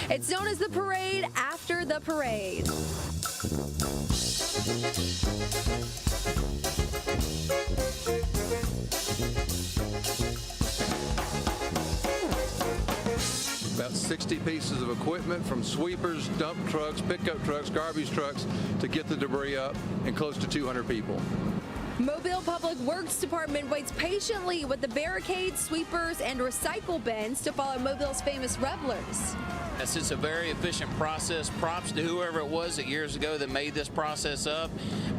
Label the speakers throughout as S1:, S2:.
S1: It's known as the parade after the parade.
S2: About 60 pieces of equipment, from sweepers, dump trucks, pickup trucks, garbage trucks, to get the debris up, and close to 200 people.
S1: Mobile Public Works Department waits patiently with the barricades, sweepers, and recycle bins to follow Mobile's famous revelers.
S3: Yes, it's a very efficient process. Props to whoever it was that years ago that made this process up.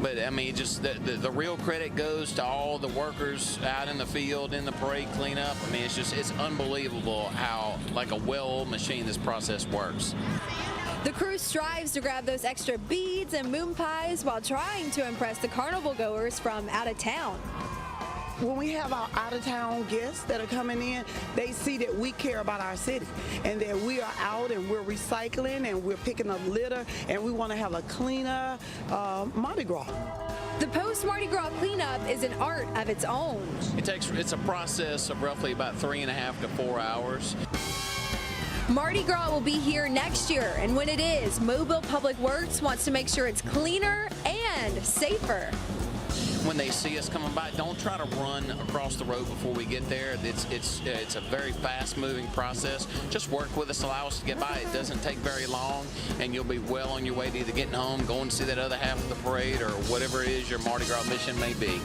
S3: But I mean, just the real credit goes to all the workers out in the field, in the parade cleanup. I mean, it's unbelievable how, like a well-oiled machine, this process works.
S1: The crew strives to grab those extra beads and moon pies while trying to impress the carnival goers from out of town.
S4: When we have our out-of-town guests that are coming in, they see that we care about our city and that we are out and we're recycling and we're picking up litter and we want to have a cleaner Mardi Gras.
S1: The post-Mardi Gras cleanup is an art of its own.
S3: It's a process of roughly about 3.5 to 4 hours.
S1: Mardi Gras will be here next year, and when it is, Mobile Public Works wants to make sure it's cleaner and safer.
S3: When they see us coming by, don't try to run across the road before we get there. It's a very fast-moving process. Just work with us, allow us to get by. It doesn't take very long, and you'll be well on your way to either getting home, going to see that other half of the parade, or whatever it is your Mardi Gras mission may be.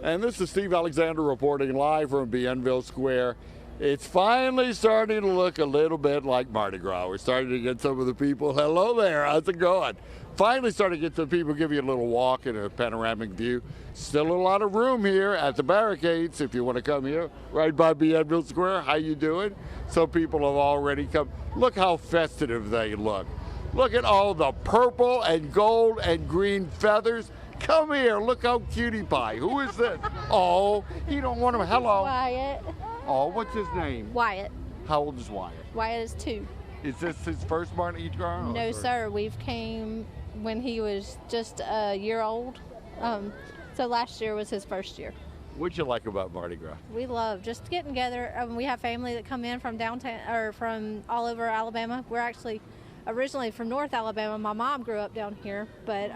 S5: And this is Steve Alexander reporting live from Bienville Square. It's finally starting to look a little bit like Mardi Gras. We're starting to get some of the people. Hello there, how's it going? Finally starting to get some people give you a little walk and a panoramic view. Still a lot of room here at the barricades if you want to come here, right by Bienville Square. How you doing? Some people have already come. Look how festive they look. Look at all the purple and gold and green feathers. Come here, look how cutie pie. Who is this? Oh, you don't want him. Hello.
S6: Wyatt.
S5: Oh, what's his name?
S6: Wyatt.
S5: How old is Wyatt?
S6: Wyatt is 2.
S5: Is this his first Mardi Gras?
S6: No, sir. We've came when he was just a year old. So last year was his first year.
S5: What'd you like about Mardi Gras?
S6: We love just getting together. We have family that come in from downtown or from all over Alabama. We're actually originally from North Alabama. My mom grew up down here, but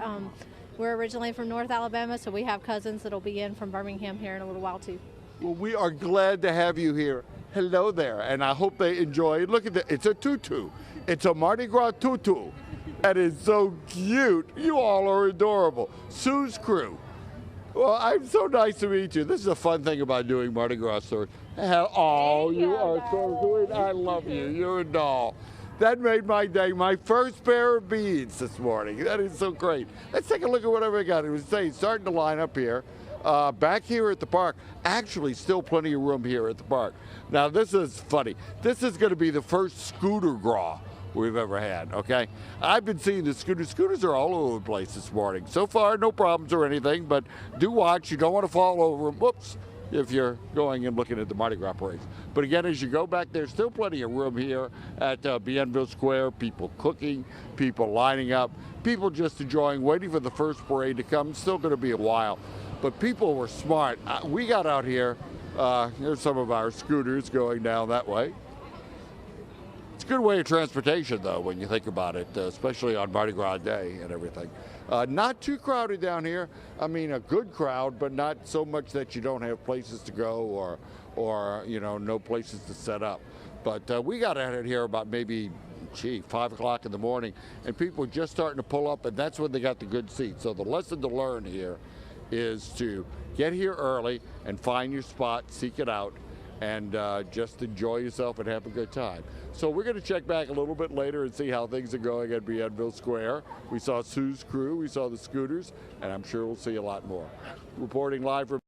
S6: we're originally from North Alabama, so we have cousins that'll be in from Birmingham here in a little while too.
S5: Well, we are glad to have you here. Hello there, and I hope they enjoy it. Look at that, it's a tutu. It's a Mardi Gras tutu. That is so cute. You all are adorable. Sue's crew. Well, I'm so nice to meet you. This is a fun thing about doing Mardi Gras stories. Oh, you are so sweet. I love you. You're a doll. That made my day. My first pair of beads this morning. That is so great. Let's take a look at whatever I got. It was starting to line up here. Back here at the park, actually still plenty of room here at the park. Now this is funny. This is going to be the first scooter gras we've ever had, okay? I've been seeing the scooters. Scooters are all over the place this morning. So far, no problems or anything, but do watch. You don't want to fall over them. Whoops. If you're going and looking at the Mardi Gras parades. But again, as you go back, there's still plenty of room here at Bienville Square. People cooking, people lining up, people just enjoying, waiting for the first parade to come. It's still going to be a while. But people were smart. We got out here. Here's some of our scooters going down that way. It's a good way of transportation, though, when you think about it, especially on Mardi Gras Day and everything. Not too crowded down here. I mean, a good crowd, but not so much that you don't have places to go or you know, no places to set up. But we got out here about maybe, 5 o'clock in the morning, and people were just starting to pull up, and that's when they got the good seats. So the lesson to learn here is to get here early and find your spot, seek it out, and just enjoy yourself and have a good time. So we're going to check back a little bit later and see how things are going at Bienville Square. We saw Sue's crew, we saw the scooters, and I'm sure we'll see a lot more. Reporting live from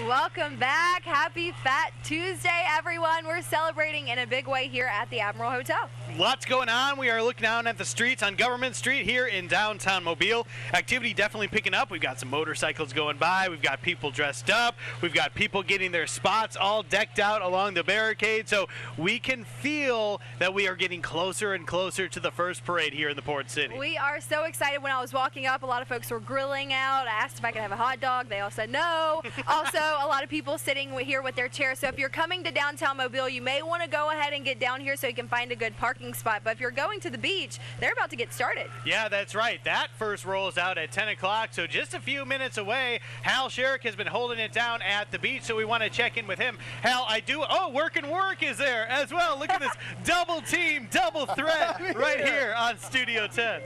S1: Welcome back. Happy Fat Tuesday, everyone. We're celebrating in a big way here at the Admiral Hotel.
S7: Lots going on. We are looking out at the streets on Government Street here in downtown Mobile. Activity definitely picking up. We've got some motorcycles going by. We've got people dressed up. We've got people getting their spots all decked out along the barricade. So we can feel that we are getting closer and closer to the first parade here in the Port City.
S1: We are so excited. When I was walking up, a lot of folks were grilling out. I asked if I could have a hot dog. They all said no. Also, a lot of people sitting here with their chairs. So if you're coming to downtown Mobile, you may want to go ahead and get down here so you can find a good parking spot. But if you're going to the beach, they're about to get started.
S7: Yeah, that's right. That first rolls out at 10 o'clock, so just a few minutes away. Hal Sherrick has been holding it down at the beach, so we want to check in with him. Hal, Work and Work is there as well. Look at this double team, double threat right here on Studio 10.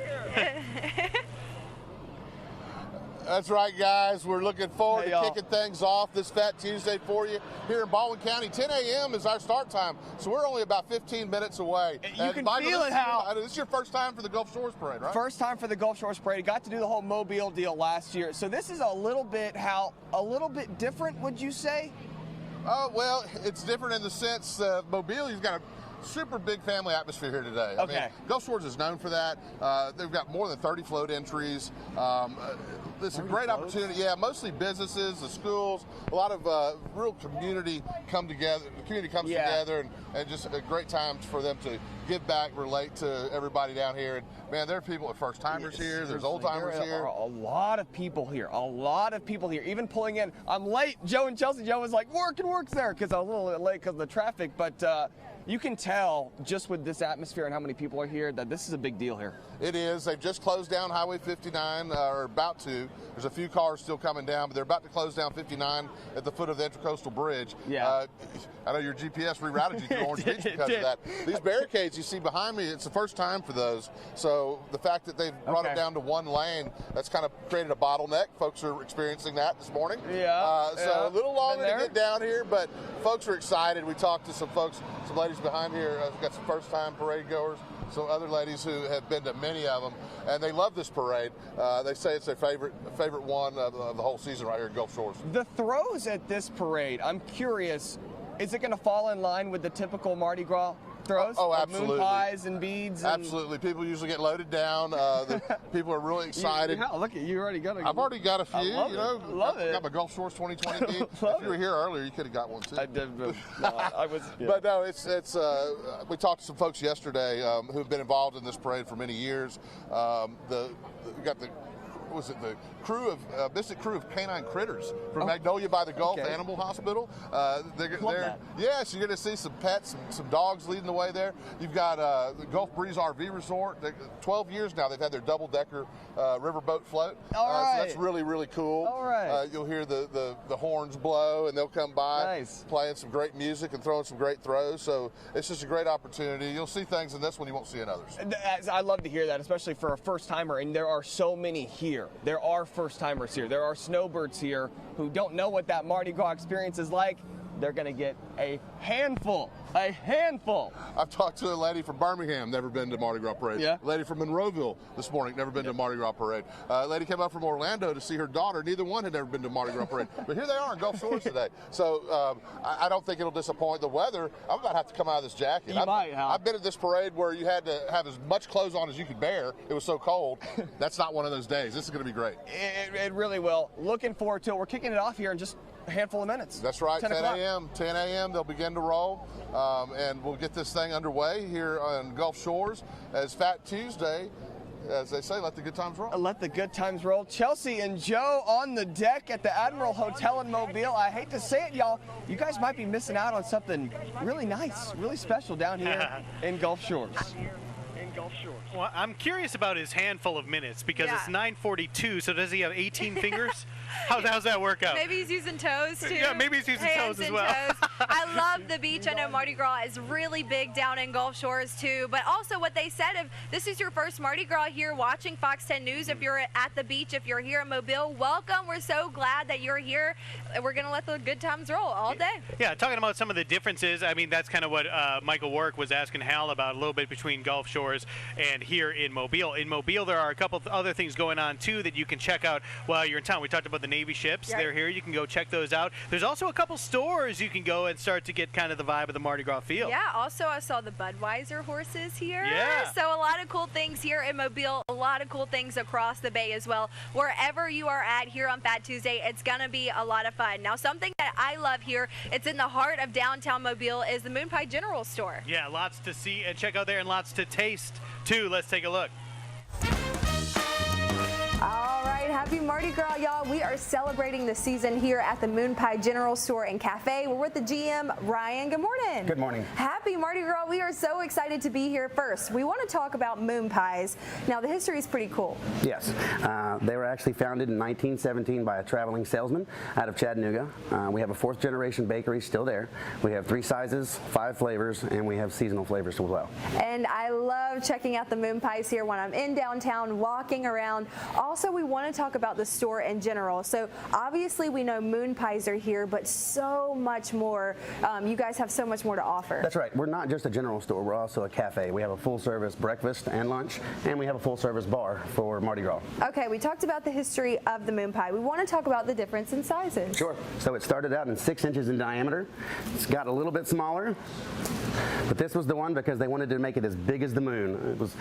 S8: That's right, guys. We're looking forward to kicking things off this Fat Tuesday for you here in Baldwin County. 10 a.m. is our start time, so we're only about 15 minutes away.
S9: You can feel it, Hal.
S8: This is your first time for the Gulf Shores Parade, right?
S9: First time for the Gulf Shores Parade. Got to do the whole Mobile deal last year. So this is a little bit, Hal, a little bit different, would you say?
S8: Well, it's different in the sense Mobile, you've got a super big family atmosphere here today.
S9: Okay.
S8: I mean, Gulf Shores is known for that. They've got more than 30 float entries. It's a great opportunity. Yeah, mostly businesses, the schools, a lot of real community come together. The community comes together, and just a great time for them to give back, relate to everybody down here. And man, there are people, first timers here. There's old timers here.
S9: There are a lot of people here. A lot of people here. Even pulling in. I'm late. Joe and Chelsea. Joe was like, Work and Work's there because I was a little bit late because of the traffic, but. You can tell just with this atmosphere and how many people are here that this is a big deal here.
S8: It is. They've just closed down Highway 59, or about to. There's a few cars still coming down, but they're about to close down 59 at the foot of the Intracoastal Bridge.
S9: Yeah.
S8: I know your GPS rerouted you to Orange Beach because of that. These barricades you see behind me, it's the first time for those. So the fact that they've brought it down to one lane, that's kind of created a bottleneck. Folks are experiencing that this morning. So a little longer to get down here, but folks are excited. We talked to some folks, some ladies behind here. We've got some first-time parade goers, some other ladies who have been to many of them, and they love this parade. They say it's their favorite one of the whole season right here at Gulf Shores.
S9: The throws at this parade, I'm curious, is it going to fall in line with the typical Mardi Gras throws?
S8: Oh,
S9: like
S8: absolutely.
S9: Moon pies and beads?
S8: Absolutely. People usually get loaded down. People are really excited.
S9: Look at you already got
S8: I've already got a few.
S9: I love it.
S8: Got my Gulf Shores 2020 bead. If you were here earlier, you could have got one too.
S9: I did. But no, I was. Yeah.
S8: But no, it's. We talked to some folks yesterday who've been involved in this parade for many years. We got the crew of Mystic crew of Canine Critters from Magnolia by the Gulf Animal Hospital. Yes, you're going to see some pets, some dogs leading the way there. You've got the Gulf Breeze RV Resort. 12 years now they've had their double-decker riverboat float. So that's really, really cool.
S9: All right.
S8: You'll hear the horns blow, and they'll come by playing some great music and throwing some great throws. So it's just a great opportunity. You'll see things in this one you won't see in others.
S9: I love to hear that, especially for a first-timer, and there are so many here. There are first-timers here. There are snowbirds here who don't know what that Mardi Gras experience is like. They're going to get a handful. A handful.
S8: I've talked to a lady from Birmingham, never been to Mardi Gras Parade.
S9: Yeah.
S8: A lady from Monroeville this morning, never been to Mardi Gras Parade. A lady came up from Orlando to see her daughter. Neither one had ever been to Mardi Gras Parade. But here they are in Gulf Shores today. So I don't think it'll disappoint. The weather, I'm about to have to come out of this jacket. I've been at this parade where you had to have as much clothes on as you could bear. It was so cold. That's not one of those days. This is going to be great.
S9: It really will. Looking forward to it. We're kicking it off here in just a handful of minutes.
S8: That's right, 10 a.m. 10 a.m. they'll begin to roll, and we'll get this thing underway here on Gulf Shores as Fat Tuesday. As they say, let the good times roll.
S9: Let the good times roll. Chelsea and Joe on the deck at the Admiral Hotel in Mobile. I hate to say it, y'all. You guys might be missing out on something really nice, really special down here in Gulf Shores.
S7: Well, I'm curious about his handful of minutes because it's 9:42. So does he have 18 fingers? How's that work out?
S1: Maybe he's using toes too.
S7: Yeah, maybe he's using toes as well.
S1: I love the beach. I know Mardi Gras is really big down in Gulf Shores too. But also what they said, if this is your first Mardi Gras here watching Fox 10 News, if you're at the beach, if you're here in Mobile, welcome. We're so glad that you're here. We're going to let the good times roll all day.
S7: Yeah, talking about some of the differences, I mean, that's kind of what Michael Work was asking Hal about a little bit between Gulf Shores Coast and here in Mobile. In Mobile, there are a couple of other things going on too that you can check out while you're in town. We talked about the Navy ships.
S1: Yep.
S7: They're here. You can go check those out. There's also a couple stores you can go and start to get kind of the vibe of the Mardi Gras feel.
S1: Yeah, also I saw the Budweiser horses here.
S7: Yeah.
S1: So a lot of cool things here in Mobile, a lot of cool things across the bay as well. Wherever you are at here on Fat Tuesday, it's going to be a lot of fun. Now, something that I love here, it's in the heart of downtown Mobile, is the Moon Pie General Store.
S7: Yeah, lots to see and check out there and lots to taste too. Let's take a look.
S1: All right, happy Mardi Gras, y'all. We are celebrating the season here at the Moon Pie General Store and Cafe. We're with the GM, Ryan. Good morning.
S10: Good morning.
S1: Happy Mardi Gras. We are so excited to be here. First, we want to talk about moon pies. Now, the history is pretty cool.
S10: Yes. They were actually founded in 1917 by a traveling salesman out of Chattanooga. We have a fourth generation bakery still there. We have 3 sizes, 5 flavors, and we have seasonal flavors as well.
S1: And I love checking out the moon pies here when I'm in downtown, walking around. Also, we want to talk about the store in general. So obviously we know moon pies are here, but so much more. You guys have so much more to offer.
S10: That's right. We're not just a general store. We're also a cafe. We have a full service breakfast and lunch, and we have a full service bar for Mardi Gras.
S1: Okay, we talked about the history of the moon pie. We want to talk about the difference in sizes.
S10: Sure. So it started out in 6 inches in diameter. It's got a little bit smaller, but this was the one because they wanted to make it as big as the moon. It was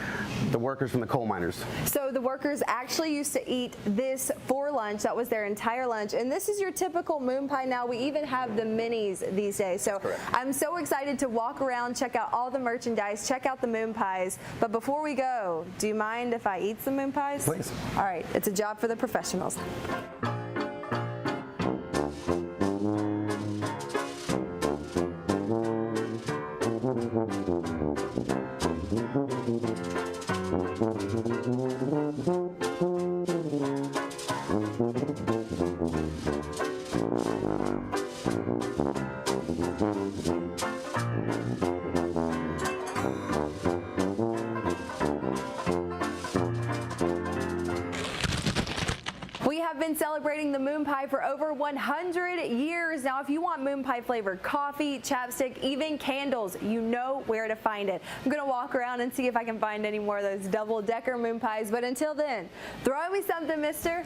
S10: the workers from the coal miners.
S1: So the workers actually used to eat this for lunch. That was their entire lunch. And this is your typical moon pie now. We even have the minis these days. So I'm so excited to walk around, check out all the merchandise, check out the moon pies. But before we go, do you mind if I eat some moon pies?
S10: Please.
S1: All right, it's a job for the professionals. We have been celebrating the moon pie for over 100 years. Now, if you want moon pie flavored coffee, chapstick, even candles, you know where to find it. I'm going to walk around and see if I can find any more of those double-decker moon pies. But until then, throw me something, mister.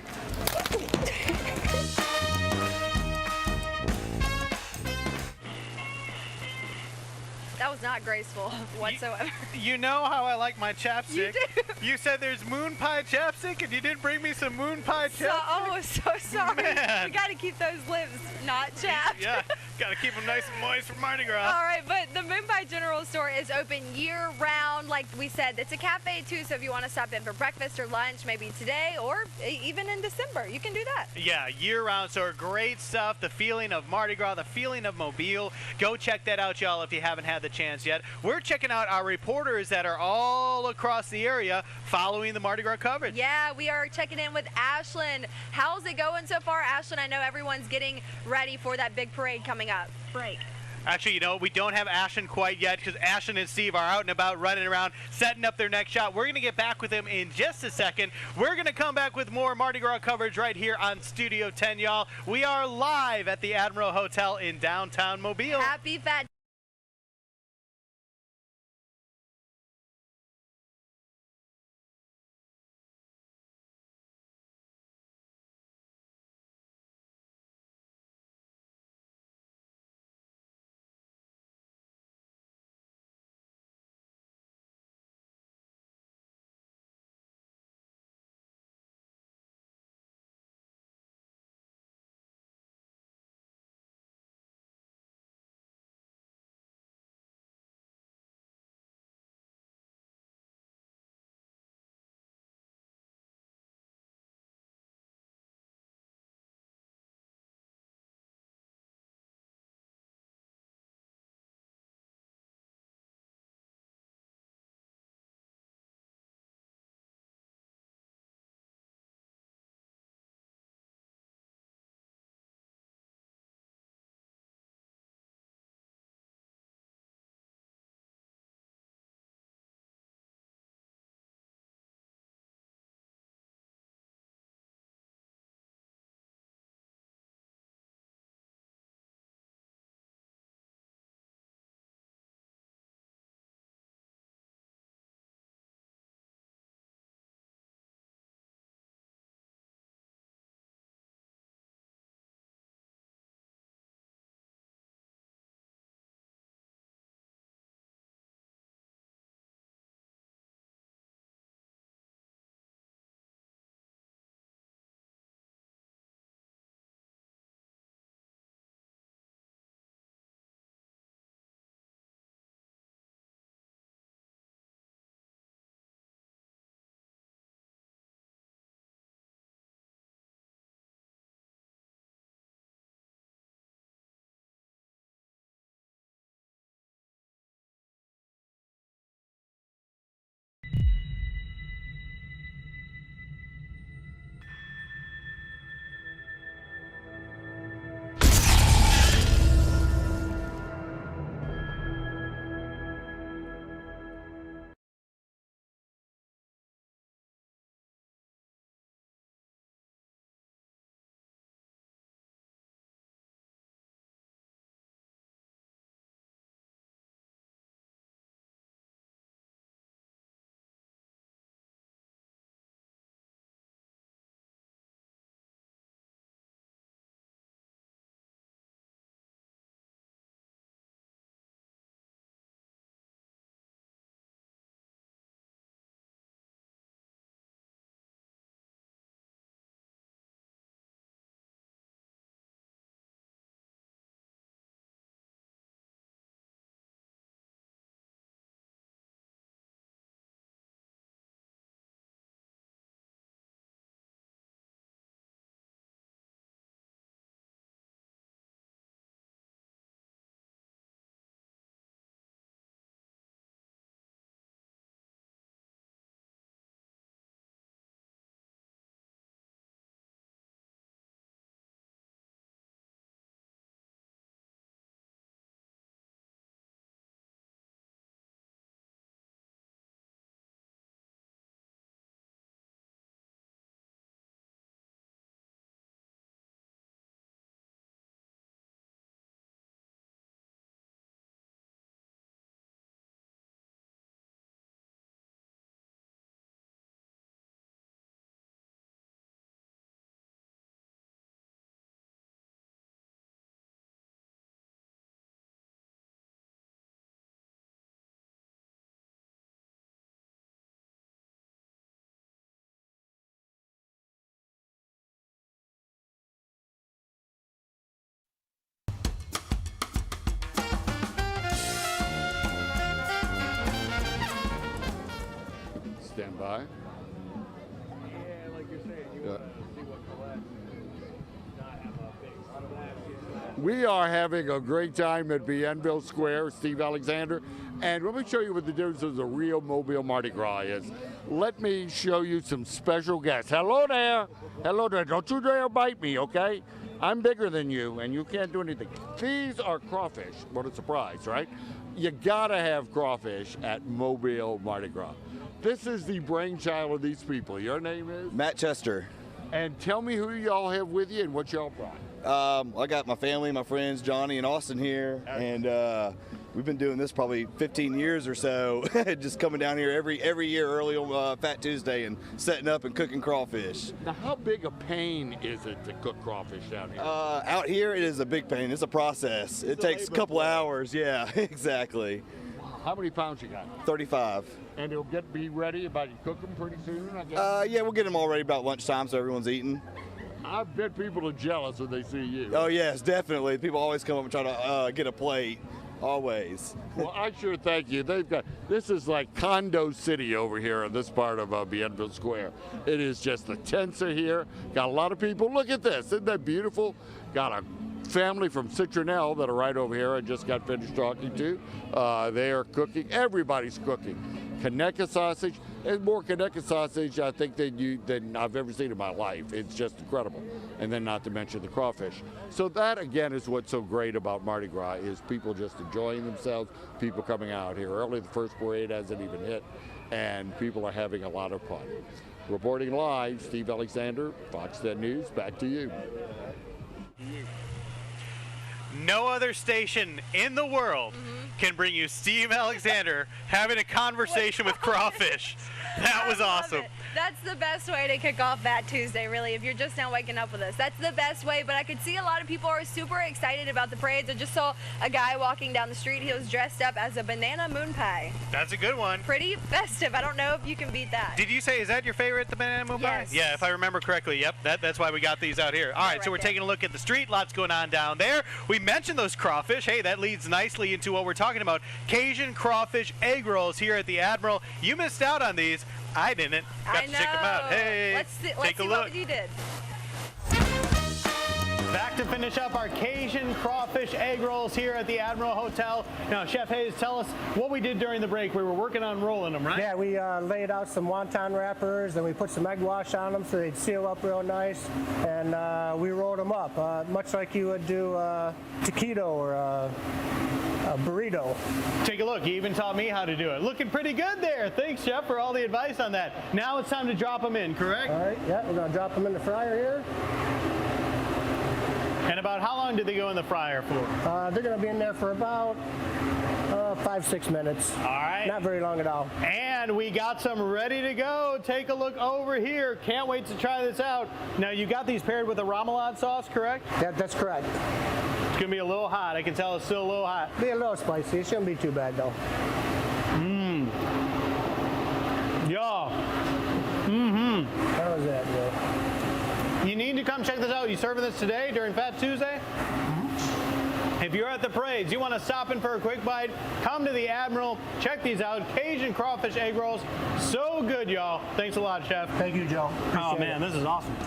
S1: That was not graceful whatsoever.
S7: You know how I like my chapstick.
S1: You do.
S7: You said there's moon pie chapstick and you didn't bring me some moon pie chapstick?
S1: So sorry.
S7: Man.
S1: We got to keep those lips not chapped.
S7: Yeah, gotta keep them nice and moist for Mardi Gras.
S1: All right, but the Moon Pie General Store is open year-round. Like we said, it's a cafe too, so if you want to stop in for breakfast or lunch, maybe today or even in December, you can do that.
S7: Yeah, year-round, so great stuff. The feeling of Mardi Gras, the feeling of Mobile. Go check that out, y'all, if you haven't had the chance yet. We're checking out our reporters that are all across the area following the Mardi Gras coverage.
S1: Yeah, we are checking in with Ashlyn. How's it going so far, Ashlyn? I know everyone's getting ready for that big parade coming up.
S11: Break.
S7: Actually, you know, we don't have Ashton quite yet because Ashton and Steve are out and about running around setting up their next shot. We're going to get back with them in just a second. We're going to come back with more Mardi Gras coverage right here on Studio 10, y'all. We are live at the Admiral Hotel in downtown Mobile.
S1: Happy Fat
S5: Right.
S9: Yeah, like you're saying, you want to see what collects and not have a big splash.
S5: We are having a great time at Bienville Square, Steve Alexander, and let me show you what the difference of the real Mobile Mardi Gras is. Let me show you some special guests. Hello there. Hello there. Don't you dare bite me, okay? I'm bigger than you, and you can't do anything. These are crawfish. What a surprise, right? You gotta have crawfish at Mobile Mardi Gras. This is the brainchild of these people. Your name is?
S11: Matt Chester.
S5: And tell me who y'all have with you and what y'all brought.
S11: I got my family, my friends, Johnny and Austin here, and we've been doing this probably 15 years or so, just coming down here every year early on Fat Tuesday and setting up and cooking crawfish.
S5: Now, how big a pain is it to cook crawfish down here?
S11: Out here, it is a big pain. It's a process. It takes a couple hours. Yeah, exactly.
S5: How many pounds you got?
S11: 35.
S5: And it'll be ready about you cook them pretty soon, I guess?
S11: Yeah, we'll get them all ready about lunchtime so everyone's eating.
S5: I bet people are jealous when they see you.
S11: Oh, yes, definitely. People always come up and try to get a plate. Always.
S5: Well, I sure thank you. This is like Condo City over here in this part of Bienville Square. It is just the tents are here. Got a lot of people. Look at this. Isn't that beautiful? Got a family from Citronelle that are right over here I just got finished talking to. They are cooking. Everybody's cooking. Kaneka sausage. There's more Kaneka sausage, I think, than I've ever seen in my life. It's just incredible. And then not to mention the crawfish. So that, again, is what's so great about Mardi Gras, is people just enjoying themselves, people coming out here early. The first parade hasn't even hit, and people are having a lot of fun. Reporting live, Steve Alexander, Fox 10 News, back to you.
S7: No other station in the world can bring you Steve Alexander having a conversation with crawfish. That was awesome.
S1: That's the best way to kick off Fat Tuesday, really, if you're just now waking up with us. That's the best way, but I could see a lot of people are super excited about the parades. I just saw a guy walking down the street. He was dressed up as a banana moon pie.
S7: That's a good one.
S1: Pretty festive. I don't know if you can beat that.
S7: Did you say, is that your favorite, the banana moon pie?
S1: Yes.
S7: Yeah, if I remember correctly. Yep, that's why we got these out here. All right, so we're taking a look at the street. Lots going on down there. We mentioned those crawfish. Hey, that leads nicely into what we're talking about. Cajun crawfish egg rolls here at the Admiral. You missed out on these. I didn't. Got to check them out. Hey,
S1: let's see
S7: take a look.
S1: what you did.
S7: Back to finish up our Cajun crawfish egg rolls here at the Admiral Hotel. Now, Chef Hayes, tell us what we did during the break. We were working on rolling them, right?
S12: Yeah, we laid out some wonton wrappers, and we put some egg wash on them so they'd seal up real nice, and we rolled them up, much like you would do taquito or a burrito.
S7: Take a look. You even taught me how to do it. Looking pretty good there. Thanks, Chef, for all the advice on that. Now it's time to drop them in, correct?
S12: All right, yeah, we're going to drop them in the fryer here.
S7: And about how long do they go in the fryer for?
S12: They're going to be in there for about 5-6 minutes.
S7: All right.
S12: Not very long at all.
S7: And we got some ready to go. Take a look over here. Can't wait to try this out. Now, you got these paired with a remoulade sauce, correct?
S12: Yeah, that's correct.
S7: It's going to be a little hot. I can tell it's still a little hot.
S12: Be a little spicy. It shouldn't be too bad, though.
S7: Mmm. Y'all.
S12: How was that, Joe?
S7: You need to come check this out. You serving this today during Fat Tuesday? If you're at the parades, you want to stop in for a quick bite, come to the Admiral, check these out. Cajun crawfish egg rolls. So good, y'all. Thanks a lot, Chef.
S12: Thank you, Joe.
S7: Oh, man, this is awesome.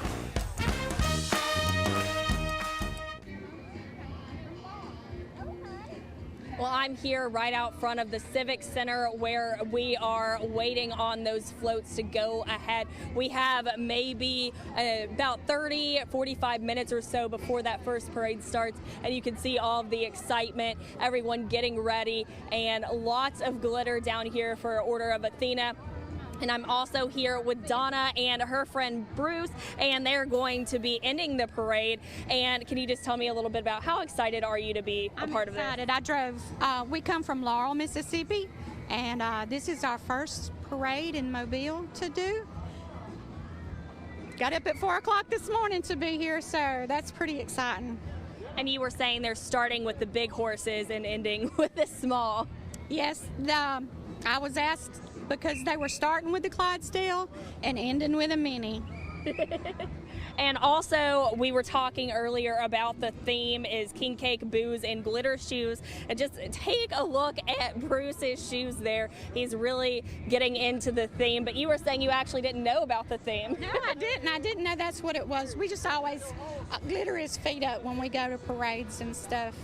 S13: Well, I'm here right out front of the Civic Center where we are waiting on those floats to go ahead. We have maybe about 45 minutes or so before that first parade starts, and you can see all of the excitement, everyone getting ready, and lots of glitter down here for Order of Athena. And I'm also here with Donna and her friend Bruce, and they're going to be ending the parade. And can you just tell me a little bit about how excited are you to be a part of this?
S14: I'm excited. I drove, we come from Laurel, Mississippi, and this is our first parade in Mobile to do. Got up at 4 o'clock this morning to be here, so that's pretty exciting.
S13: And you were saying they're starting with the big horses and ending with the small.
S14: Yes, I was asked because they were starting with the Clydesdale and ending with a mini.
S13: And also, we were talking earlier about the theme is king cake, booze, and glitter shoes. And just take a look at Bruce's shoes there. He's really getting into the theme. But you were saying you actually didn't know about the theme.
S14: No, I didn't. I didn't know that's what it was. We just always glitter his feet up when we go to parades and stuff,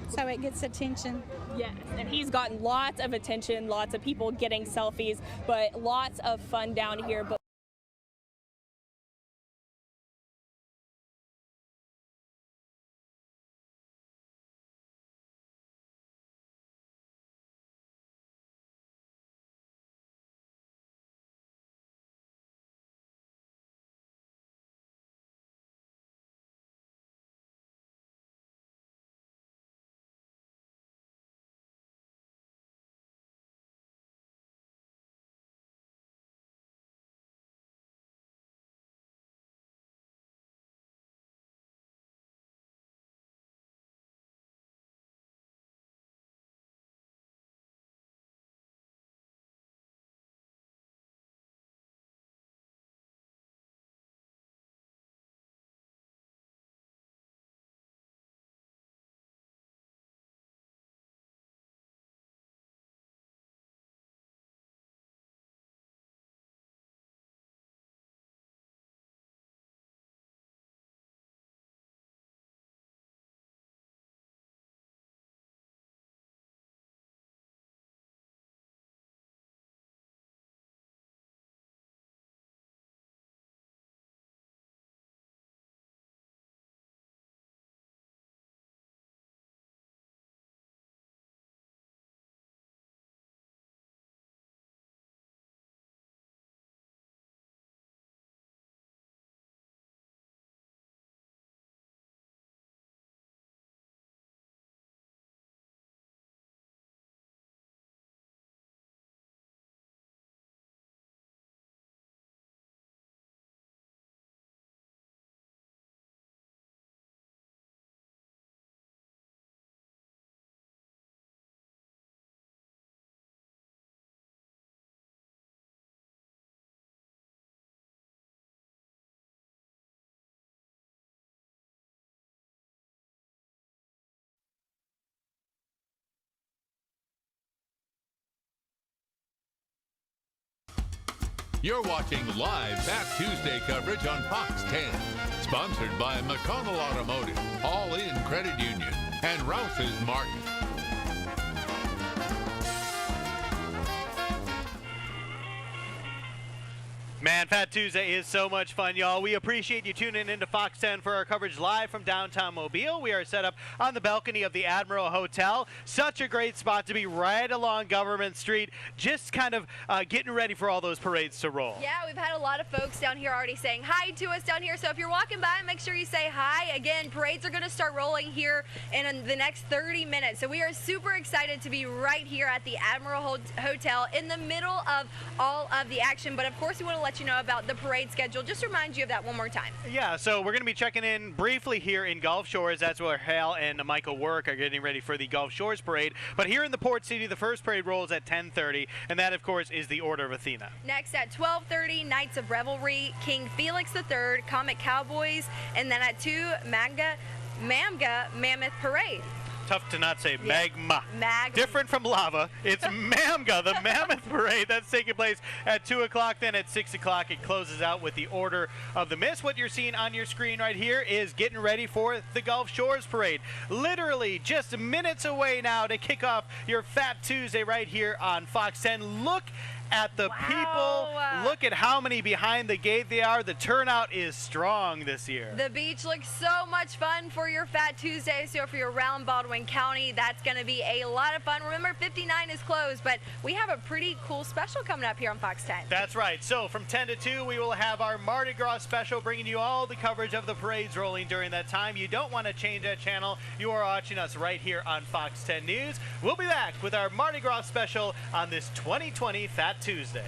S14: so it gets attention.
S13: Yes, and he's gotten lots of attention, lots of people getting selfies, but lots of fun down here. But
S15: You're watching live Fat Tuesday coverage on Fox 10. Sponsored by McConnell Automotive, All In Credit Union, and Rouse's Market.
S7: Man, Fat Tuesday is so much fun, y'all. We appreciate you tuning into Fox 10 for our coverage live from downtown Mobile. We are set up on the balcony of the Admiral Hotel. Such a great spot to be right along Government Street, just kind of getting ready for all those parades to roll.
S1: Yeah, we've had a lot of folks down here already saying hi to us down here. So if you're walking by, make sure you say hi. Again, parades are going to start rolling here in the next 30 minutes. So we are super excited to be right here at the Admiral Hotel in the middle of all of the action. But of course, we want to let you know about the parade schedule. Just remind you of that one more time.
S7: Yeah, so we're going to be checking in briefly here in Gulf Shores. That's where Hal and Michael Work are getting ready for the Gulf Shores parade. But here in the Port City, the first parade rolls at 10:30, and that, of course, is the Order of Athena.
S1: Next at 12:30, Knights of Revelry, King Felix III, Comic Cowboys, and then at 2, Mamga Mammoth Parade.
S7: Tough to not say magma.
S1: Magma.
S7: Different from lava. It's Mamga, the Mammoth Parade. That's taking place at 2 o'clock. Then at 6 o'clock, it closes out with the Order of the Mist. What you're seeing on your screen right here is getting ready for the Gulf Shores Parade. Literally just minutes away now to kick off your Fat Tuesday right here on Fox 10. Look at the people. Look at how many behind the gate they are. The turnout is strong this year.
S1: The beach looks so much fun for your Fat Tuesday. So if you're around Baldwin County, that's going to be a lot of fun. Remember, 59 is closed, but we have a pretty cool special coming up here on Fox 10.
S7: That's right. So from 10 to 2, we will have our Mardi Gras special, bringing you all the coverage of the parades rolling during that time. You don't want to change that channel. You are watching us right here on Fox 10 News. We'll be back with our Mardi Gras special on this 2020 Fat Tuesday.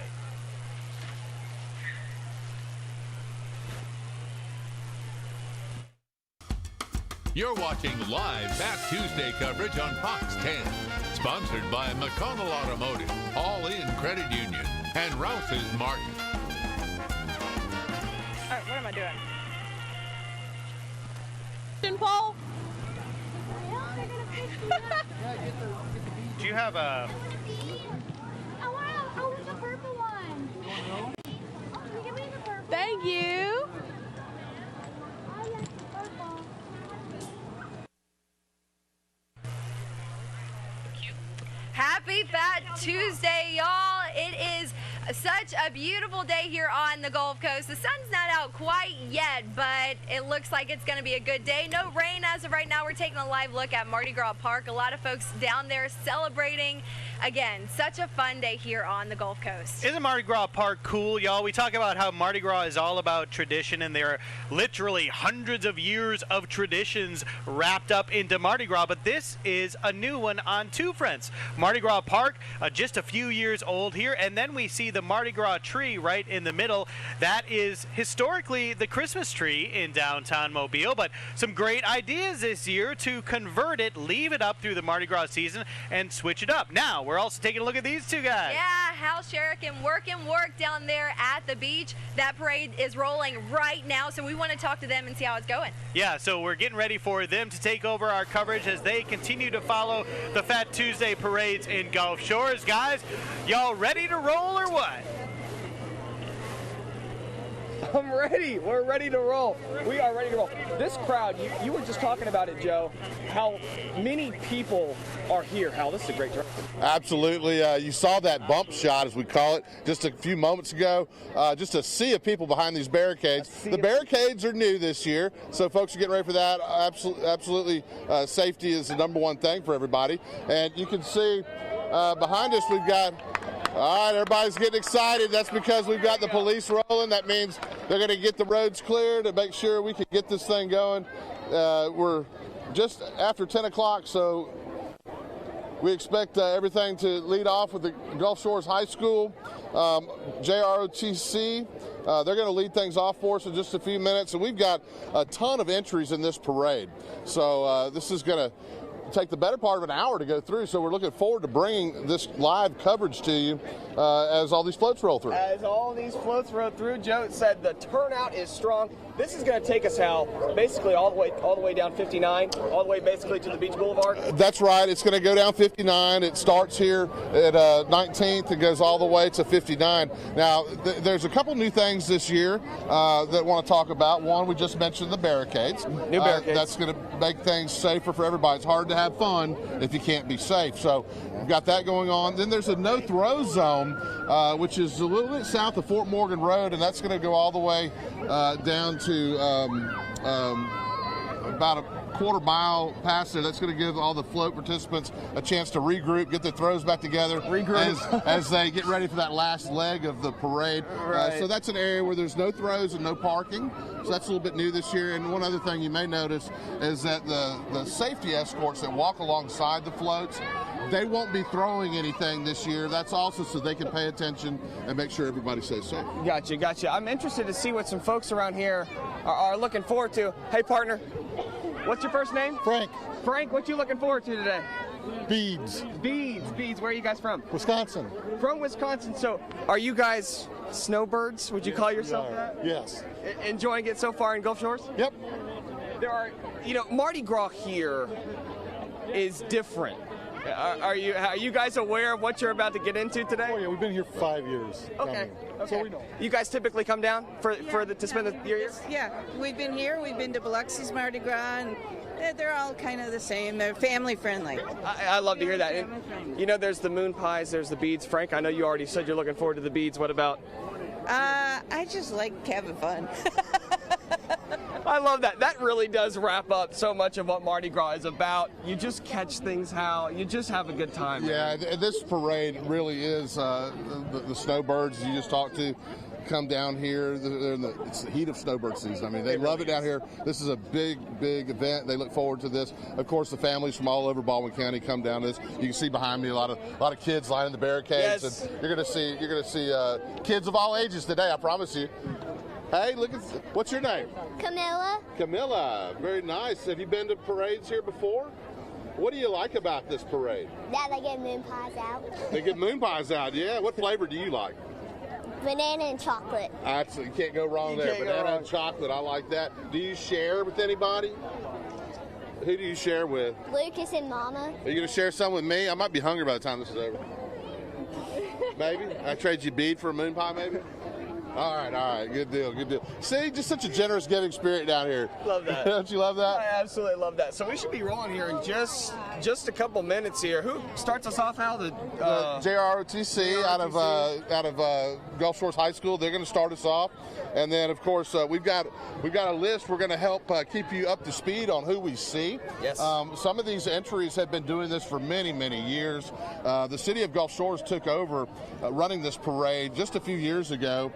S15: You're watching live Fat Tuesday coverage on Fox 10. Sponsored by McConnell Automotive, All In Credit Union, and Rouse's Market.
S1: All right, what am I doing?
S7: you have a...
S16: I want the purple one. Give me the purple.
S1: Thank you. Happy Fat Tuesday, y'all. It is such a beautiful day here on the Gulf Coast. The sun's not out quite yet, but it looks like it's going to be a good day. No rain as of right now. We're taking a live look at Mardi Gras Park. A lot of folks down there celebrating. Again, such a fun day here on the Gulf Coast.
S7: Isn't Mardi Gras Park cool, y'all? We talk about how Mardi Gras is all about tradition, and there are literally hundreds of years of traditions wrapped up into Mardi Gras, but this is a new one on two fronts. Mardi Gras Park, just a few years old here, and then we see the Mardi Gras tree right in the middle. That is historically the Christmas tree in downtown Mobile, but some great ideas this year to convert it, leave it up through the Mardi Gras season, and switch it up. Now, we're also taking a look at these two guys.
S1: Yeah, Hal Sherrick and work down there at the beach. That parade is rolling right now, so we want to talk to them and see how it's going.
S7: Yeah, so we're getting ready for them to take over our coverage as they continue to follow the Fat Tuesday parades in Gulf Shores. Guys, y'all ready to roll or what?
S9: I'm ready. We're ready to roll. We are ready to roll. This crowd, you were just talking about it, Joe, how many people are here. Hal, this is a great turn.
S8: Absolutely. You saw that bump shot, as we call it, just a few moments ago. Just a sea of people behind these barricades. The barricades are new this year, so folks are getting ready for that. Absolutely, safety is the number one thing for everybody. And you can see behind us we've got... All right, everybody's getting excited. That's because we've got the police rolling. That means they're going to get the roads clear to make sure we can get this thing going. We're just after 10 o'clock, so we expect everything to lead off with the Gulf Shores High School, JROTC. They're going to lead things off for us in just a few minutes, and we've got a ton of entries in this parade. So this is going to take the better part of an hour to go through, so we're looking forward to bringing this live coverage to you as all these floats roll through.
S9: As all these floats roll through, Joe said the turnout is strong. This is going to take us, Hal, basically all the way down 59, all the way basically to the Beach Boulevard.
S8: That's right. It's going to go down 59. It starts here at 19th and goes all the way to 59. Now, there's a couple new things this year that I want to talk about. One, we just mentioned the barricades.
S9: New barricades.
S8: That's going to make things safer for everybody. It's hard to have fun if you can't be safe. So we've got that going on. Then there's a no-throw zone, which is a little bit south of Fort Morgan Road, and that's going to go all the way down to about a quarter mile past there. That's going to give all the float participants a chance to regroup, get their throws back together as they get ready for that last leg of the parade.
S9: Right.
S8: So that's an area where there's no throws and no parking. So that's a little bit new this year. And one other thing you may notice is that the safety escorts that walk alongside the floats, they won't be throwing anything this year. That's also so they can pay attention and make sure everybody stays safe.
S9: Gotcha. I'm interested to see what some folks around here are looking forward to. Hey, partner, what's your first name?
S17: Frank.
S9: Frank, what you looking forward to today?
S17: Beads.
S9: Beads. Where are you guys from?
S17: Wisconsin.
S9: From Wisconsin. So are you guys snowbirds? Would you call yourself that?
S17: Yes.
S9: Enjoying it so far in Gulf Shores?
S17: Yep.
S9: There are, Mardi Gras here is different. Are you guys aware of what you're about to get into today?
S17: Oh yeah, we've been here for 5 years.
S9: Okay.
S17: So we know.
S9: You guys typically come down to spend the year?
S18: Yeah, we've been here. We've been to Biloxi's Mardi Gras, and they're all kind of the same. They're family friendly.
S9: I love to hear that. And, there's the moon pies, there's the beads. Frank, I know you already said you're looking forward to the beads. What about?
S18: I just like having fun.
S9: I love that. That really does wrap up so much of what Mardi Gras is about. You just catch things how you just have a good time.
S8: Yeah, this parade really is the snowbirds you just talked to come down here. It's the heat of snowbird season. I mean, they love it down here. This is a big event. They look forward to this. Of course, the families from all over Baldwin County come down to this. You can see behind me a lot of kids lining the barricades.
S9: Yes.
S8: And you're gonna see kids of all ages today. I promise you. Hey, what's your name? Camilla, very nice. Have you been to parades here before? What do you like about this parade?
S16: That they get moon pies out.
S8: They get moon pies out, yeah. What flavor do you like?
S16: Banana and chocolate.
S8: Absolutely, you can't go wrong there. Banana and chocolate, I like that. Do you share with anybody? Who do you share with?
S16: Lucas and Mama.
S8: Are you going to share some with me? I might be hungry by the time this is over. Maybe? I trade you a bead for a moon pie, maybe? All right. Good deal. See, just such a generous giving spirit down here.
S9: Love that.
S8: Don't you love that?
S9: I absolutely love that. So we should be rolling here in just a couple minutes here. Who starts us off, Hal?
S8: The JROTC out of Gulf Shores High School. They're going to start us off. And then, of course, we've got a list. We're going to help keep you up to speed on who we see.
S9: Yes.
S8: Some of these entries have been doing this for many, many years. The city of Gulf Shores took over running this parade just a few years ago.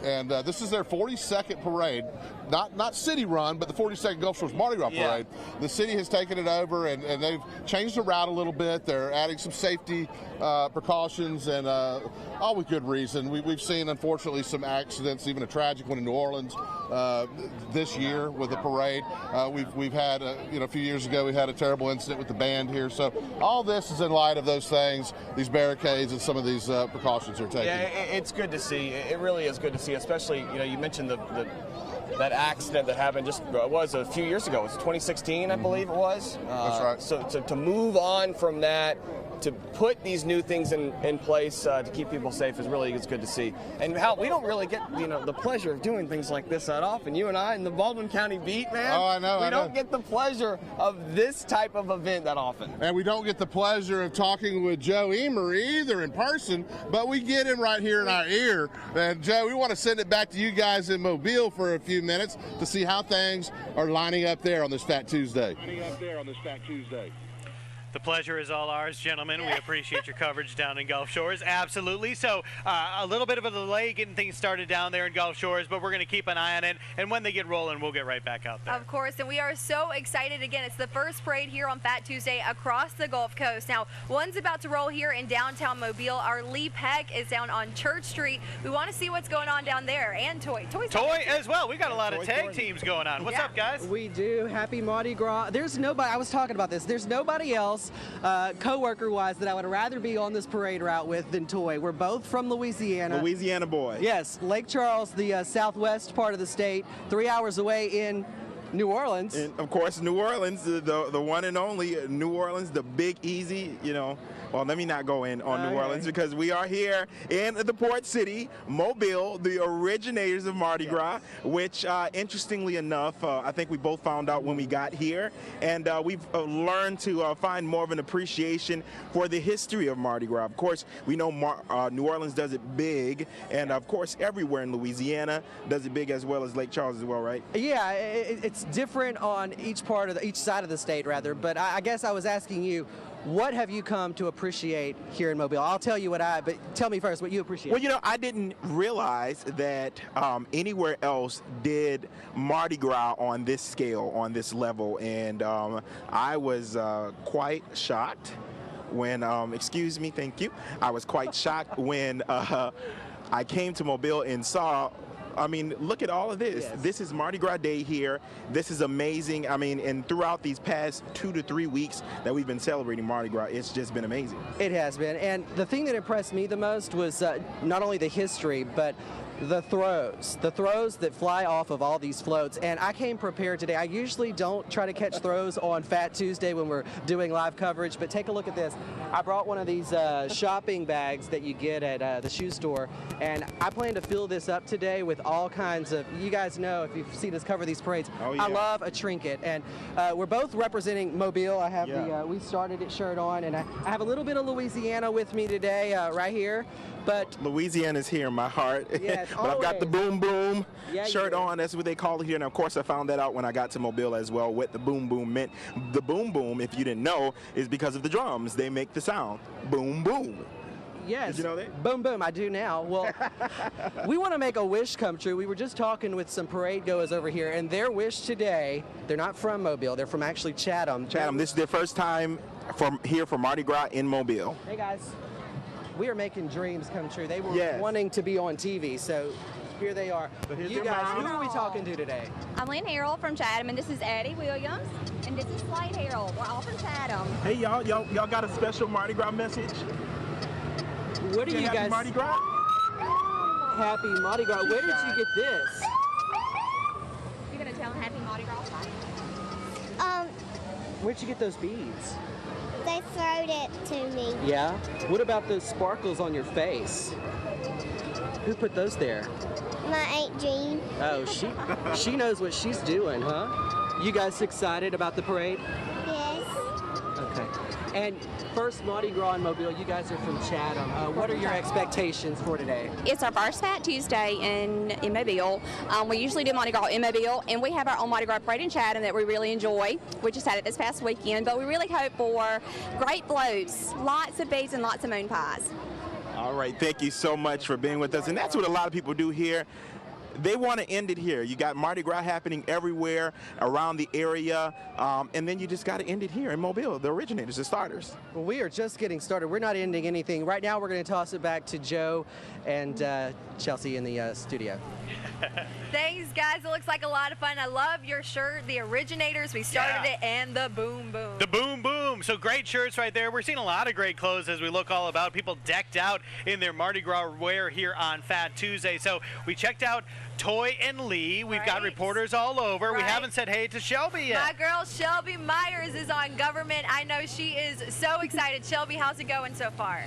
S8: And this is their 42nd parade, not city run, but the 42nd Gulf Shores Mardi Gras parade. The city has taken it over, and they've changed the route a little bit. They're adding some safety precautions, and all with good reason. We've seen, unfortunately, some accidents, even a tragic one in New Orleans this year with the parade. We've had, a few years ago, we had a terrible incident with the band here. So all this is in light of those things, these barricades, and some of these precautions are taken.
S9: Yeah, it's good to see. It really is good to see, especially, you mentioned that accident that happened was a few years ago. It was 2016, I believe it was.
S8: That's right.
S9: So to move on from that, to put these new things in place to keep people safe is good to see. And Hal, we don't really get the pleasure of doing things like this that often. You and I in the Baldwin County beat, man.
S8: Oh, I know.
S9: We don't get the pleasure of this type of event that often.
S8: And we don't get the pleasure of talking with Joe Emery either in person, but we get him right here in our ear. And Joe, we want to send it back to you guys in Mobile for a few minutes to see how things are lining up there on this Fat Tuesday.
S7: The pleasure is all ours, gentlemen. We appreciate your coverage down in Gulf Shores. Absolutely. So a little bit of a delay getting things started down there in Gulf Shores, but we're going to keep an eye on it. And when they get rolling, we'll get right back out there.
S1: Of course, and we are so excited. Again, it's the first parade here on Fat Tuesday across the Gulf Coast. Now, one's about to roll here in downtown Mobile. Our Lee Peck is down on Church Street. We want to see what's going on down there. And Toy
S7: as well. We got a lot of tag teams going on. What's up, guys?
S19: We do. Happy Mardi Gras. There's nobody, I was talking about this, there's nobody else co-worker-wise that I would rather be on this parade route with than Toy. We're both from Louisiana.
S20: Louisiana boy.
S19: Yes, Lake Charles, the southwest part of the state, 3 hours away in New Orleans.
S20: And of course, New Orleans, the one and only New Orleans, the big easy, Well, let me not go in on New Orleans because we are here in the port city, Mobile, the originators of Mardi Gras, which, interestingly enough, I think we both found out when we got here, and we've learned to find more of an appreciation for the history of Mardi Gras. Of course, we know New Orleans does it big, and of course, everywhere in Louisiana does it big as well as Lake Charles as well, right?
S19: Yeah, it's different on each side of the state, rather. But I guess I was asking you, what have you come to appreciate here in Mobile? I'll tell you but tell me first what you appreciate.
S20: Well, I didn't realize that anywhere else did Mardi Gras on this scale, on this level, and I was quite shocked when, excuse me, thank you. I was quite shocked when I came to Mobile and saw. I mean, look at all of this. Yes. This is Mardi Gras Day here. This is amazing. I mean, and throughout these past 2 to 3 weeks that we've been celebrating Mardi Gras, it's just been amazing.
S19: It has been. And the thing that impressed me the most was not only the history, but the throws that fly off of all these floats. And I came prepared today. I usually don't try to catch throws on Fat Tuesday when we're doing live coverage, but take a look at this. I brought one of these shopping bags that you get at the shoe store, and I plan to fill this up today with all kinds of, you guys know if you've seen us cover these parades, I love a trinket. And we're both representing Mobile. I have the We Started It shirt on, and I have a little bit of Louisiana with me today right here. But
S20: Louisiana's here in my heart.
S19: Yes,
S20: but I've got the boom boom shirt on. That's what they call it here. And of course, I found that out when I got to Mobile as well, what the boom boom meant. The boom boom, if you didn't know, is because of the drums. They make the sound boom boom.
S19: Yes.
S20: Did you know that?
S19: Boom, boom. I do now. Well, we want to make a wish come true. We were just talking with some parade goers over here, and their wish today, they're not from Mobile. They're from actually Chatham.
S20: This is their first time here for Mardi Gras in Mobile.
S19: Hey, guys. We are making dreams come true. They were wanting to be on TV, so here they are. You guys, who are we talking to today?
S21: I'm Lynn Harrell from Chatham, and this is Addie Williams, and this is Slade Harrell. We're all from Chatham.
S20: Hey, y'all got a special Mardi Gras message?
S19: What do you guys?
S20: Happy Mardi Gras?
S19: Happy Mardi Gras. Where did you get this?
S21: You're gonna tell them Happy Mardi Gras?
S19: Where'd you get those beads?
S16: They throwed it to me.
S19: Yeah? What about those sparkles on your face? Who put those there?
S16: My Aunt Jean.
S19: Oh, she knows what she's doing, huh? You guys excited about the parade?
S16: Yes.
S19: Okay. And first Mardi Gras in Mobile, you guys are from Chatham. What are your expectations for today?
S21: It's our first Fat Tuesday in Mobile. We usually do Mardi Gras in Mobile, and we have our own Mardi Gras parade in Chatham that we really enjoy. We just had it this past weekend, but we really hope for great floats, lots of beads, and lots of moon pies.
S20: All right, thank you so much for being with us. And that's what a lot of people do here. They want to end it here. You got Mardi Gras happening everywhere around the area, and then you just got to end it here in Mobile, the originators, the starters.
S19: Well, we are just getting started. We're not ending anything. Right now, we're going to toss it back to Joe and Chelsea in the studio.
S1: Thanks, guys. It looks like a lot of fun. I love your shirt, the originators. We started it, and the boom boom.
S7: The boom boom. So great shirts right there. We're seeing a lot of great clothes as we look all about. People decked out in their Mardi Gras wear here on Fat Tuesday. So we checked out Toy and Lee. We've got reporters all over. We haven't said hey to Shelby yet.
S1: My girl Shelby Myers is on government. I know she is so excited. Shelby, how's it going so far?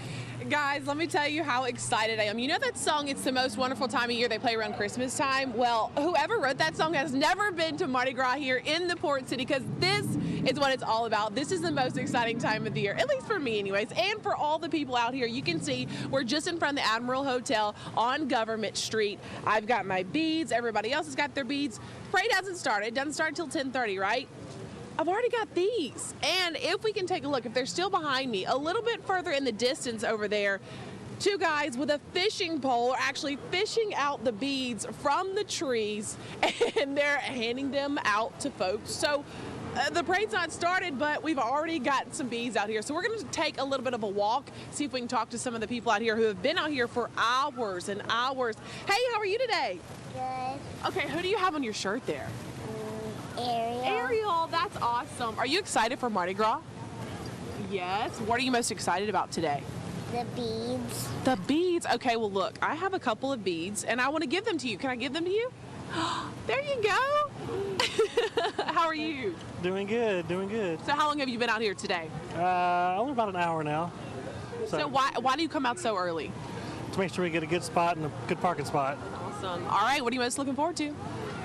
S2: Guys, let me tell you how excited I am. You know that song, It's the Most Wonderful Time of Year, they play around Christmas time? Well, whoever wrote that song has never been to Mardi Gras here in the Port City, because this is what it's all about. This is the most exciting time of the year, at least for me anyways, and for all the people out here. You can see we're just in front of the Admiral Hotel on Government Street. I've got my beads. Everybody else has got their beads. Parade hasn't started. It doesn't start until 10:30, right? I've already got these. And if we can take a look, if they're still behind me, a little bit further in the distance over there, two guys with a fishing pole are actually fishing out the beads from the trees, and they're handing them out to folks. So the parade's not started, but we've already got some beads out here. So we're going to take a little bit of a walk, see if we can talk to some of the people out here who have been out here for hours and hours. Hey, how are you today?
S16: Good.
S2: Okay, who do you have on your shirt there?
S16: Ariel.
S2: Ariel, that's awesome. Are you excited for Mardi Gras? Yes. What are you most excited about today?
S16: The beads.
S2: The beads. Okay, well, look, I have a couple of beads, and I want to give them to you. Can I give them to you? There you go. How are you?
S22: Doing good, doing good.
S2: So how long have you been out here today?
S22: Only about an hour now.
S2: So why do you come out so early?
S22: To make sure we get a good spot and a good parking spot.
S2: Awesome. All right, what are you most looking forward to?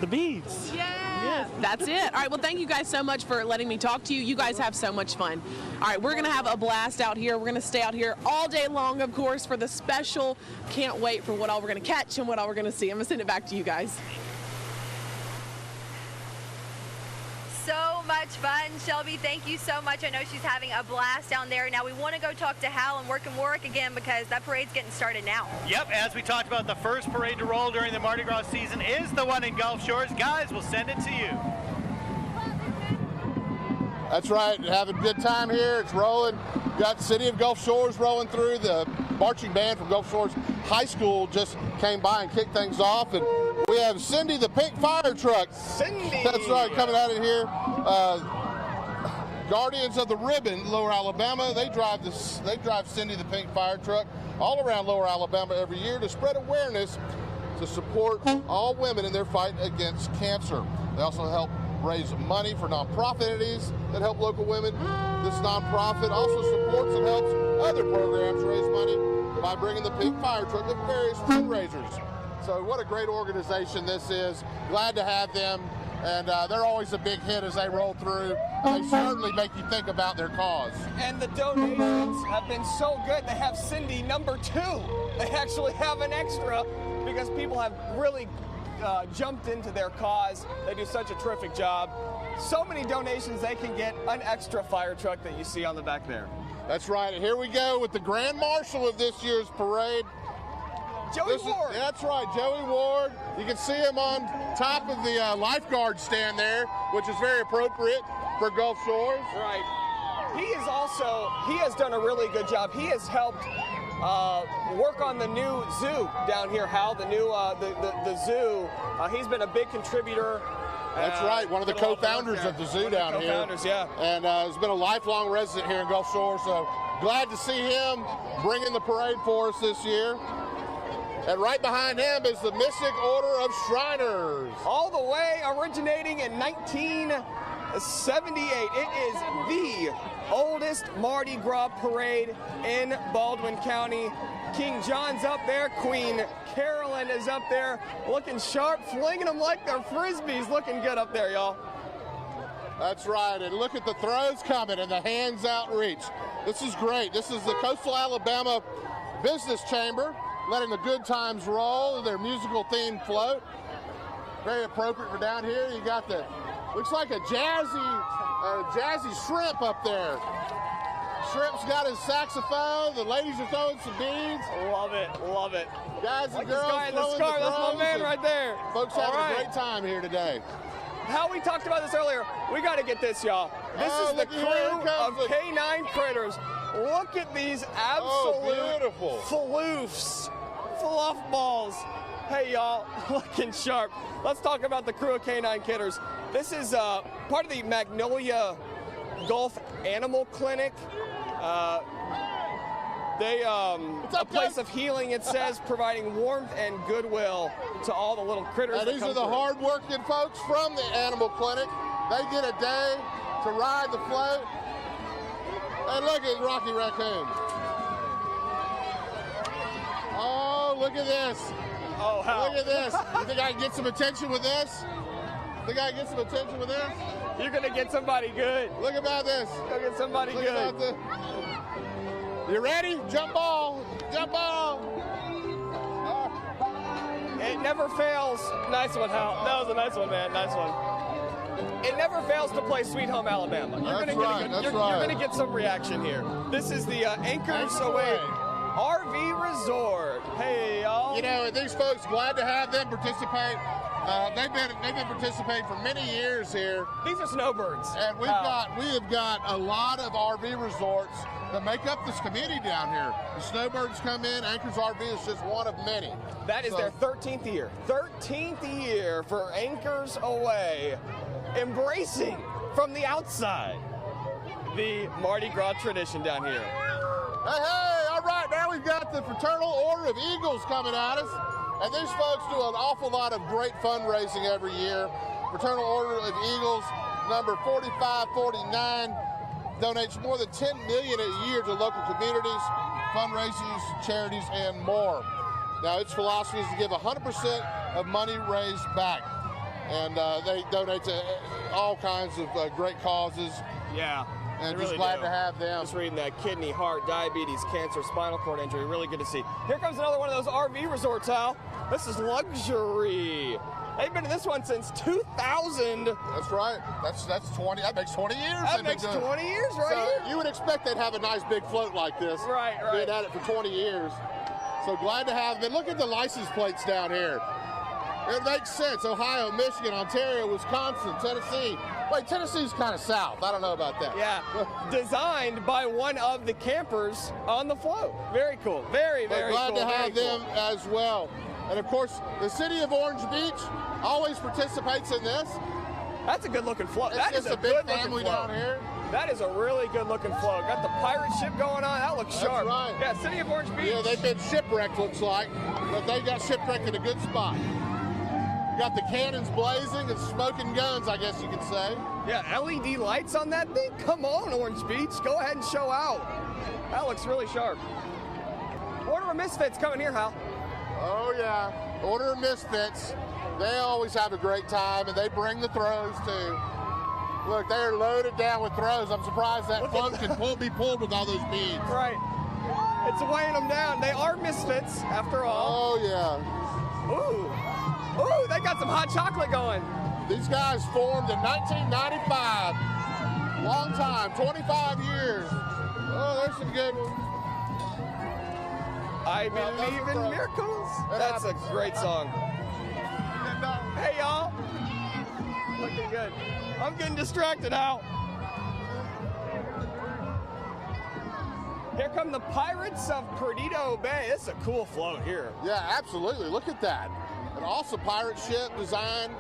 S22: The beads.
S2: Yeah, that's it. All right, well, thank you guys so much for letting me talk to you. You guys have so much fun. All right, we're going to have a blast out here. We're going to stay out here all day long, of course, for the special. Can't wait for what all we're going to catch and what all we're going to see. I'm going to send it back to you guys.
S1: So much fun. Shelby, thank you so much. I know she's having a blast down there. Now we want to go talk to Hal and Work and Warwick again, because that parade's getting started now.
S7: Yep, as we talked about, the first parade to roll during the Mardi Gras season is the one in Gulf Shores. Guys, we'll send it to you.
S8: That's right, having a good time here. It's rolling. Got the city of Gulf Shores rolling through. The marching band from Gulf Shores High School just came by and kicked things off. And we have Cindy the Pink Fire Truck.
S9: Cindy!
S8: That's right, coming out of here. Guardians of the Ribbon, Lower Alabama, they drive Cindy the Pink Fire Truck all around Lower Alabama every year to spread awareness to support all women in their fight against cancer. They also help raise money for nonprofit entities that help local women. This nonprofit also supports and helps other programs raise money by bringing the Pink Fire Truck to various fundraisers. So what a great organization this is. Glad to have them. And they're always a big hit as they roll through. They certainly make you think about their cause.
S9: And the donations have been so good. They have Cindy number 2. They actually have an extra because people have really jumped into their cause. They do such a terrific job. So many donations, they can get an extra fire truck that you see on the back there.
S8: That's right. And here we go with the Grand Marshal of this year's parade.
S9: Joey Ward.
S8: That's right, Joey Ward. You can see him on top of the lifeguard stand there, which is very appropriate for Gulf Shores.
S9: Right. He has done a really good job. He has helped work on the new zoo down here, Hal, the new the zoo. He's been a big contributor.
S8: That's right, one of the co-founders of the zoo down here.
S9: Co-founders, yeah.
S8: And has been a lifelong resident here in Gulf Shores, so glad to see him bringing the parade for us this year. And right behind him is the Mystic Order of Shriners.
S9: All the way originating in 78. It is the oldest Mardi Gras parade in Baldwin County. King John's up there. Queen Carolyn is up there looking sharp, flinging them like they're Frisbees. Looking good up there, y'all.
S8: That's right, and look at the throws coming and the hands out reach. This is great. This is the Coastal Alabama Business Chamber letting the good times roll, their musical themed float. Very appropriate for down here. You got the, looks like a jazzy shrimp up there. Shrimp's got his saxophone. The ladies are throwing some beads.
S9: Love it, love it.
S8: Guys and
S9: like
S8: girls
S9: this guy in the
S8: throwing
S9: scarf.
S8: the
S9: That's my
S8: throws,
S9: man
S8: and
S9: right there.
S8: Folks having a great time here today.
S9: How we talked about this earlier, we got to get this, y'all. This is the crew of K9 Critters. Look at these absolute floofs, fluff balls. Hey, y'all, looking sharp. Let's talk about the crew of K9 Critters. This is part of the Magnolia Gulf Animal Clinic. A place of healing, it says, providing warmth and goodwill to all the little critters.
S8: Now, these are the hard-working folks from the animal clinic. They get a day to ride the float. And look at Rocky Raccoon. Oh, look at this.
S9: Oh, how?
S8: Look at this. You think I can get some attention with this? Think I can get some attention with this?
S9: You're going to get somebody good.
S8: Look about this.
S9: Go get somebody
S8: Look
S9: good.
S8: About this. You ready? Jump ball. Jump ball.
S9: It never fails. Nice one, Hal. That was a nice one, man. Nice one. It never fails to play Sweet Home Alabama. You're going to get some reaction here. This is the Anchors Away RV Resort. Hey, y'all.
S8: You know, these folks, glad to have them participate. They've been participating for many years here.
S9: These are snowbirds.
S8: And we have got a lot of RV resorts that make up this community down here. The snowbirds come in. Anchors RV is just one of many.
S9: That is their 13th year. 13th year for Anchors Away, embracing from the outside the Mardi Gras tradition down here.
S8: Hey, all right, now we've got the Fraternal Order of Eagles coming at us. And these folks do an awful lot of great fundraising every year. Fraternal Order of Eagles, number 4549, donates more than $10 million a year to local communities, fundraisers, charities, and more. Now, its philosophy is to give 100% of money raised back. And they donate to all kinds of great causes.
S9: Yeah.
S8: And
S9: really
S8: just glad to have them.
S9: Just reading that kidney, heart, diabetes, cancer, spinal cord injury. Really good to see. Here comes another one of those RV resorts, Al. This is luxury. They've been to this one since 2000.
S8: That's right. That's 20. That makes 20 years.
S9: That makes 20 years right here.
S8: You would expect they'd have a nice big float like this.
S9: Right.
S8: Been at it for 20 years. So glad to have them. Look at the license plates down here. It makes sense. Ohio, Michigan, Ontario, Wisconsin, Tennessee. Wait, Tennessee's kind of south. I don't know about that.
S9: Yeah. Designed by one of the campers on the float. Very cool. Very, very cool.
S8: Glad to have them as well. And of course, the city of Orange Beach always participates in this.
S9: That's a good looking float.
S8: It's
S9: that is
S8: just a big family down here.
S9: That is a really good looking float. Got the pirate ship going on. That looks sharp.
S8: That's right.
S9: Yeah, city of Orange Beach.
S8: Yeah, they've been shipwrecked, looks like. But they got shipwrecked in a good spot. Got the cannons blazing and smoking guns, I guess you could say.
S9: Yeah, LED lights on that thing? Come on, Orange Beach. Go ahead and show out. That looks really sharp. Order of Misfits coming here, Hal.
S8: Oh, yeah. Order of Misfits. They always have a great time, and they bring the throws, too. Look, they are loaded down with throws. I'm surprised that float can be pulled with all those beads.
S9: Right. It's weighing them down. They are Misfits, after all.
S8: Oh, yeah.
S9: Ooh. Ooh, they got some hot chocolate going.
S8: These guys formed in 1995. Long time, 25 years. Oh, there's some good ones.
S9: I believe in miracles. That's a great song. Hey, y'all. Looking good. I'm getting distracted out. Here come the Pirates of Perdido Bay. This is a cool float here.
S8: Yeah, absolutely. Look at that. An awesome pirate ship design.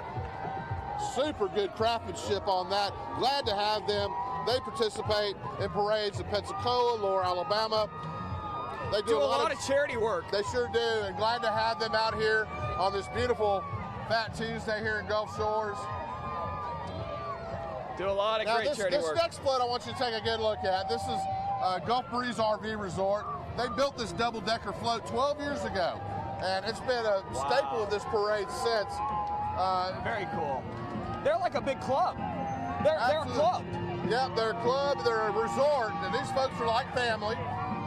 S8: Super good craftsmanship on that. Glad to have them. They participate in parades in Pensacola, Lower Alabama. They do
S9: a lot of charity work.
S8: They sure do, and glad to have them out here on this beautiful Fat Tuesday here in Gulf Shores.
S9: Do a lot of great charity
S8: this
S9: work.
S8: next float I want you to take a good look at. This is Gulf Breeze RV Resort. They built this double-decker float 12 years ago, and it's been a staple of this parade since.
S9: Very cool. They're like a big club. They're a club.
S8: Yep, they're a club, they're a resort, and these folks are like family,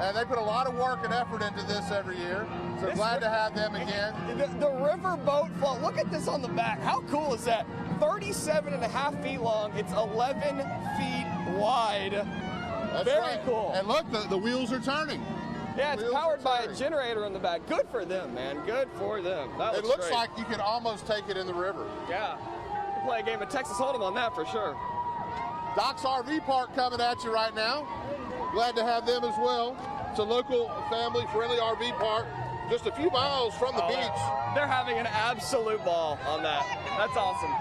S8: and they put a lot of work and effort into this every year. So glad to have them again.
S9: The river boat float, look at this on the back. How cool is that? 37.5 feet long. It's 11 feet wide.
S8: That's
S9: Very
S8: right.
S9: cool.
S8: And look, the wheels are turning.
S9: Yeah, it's powered by a generator in the back. Good for them, man. Good for them.
S8: It looks like you could almost take it in the river.
S9: Yeah. We'll play a game of Texas Hold'em on that for sure.
S8: Doc's RV Park coming at you right now. Glad to have them as well. It's a local family-friendly RV park, just a few miles from the beach.
S9: They're having an absolute ball on that. That's awesome.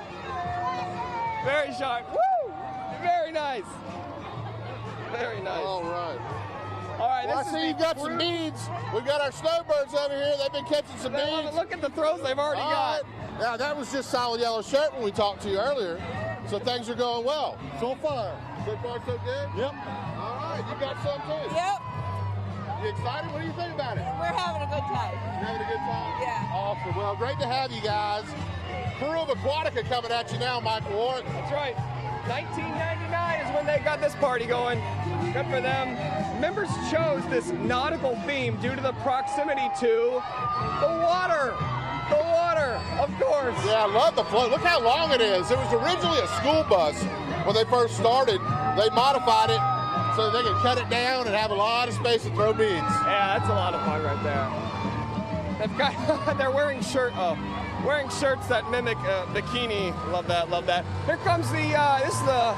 S9: Very sharp. Woo! Very nice. Very nice.
S8: All right.
S9: All right,
S8: Well, I see you've got some beads. We've got our snowbirds over here. They've been catching some beads.
S9: Look at the throws they've already got.
S8: Now, that was just solid yellow shirt when we talked to you earlier. So things are going well.
S17: So far.
S8: So far, so good?
S17: Yep.
S8: All right, you got some too?
S3: Yep.
S8: You excited? What do you think about it?
S3: We're having a good time.
S8: You having a good time?
S3: Yeah.
S8: Awesome. Well, great to have you guys. Crew of Aquatica coming at you now, Michael Ward.
S9: That's right. 1999 is when they got this party going. Good for them. Members chose this nautical theme due to the proximity to the water. The water, of course.
S8: Yeah, I love the float. Look how long it is. It was originally a school bus when they first started. They modified it so they can cut it down and have a lot of space to throw beads.
S9: Yeah, that's a lot of fun right there. They've got, they're wearing wearing shirts that mimic bikini. Love that, love that. Here comes the, this is the,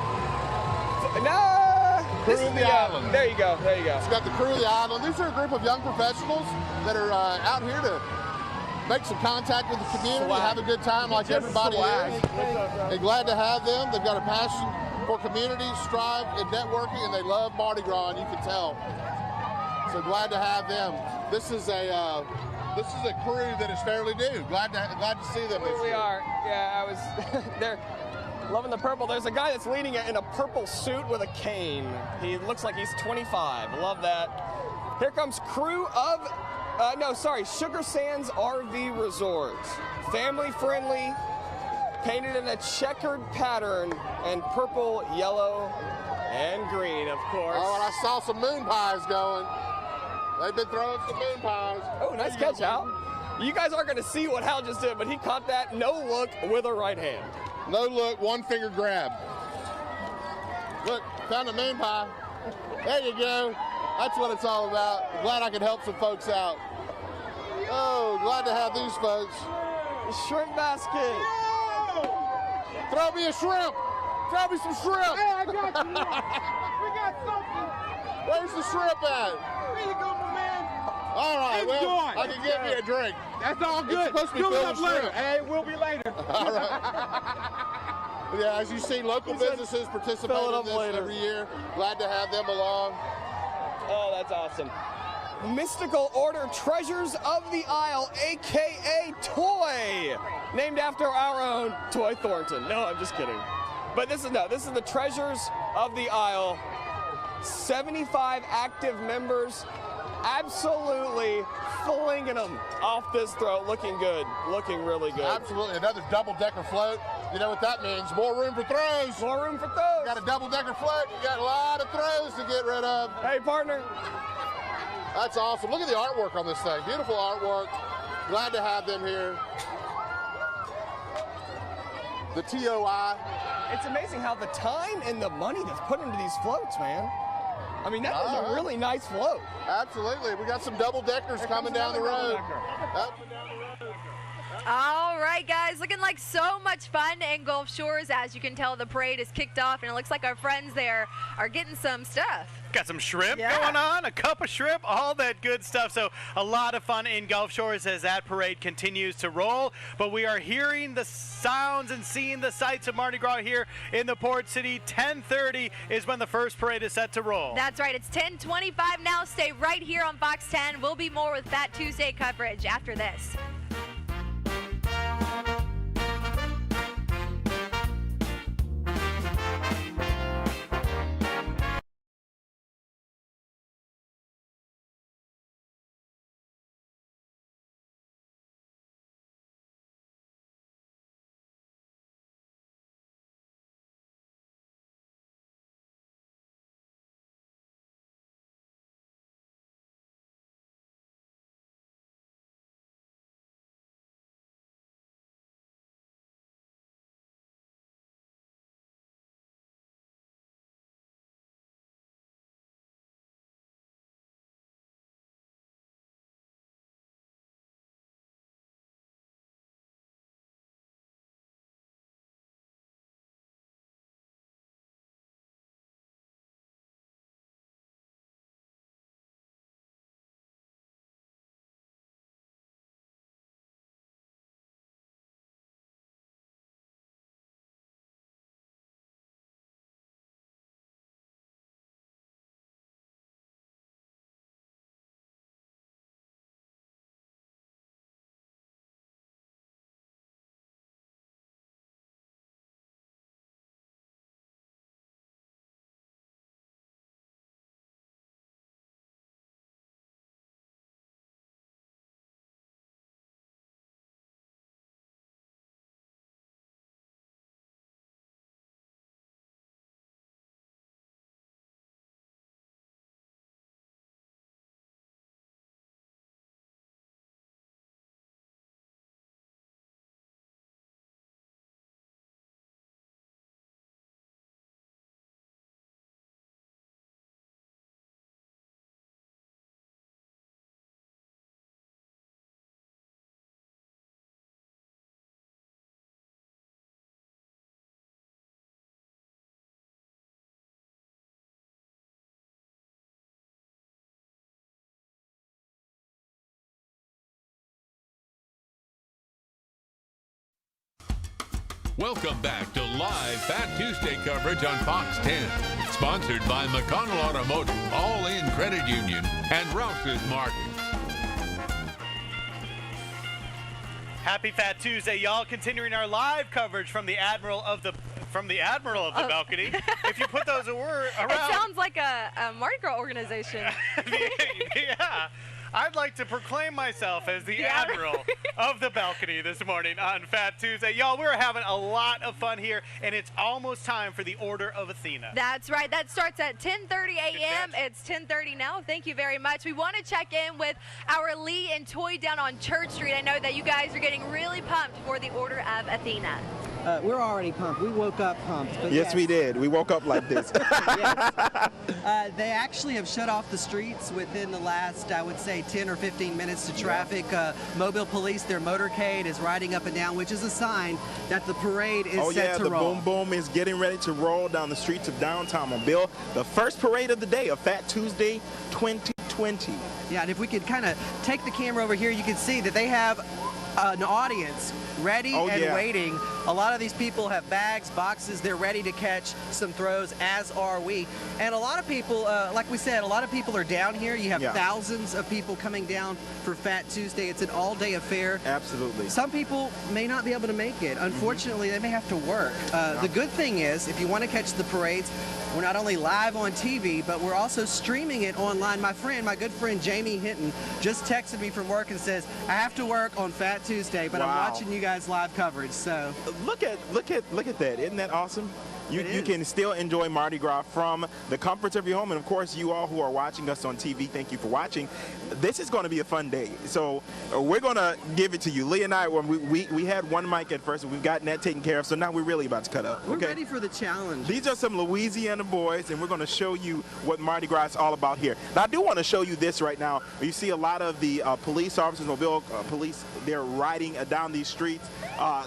S8: Crew of the Island.
S9: There you go, there you go.
S8: It's got the Crew of the Island. These are a group of young professionals that are out here to make some contact with the community, have a good time like everybody is. They're glad to have them. They've got a passion for community, strive, and networking, and they love Mardi Gras, and you can tell. So glad to have them. This is a crew that is fairly new. Glad to see them this year.
S9: We are. Yeah, I was. They're loving the purple. There's a guy that's leading it in a purple suit with a cane. He looks like he's 25. Love that. Here comes crew of. Sugar Sands RV Resort. Family friendly, painted in a checkered pattern, and purple, yellow, and green, of course.
S8: Oh, and I saw some moon pies going. They've been throwing some moon pies.
S9: Oh, nice catch, Hal. You guys aren't going to see what Hal just did, but he caught that no look with a right hand.
S8: No look, one finger grab. Look, found a moon pie. There you go. That's what it's all about. I'm glad I could help some folks out. Oh, glad to have these folks.
S9: The shrimp basket.
S8: Throw me a shrimp. Throw me some shrimp.
S3: Hey, I got you. We got something.
S8: Where's the shrimp at?
S3: Here you go, my man.
S8: All right,
S3: Enjoy.
S8: well, I can get me a drink.
S3: That's all good.
S8: It's supposed to be
S3: Fill it
S8: filled
S3: up
S8: with
S3: later.
S8: shrimp.
S3: Hey, we'll be later.
S8: All right. Yeah, as you see, local businesses participate in this every year. Glad to have them along.
S9: Oh, that's awesome. Mystical Order Treasures of the Isle, a.k.a. Toy, named after our own Toy Thornton. No, I'm just kidding. But this is the Treasures of the Isle. 75 active members, absolutely flinging them off this throat. Looking good, looking really good.
S8: Absolutely, another double-decker float. You know what that means? More room for throws.
S9: More room for throws.
S8: Got a double-decker float. You got a lot of throws to get rid of.
S9: Hey, partner.
S8: That's awesome. Look at the artwork on this thing. Beautiful artwork. Glad to have them here. The TOI.
S9: It's amazing how the time and the money that's put into these floats, man. I mean, that is a really nice float.
S8: Absolutely. We got some double-deckers coming down the road.
S1: All right, guys, looking like so much fun in Gulf Shores. As you can tell, the parade is kicked off, and it looks like our friends there are getting some stuff.
S7: Got some shrimp going on, a cup of shrimp, all that good stuff. So a lot of fun in Gulf Shores as that parade continues to roll. But we are hearing the sounds and seeing the sights of Mardi Gras here in the port city. 10:30 is when the first parade is set to roll.
S1: That's right. It's 10:25 now. Stay right here on Fox 10. We'll be more with Fat Tuesday coverage after this.
S15: Welcome back to live Fat Tuesday coverage on Fox 10. Sponsored by McConnell Automotive, All In Credit Union, and Rouse's Market.
S7: Happy Fat Tuesday, y'all. Continuing our live coverage from the Admiral of the balcony. If you put those around.
S1: It sounds like a Mardi Gras organization.
S7: Yeah. I'd like to proclaim myself as the Admiral of the balcony this morning on Fat Tuesday. Y'all, we're having a lot of fun here, and it's almost time for the Order of Athena.
S1: That's right. That starts at 10:30 a.m. It's 10:30 now. Thank you very much. We want to check in with our Lee and Toy down on Church Street. I know that you guys are getting really pumped for the Order of Athena.
S19: We're already pumped. We woke up pumped. But
S20: Yes, we did. We woke up like this.
S19: They actually have shut off the streets within the last, I would say, 10 or 15 minutes to traffic. Mobile Police, their motorcade is riding up and down, which is a sign that the parade is set to roll.
S20: Boom Boom is getting ready to roll down the streets of downtown Mobile. The first parade of the day of Fat Tuesday 2020.
S19: Yeah, and if we could kind of take the camera over here, you can see that they have an audience ready and waiting. A lot of these people have bags, boxes. They're ready to catch some throws, as are we. And a lot of people, like we said, a lot of people are down here. You have thousands of people coming down for Fat Tuesday. It's an all-day affair.
S20: Absolutely.
S19: Some people may not be able to make it. Unfortunately, they may have to work. The good thing is, if you want to catch the parades, we're not only live on TV, but we're also streaming it online. My good friend Jamie Hinton just texted me from work and says, I have to work on Fat Tuesday, but I'm watching you guys live coverage. So
S20: look at that. Isn't that awesome? You can still enjoy Mardi Gras from the comforts of your home. And of course, you all who are watching us on TV, thank you for watching. This is going to be a fun day. So we're going to give it to you. Lee and I, we had one mic at first, and we've gotten that taken care of. So now we're really about to cut up.
S19: We're ready for the challenge.
S20: These are some Louisiana boys, and we're going to show you what Mardi Gras is all about here. Now, I do want to show you this right now. You see a lot of the police officers, Mobile police, they're riding down these streets,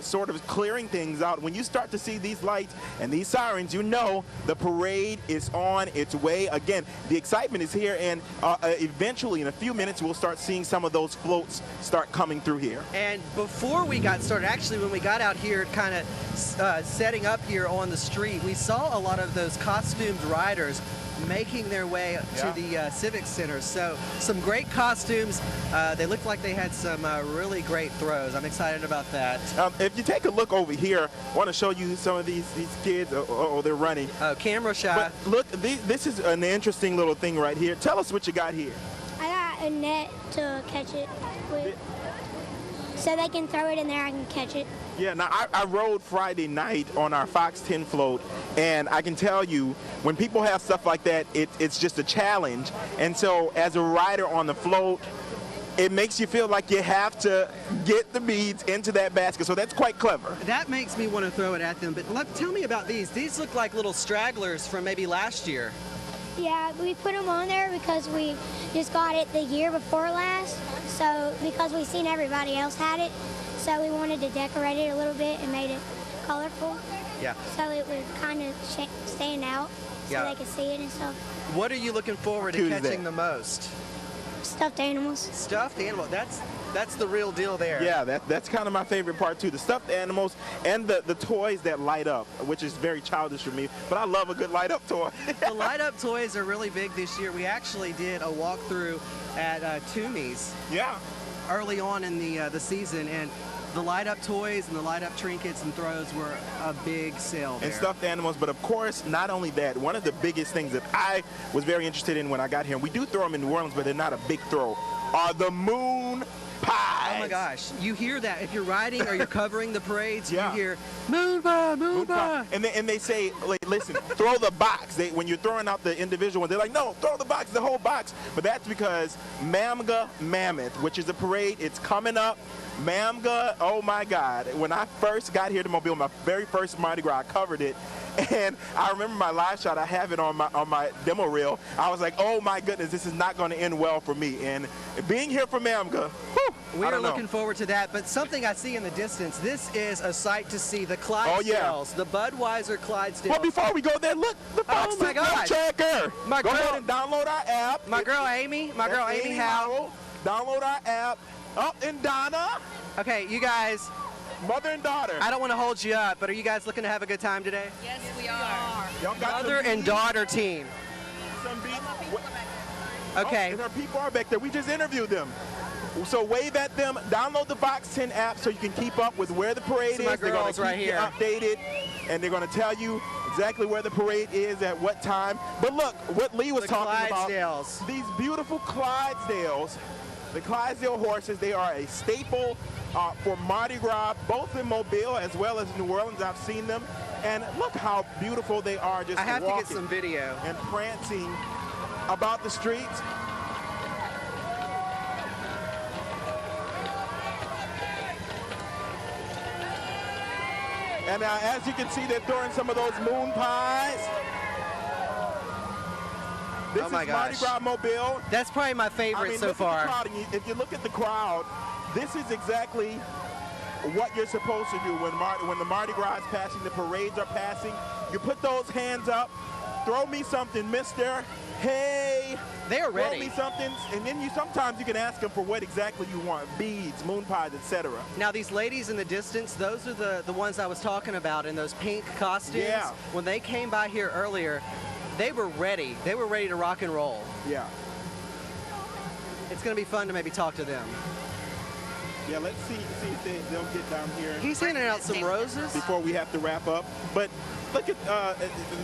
S20: sort of clearing things out. When you start to see these lights and these sirens, you know the parade is on its way. Again, the excitement is here, and eventually in a few minutes we'll start seeing some of those floats start coming through here.
S19: And before we got started, actually when we got out here kind of setting up here on the street, we saw a lot of those costumed riders making their way to the Civic Center. So some great costumes. They looked like they had some really great throws. I'm excited about that.
S20: If you take a look over here, I want to show you some of these kids. Oh, they're running.
S19: Camera shy.
S20: But look, this is an interesting little thing right here. Tell us what you got here.
S16: I got a net to catch it with, so they can throw it in there, I can catch it.
S20: Yeah, now I rode Friday night on our Fox 10 float, and I can tell you, when people have stuff like that, it's just a challenge. And so as a rider on the float, it makes you feel like you have to get the beads into that basket. So that's quite clever.
S19: That makes me want to throw it at them. But tell me about these. These look like little stragglers from maybe last year.
S16: Yeah, we put them on there because we just got it the year before last. So because we seen everybody else had it, so we wanted to decorate it a little bit and made it colorful.
S19: Yeah.
S16: So it would kind of stand out so they could see it and stuff.
S19: What are you looking forward to catching the most?
S16: Stuffed animals.
S19: Stuffed animal. That's the real deal there.
S20: Yeah, that's kind of my favorite part too. The stuffed animals and the toys that light up, which is very childish for me, but I love a good light up toy.
S19: The light up toys are really big this year. We actually did a walkthrough at Toomey's.
S20: Yeah.
S19: Early on in the season, and the light up toys and the light up trinkets and throws were a big sale there.
S20: And stuffed animals, but of course, not only that, one of the biggest things that I was very interested in when I got here, and we do throw them in New Orleans, but they're not a big throw, are the moon pies.
S19: Oh my gosh, you hear that if you're riding or you're covering the parades, you hear moon pie, moon pie.
S20: And they say, like, listen, throw the box. When you're throwing out the individual one, they're like, no, throw the box, the whole box. But that's because Mamga Mammoth, which is a parade, it's coming up. Mamga, oh my God. When I first got here to Mobile, my very first Mardi Gras, I covered it. And I remember my live shot, I have it on my demo reel. I was like, oh my goodness, this is not going to end well for me. And being here for Mamga,
S19: we are looking forward to that. But something I see in the distance, this is a sight to see, the Clydesdales, the Budweiser Clydesdales.
S20: Well, before we go there, look, the Fox checker. Go ahead and download our app.
S19: My girl Amy Howell.
S20: Download our app. Up and Donna.
S19: Okay, you guys,
S20: Mother and daughter.
S19: I don't want to hold you up, but are you guys looking to have a good time today?
S13: Yes, we are.
S20: Y'all got
S19: Mother and daughter team.
S20: some beats.
S19: Okay.
S20: Oh, and our people are back there. We just interviewed them. So wave at them. Download the Fox 10 app so you can keep up with where the parade
S19: So my
S20: is. They're going
S19: girls
S20: to keep
S19: right
S20: you
S19: here.
S20: updated, and they're going to tell you exactly where the parade is at what time. But look, what Lee was
S19: The
S20: talking
S19: Clydesdales.
S20: about. These beautiful Clydesdales. The Clydesdale horses, they are a staple for Mardi Gras, both in Mobile as well as New Orleans. I've seen them. And look how beautiful they are just
S19: I have to
S20: walking
S19: get some video.
S20: and prancing about the streets. And as you can see, they're throwing some of those moon pies. This
S19: Oh my
S20: is Mardi
S19: gosh.
S20: Gras Mobile.
S19: That's probably my favorite
S20: I mean,
S19: so
S20: look
S19: far.
S20: At the crowd, and if you look at the crowd, this is exactly what you're supposed to do when the Mardi Gras is passing, the parades are passing. You put those hands up, throw me something, mister. Hey,
S19: they are
S20: throw
S19: ready.
S20: me something, and then sometimes you can ask them for what exactly you want, beads, moon pies, etc.
S19: Now these ladies in the distance, those are the ones I was talking about in those pink costumes.
S20: Yeah.
S19: When they came by here earlier, they were ready. They were ready to rock and roll.
S20: Yeah.
S19: It's going to be fun to maybe talk to them.
S20: Yeah, let's see if they'll get down here.
S19: He's handing out some roses.
S20: Before we have to wrap up. But look at,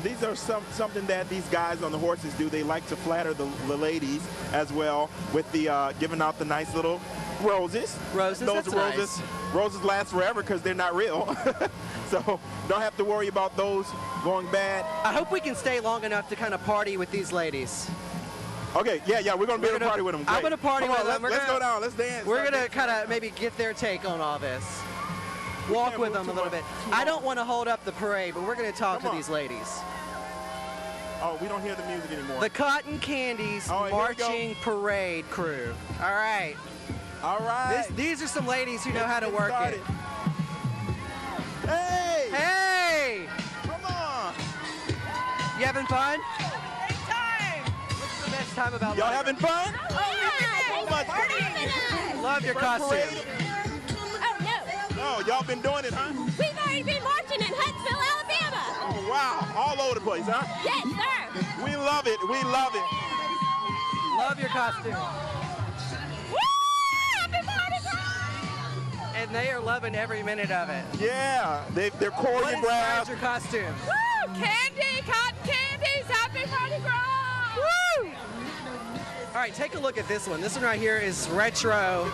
S20: these are something that these guys on the horses do. They like to flatter the ladies as well with the giving out the nice little roses.
S19: Roses,
S20: Those
S19: that's
S20: roses,
S19: nice.
S20: Roses last forever because they're not real. So don't have to worry about those going bad.
S19: I hope we can stay long enough to kind of party with these ladies.
S20: Okay, yeah, we're going to be able to party with them.
S19: I'm going to party with them.
S20: Let's go down. Let's dance.
S19: We're going to kind of maybe get their take on all this. Walk with them a little bit. I don't want to hold up the parade, but we're going to talk to these ladies.
S20: Oh, we don't hear the music anymore.
S19: The Cotton Candies Marching Parade Crew. All right.
S20: All right.
S19: These are some ladies who know how to work it.
S20: Hey!
S19: Hey!
S20: Come on!
S19: You having fun?
S14: Great time!
S19: What's the best time about
S20: Y'all
S19: Mardi
S20: having
S19: Gras?
S20: fun?
S14: Oh, yeah!
S20: So much
S14: fun!
S19: Love your costume.
S14: Oh, no.
S20: Oh, y'all been doing it, huh?
S14: We've already been marching in Huntsville, Alabama.
S20: Oh, wow. All over the place, huh?
S14: Yes, sir.
S20: We love it. We love it.
S19: Love your costume.
S14: Woo! Happy Mardi Gras!
S19: And they are loving every minute of it.
S20: Yeah, they're
S19: What inspires
S20: choreographed.
S19: your costume?
S14: Woo! Candy, cotton candies, happy Mardi Gras! Woo!
S19: All right, take a look at this one. This one right here is retro.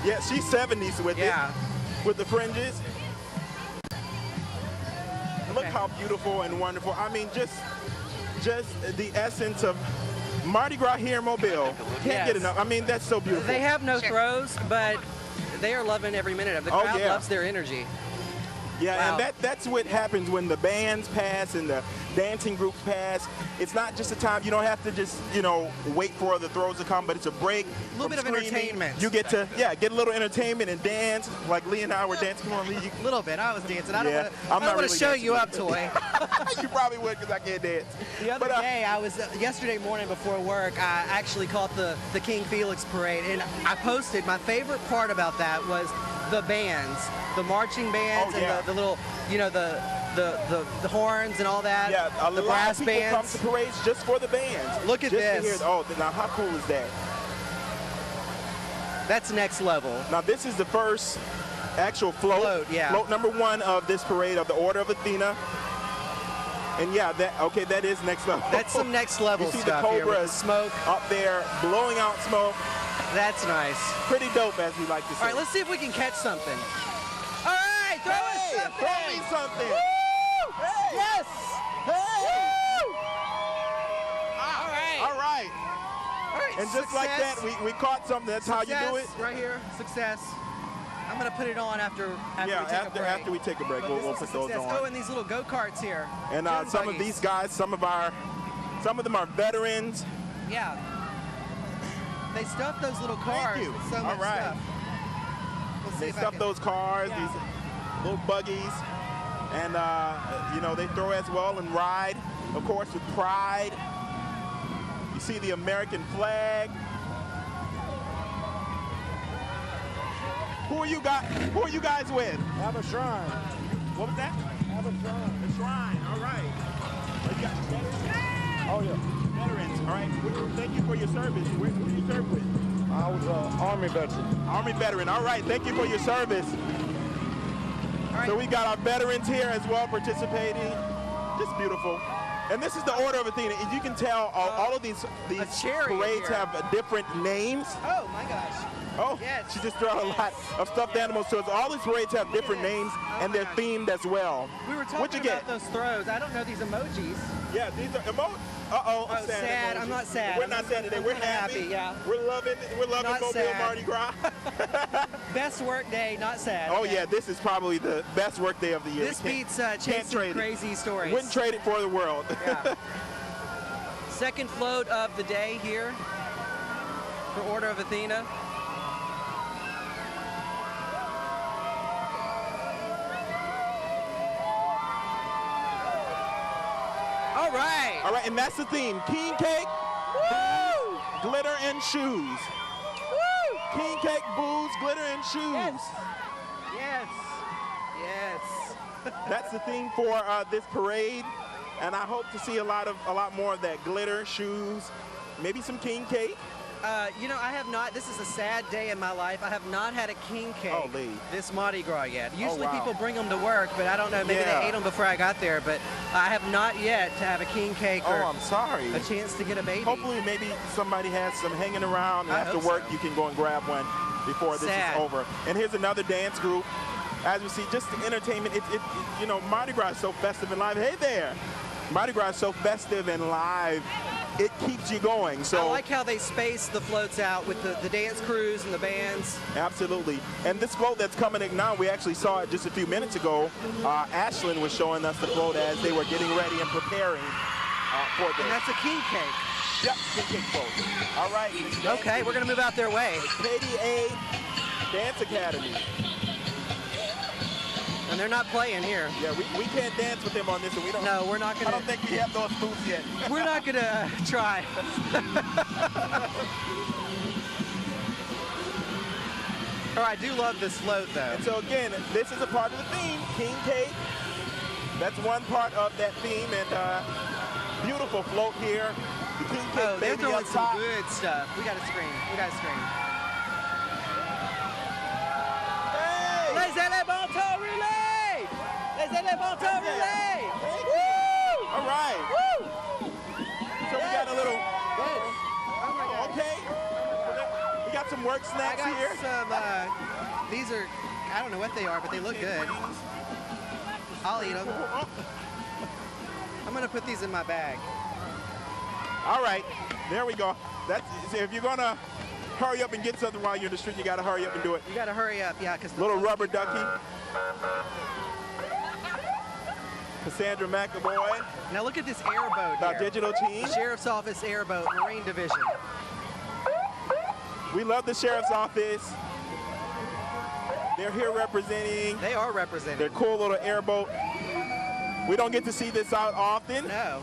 S20: Yeah, she's 70s with it. With the fringes. Look how beautiful and wonderful. I mean, just the essence of Mardi Gras here in Mobile. Can't get enough. I mean, that's so beautiful.
S19: They have no throws, but they are loving every minute of it. The crowd loves their energy.
S20: Yeah,
S19: Wow.
S20: and that's what happens when the bands pass and the dancing groups pass. It's not just a time, you don't have to just, wait for the throws to come, but it's a break.
S19: A little bit of
S20: screaming.
S19: entertainment.
S20: You get to, get a little entertainment and dance, like Lee and I were dancing. Come on, Lee.
S19: A little bit. I was dancing. I don't
S20: Yeah,
S19: want
S20: I'm not
S19: to
S20: really
S19: show
S20: dancing.
S19: you up, Toy.
S20: You probably would because I can't dance.
S19: The other day, I was yesterday morning before work. I actually caught the King Felix parade, and I posted. My favorite part about that was the bands, the marching bands, and the little, the horns and all that.
S20: Yeah, a
S19: the
S20: lot
S19: brass
S20: of people
S19: bands.
S20: come to parades just for the bands.
S19: Look at
S20: just to
S19: this.
S20: hear, now how cool is that?
S19: That's next level.
S20: Now this is the first actual float. Float number 1 of this parade of the Order of Athena. And that is next level.
S19: That's some next level
S20: you see
S19: stuff
S20: the
S19: here with
S20: Cobras
S19: the smoke
S20: up there blowing out smoke.
S19: That's nice.
S20: Pretty dope, as we like to say.
S19: All right, let's see if we can catch something. All right, throw us something.
S20: Throw me something.
S19: Woo!
S20: Hey.
S19: Yes.
S20: Hey.
S19: Woo! All right.
S20: All right.
S19: All right.
S20: And just like that, we caught something. That's how you do it.
S19: Right here, success. I'm gonna put it on after we take a break.
S20: After we take a break,
S19: But
S20: we'll
S19: this is
S20: put those
S19: success.
S20: on.
S19: Oh, and these little go-karts here.
S20: And
S19: Dune
S20: some of
S19: buggies.
S20: these guys, some of them are veterans.
S19: Yeah. They stuffed those little cars
S20: you.
S19: with so
S20: All
S19: much
S20: right.
S19: stuff. Let's see
S20: They
S19: if I
S20: stuff
S19: can-
S20: those cars,
S19: Yeah.
S20: these little buggies, and they throw as well and ride, of course, with pride. You see the American flag. Who are you guys with?
S3: Have a shrine.
S20: What was that?
S3: Have a shrine.
S20: The shrine. All right. You got veterans?
S3: Oh, yeah.
S20: Veterans. All right. Thank you for your service. Who do you serve with?
S3: I was an Army veteran.
S20: Army veteran. All right. Thank you for your service. So we got our veterans here as well participating. Just beautiful. And this is the Order of Athena. As you can tell, all of these parades have different names.
S19: Oh my gosh.
S20: Oh, yes. She just threw out a lot of stuffed animals to us. All these parades have different names, and they're themed as well.
S19: We were
S20: What'd
S19: talking
S20: you
S19: about
S20: get?
S19: those throws. I don't know these emojis.
S20: Yeah, these are emojis. Uh-oh, I'm
S19: sad.
S20: emoji.
S19: I'm not sad.
S20: We're not sad today. We're happy.
S19: Yeah.
S20: We're loving
S19: Not
S20: Mobile
S19: sad.
S20: Mardi Gras.
S19: Best work day, not sad.
S20: Oh yeah, this is probably the best work day of the year.
S19: This beats
S20: can't
S19: chasing
S20: trade it.
S19: crazy stories.
S20: Wouldn't trade it for the world.
S19: Yeah. Second float of the day here for Order of Athena. All right.
S20: All right, and that's the theme. King cake, booze, glitter, and shoes.
S19: Woo!
S20: King cake, booze, glitter, and shoes.
S19: Yes. Yes.
S20: That's the theme for this parade, and I hope to see a lot more of that glitter, shoes, maybe some king cake.
S19: You know, I have not, this is a sad day in my life. I have not had a king cake this Mardi Gras yet. Usually people bring them to work, but I don't know, maybe they ate them before I got there, but I have not yet to have a king cake or
S20: I'm sorry.
S19: a chance to get a baby.
S20: Hopefully maybe somebody has some hanging around, and
S19: I
S20: after
S19: hope
S20: work
S19: so.
S20: you can go and grab one before this
S19: Sad.
S20: is over. And here's another dance group. As we see, just the entertainment. You know, Mardi Gras is so festive and live. Hey there. Mardi Gras is so festive and live. It keeps you going. So
S19: I like how they space the floats out with the dance crews and the bands.
S20: Absolutely. And this float that's coming in now, we actually saw it just a few minutes ago. Ashlyn was showing us the float as they were getting ready and preparing for this.
S19: And that's a king cake.
S20: Yep, king cake float. All right.
S19: Okay, we're going to move out their way.
S20: KDA Dance Academy.
S19: And they're not playing here.
S20: Yeah, we can't dance with them on this, and we don't.
S19: No, we're not going to.
S20: I don't think we have those moves yet.
S19: We're not going to try. Oh, I do love this float, though.
S20: And so again, this is a part of the theme, King Cake. That's one part of that theme, and beautiful float here. The King Cake
S19: Oh, they're
S20: baby
S19: throwing
S20: up
S19: some
S20: top.
S19: good stuff. We got to scream. We got to scream. Les éléments relay! Les éléments relay! Woo!
S20: All right.
S19: Woo!
S20: So we got a little. Okay. We got some work snacks
S19: I got
S20: here.
S19: some, these are, I don't know what they are, but they look good. I'll eat them. I'm going to put these in my bag.
S20: All right. There we go. That's, if you're going to hurry up and get something while you're in the street, you got to hurry up and do it.
S19: You got to hurry up, yeah, because
S20: Little rubber ducky. Cassandra McAvoy.
S19: Now look at this airboat
S20: Our
S19: here.
S20: digital team.
S19: Sheriff's Office airboat, Marine Division.
S20: We love the Sheriff's Office. They're here representing.
S19: They are representing.
S20: Their cool little airboat. We don't get to see this out often.
S19: No.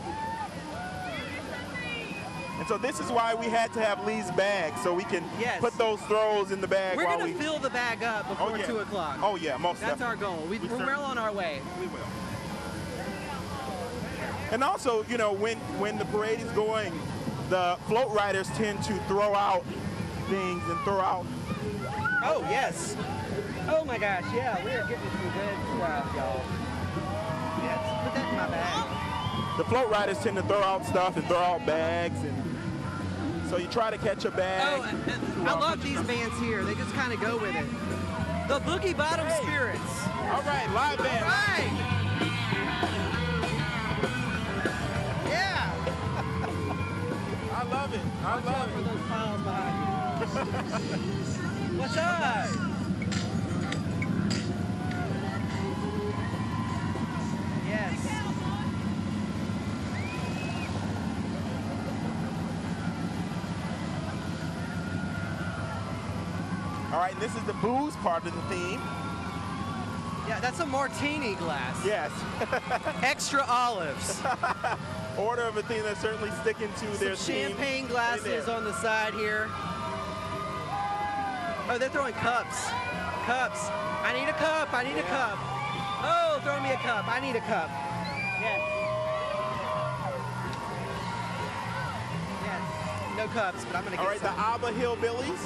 S20: And so this is why we had to have Lee's bag, so we can put those throws in the bag.
S19: We're
S20: while
S19: going to fill the bag up before 2 o'clock.
S20: Oh yeah, most
S19: That's
S20: definitely.
S19: our goal. We're well on our way.
S20: We will. And also, you know, when the parade is going, the float riders tend to throw out things and throw out.
S19: Oh, yes. Oh, my gosh, yeah, we are getting some good stuff, y'all. Yes, put that in my bag.
S20: The float riders tend to throw out stuff and throw out bags, and so you try to catch a bag.
S19: Oh, I love these bands here. They just kind of go with it. The Boogie Bottom Spirits.
S20: All right, live band.
S19: All right. Yeah.
S20: I love it. I love it.
S19: Those piles behind you. What's up? Yes.
S20: All right, and this is the booze part of the theme.
S19: Yeah, that's a martini glass.
S20: Yes.
S19: Extra olives.
S20: Order of Athena certainly sticking to their
S19: Some
S20: theme.
S19: champagne glasses on the side here. Oh, they're throwing cups. cups. I need a cup. I need a cup. Oh, throw me a cup. I need a cup. Yes. Yes. No cups, but I'm going to get
S20: All right,
S19: some.
S20: the ABBA Hillbillies.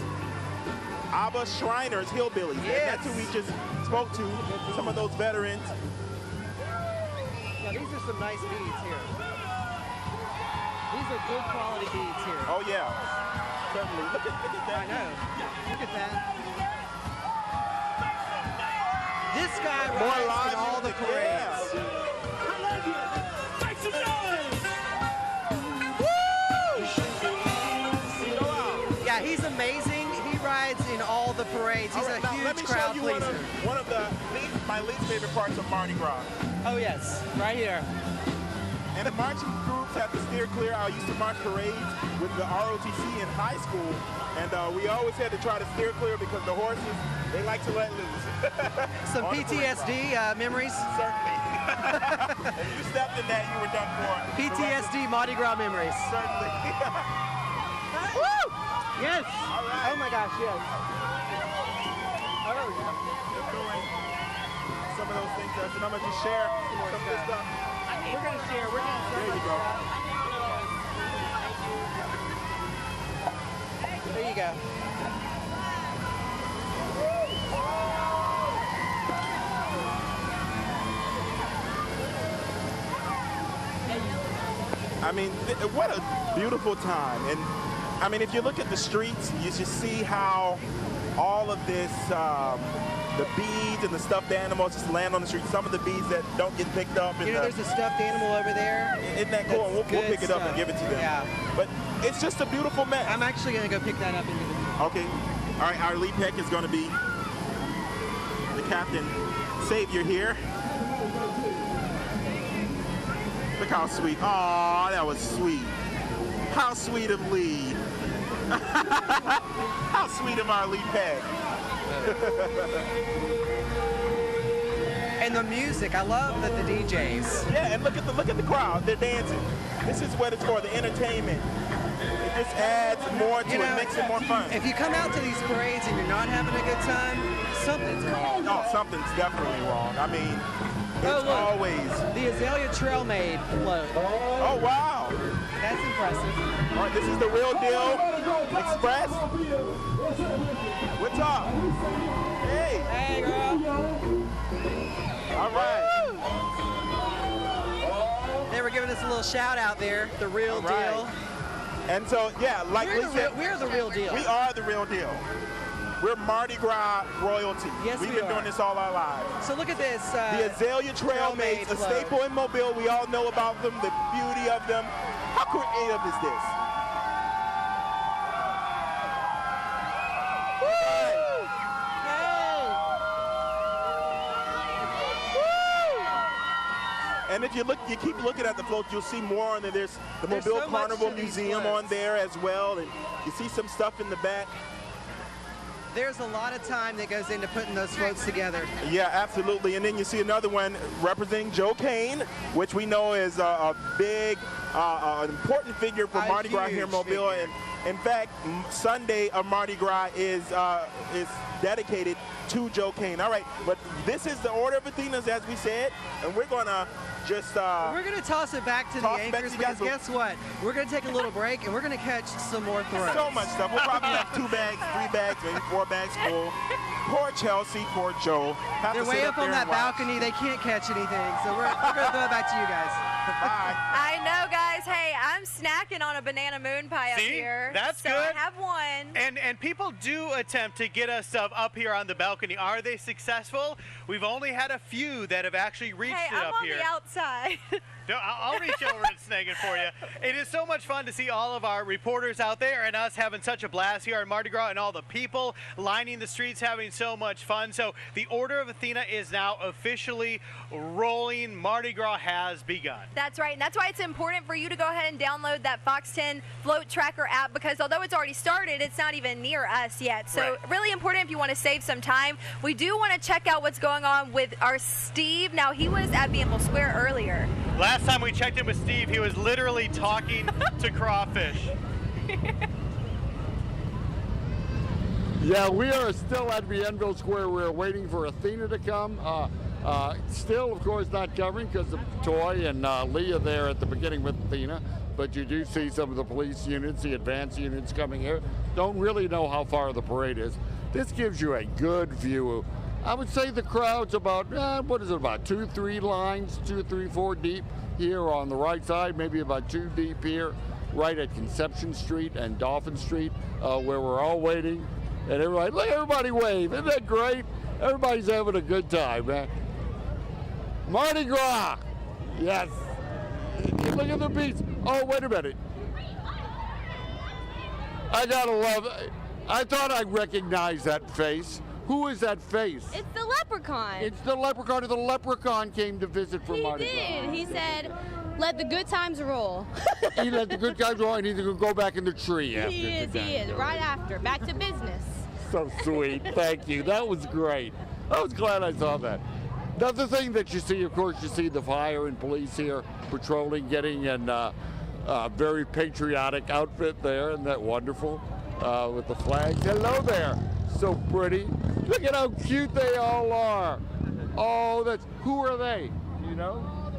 S20: ABBA Shriners Hillbillies.
S19: Yes.
S20: That's who we just spoke to, some of those veterans.
S19: Now, these are some nice beads here. These are good quality beads here.
S20: Oh, yeah. Certainly. Look at that.
S19: I know. Look at that. This guy rides in all the parades.
S4: Make some noise!
S19: Woo! Yeah, he's amazing. He rides in all the parades. He's a huge crowd pleaser.
S20: One of my least favorite parts of Mardi Gras.
S19: Oh yes, right here.
S20: And the marching groups have to steer clear. I used to march parades with the ROTC in high school, and we always had to try to steer clear because the horses, they like to let loose.
S19: Some PTSD memories.
S20: Certainly. If you stepped in that, you were done for.
S19: PTSD Mardi Gras memories.
S20: Certainly.
S19: Woo! Yes. All right. Oh my gosh, yes. Oh yeah.
S20: Some of those things, and I'm gonna just share some of this stuff.
S19: We're gonna share. We're gonna share.
S20: There you go.
S19: There you go.
S20: I mean, what a beautiful time. And I mean, if you look at the streets, you just see how all of this, the beads and the stuffed animals just land on the street. Some of the beads that don't get picked up.
S19: You know, there's a stuffed animal over there.
S20: Isn't that cool? We'll pick it up and give it to them.
S19: Yeah.
S20: But it's just a beautiful mess.
S19: I'm actually going to go pick that up and give it to them.
S20: Okay. All right, our lead peck is going to be the Captain Savior here. Look how sweet. Oh, that was sweet. How sweet of Lee. How sweet of our lead peck.
S19: And the music, I love that the DJs.
S20: Yeah, and look at the crowd. They're dancing. This is what it's for, the entertainment. It just adds more to it, makes it more fun.
S19: If you come out to these parades and you're not having a good time, something's wrong.
S20: No, something's definitely wrong. I mean, it's always.
S19: The Azalea Trail Made float.
S20: Oh, wow.
S19: That's impressive.
S20: All right, this is the Real Deal Express. What's up? Hey.
S19: Hey, girl.
S20: All right.
S19: They were giving us a little shout out there, the Real Deal.
S20: And so, yeah, like we said,
S19: we're the real deal.
S20: We are the real deal. We're Mardi Gras royalty.
S19: Yes,
S20: We've been doing this all our lives.
S19: So look at this.
S20: The Azalea Trail Mates, a staple in Mobile. We all know about them, the beauty of them. How creative is this? And if you keep looking at the floats, you'll see more. And then there's the Mobile Carnival Museum on there as well. And you see some stuff in the back.
S19: There's a lot of time that goes into putting those floats together.
S20: Yeah, absolutely. And then you see another one representing Joe Kane, which we know is a big, an important figure for Mardi Gras here in Mobile. And in fact, Sunday of Mardi Gras is dedicated to Joe Kane. All right, but this is the Order of Athena's, as we said, and we're gonna just
S19: we're gonna toss it back to the anchors because guess what? We're gonna take a little break and we're gonna catch some more throws.
S20: So much stuff. We'll probably have 2 bags, 3 bags, maybe 4 bags full. Poor Chelsea, poor Joe.
S19: They're way up on that balcony. They can't catch anything, so we're gonna throw it back to you guys.
S20: Bye.
S1: I know, guys. Hey, I'm snacking on a banana moon pie up here.
S7: That's
S1: so
S7: good.
S1: I have one.
S7: And people do attempt to get us stuff up here on the balcony. Are they successful? We've only had a few that have actually reached it up here.
S1: Hey, I'm on the outside.
S7: No, I'll reach over and snag it for you. It is so much fun to see all of our reporters out there and us having such a blast here on Mardi Gras and all the people lining the streets having so much fun. So the Order of Athena is now officially rolling. Mardi Gras has begun.
S1: That's right, and that's why it's important for you to go ahead and download that Fox 10 Float Tracker app because although it's already started, it's not even near us yet. So really important if you want to save some time. We do want to check out what's going on with our Steve. Now, he was at Bienville Square earlier.
S7: Last time we checked in with Steve, he was literally talking to Crawfish.
S5: Yeah, we are still at Bienville Square. We're waiting for Athena to come. Still, of course, not covering because of Toy and Leah there at the beginning with Athena. But you do see some of the police units, the advance units coming here. Don't really know how far the parade is. This gives you a good view. I would say the crowd's about, what is it, about 2, 3 lines, 2, 3, 4 deep here on the right side, maybe about 2 deep here, right at Conception Street and Dolphin Street, where we're all waiting. And everybody, look, everybody wave. Isn't that great? Everybody's having a good time, man. Mardi Gras. Yes. Look at the beats. Oh, wait a minute. I gotta love it. I thought I recognized that face. Who is that face?
S4: It's the leprechaun.
S5: It's the leprechaun. The leprechaun came to visit for Mardi Gras.
S4: He did. He said, let the good times roll.
S5: He let the good guys roll and he's going to go back in the tree after.
S4: He is. Right after. Back to business.
S5: So sweet. Thank you. That was great. I was glad I saw that. Another thing that you see, of course, you see the fire and police here patrolling, getting in a very patriotic outfit there. Isn't that wonderful? With the flags. Hello there. So pretty. Look at how cute they all are. Oh, that's, who are they? You know?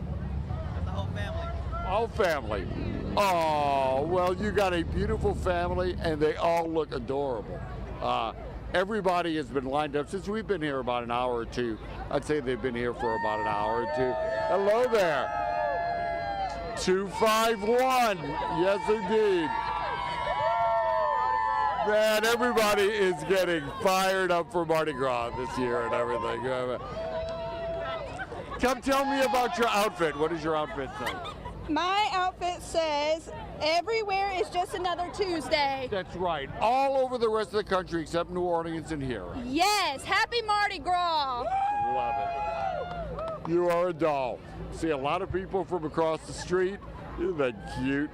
S6: The whole family.
S5: All family. Oh, well, you got a beautiful family, and they all look adorable. Everybody has been lined up since we've been here about an hour or two. I'd say they've been here for about an hour or two. Hello there. 251. Yes, indeed. Man, everybody is getting fired up for Mardi Gras this year and everything. Come tell me about your outfit. What does your outfit say?
S23: My outfit says, everywhere is just another Tuesday.
S5: That's right. All over the rest of the country except New Orleans and here.
S23: Yes, happy Mardi Gras.
S5: Love it. You are a doll. See a lot of people from across the street. Isn't that cute?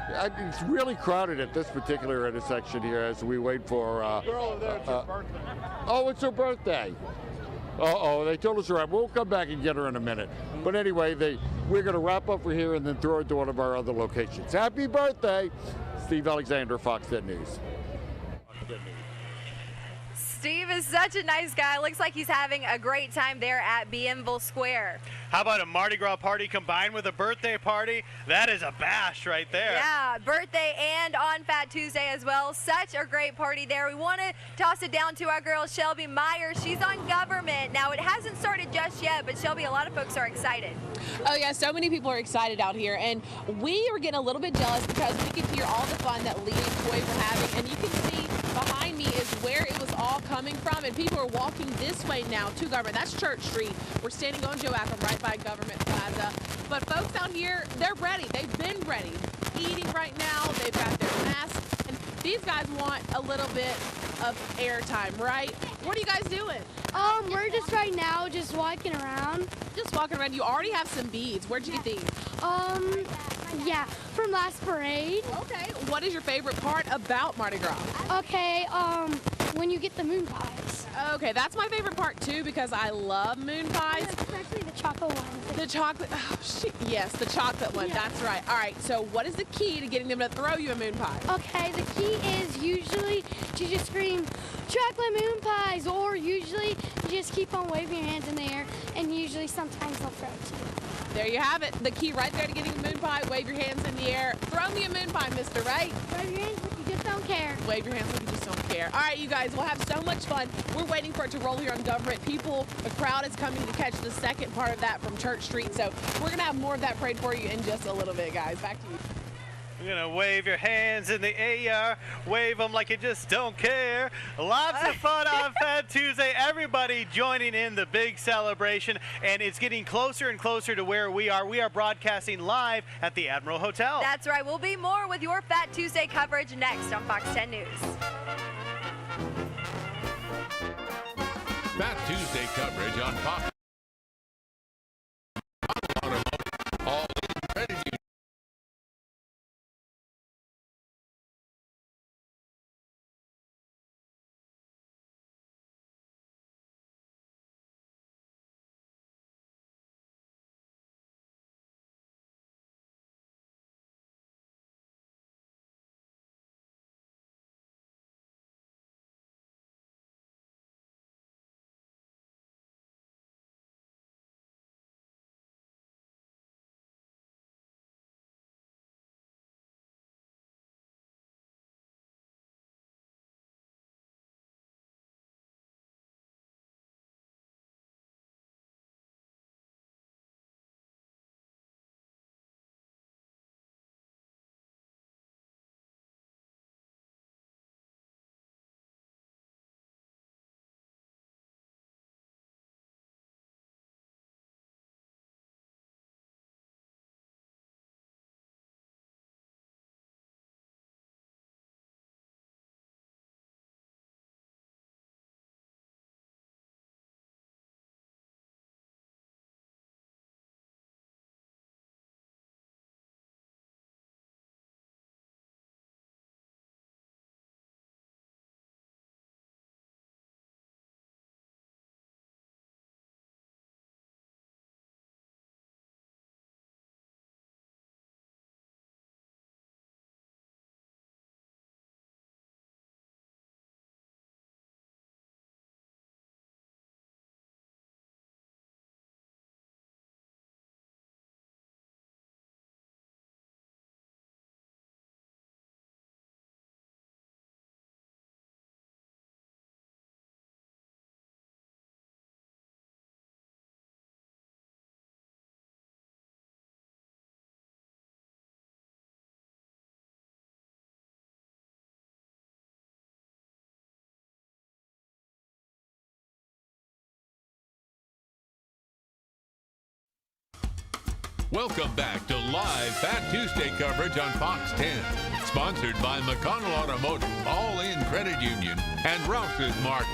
S5: It's really crowded at this particular intersection here as we wait for...
S3: Girl, it's her birthday.
S5: Oh, it's her birthday. Uh-oh, they told us her. We'll come back and get her in a minute. But anyway, we're going to wrap up for here and then throw it to one of our other locations. Happy birthday, Steve Alexander, Fox 10 News.
S1: Steve is such a nice guy. Looks like he's having a great time there at Bienville Square.
S7: How about a Mardi Gras party combined with a birthday party? That is a bash right there.
S1: Yeah, birthday and on Fat Tuesday as well. Such a great party there. We want to toss it down to our girl, Shelby Myers. She's on government. Now, it hasn't started just yet, but Shelby, a lot of folks are excited.
S2: Oh, yeah, so many people are excited out here, and we are getting a little bit jealous because we can hear all the fun that Lee and Toy were having, and you can see behind me is where it was all coming from, and people are walking this way now to government. That's Church Street. We're standing on Joachim right by Government Plaza. But folks out here, they're ready. They've been ready. Eating right now. They've got their masks. And these guys want a little bit of airtime, right? What are you guys doing?
S24: We're just right now just walking around.
S2: Just walking around. You already have some beads. Where'd you get these?
S24: Yeah, from last parade.
S2: Okay. What is your favorite part about Mardi Gras?
S24: Okay, when you get the moon pies.
S2: Okay, that's my favorite part too because I love moon pies.
S24: Especially the chocolate ones.
S2: The chocolate, oh shit, yes, the chocolate one,
S24: Yeah.
S2: that's right. All right, so what is the key to getting them to throw you a moon pie?
S24: Okay, the key is usually to just scream chocolate moon pies, or usually you just keep on waving your hands in the air, and usually sometimes they'll throw it to you.
S2: There you have it. The key right there to getting a moon pie. Wave your hands in the air. Throw me a moon pie, mister, right?
S24: Wave your hands like you just don't care.
S2: Wave your hands like you just don't care. All right, you guys, we'll have so much fun. We're waiting for it to roll here on government. The crowd is coming to catch the second part of that from Church Street. So we're going to have more of that parade for you in just a little bit, guys. Back to you.
S7: You're gonna wave your hands in the air, wave them like you just don't care. Lots of fun on Fat Tuesday. Everybody joining in the big celebration, and it's getting closer and closer to where we are. We are broadcasting live at the Admiral Hotel.
S1: That's right. We'll be more with your Fat Tuesday coverage next on Fox 10 News.
S15: Fat Tuesday coverage on Fox. All in credit union. Welcome back to live Fat Tuesday coverage on Fox 10. Sponsored by McConnell Automotive, All In Credit Union, and Rouse's Market.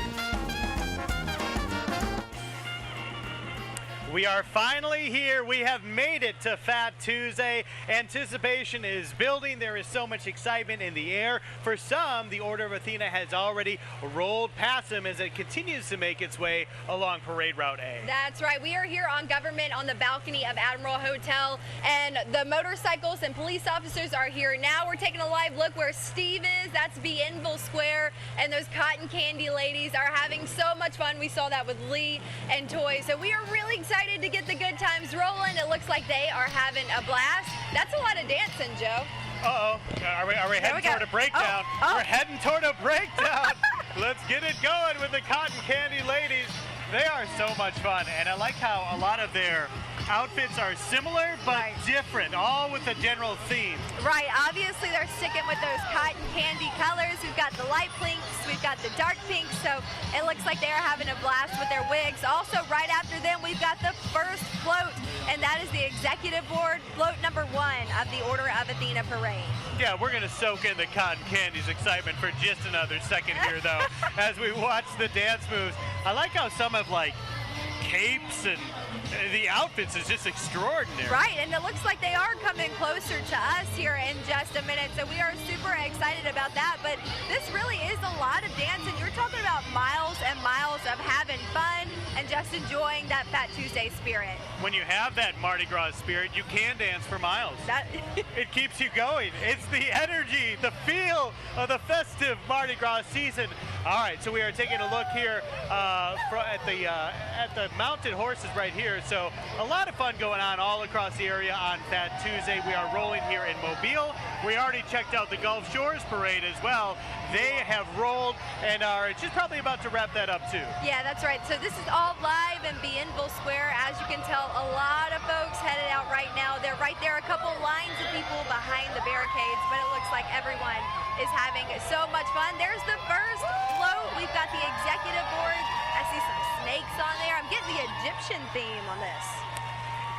S7: We are finally here. We have made it to Fat Tuesday. Anticipation is building. There is so much excitement in the air. For some, the Order of Athena has already rolled past them as it continues to make its way along Parade Route A.
S1: That's right. We are here on Government on the balcony of Admiral Hotel, and the motorcycles and police officers are here now. We're taking a live look where Steve is. That's Bienville Square, and those cotton candy ladies are having so much fun. We saw that with Lee and Toy. So we are really excited to get the good times rolling. It looks like they are having a blast. That's a lot of dancing, Joe.
S7: Uh-oh. Are we heading toward a breakdown?
S1: Oh.
S7: We're heading toward a breakdown. Let's get it going with the cotton candy ladies. They are so much fun, and I like how a lot of their outfits are similar but different, all with a general theme.
S1: Right, obviously they're sticking with those cotton candy colors. We've got the light pinks, we've got the dark pinks, so it looks like they're having a blast with their wigs. Also, right after them, we've got the first float, and that is the executive board, float number 1 of the Order of Athena Parade.
S7: Yeah, we're going to soak in the cotton candy's excitement for just another second here, though, as we watch the dance moves. I like how some have, like, capes, and the outfits is just extraordinary.
S1: Right, and it looks like they are coming closer to us here in just a minute, so we are super excited about that. But this really is a lot of dancing. You're talking about miles and miles of having fun and just enjoying that Fat Tuesday spirit.
S7: When you have that Mardi Gras spirit, you can dance for miles. It keeps you going. It's the energy, the feel of the festive Mardi Gras season. All right, so we are taking a look here at the mounted horses right here. So a lot of fun going on all across the area on Fat Tuesday. We are rolling here in Mobile. We already checked out the Gulf Shores Parade as well. They have rolled and are just probably about to wrap that up too.
S1: Yeah, that's right. So this is all live in Bienville Square. As you can tell, a lot of folks headed out right now. They're right there, a couple lines of people behind the barricades, but it looks like everyone is having so much fun. There's the first float. We've got the executive board. I see some snakes on there. I'm getting the Egyptian theme on this.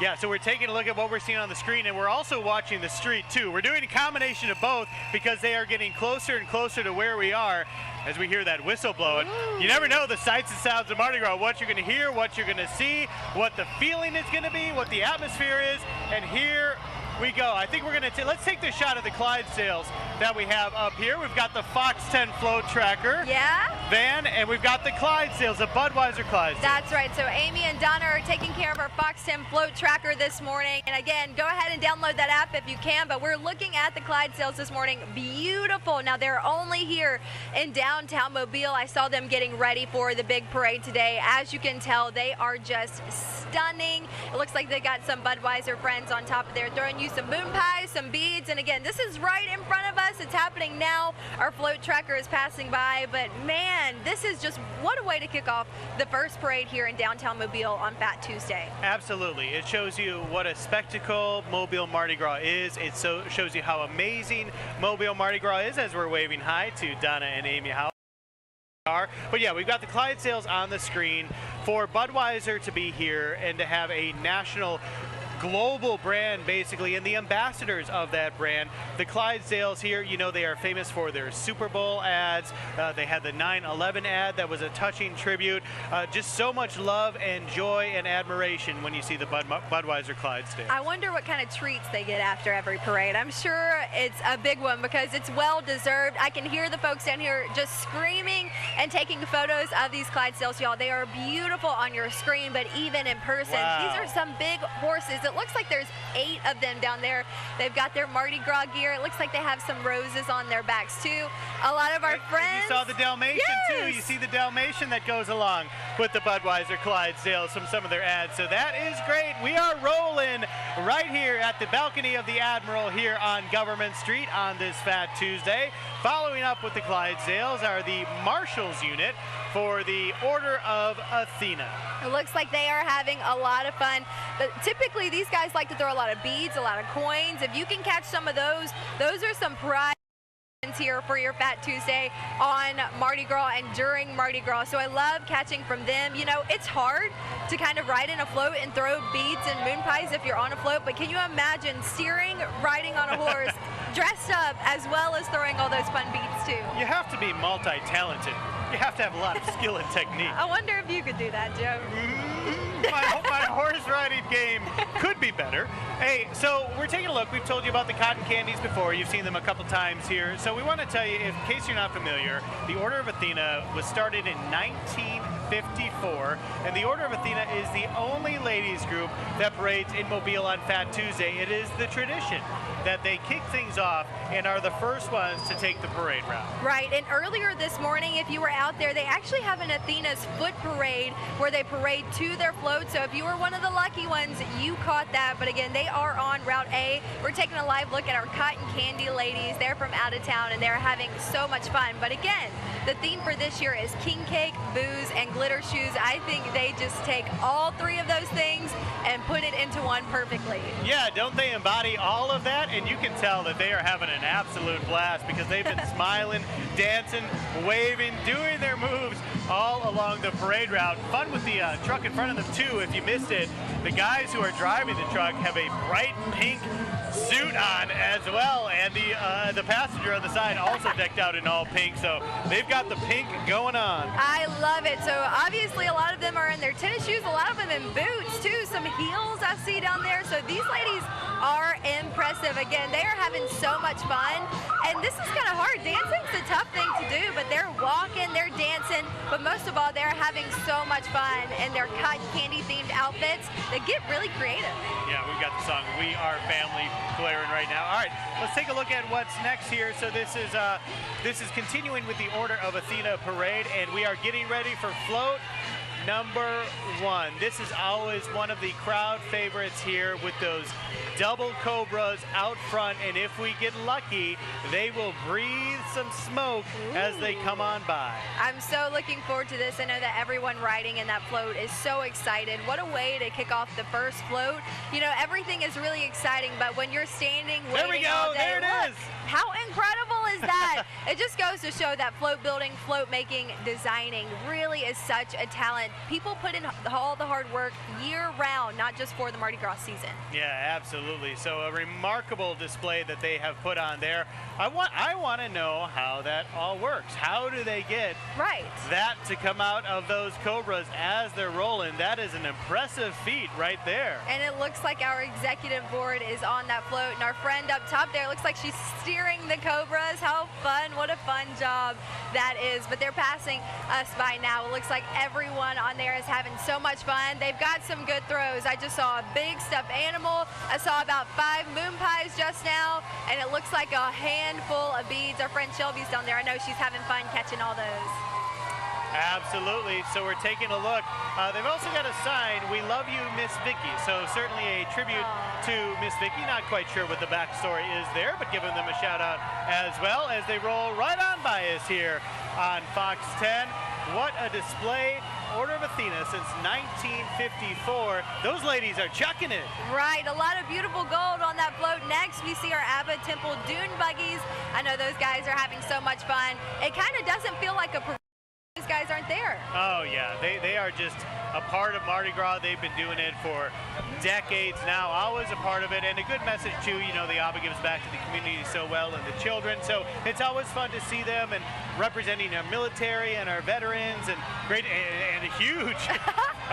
S7: Yeah, so we're taking a look at what we're seeing on the screen, and we're also watching the street too. We're doing a combination of both because they are getting closer and closer to where we are as we hear that whistle blowing. You never know the sights and sounds of Mardi Gras, what you're going to hear, what you're going to see, what the feeling is going to be, what the atmosphere is, and here we go. I think we're going to let's take the shot of the Clydesdales that we have up here. We've got the Fox 10 float tracker van, and we've got the Clydesdales, the Budweiser Clydesdales.
S1: That's right. So Amy and Donna are taking care of our Fox 10 float tracker this morning. And again, go ahead and download that app if you can. But we're looking at the Clydesdales this morning. Beautiful. Now they're only here in downtown Mobile. I saw them getting ready for the big parade today. As you can tell, they are just stunning. It looks like they got some Budweiser friends on top of there throwing you some moon pies, some beads, and again, this is right in front of us. It's happening now. Our float tracker is passing by, but man, this is just what a way to kick off the first parade here in downtown Mobile on Fat Tuesday.
S7: Absolutely. It shows you what a spectacle Mobile Mardi Gras is. It shows you how amazing Mobile Mardi Gras is as we're waving hi to Donna and Amy Howe. But yeah, we've got the Clydesdales on the screen. For Budweiser to be here and to have a national global brand basically and the ambassadors of that brand. The Clydesdales here, you know, they are famous for their Super Bowl ads. They had the 9/11 ad that was a touching tribute. Just so much love and joy and admiration when you see the Budweiser Clydesdales.
S1: I wonder what kind of treats they get after every parade. I'm sure it's a big one because it's well deserved. I can hear the folks down here just screaming and taking photos of these Clydesdales, y'all. They are beautiful on your screen, but even in person, these are some big horses. It looks like there's 8 of them down there. They've got their Mardi Gras gear. It looks like they have some roses on their backs too. A lot of our friends.
S7: You saw the Dalmatian too. You see the Dalmatian that goes along with the Budweiser Clydesdales from some of their ads. So that is great. We are rolling right here at the balcony of the Admiral here on Government Street on this Fat Tuesday. Following up with the Clydesdales are the Marshals unit for the Order of Athena.
S1: It looks like they are having a lot of fun. But typically these guys like to throw a lot of beads, a lot of coins. If you can catch some of those are some prize traditions here for your Fat Tuesday on Mardi Gras and during Mardi Gras. So I love catching from them. You know, it's hard to kind of ride in a float and throw beads and moon pies if you're on a float, but can you imagine steering, riding on a horse, dressed up, as well as throwing all those fun beads too?
S7: You have to be multi-talented. You have to have a lot of skill and technique.
S1: I wonder if you could do that, Joe.
S7: My horse riding game could be better. Hey, so we're taking a look. We've told you about the cotton candies before. You've seen them a couple times here. So we want to tell you, in case you're not familiar, the Order of Athena was started in 1954, and the Order of Athena is the only ladies group that parades in Mobile on Fat Tuesday. It is the tradition that they kick things off and are the first ones to take the parade route.
S1: Right, and earlier this morning, if you were out there, they actually have an Athena's foot parade where they parade to their float. So if you were one of the lucky ones, you caught that. But again, they are on Route A. We're taking a live look at our cotton candy ladies. They're from out of town and they're having so much fun. But again, the theme for this year is king cake, booze, and glitter shoes. I think they just take all three of those things and put it into one perfectly.
S7: Yeah, don't they embody all of that? And you can tell that they are having an absolute blast because they've been smiling, dancing, waving, doing their moves all along the parade route. Fun with the truck in front of them too. If you missed it, the guys who are driving the truck have a bright pink suit on as well, and the passenger on the side also decked out in all pink, so they've got the pink going on.
S1: I love it. So obviously a lot of them are in their tennis shoes, a lot of them in boots too, some heels I see down there. So these ladies are impressive. Again, they are having so much fun, and this is kind of hard. Dancing's a tough thing to do, but they're walking, they're dancing, but most of all, they're having so much fun in their cotton candy themed outfits that get really creative.
S7: Yeah, we've got the song We Are Family blaring right now. All right, let's take a look at what's next here. So this is continuing with the Order of Athena parade, and we are getting ready for float number 1. This is always one of the crowd favorites here with those double cobras out front, and if we get lucky, they will breathe some smoke as they come on by.
S1: I'm so looking forward to this. I know that everyone riding in that float is so excited. What a way to kick off the first float. You know, everything is really exciting, but when you're standing waiting
S7: there we go,
S1: all day,
S7: there it is.
S1: How incredible is that? It just goes to show that float building, float making, designing really is such a talent. People put in all the hard work year round, not just for the Mardi Gras season.
S7: Yeah, absolutely. So a remarkable display that they have put on there. I want to know how that all works. How do they get that to come out of those cobras as they're rolling? That is an impressive feat right there.
S1: And it looks like our executive board is on that float, and our friend up top there looks like she's steering the cobras. How fun. What a fun job that is. But they're passing us by now. It looks like everyone on there is having so much fun. They've got some good throws. I just saw a big stuffed animal. I saw about 5 moon pies just now, and it looks like a handful of beads. Our friend Shelby's down there. I know she's having fun catching all those.
S7: Absolutely. So we're taking a look. They've also got a sign, "We love you, Miss Vicky." So certainly a tribute to Miss Vicky. Not quite sure what the backstory is there, but giving them a shout out as well as they roll right on by us here on Fox 10. What a display. Order of Athena since 1954. Those ladies are chucking it.
S1: Right, a lot of beautiful gold on that float. Next, we see our Abba Temple dune buggies. I know those guys are having so much fun. It kind of doesn't feel like a parade. These guys aren't there.
S7: Oh yeah, they are just a part of Mardi Gras. They've been doing it for decades now, always a part of it, and a good message too. You know, the ABBA gives back to the community so well and the children, so it's always fun to see them and representing our military and our veterans, and great, and a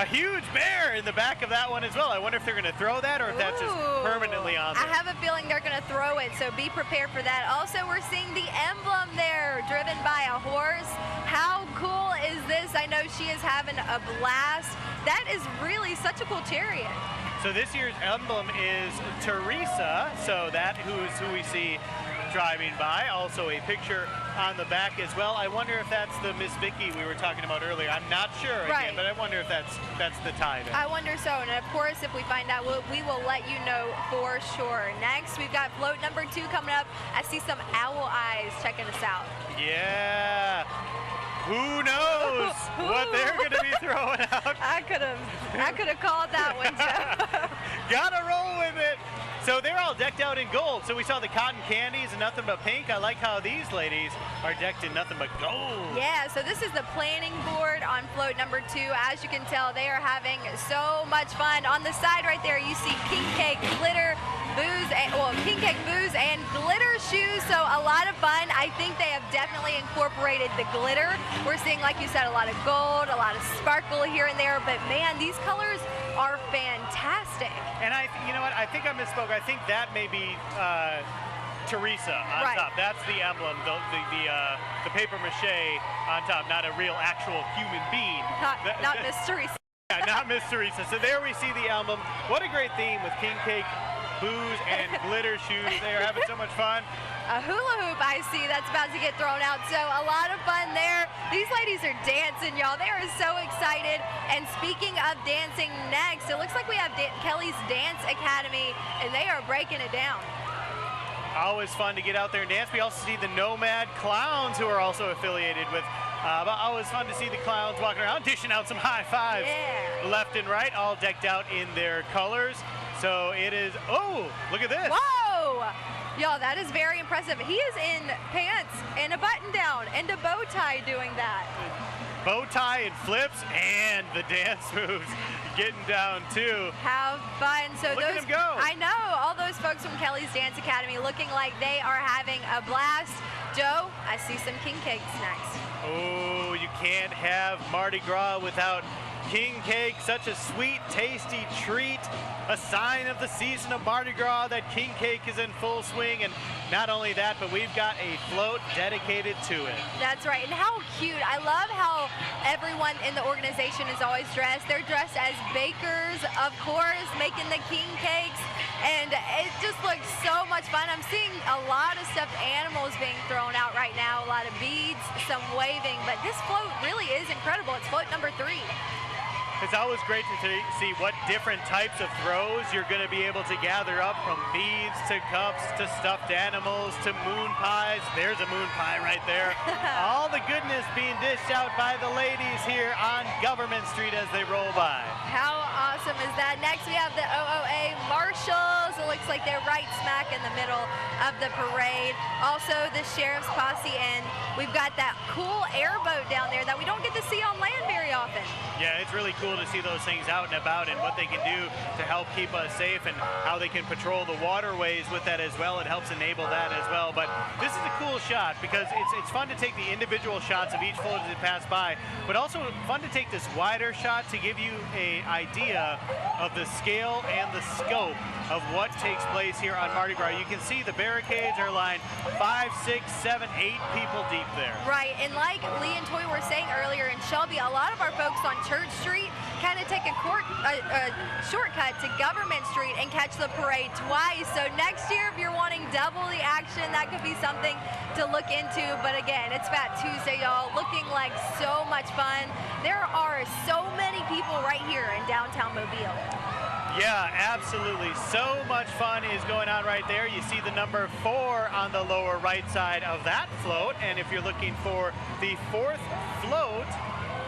S7: huge bear in the back of that one as well. I wonder if they're going to throw that or if that's just permanently on there.
S1: I have a feeling they're going to throw it, so be prepared for that. Also, we're seeing the emblem there, driven by a horse. How cool is this? I know she is having a blast. That is really such a cool chariot.
S7: So this year's emblem is Teresa, so that who we see driving by. Also a picture on the back as well. I wonder if that's the Miss Vicky we were talking about earlier. I'm not sure again, but I wonder if that's the tie there.
S1: I wonder so, and of course if we find out, we will let you know for sure. Next, we've got float number 2 coming up. I see some owl eyes checking us out.
S7: Yeah. Who knows what they're going to be throwing out?
S1: I could have called that one, Joe.
S7: Gotta roll with it. So they're all decked out in gold. So we saw the cotton candies and nothing but pink. I like how these ladies are decked in nothing but gold.
S1: Yeah, so this is the planning board on float number 2. As you can tell, they are having so much fun. On the side right there, you see king cake, glitter, booze, and, well, king cake, booze, and glitter shoes. So a lot of fun. I think they have definitely incorporated the glitter. We're seeing, like you said, a lot of gold, a lot of sparkle here and there. But man, these colors are fantastic.
S7: And you know what? I think I misspoke. I think that may be Teresa on top. That's the emblem, the paper mache on top, not a real actual human being.
S1: Not Miss Teresa.
S7: Yeah, not Miss Teresa. So there we see the emblem. What a great theme with king cake, booze, and glitter shoes. They are having so much fun.
S1: A hula hoop I see that's about to get thrown out. So a lot of fun there. These ladies are dancing, y'all. They are so excited. And speaking of dancing next, it looks like we have Kelly's Dance Academy, and they are breaking it down.
S7: Always fun to get out there and dance. We also see the Nomad Clowns, who are also affiliated with, but always fun to see the clowns walking around, dishing out some high fives left and right, all decked out in their colors. So it is, oh, look at this.
S1: Whoa! Y'all, that is very impressive. He is in pants and a button down and a bow tie doing that.
S7: Bow tie and flips and the dance moves getting down too.
S1: Have fun. So
S7: Look at him go.
S1: I know, all those folks from Kelly's Dance Academy looking like they are having a blast. Joe, I see some king cakes next.
S7: Oh, you can't have Mardi Gras without king cake, such a sweet, tasty treat. A sign of the season of Mardi Gras that king cake is in full swing. And not only that, but we've got a float dedicated to it.
S1: That's right. And how cute. I love how everyone in the organization is always dressed. They're dressed as bakers, of course, making the king cakes. And it just looks so much fun. I'm seeing a lot of stuffed animals being thrown out right now, a lot of beads, some waving. But this float really is incredible. It's float number 3.
S7: It's always great to see what different types of throws you're going to be able to gather up, from beads to cups to stuffed animals to moon pies. There's a moon pie right there. All the goodness being dished out by the ladies here on Government Street as they roll by.
S1: How awesome is that? Next we have the OOA Marshals. It looks like they're right smack in the middle of the parade. Also the Sheriff's Posse, and we've got that cool airboat down there that we don't get to see on land very often.
S7: Yeah, it's really cool to see those things out and about and what they can do to help keep us safe and how they can patrol the waterways with that as well. It helps enable that as well. But this is a cool shot because it's fun to take the individual shots of each float as it pass by, but also fun to take this wider shot to give you an idea of the scale and the scope of what takes place here on Mardi Gras. You can see the barricades are lined 5, 6, 7, 8 people deep there.
S1: Right, and like Lee and Toy were saying earlier in Shelby, a lot of our folks on Church Street kind of take a shortcut to Government Street and catch the parade twice. So next year, if you're wanting double the action, that could be something to look into. But again, it's Fat Tuesday, y'all, looking like so much fun. There are so many people right here in downtown Mobile.
S7: Yeah, absolutely. So much fun is going on right there. You see the number 4 on the lower right side of that float. And if you're looking for the 4th float,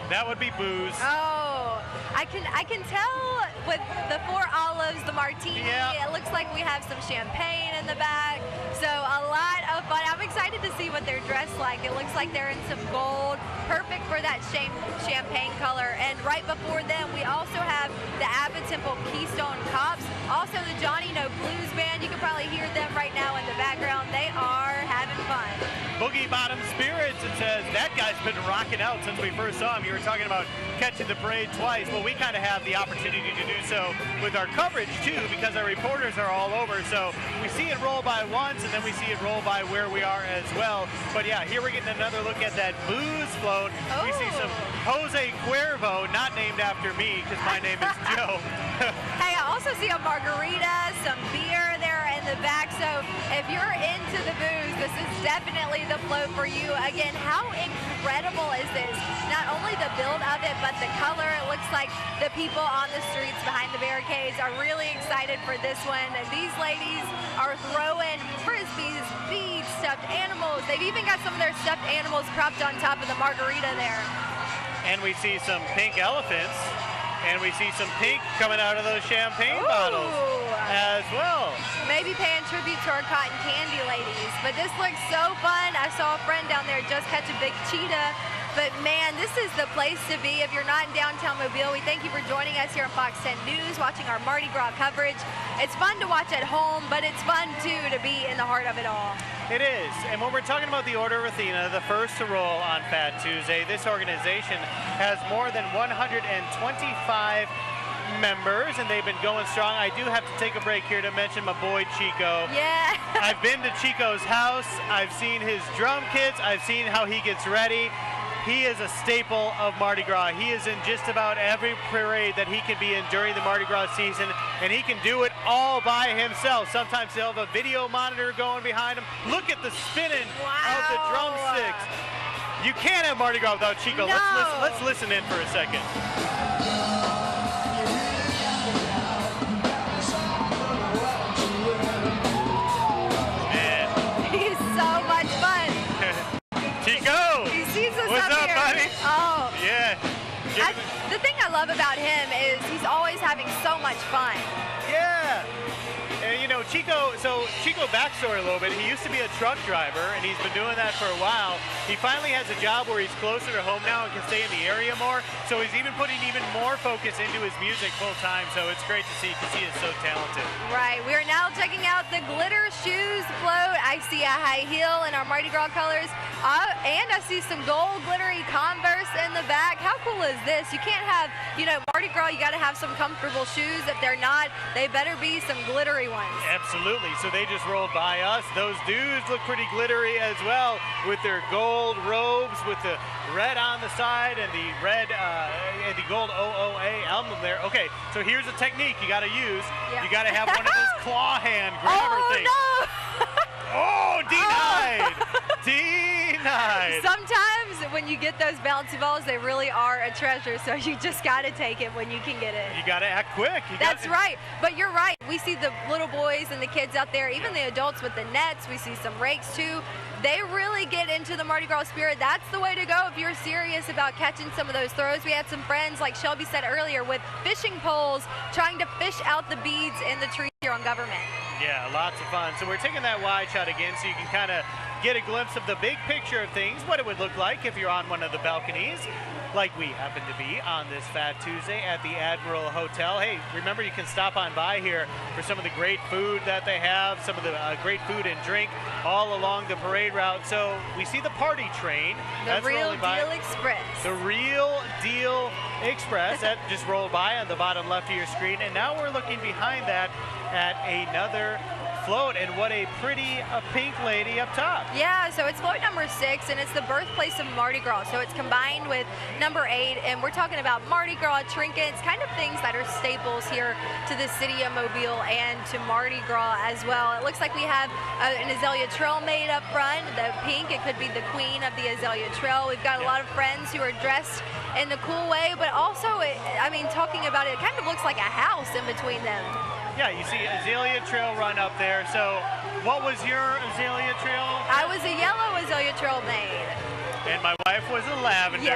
S7: that would be booze.
S1: Oh, I can tell with the 4 olives, the martini.
S7: Yeah.
S1: It looks like we have some champagne in the back. So a lot of fun. I'm excited to see what they're dressed like. It looks like they're in some gold, perfect for that champagne color. And right before them, we also have the Abbott Temple Keystone Cops. Also the Johnny No Blues Band. You can probably hear them right now in the background. They are having fun.
S7: Boogie Bottom Spirits, it says, that guy's been rocking out since we first saw him. You were talking about catching the parade twice. Well, we kind of have the opportunity to do so with our coverage too, because our reporters are all over. So we see it roll by once, and then we see it roll by where we are as well. But yeah, here we're getting another look at that booze float. We see some Jose Cuervo, not named after me, because my name is Joe.
S1: Hey, I also see a margarita, some beer there in the back. So if you're into the booze, this is definitely the float for you. Again, how incredible is this? Not only the build of it, but the color. It looks like the people on the streets behind the barricades are really excited for this one. These ladies are throwing frisbees, beads, stuffed animals. They've even got some of their stuffed animals propped on top of the margarita there.
S7: And we see some pink elephants. And we see some pink coming out of those champagne bottles as well.
S1: maybe paying tribute to our cotton candy ladies. But this looks so fun. I saw a friend down there just catch a big cheetah. But man, this is the place to be if you're not in downtown Mobile. We thank you for joining us here on Fox 10 News, watching our Mardi Gras coverage. It's fun to watch at home, but it's fun too to be in the heart of it all.
S7: It is, and when we're talking about the Order of Athena, the first to roll on Fat Tuesday, this organization has more than 125 members, and they've been going strong. I do have to take a break here to mention my boy Chico.
S1: Yeah.
S7: I've been to Chico's house. I've seen his drum kits. I've seen how he gets ready. He is a staple of Mardi Gras. He is in just about every parade that he can be in during the Mardi Gras season, and he can do it all by himself. Sometimes he'll have a video monitor going behind him. Look at the spinning of the drumsticks. You can't have Mardi Gras without Chico.
S1: No.
S7: Let's listen in for a second.
S1: Man. He's so much fun.
S7: Chico!
S1: He sees us
S7: What's up,
S1: here.
S7: buddy?
S1: Oh.
S7: Yeah.
S1: The thing I love about him is he's always having so much fun.
S7: Yeah. And you know, Chico backstory a little bit. He used to be a truck driver, and he's been doing that for a while. He finally has a job where he's closer to home now and can stay in the area more. So he's even putting even more focus into his music full time. So it's great to see because he is so talented.
S1: Right. We are now checking out the glitter shoes float. I see a high heel in our Mardi Gras colors. And I see some gold glittery Converse in the back. How cool is this? You can't have, you know, Mardi Gras, you got to have some comfortable shoes. If they're not, they better be some glittery ones.
S7: Absolutely. So they just rolled by us. Those dudes look pretty glittery as well with their gold robes with the red on the side and the red and the gold OOA emblem there. Okay, so here's a technique you got to use.
S1: Yeah.
S7: You got to have one of those claw hand grabber things.
S1: No.
S7: Oh, denied. Denied.
S1: Sometimes when you get those bouncy balls, they really are a treasure. So you just got to take it when you can get it.
S7: You got to act quick.
S1: That's right. But you're right. We see the little boys and the kids out there, even the adults with the nets. We see some rakes too. They really get into the Mardi Gras spirit. That's the way to go if you're serious about catching some of those throws. We had some friends, like Shelby said earlier, with fishing poles trying to fish out the beads in the trees here on Government.
S7: Yeah, lots of fun. So we're taking that wide shot again so you can kind of get a glimpse of the big picture of things, what it would look like if you're on one of the balconies, like we happen to be on this Fat Tuesday at the Admiral Hotel. Hey, remember you can stop on by here for some of the great food that they have, some of the great food and drink all along the parade route. So we see the party train.
S1: The Real Deal Express.
S7: The Real Deal Express. That just rolled by on the bottom left of your screen. And now we're looking behind that at another float, and what a pretty pink lady up top.
S1: Yeah, so it's float number 6, and it's the birthplace of Mardi Gras. So it's combined with number 8, and we're talking about Mardi Gras trinkets, kind of things that are staples here to the city of Mobile and to Mardi Gras as well. It looks like we have an azalea trail made up front, the pink. It could be the queen of the azalea trail. We've got a lot of friends who are dressed in the cool way, but also, I mean, talking about it, it kind of looks like a house in between them.
S7: Yeah, you see azalea trail run up there. So what was your azalea trail?
S1: I was a yellow azalea trail maid.
S7: And my wife was a lavender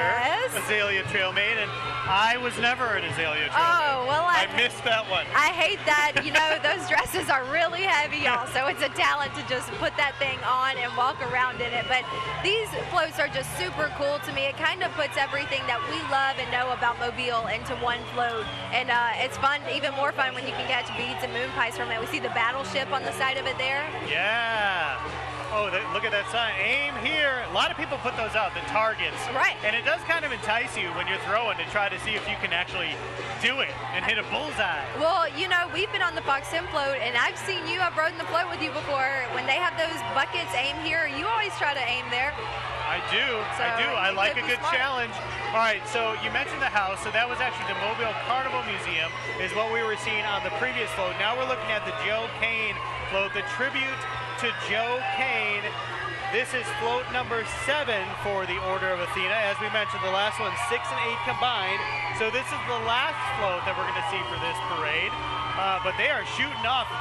S7: azalea trail maid, and I was never an azalea trail maid.
S1: Oh, well,
S7: I missed that one.
S1: I hate that. You know, those dresses are really heavy, y'all, so it's a talent to just put that thing on and walk around in it. But these floats are just super cool to me. It kind of puts everything that we love and know about Mobile into one float. And it's fun, even more fun when you can catch beads and moon pies from it. We see the battleship on the side of it there.
S7: Yeah. Oh, look at that sign. Aim here. A lot of people put those out, the targets.
S1: Right.
S7: And it does kind of entice you when you're throwing to try to see if you can actually do it and hit a bullseye.
S1: Well, you know, we've been on the Fox 10 float, and I've seen you. I've rode in the float with you before. When they have those buckets, aim here. You always try to aim there.
S7: I do. I like a good challenge. All right, so you mentioned the house. So that was actually the Mobile Carnival Museum is what we were seeing on the previous float. Now we're looking at the Joe Kane float, the tribute to Joe Kane. This is float number 7 for the Order of Athena. As we mentioned, the last one 6 and 8 combined. So this is the last float that we're going to see for this parade. But they are shooting off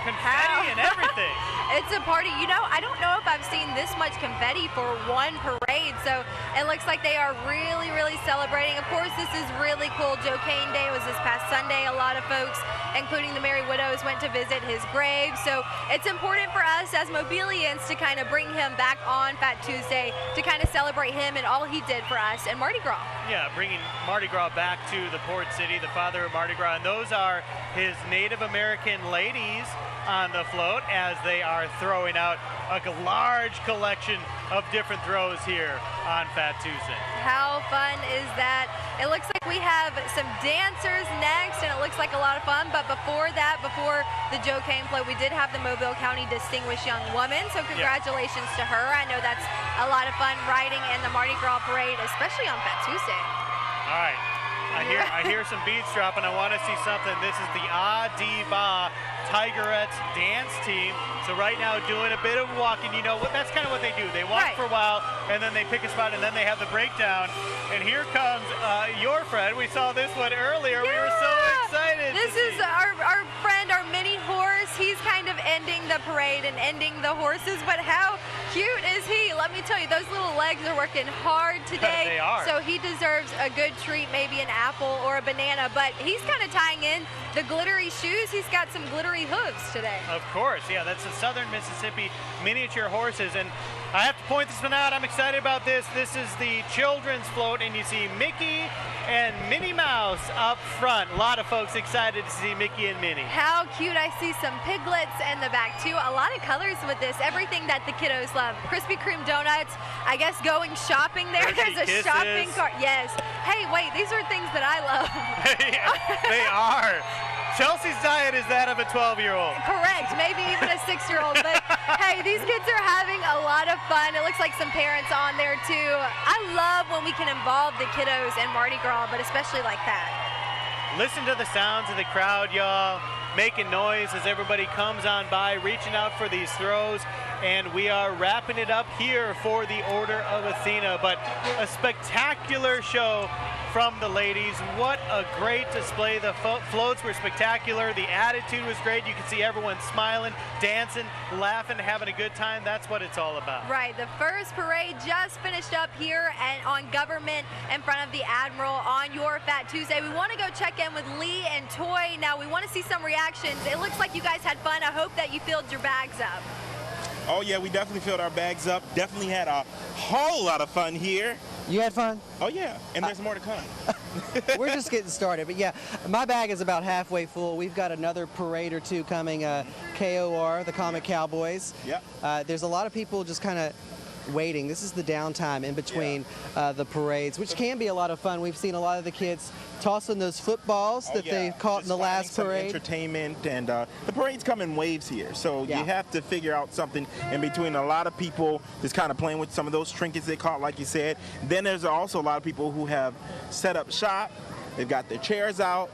S7: confetti and everything.
S1: It's a party. You know, I don't know if I've seen this much confetti for one parade. So it looks like they are really, really celebrating. Of course, this is really cool. Joe Cain Day was this past Sunday. A lot of folks, including the Merry Widows, went to visit his grave. So it's important for us as Mobilians to kind of bring him back on Fat Tuesday to kind of celebrate him and all he did for us and Mardi Gras.
S7: Yeah, bringing Mardi Gras back to the port city, the father of Mardi Gras. And those are his Native American ladies on the float as they are throwing out a large collection of different throws here on Fat Tuesday.
S1: How fun is that? It looks like we have some dancers next, and it looks like a lot of fun. But before that, before the Joe Cain float, we did have the Mobile County Distinguished Young Woman. So congratulations to her. I know that's a lot of fun riding in the Mardi Gras parade, especially on Fat Tuesday.
S7: All right. I hear some beats dropping. I want to see something. This is the Adiba Tigerettes dance team. So right now doing a bit of walking. You know what? That's kind of what they do. They walk for a while, and then they pick a spot, and then they have the breakdown. And here comes your friend. We saw this one earlier. We were so excited.
S1: This is our friend, our mini horse. He's kind of ending the parade and ending the horses. But how cute is he? Let me tell you, those little legs are working hard today.
S7: They are.
S1: So he deserves a good treat, maybe an apple or a banana. But he's kind of tying in the glittery shoes. He's got some glittery hooves today.
S7: Of course, yeah, that's the Southern Mississippi miniature horses. And I have to point this one out. I'm excited about this. This is the children's float, and you see Mickey and Minnie Mouse up front. A lot of folks excited to see Mickey and Minnie.
S1: How cute. I see some piglets in the back too. A lot of colors with this. Everything that the kiddos love. Krispy Kreme donuts. I guess going shopping there. There's a shopping cart. Yes. Hey, wait, these are things that I love.
S7: They are. Chelsea's diet is that of a 12-year-old.
S1: Correct, maybe even a 6-year-old. But hey, these kids are having a lot of fun. It looks like some parents on there too. I love when we can involve the kiddos in Mardi Gras, but especially like that.
S7: Listen to the sounds of the crowd, y'all, making noise as everybody comes on by, reaching out for these throws. And we are wrapping it up here for the Order of Athena. But a spectacular show from the ladies. What a great display. The floats were spectacular. The attitude was great. You can see everyone smiling, dancing, laughing, having a good time. That's what it's all about.
S1: Right. The first parade just finished up here and on Government in front of the Admiral on your Fat Tuesday. We want to go check in with Lee and Toy. Now we want to see some reactions. It looks like you guys had fun. I hope that you filled your bags up.
S20: Oh yeah, we definitely filled our bags up. Definitely had a whole lot of fun here.
S19: You had fun?
S20: Oh yeah, and there's more to come.
S19: We're just getting started, but yeah, my bag is about halfway full. We've got another parade or two coming, KOR, the Comic Cowboys.
S20: Yep.
S19: There's a lot of people just kind of waiting. This is the downtime in between the parades, which can be a lot of fun. We've seen a lot of the kids tossing those footballs that they caught in the last parade.
S20: Entertainment, and the parades come in waves here, so you have to figure out something in between. A lot of people just kind of playing with some of those trinkets they caught, like you said. Then there's also a lot of people who have set up shop. They've got their chairs out.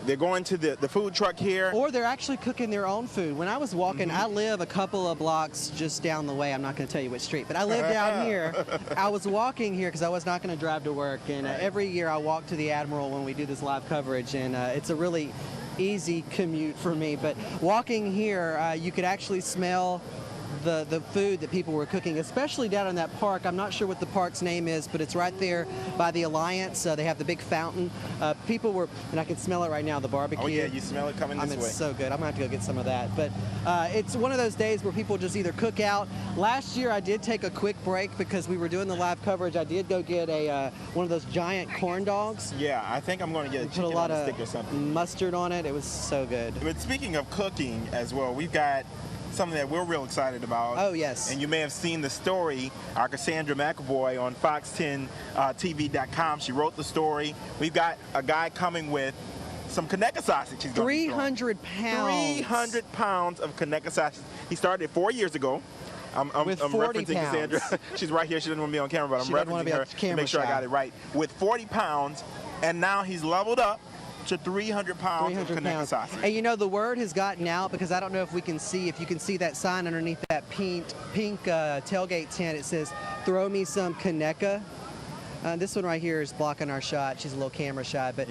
S20: They're going to the food truck here.
S19: Or they're actually cooking their own food. When I was walking, I live a couple of blocks just down the way. I'm not going to tell you which street, but I live down here. I was walking here because I was not going to drive to work. And every year I walk to the Admiral when we do this live coverage. And it's a really easy commute for me. But walking here, you could actually smell the food that people were cooking, especially down in that park. I'm not sure what the park's name is, but it's right there by the Alliance. They have the big fountain. People were, and I can smell it right now, the barbecue.
S20: Oh yeah, you smell it coming this way.
S19: It's so good. I'm gonna have to go get some of that. But it's one of those days where people just either cook out. Last year I did take a quick break because we were doing the live coverage. I did go get one of those giant corn dogs.
S20: Yeah, I think I'm going to get a chicken on a stick or something.
S19: Mustard on it. It was so good.
S20: But speaking of cooking as well, we've got something that we're real excited about.
S19: Oh, yes.
S20: And you may have seen the story, our Cassandra McAvoy on Fox10TV.com. She wrote the story. We've got a guy coming with some Conecuh sausage. He's
S19: 300 pounds.
S20: 300 pounds of Conecuh sausage. He started 4 years ago. I'm referencing Cassandra. She's right here. She doesn't want to be on camera, but I'm referencing her to make sure I got it right. With 40 pounds, and now he's leveled up to 300 pounds of Conecuh sausage.
S19: And you know, the word has gotten out because I don't know if you can see that sign underneath that pink tailgate tent. It says, "Throw me some Conecuh." This one right here is blocking our shot. She's a little camera shy, but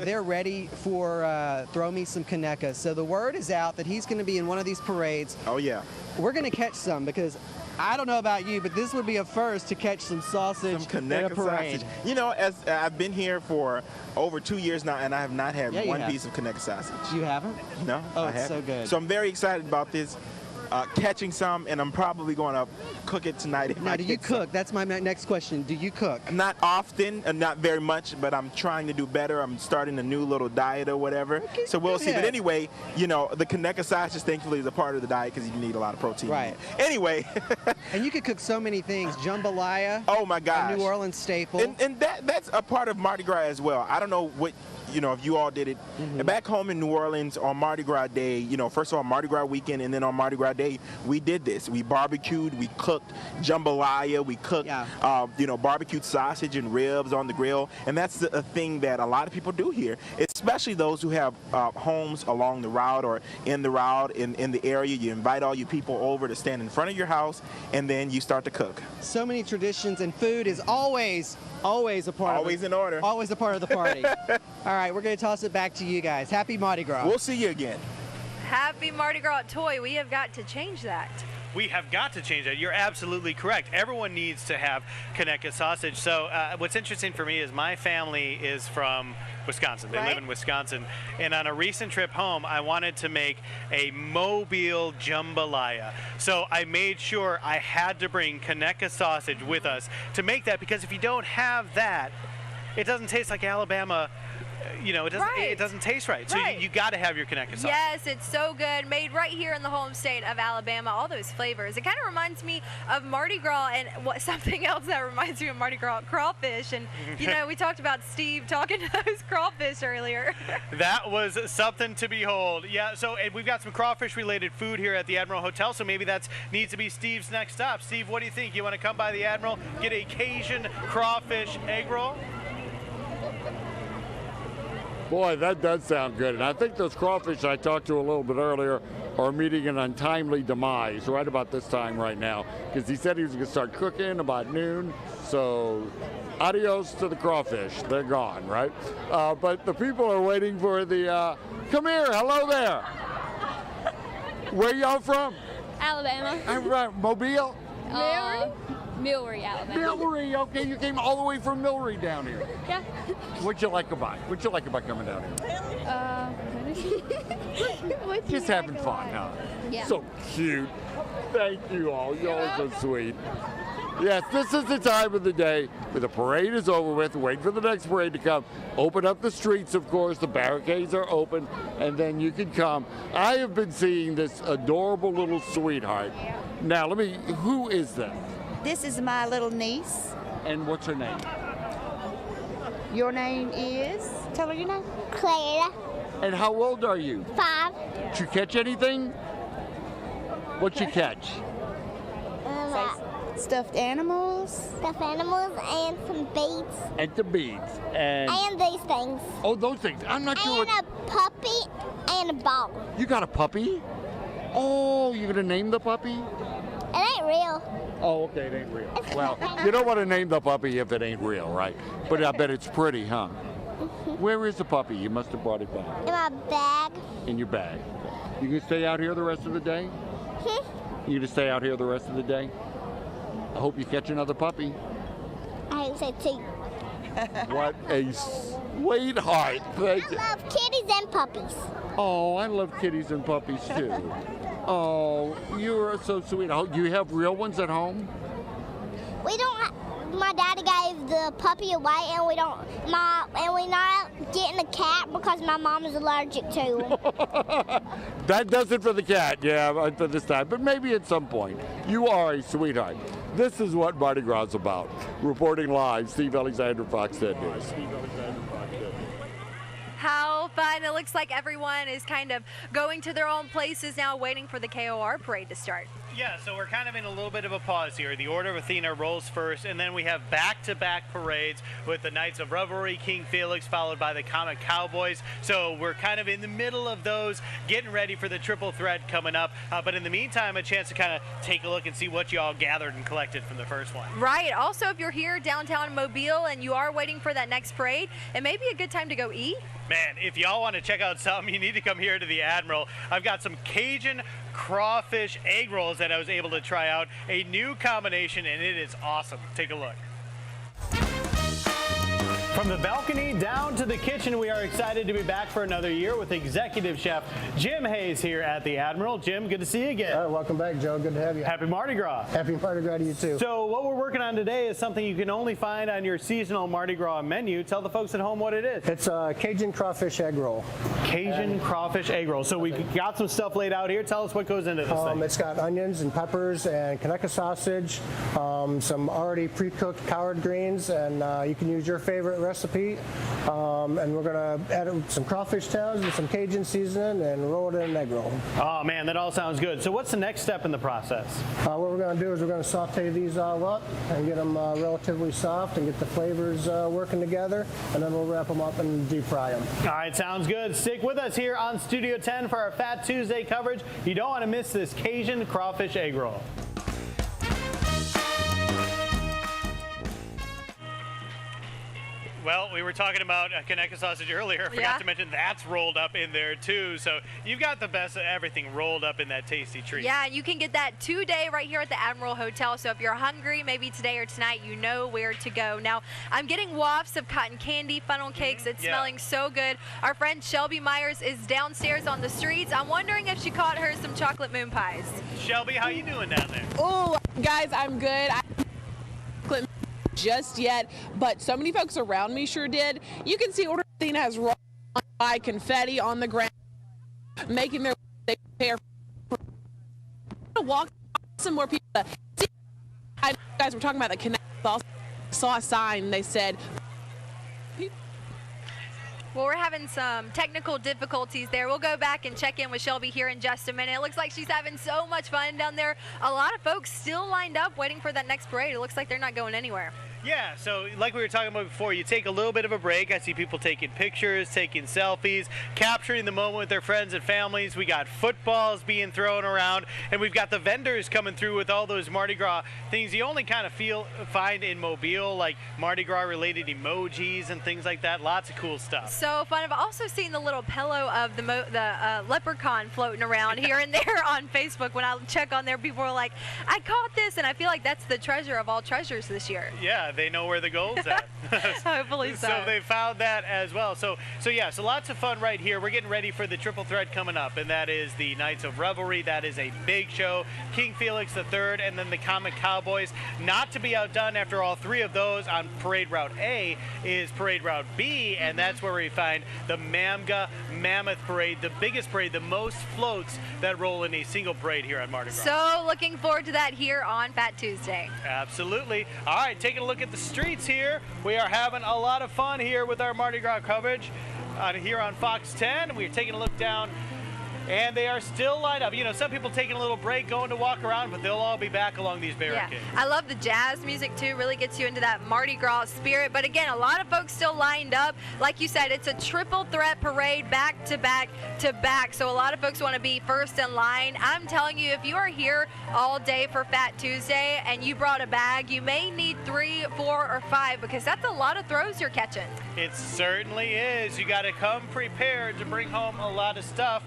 S19: they're ready for throw me some Conecuh. So the word is out that he's going to be in one of these parades.
S20: Oh yeah.
S19: We're going to catch some because I don't know about you, but this would be a first to catch some sausage in a parade.
S20: Sausage. You know, as I've been here for over 2 years now, and I have not had one piece of Conecuh sausage.
S19: You haven't?
S20: No,
S19: Oh,
S20: I
S19: it's
S20: haven't.
S19: so good.
S20: So I'm very excited about this. Catching some, and I'm probably going to cook it tonight.
S19: Now, do you cook? That's my next question. Do you cook?
S20: Not often, and not very much, but I'm trying to do better. I'm starting a new little diet or whatever. Okay, so we'll see. But anyway, you know, the Conecuh sausage, thankfully, is a part of the diet because you need a lot of protein.
S19: Right.
S20: Anyway.
S19: And you could cook so many things. Jambalaya.
S20: Oh, my gosh.
S19: A New Orleans staple.
S20: And that's a part of Mardi Gras as well. I don't know what, you know, if you all did it. Back home in New Orleans on Mardi Gras Day, you know, first of all, Mardi Gras weekend, and then on Mardi Gras Day, we did this. We barbecued, we cooked jambalaya, we cooked, you know, barbecued sausage and ribs on the grill. And that's a thing that a lot of people do here, especially those who have homes along the route or in the route in the area. You invite all your people over to stand in front of your house, and then you start to cook.
S19: So many traditions, and food is always a part of it.
S20: Always in order.
S19: Always a part of the party. All right, we're going to toss it back to you guys. Happy Mardi Gras.
S20: We'll see you again.
S1: Happy Mardi Gras toy. We have got to change that.
S7: We have got to change that. You're absolutely correct. Everyone needs to have Conecuh sausage. So what's interesting for me is my family is from Wisconsin. They live in Wisconsin. And on a recent trip home, I wanted to make a Mobile jambalaya. So I made sure I had to bring Conecuh sausage with us to make that, because if you don't have that, it doesn't taste like Alabama. You know, it doesn't taste right. So you got to have your Conecuh sausage.
S1: Yes, it's so good. Made right here in the home state of Alabama. All those flavors. It kind of reminds me of Mardi Gras, and something else that reminds me of Mardi Gras, crawfish. And, you know, we talked about Steve talking to those crawfish earlier.
S7: That was something to behold. Yeah, so and we've got some crawfish-related food here at the Admiral Hotel, so maybe that needs to be Steve's next stop. Steve, what do you think? You want to come by the Admiral, get a Cajun crawfish egg roll?
S5: Boy, that does sound good. And I think those crawfish I talked to a little bit earlier are meeting an untimely demise right about this time right now, because he said he was going to start cooking about noon. So adios to the crawfish. They're gone, right? But the people are waiting for the, come here, hello there. Where y'all from?
S4: Alabama.
S5: I'm from Mobile?
S4: Millry, Alabama.
S5: Millry, okay, you came all the way from Millry down here.
S4: Yeah.
S5: What'd you like about it? What'd you like about coming down here? Just having fun, huh?
S4: Yeah.
S5: So cute. Thank you all. Y'all are so sweet. Yes, this is the time of the day where the parade is over with. Wait for the next parade to come. Open up the streets, of course. The barricades are open, and then you can come. I have been seeing this adorable little sweetheart. Now, who is that?
S10: This is my little niece.
S5: And what's her name?
S10: Your name is? Tell her your name.
S16: Clara.
S5: And how old are you?
S16: 5.
S5: Did you catch anything? What'd you catch?
S10: Stuffed animals.
S16: Stuffed animals and some beads.
S5: And the beads.
S16: And these things.
S5: Oh, those things. I'm not sure
S16: what. And a puppy and a ball.
S5: You got a puppy? Oh, you're going to name the puppy?
S16: It ain't real.
S5: Oh, okay, it ain't real. Well, you don't want to name the puppy if it ain't real, right? But I bet it's pretty, huh? Where is the puppy? You must have brought it back.
S16: In my bag.
S5: In your bag. You can stay out here the rest of the day? You going to stay out here the rest of the day? I hope you catch another puppy.
S16: I hope so too.
S5: What a sweetheart. Thank you.
S16: I love kitties and puppies.
S5: Oh, I love kitties and puppies too. Oh, you're so sweet. Oh, you have real ones at home?
S16: We don't. My daddy gave the puppy away, and we're not getting a cat because my mom is allergic to him.
S5: That does it for the cat, yeah, for this time. But maybe at some point. You are a sweetheart. This is what Mardi Gras is about. Reporting live, Steve Alexander, Fox 10 News.
S1: How fun. It looks like everyone is kind of going to their own places now, waiting for the KOR parade to start.
S7: Yeah, so we're kind of in a little bit of a pause here. The Order of Athena rolls first, and then we have back-to-back parades with the Knights of Revelry, King Felix, followed by the Comic Cowboys. So we're kind of in the middle of those, getting ready for the triple threat coming up. But in the meantime, a chance to kind of take a look and see what you all gathered and collected from the first one.
S1: Right. Also, if you're here downtown Mobile and you are waiting for that next parade, it may be a good time to go eat.
S7: Man, if y'all want to check out something, you need to come here to the Admiral. I've got some Cajun crawfish egg rolls that I was able to try out. A new combination, and it is awesome. Take a look. From the balcony down to the kitchen, we are excited to be back for another year with Executive Chef Jim Hayes here at the Admiral. Jim, good to see you again.
S11: Welcome back, Joe. Good to have you.
S7: Happy Mardi Gras.
S11: Happy Mardi Gras to you, too.
S7: So what we're working on today is something you can only find on your seasonal Mardi Gras menu. Tell the folks at home what it is.
S11: It's a Cajun crawfish egg roll.
S7: Cajun crawfish egg roll. So we've got some stuff laid out here. Tell us what goes into this thing.
S11: It's got onions and peppers and Kaneka sausage, some already pre-cooked collard greens, and you can use your favorite recipe. And we're going to add some crawfish tails and some Cajun seasoning and roll it in an egg roll.
S7: Oh, man, that all sounds good. So what's the next step in the process?
S11: What we're going to do is we're going to saute these all up and get them relatively soft and get the flavors working together, and then we'll wrap them up and deep fry them.
S7: All right, sounds good. Stick with us here on Studio 10 for our Fat Tuesday coverage. You don't want to miss this Cajun crawfish egg roll. Well, we were talking about Kaneka sausage earlier. I forgot to mention that's rolled up in there too. So you've got the best of everything rolled up in that tasty treat.
S1: Yeah, you can get that today right here at the Admiral Hotel. So if you're hungry, maybe today or tonight, you know where to go. Now, I'm getting wafts of cotton candy, funnel cakes. It's smelling so good. Our friend Shelby Myers is downstairs on the streets. I'm wondering if she caught her some chocolate moon pies.
S7: Shelby, how you doing down there?
S2: Oh, guys, I'm good. Just yet, but so many folks around me sure did. You can see Athena has rolled by confetti on the ground, making their way there. To walk some more people. I know you guys were talking about the connect. Also saw a sign. They said.
S1: Well, we're having some technical difficulties there. We'll go back and check in with Shelby here in just a minute. It looks like she's having so much fun down there. A lot of folks still lined up waiting for that next parade. It looks like they're not going anywhere.
S7: Yeah, so like we were talking about before, you take a little bit of a break. I see people taking pictures, taking selfies, capturing the moment with their friends and families. We got footballs being thrown around, and we've got the vendors coming through with all those Mardi Gras things you only kind of find in Mobile, like Mardi Gras related emojis and things like that. Lots of cool stuff.
S1: So fun. I've also seen the little pillow of the leprechaun floating around here and there on Facebook. When I check on there, people are like, I caught this, and I feel like that's the treasure of all treasures this year.
S7: Yeah, they know where the gold's at.
S1: Hopefully so.
S7: So they found that as well. So lots of fun right here. We're getting ready for the triple threat coming up, and that is the Nights of Revelry. That is a big show. King Felix III, and then the Comic Cowboys. Not to be outdone after all three of those on Parade Route A is Parade Route B, and that's where we find the Mamga Mammoth Parade, the biggest parade, the most floats that roll in a single parade here on Mardi Gras.
S1: So looking forward to that here on Fat Tuesday.
S7: Absolutely. All right, taking a look at the streets here. We are having a lot of fun here with our Mardi Gras coverage here on Fox 10. We're taking a look down, and they are still lined up. You know, some people taking a little break, going to walk around, but they'll all be back along these barricades.
S1: Yeah. I love the jazz music too. Really gets you into that Mardi Gras spirit. But again, a lot of folks still lined up. Like you said, it's a triple threat parade, back to back to back. So a lot of folks want to be first in line. I'm telling you, if you are here all day for Fat Tuesday and you brought a bag, you may need 3, 4, or 5, because that's a lot of throws you're catching.
S7: It certainly is. You got to come prepared to bring home a lot of stuff.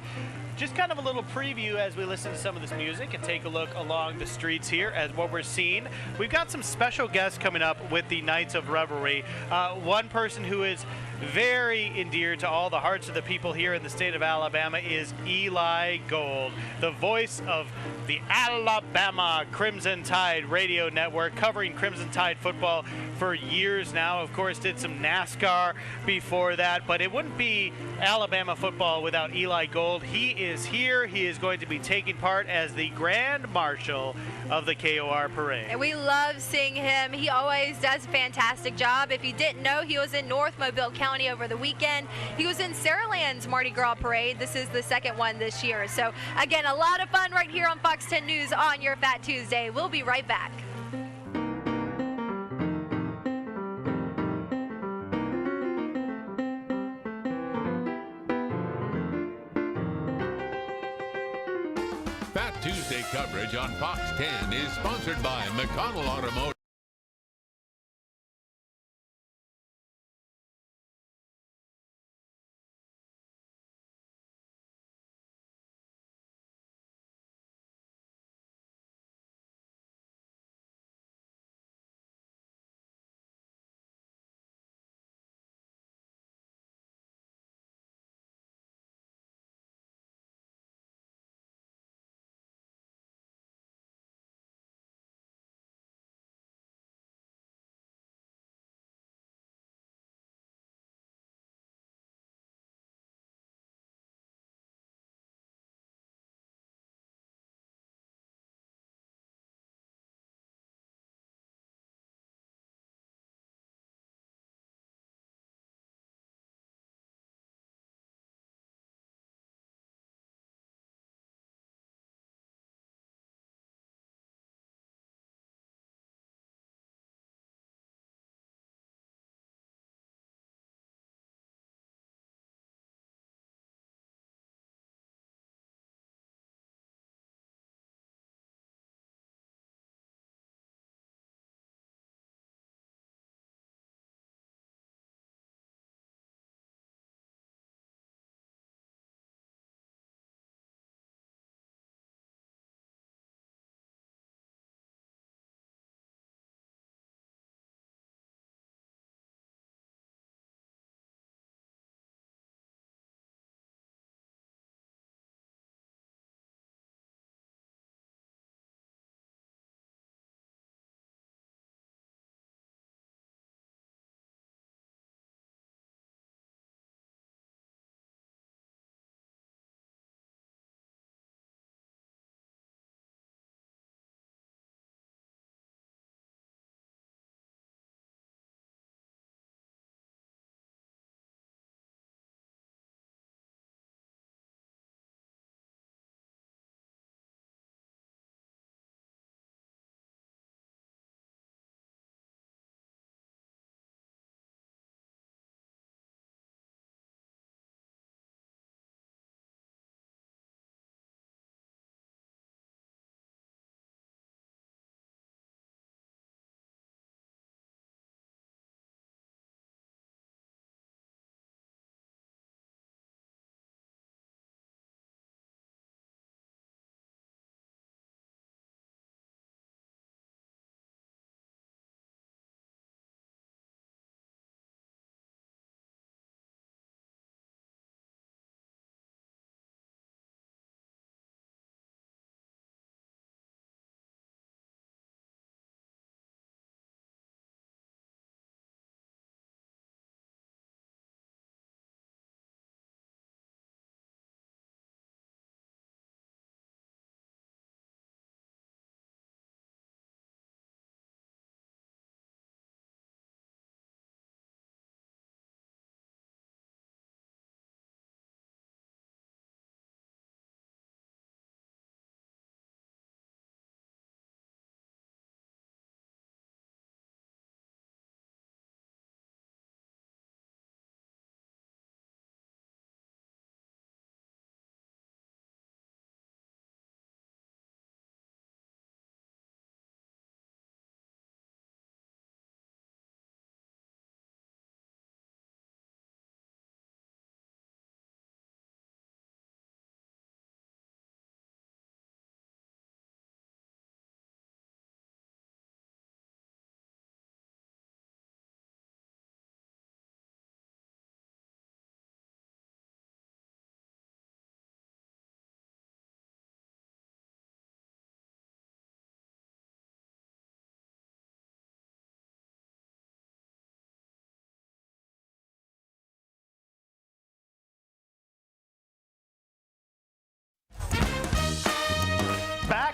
S7: Just kind of a little preview as we listen to some of this music and take a look along the streets here as what we're seeing. We've got some special guests coming up with the Nights of Revelry. One person who is very endeared to all the hearts of the people here in the state of Alabama is Eli Gold, the voice of the Alabama Crimson Tide radio network, covering Crimson Tide football for years now. Of course, did some NASCAR before that, but it wouldn't be Alabama football without Eli Gold. He is here. He is going to be taking part as the Grand Marshal of the KOR Parade.
S1: And we love seeing him. He always does a fantastic job. If you didn't know, he was in North Mobile County over the weekend. He was in Saraland's Mardi Gras Parade. This is the second one this year. So again, a lot of fun right here on Fox 10 News on your Fat Tuesday. We'll be right back.
S15: Fat Tuesday coverage on Fox 10 is sponsored by McConnell Automotive.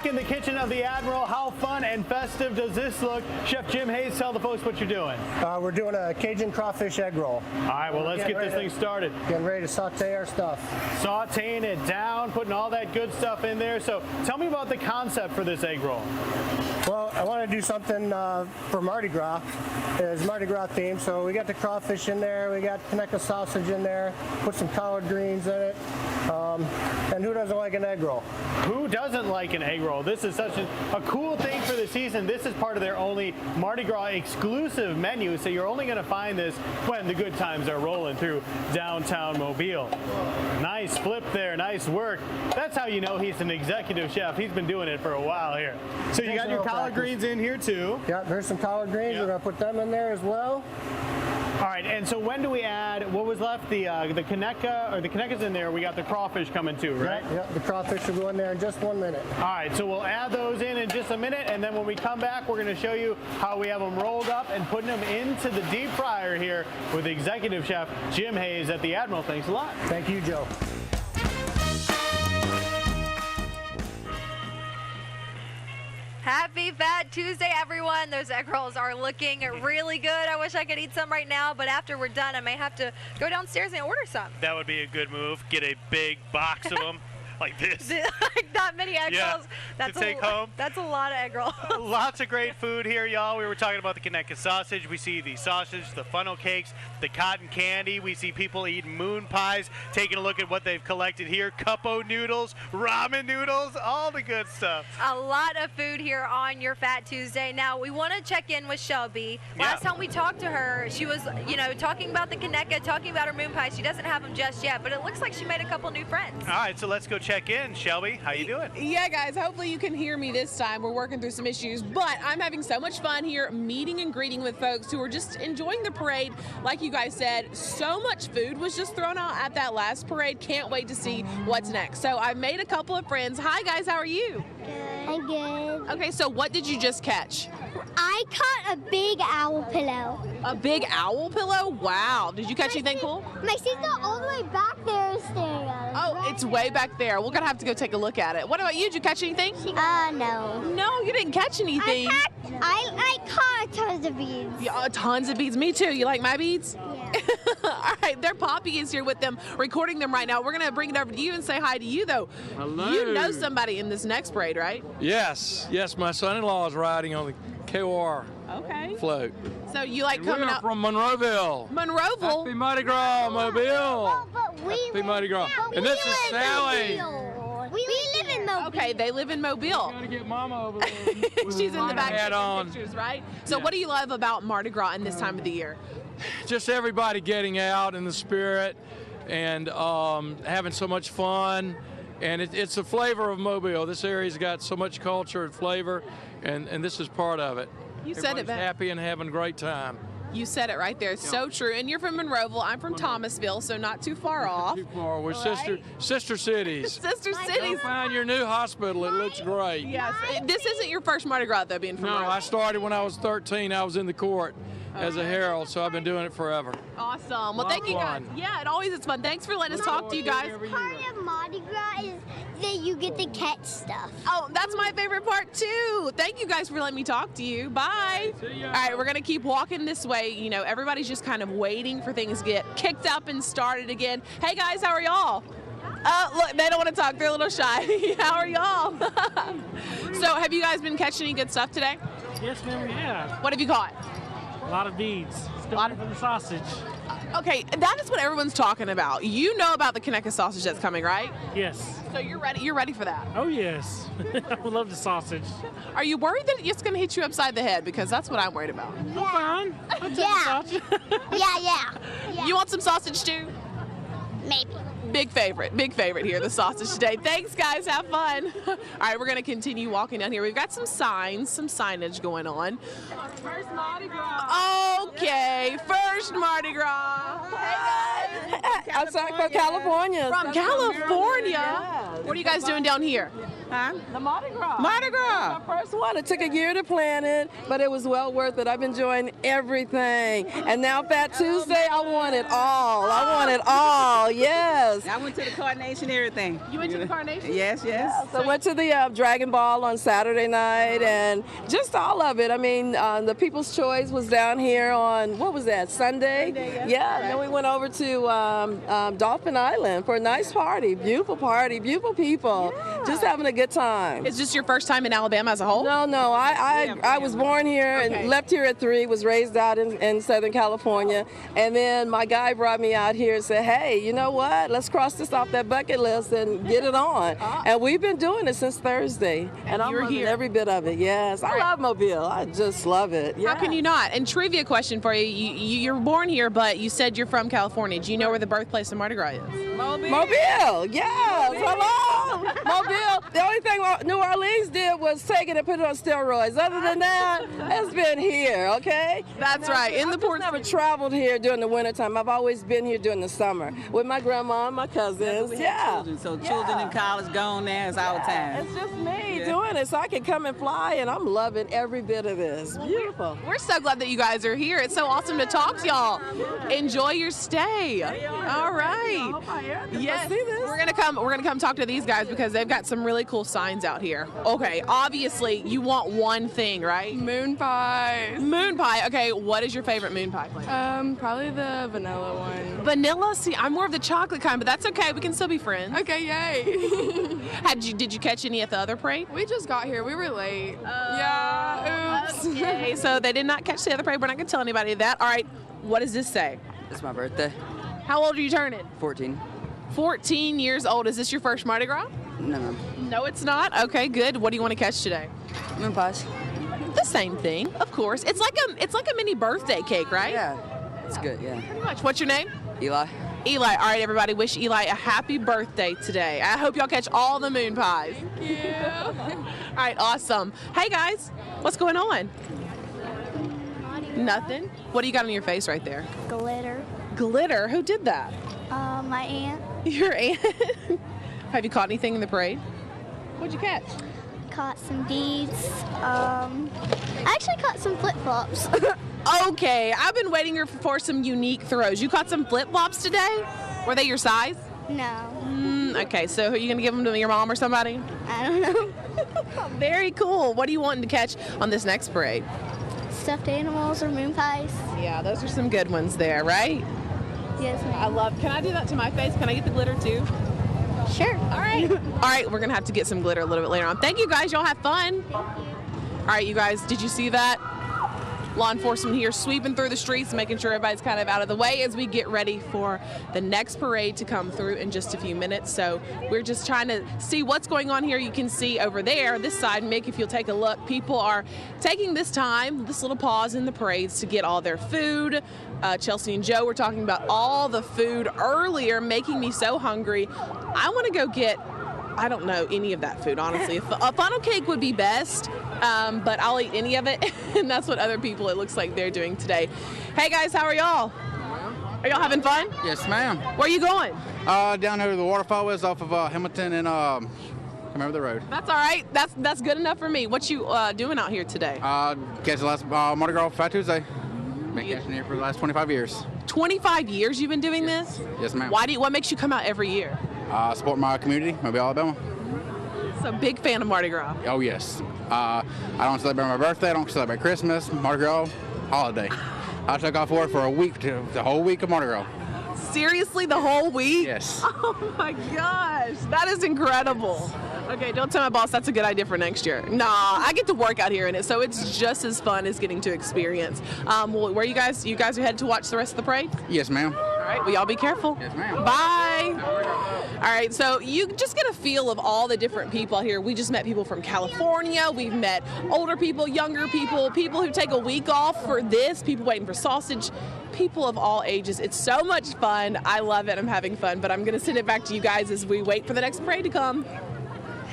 S7: in the kitchen of the Admiral. How fun and festive does this look? Chef Jim Hayes, tell the folks what you're doing.
S11: We're doing a Cajun crawfish egg roll.
S7: All right, well, let's get this thing started.
S11: Getting ready to saute our stuff.
S7: Sauteing it down, putting all that good stuff in there. So tell me about the concept for this egg roll.
S11: Well, I want to do something for Mardi Gras. It's Mardi Gras theme, so we got the crawfish in there, we got Conecuh sausage in there, put some collard greens in it, and who doesn't like an egg roll?
S7: Who doesn't like an egg roll? This is such a cool thing for the season. This is part of their only Mardi Gras exclusive menu, so you're only going to find this when the good times are rolling through downtown Mobile. Nice flip there, nice work. That's how you know he's an executive chef. He's been doing it for a while here. So you got your collard greens in here too.
S11: Yeah, there's some collard greens. We're going to put them in there as well.
S7: All right, and so when do we add, what was left, the Conecuh, or the Conecuh's in there, we got the crawfish coming too, right?
S11: Yeah, the crawfish will go in there in just 1 minute.
S7: All right, so we'll add those in just a minute, and then when we come back, we're going to show you how we have them rolled up and putting them into the deep fryer here with Executive Chef Jim Hayes at the Admiral. Thanks a lot.
S11: Thank you, Joe.
S1: Happy Fat Tuesday, everyone. Those egg rolls are looking really good. I wish I could eat some right now, but after we're done, I may have to go downstairs and order some.
S7: That would be a good move. Get a big box of them. Like this.
S1: Like that many egg rolls. That's
S7: to take home.
S1: That's a lot of egg rolls.
S7: Lots of great food here, y'all. We were talking about the Conecuh sausage. We see the sausage, the funnel cakes, the cotton candy. We see people eating moon pies, taking a look at what they've collected here. Cuppo noodles, ramen noodles, all the good stuff.
S1: A lot of food here on your Fat Tuesday. Now, we want to check in with Shelby. Last time we talked to her, she was, talking about the Conecuh, talking about her moon pie. She doesn't have them just yet, but it looks like she made a couple new friends.
S7: All right, so let's go check in. Shelby, how you doing?
S2: Yeah, guys, hopefully you can hear me this time. We're working through some issues, but I'm having so much fun here meeting and greeting with folks who are just enjoying the parade. Like you guys said, so much food was just thrown out at that last parade. Can't wait to see what's next. So I made a couple of friends. Hi, guys, how are you?
S16: Good. I'm good.
S2: Okay, so what did you just catch?
S16: I caught a big owl pillow.
S2: A big owl pillow? Wow. Did you catch anything cool?
S16: My sister all the way back there is staring at us.
S2: Oh, it's way back there. We're going to have to go take a look at it. What about you? Did you catch anything?
S16: No.
S2: No, you didn't catch anything.
S16: I caught tons of beads.
S2: Yeah, tons of beads. Me too. You like my beads?
S16: Yeah.
S2: All right, their Poppy is here with them, recording them right now. We're going to bring it over to you and say hi to you, though.
S12: Hello.
S2: You know somebody in this next parade, right?
S12: Yes. My son-in-law is riding on the KOR float.
S2: So you like coming out
S12: from Monroeville.
S2: Monroeville?
S12: Happy Mardi Gras, Mobile.
S16: Happy
S12: Mardi Gras. And this is Sally.
S16: We live in Mobile.
S2: Okay, they live in Mobile.
S12: You gotta get Mama over there.
S2: She's in the back
S12: hat on.
S2: Pictures, right? So what do you love about Mardi Gras in this time of the year?
S12: Just everybody getting out in the spirit and having so much fun. And it's the flavor of Mobile. This area's got so much culture and flavor, and this is part of it.
S2: You said it,
S12: happy and having a great time.
S2: You said it right there. It's so true. And you're from Monroeville. I'm from Thomasville, so not too far off.
S12: Too far. We're
S2: right?
S12: sister cities.
S2: Sister cities.
S12: Go find your new hospital. It looks great.
S2: Yes. This isn't your first Mardi Gras, though, being from
S12: No,
S2: Monroeville.
S12: I started when I was 13. I was in the court as a herald, so I've been doing it forever.
S2: Awesome. Well, thank you guys. Yeah, it always is fun. Thanks for letting us talk to you guys.
S16: Part of Mardi Gras is that you get to catch stuff.
S2: Oh, that's my favorite part too. Thank you guys for letting me talk to you. Bye. All right, we're gonna keep walking this way. Everybody's just kind of waiting for things to get kicked up and started again. Hey guys, how are y'all? Look, they don't want to talk. They're a little shy. How are y'all? So, have you guys been catching any good stuff today?
S18: Yes, ma'am, we have.
S2: What have you caught?
S18: A lot of beads. A lot of the sausage.
S2: Okay, that is what everyone's talking about. You know about the Conecuh sausage that's coming, right?
S18: Yes.
S2: So you're ready. You're ready for that.
S18: Oh yes. I love the sausage.
S2: Are you worried that it's going to hit you upside the head? Because that's what I'm worried about.
S18: I'm fine. I'll take the sausage.
S16: Yeah.
S2: You want some sausage too?
S16: Maybe.
S2: Big favorite here, the sausage today. Thanks, guys. Have fun. All right, we're going to continue walking down here. We've got some signs, some signage going on.
S18: First Mardi Gras.
S2: Okay, first Mardi Gras. Hey, guys.
S21: I'm from California.
S2: From California? What are you guys doing down here?
S9: Huh?
S2: The Mardi Gras.
S9: Mardi Gras. My first one. It took a year to plan it, but it was well worth it. I've been enjoying everything. And now Fat Tuesday, I want it all. I want it all. Yes.
S17: I went to the Carnation, everything.
S2: You went to the Carnation?
S17: Yes, yes.
S9: Yeah, so I went to the Dragon Ball on Saturday night, and just all of it. I mean, the People's Choice was down here on, what was that, Sunday? Yeah, and then we went over to Dolphin Island for a nice party. Beautiful party, beautiful people. Just having a good time.
S2: Is this your first time in Alabama as a whole?
S9: No. I was born here and left here at 3, was raised out in Southern California, and then my guy brought me out here and said, hey, you know what? Let's cross this off that bucket list and get it on. And we've been doing it since Thursday, and I'm loving every bit of it. Yes, I love Mobile. I just love it.
S2: How can you not? And trivia question for you. You're born here, but you said you're from California. Do you know where the birthplace of Mardi Gras is?
S9: Mobile, yes. Hello, Mobile. The only thing New Orleans did was take it and put it on steroids. Other than that, it's been here, okay?
S2: That's right. In the port.
S9: I've never traveled here during the wintertime. I've always been here during the summer with my grandma and my cousins.
S17: Children, so children in college gone there. It's our time.
S9: It's just me doing it, so I can come and fly, and I'm loving every bit of this. Beautiful.
S2: We're so glad that you guys are here. It's so awesome to talk to y'all. Enjoy your stay. All right. Yes. We're gonna come talk to these guys because they've got some really cool signs out here. Okay, obviously you want one thing, right?
S21: Moon pie.
S2: Moon pie. Okay, what is your favorite moon pie flavor?
S21: Probably the vanilla one.
S2: Vanilla? See, I'm more of the chocolate kind, but that's okay. We can still be friends.
S21: Okay, yay.
S2: Did you catch any at the other parade?
S21: We just got here. We were late. Yeah, oops.
S2: Okay, so they did not catch the other parade. We're not going to tell anybody that. All right, what does this say?
S17: It's my birthday.
S2: How old are you turning?
S17: 14.
S2: 14 years old. Is this your first Mardi Gras?
S17: No, ma'am.
S2: No, it's not. Okay, good. What do you want to catch today?
S17: Moon pies.
S2: The same thing, of course. It's like a mini birthday cake, right?
S17: Yeah, it's good. Yeah.
S2: Pretty much. What's your name?
S17: Eli.
S2: Eli. All right, everybody. Wish Eli a happy birthday today. I hope y'all catch all the moon pies.
S21: Thank you.
S2: All right, awesome. Hey guys, what's going on? Nothing. What do you got on your face right there?
S16: Glitter.
S2: Glitter? Who did that?
S16: My aunt.
S2: Your aunt? Have you caught anything in the parade? What'd you catch?
S16: Caught some beads. I actually caught some flip-flops.
S2: Okay, I've been waiting here for some unique throws. You caught some flip-flops today? Were they your size?
S16: No.
S2: Okay, so are you going to give them to your mom or somebody?
S16: I don't know.
S2: Very cool. What are you wanting to catch on this next parade?
S16: Stuffed animals or moon pies.
S2: Yeah, those are some good ones there, right?
S16: Yes, ma'am.
S2: Can I do that to my face? Can I get the glitter too?
S16: Sure.
S2: All right. All right, we're going to have to get some glitter a little bit later on. Thank you guys. Y'all have fun. All right, you guys, did you see that? Law enforcement here sweeping through the streets, making sure everybody's kind of out of the way as we get ready for the next parade to come through in just a few minutes. So we're just trying to see what's going on here. You can see over there, this side, Mick, if you'll take a look, people are taking this time, this little pause in the parades to get all their food. Chelsea and Joe were talking about all the food earlier, making me so hungry. I want to go get, I don't know any of that food, honestly. A funnel cake would be best, but I'll eat any of it, and that's what other people, it looks like they're doing today. Hey guys, how are y'all? Are y'all having fun?
S22: Yes, ma'am.
S2: Where are you going?
S22: Down here to the waterfall is off of Hamilton and I can't remember the road.
S2: That's all right. That's good enough for me. What you doing out here today?
S22: Catch the last Mardi Gras Fat Tuesday. Been catching here for the last 25 years.
S2: 25 years you've been doing this?
S22: Yes, ma'am.
S2: What makes you come out every year?
S22: Support my community, Mobile, Alabama.
S2: So big fan of Mardi Gras.
S22: Oh yes. I don't celebrate my birthday. I don't celebrate Christmas, Mardi Gras, holiday. I took off work for a week, the whole week of Mardi Gras.
S2: Seriously, the whole week?
S22: Yes.
S2: Oh my gosh, that is incredible. Okay, don't tell my boss that's a good idea for next year. Nah, I get to work out here in it, so it's just as fun as getting to experience. Well, where you guys are headed to watch the rest of the parade?
S22: Yes, ma'am.
S2: All right, well, y'all be careful.
S22: Yes, ma'am.
S2: Bye. All right, so you just get a feel of all the different people here. We just met people from California. We've met older people, younger people, people who take a week off for this, people waiting for sausage, people of all ages. It's so much fun. I love it. I'm having fun, but I'm going to send it back to you guys as we wait for the next parade to come.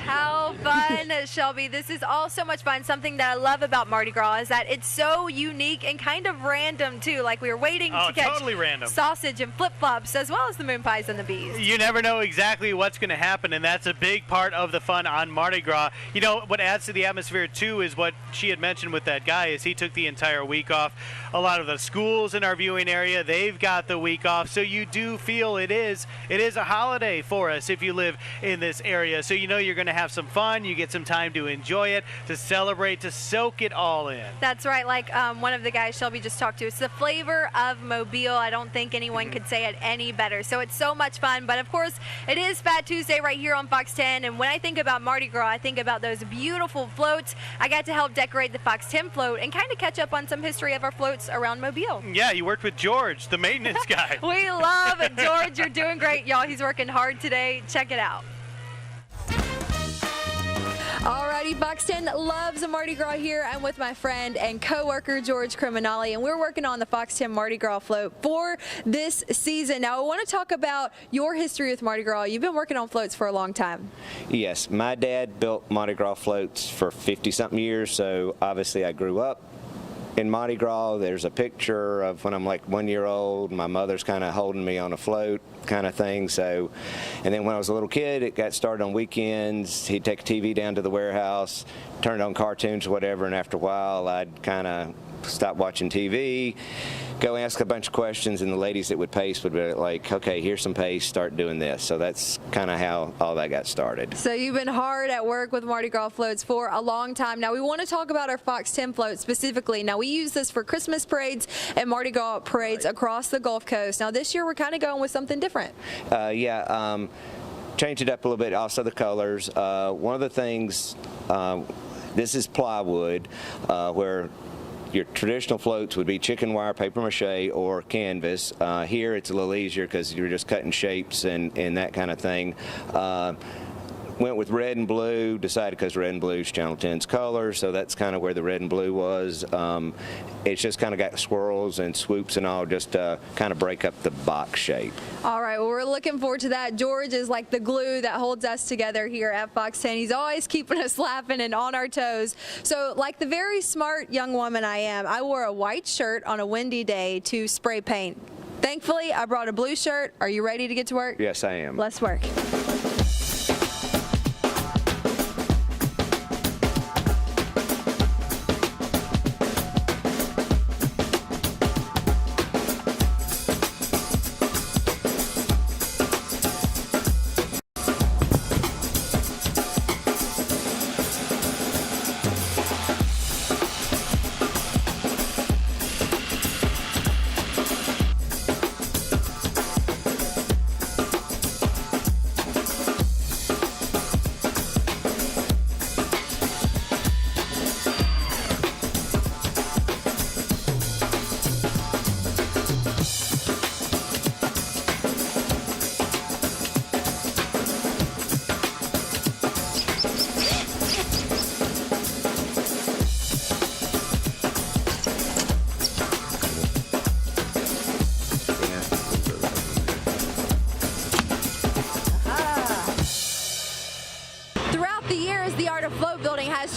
S1: How fun, Shelby. This is all so much fun. Something that I love about Mardi Gras is that it's so unique and kind of random, too. Like we were waiting to catch
S7: totally random.
S1: sausage and flip-flops, as well as the moon pies and the bees.
S7: You never know exactly what's going to happen, and that's a big part of the fun on Mardi Gras. You know, what adds to the atmosphere, too, is what she had mentioned with that guy, is he took the entire week off. A lot of the schools in our viewing area, they've got the week off, so you do feel it is a holiday for us if you live in this area. So you know you're going to have some fun, you get some time to enjoy it, to celebrate, to soak it all in.
S1: That's right. Like one of the guys Shelby just talked to, it's the flavor of Mobile. I don't think anyone could say it any better. So it's so much fun. But of course, it is Fat Tuesday right here on Fox 10. And when I think about Mardi Gras, I think about those beautiful floats. I got to help decorate the Fox 10 float and kind of catch up on some history of our floats around Mobile.
S7: Yeah, you worked with George, the maintenance guy.
S1: We love it, George. You're doing great, y'all. He's working hard today. Check it out. Alrighty, Fox 10 loves a Mardi Gras here. I'm with my friend and co-worker George Criminali, and we're working on the Fox 10 Mardi Gras float for this season. Now, I want to talk about your history with Mardi Gras. You've been working on floats for a long time.
S6: Yes, my dad built Mardi Gras floats for 50-something years, so obviously I grew up in Mardi Gras. There's a picture of when I'm like 1 year old. My mother's kind of holding me on a float kind of thing. So, and then when I was a little kid, it got started on weekends. He'd take a TV down to the warehouse, turn on cartoons or whatever, and after a while I'd kind of stop watching TV, go ask a bunch of questions, and the ladies that would paste would be like, okay, here's some paste, start doing this. So that's kind of how all that got started.
S1: So you've been hard at work with Mardi Gras floats for a long time. Now we want to talk about our Fox 10 float specifically. Now we use this for Christmas parades and Mardi Gras parades across the Gulf Coast. Now this year we're kind of going with something different.
S6: Change it up a little bit, also the colors. One of the things, this is plywood, where your traditional floats would be chicken wire, paper mache, or canvas. Here it's a little easier because you're just cutting shapes and that kind of thing. Went with red and blue, decided because red and blue is Channel 10's color, so that's kind of where the red and blue was. It's just kind of got swirls and swoops and all, just to kind of break up the box shape.
S1: All right, well, we're looking forward to that. George is like the glue that holds us together here at Fox 10. He's always keeping us laughing and on our toes. So like the very smart young woman I am, I wore a white shirt on a windy day to spray paint. Thankfully, I brought a blue shirt. Are you ready to get to work?
S6: Yes, I am.
S1: Let's work.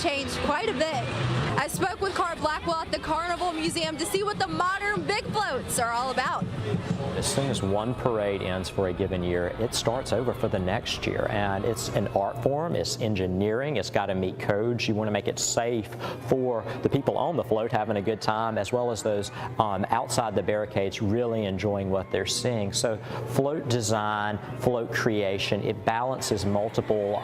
S1: Changed quite a bit. I spoke with Carl Blackwell at the Carnival Museum to see what the modern big floats are all about.
S8: As soon as one parade ends for a given year, it starts over for the next year, and it's an art form, it's engineering, it's got to meet codes. You want to make it safe for the people on the float having a good time, as well as those outside the barricades really enjoying what they're seeing. So float design, float creation, it balances multiple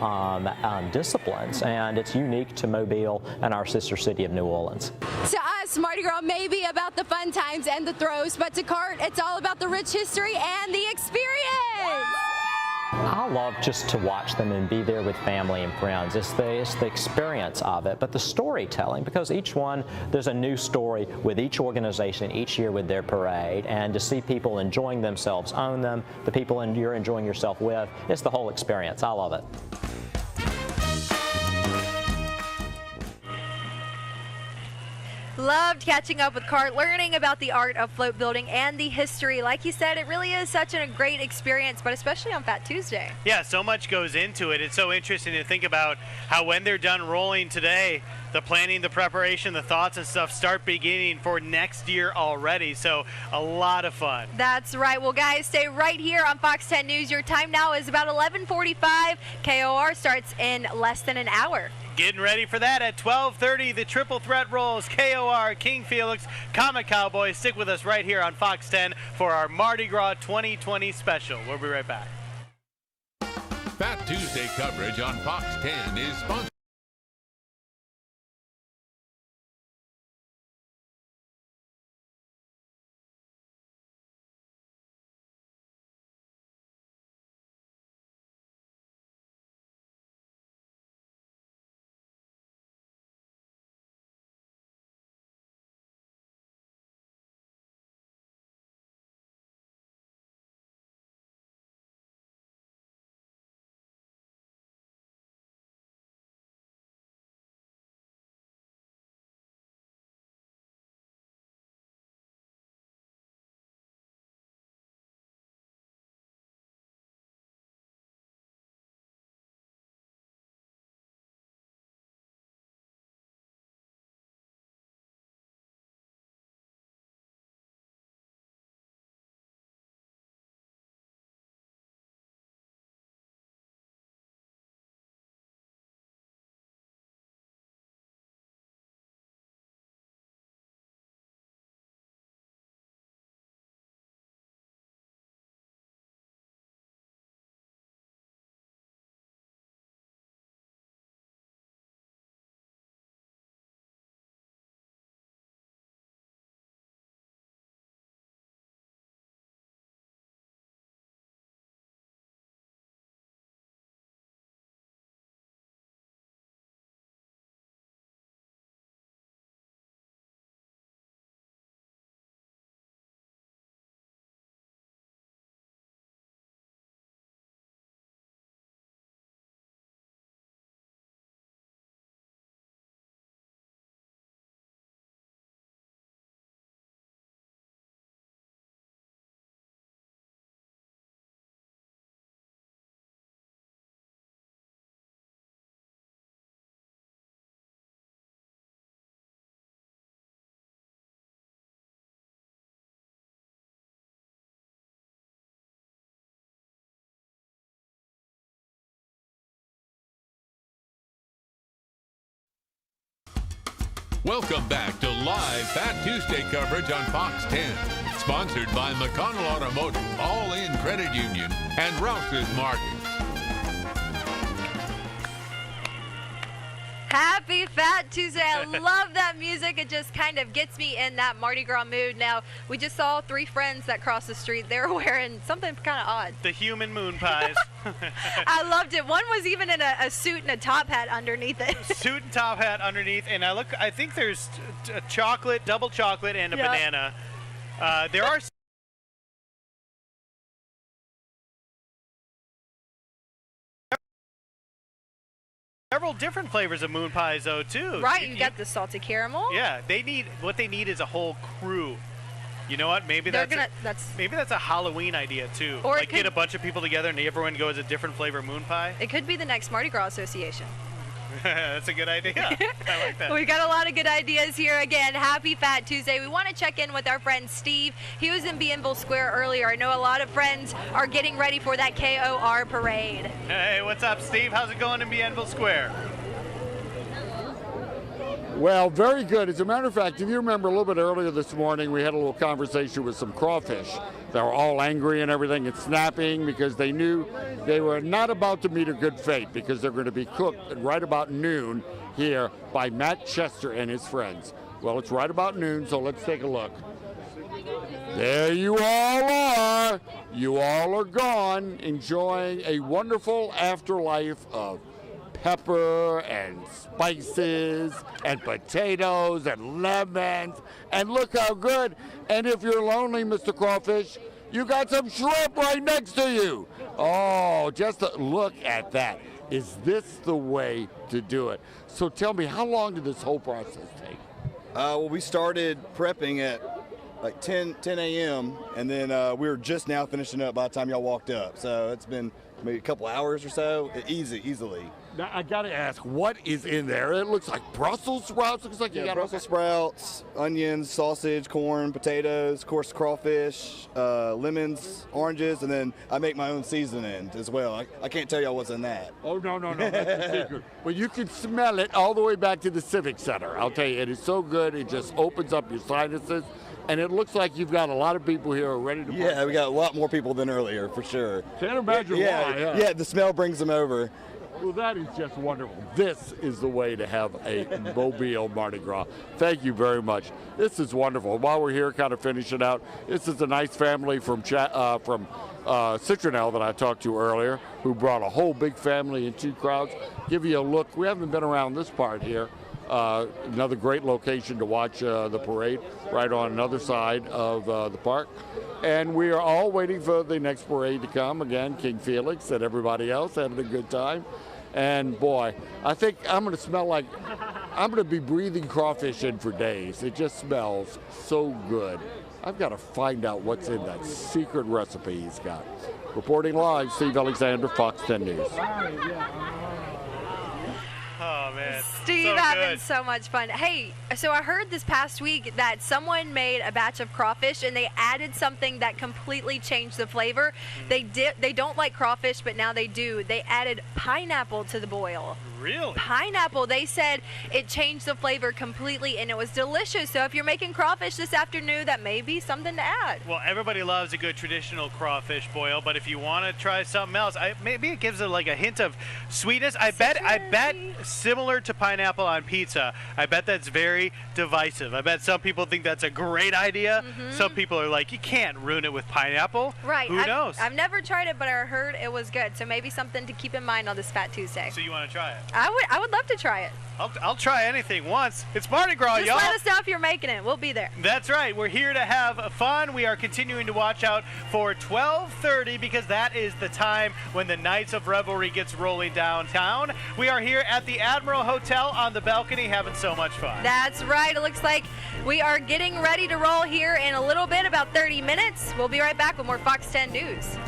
S8: disciplines, and it's unique to Mobile and our sister city of New Orleans.
S1: To us, Mardi Gras may be about the fun times and the throws, but to Cart, it's all about the rich history and the experience.
S8: I love just to watch them and be there with family and friends. It's the experience of it, but the storytelling, because each one, there's a new story with each organization each year with their parade, and to see people enjoying themselves, own them, the people you're enjoying yourself with, it's the whole experience. I love it.
S1: Loved catching up with Cart, learning about the art of float building and the history. Like you said, it really is such a great experience, but especially on Fat Tuesday.
S7: Yeah, so much goes into it. It's so interesting to think about how when they're done rolling today, the planning, the preparation, the thoughts and stuff start beginning for next year already. So a lot of fun.
S1: That's right. Well, guys, stay right here on Fox 10 News. Your time now is about 11:45. KOR starts in less than an hour.
S7: Getting ready for that at 12:30. The triple threat rolls. KOR, King Felix, Comic Cowboys. Stick with us right here on Fox 10 for our Mardi Gras 2020 special. We'll be right back.
S15: Fat Tuesday coverage on Fox 10 is sponsored. Welcome back to live Fat Tuesday coverage on Fox 10. Sponsored by McConnell Automotive, All In Credit Union, and Rouse's Market.
S1: Happy Fat Tuesday. I love that music. It just kind of gets me in that Mardi Gras mood. Now, we just saw three friends that crossed the street. They're wearing something kind of odd.
S7: The human moon pies.
S1: I loved it. One was even in a suit and a top hat underneath it.
S7: Suit and top hat underneath. And I think there's a chocolate, double chocolate, and a banana. There are several different flavors of moon pies, though, too.
S1: Right, you got the salted caramel.
S7: Yeah, what they need is a whole crew. You know what? Maybe that's a Halloween idea too.
S1: Or
S7: like get a bunch of people together and everyone goes a different flavor moon pie.
S1: It could be the next Mardi Gras Association.
S7: That's a good idea. I like that.
S1: We got a lot of good ideas here. Again, happy Fat Tuesday. We want to check in with our friend Steve. He was in Bienville Square earlier. I know a lot of friends are getting ready for that KOR parade.
S7: Hey, what's up, Steve? How's it going in Bienville Square?
S5: Well, very good. As a matter of fact, if you remember a little bit earlier this morning, we had a little conversation with some crawfish. They were all angry and everything and snapping because they knew they were not about to meet a good fate because they're going to be cooked at right about noon here by Matt Chester and his friends. Well, it's right about noon, so let's take a look. There you all are. You all are gone, enjoying a wonderful afterlife of pepper and spices and potatoes and lemons, and look how good. And if you're lonely, Mr. Crawfish, you got some shrimp right next to you. Oh, just look at that. Is this the way to do it? So tell me, how long did this whole process take?
S3: Well, we started prepping at like 10 a.m. and then we were just now finishing up by the time y'all walked up. So it's been maybe a couple hours or so, easily.
S5: Now, I got to ask, what is in there? It looks like Brussels sprouts. Looks like you got
S3: Brussels sprouts, onions, sausage, corn, potatoes, of course, crawfish, lemons, oranges, and then I make my own seasoning as well. I can't tell y'all what's in that.
S5: Oh, no, that's a secret. Well, you can smell it all the way back to the Civic Center. I'll tell you, it is so good. It just opens up your sinuses. And it looks like you've got a lot of people here ready to party.
S3: Yeah, we got a lot more people than earlier, for sure.
S5: Can't imagine why.
S3: Yeah, the smell brings them over.
S5: Well, that is just wonderful. This is the way to have a Mobile Mardi Gras. Thank you very much. This is wonderful. While we're here kind of finishing out, this is a nice family from Citronelle that I talked to earlier, who brought a whole big family and 2 crowds. Give you a look. We haven't been around this part here. Another great location to watch the parade, right on another side of the park. And we are all waiting for the next parade to come. Again, King Felix and everybody else having a good time. And boy, I think I'm going to smell like, I'm going to be breathing crawfish in for days. It just smells so good. I've got to find out what's in that secret recipe he's got. Reporting live, Steve Alexander, Fox 10 News.
S7: Oh, man.
S1: Steve, having so much fun. Hey, so I heard this past week that someone made a batch of crawfish and they added something that completely changed the flavor. They don't like crawfish, but now they do. They added pineapple to the boil.
S7: Really?
S1: Pineapple. They said it changed the flavor completely and it was delicious. So if you're making crawfish this afternoon, that may be something to add.
S7: Well, everybody loves a good traditional crawfish boil, but if you want to try something else, maybe it gives it like a hint of sweetness. I bet similar to pineapple on pizza, I bet that's very divisive. I bet some people think that's a great idea. Some people are like, you can't ruin it with pineapple.
S1: Right.
S7: Who knows?
S1: I've never tried it, but I heard it was good. So maybe something to keep in mind on this Fat Tuesday.
S7: So you want to try it?
S1: I would love to try it.
S7: I'll try anything once. It's Mardi Gras,
S1: Just
S7: y'all.
S1: let us know if you're making it. We'll be there.
S7: That's right. We're here to have fun. We are continuing to watch out for 12:30 because that is the time when the Nights of Revelry gets rolling downtown. We are here at the Admiral Hotel on the balcony having so much fun.
S1: That's right. It looks like we are getting ready to roll here in a little bit, about 30 minutes. We'll be right back with more Fox 10 News.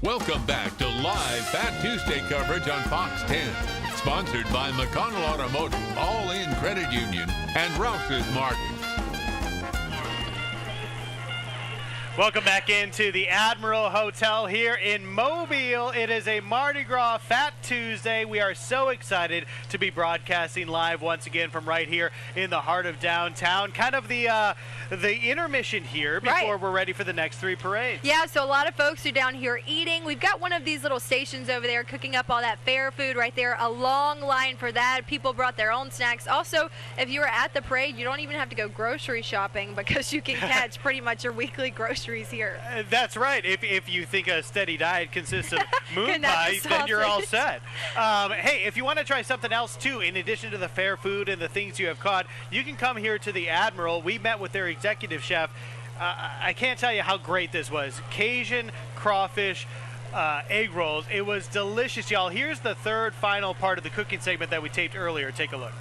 S15: Welcome back to live Fat Tuesday coverage on Fox 10. Sponsored by McConnell Automotive, All In Credit Union, and Rouse's Market.
S7: Welcome back into the Admiral Hotel here in Mobile. It is a Mardi Gras Fat Tuesday. We are so excited to be broadcasting live once again from right here in the heart of downtown. Kind of the intermission here before we're ready for the next 3 parades.
S1: Yeah, so a lot of folks are down here eating. We've got one of these little stations over there cooking up all that fair food right there. A long line for that. People brought their own snacks. Also, if you were at the parade, you don't even have to go grocery shopping because you can catch pretty much your weekly groceries here.
S7: That's right. If you think a steady diet consists of moon pie, then you're all set. Hey, if you want to try something else too, in addition to the fair food and the things you have caught, you can come here to the Admiral. We met with their executive chef. I can't tell you how great this was. Cajun crawfish egg rolls. It was delicious, y'all. Here's the third final part of the cooking segment that we taped earlier. Take a look.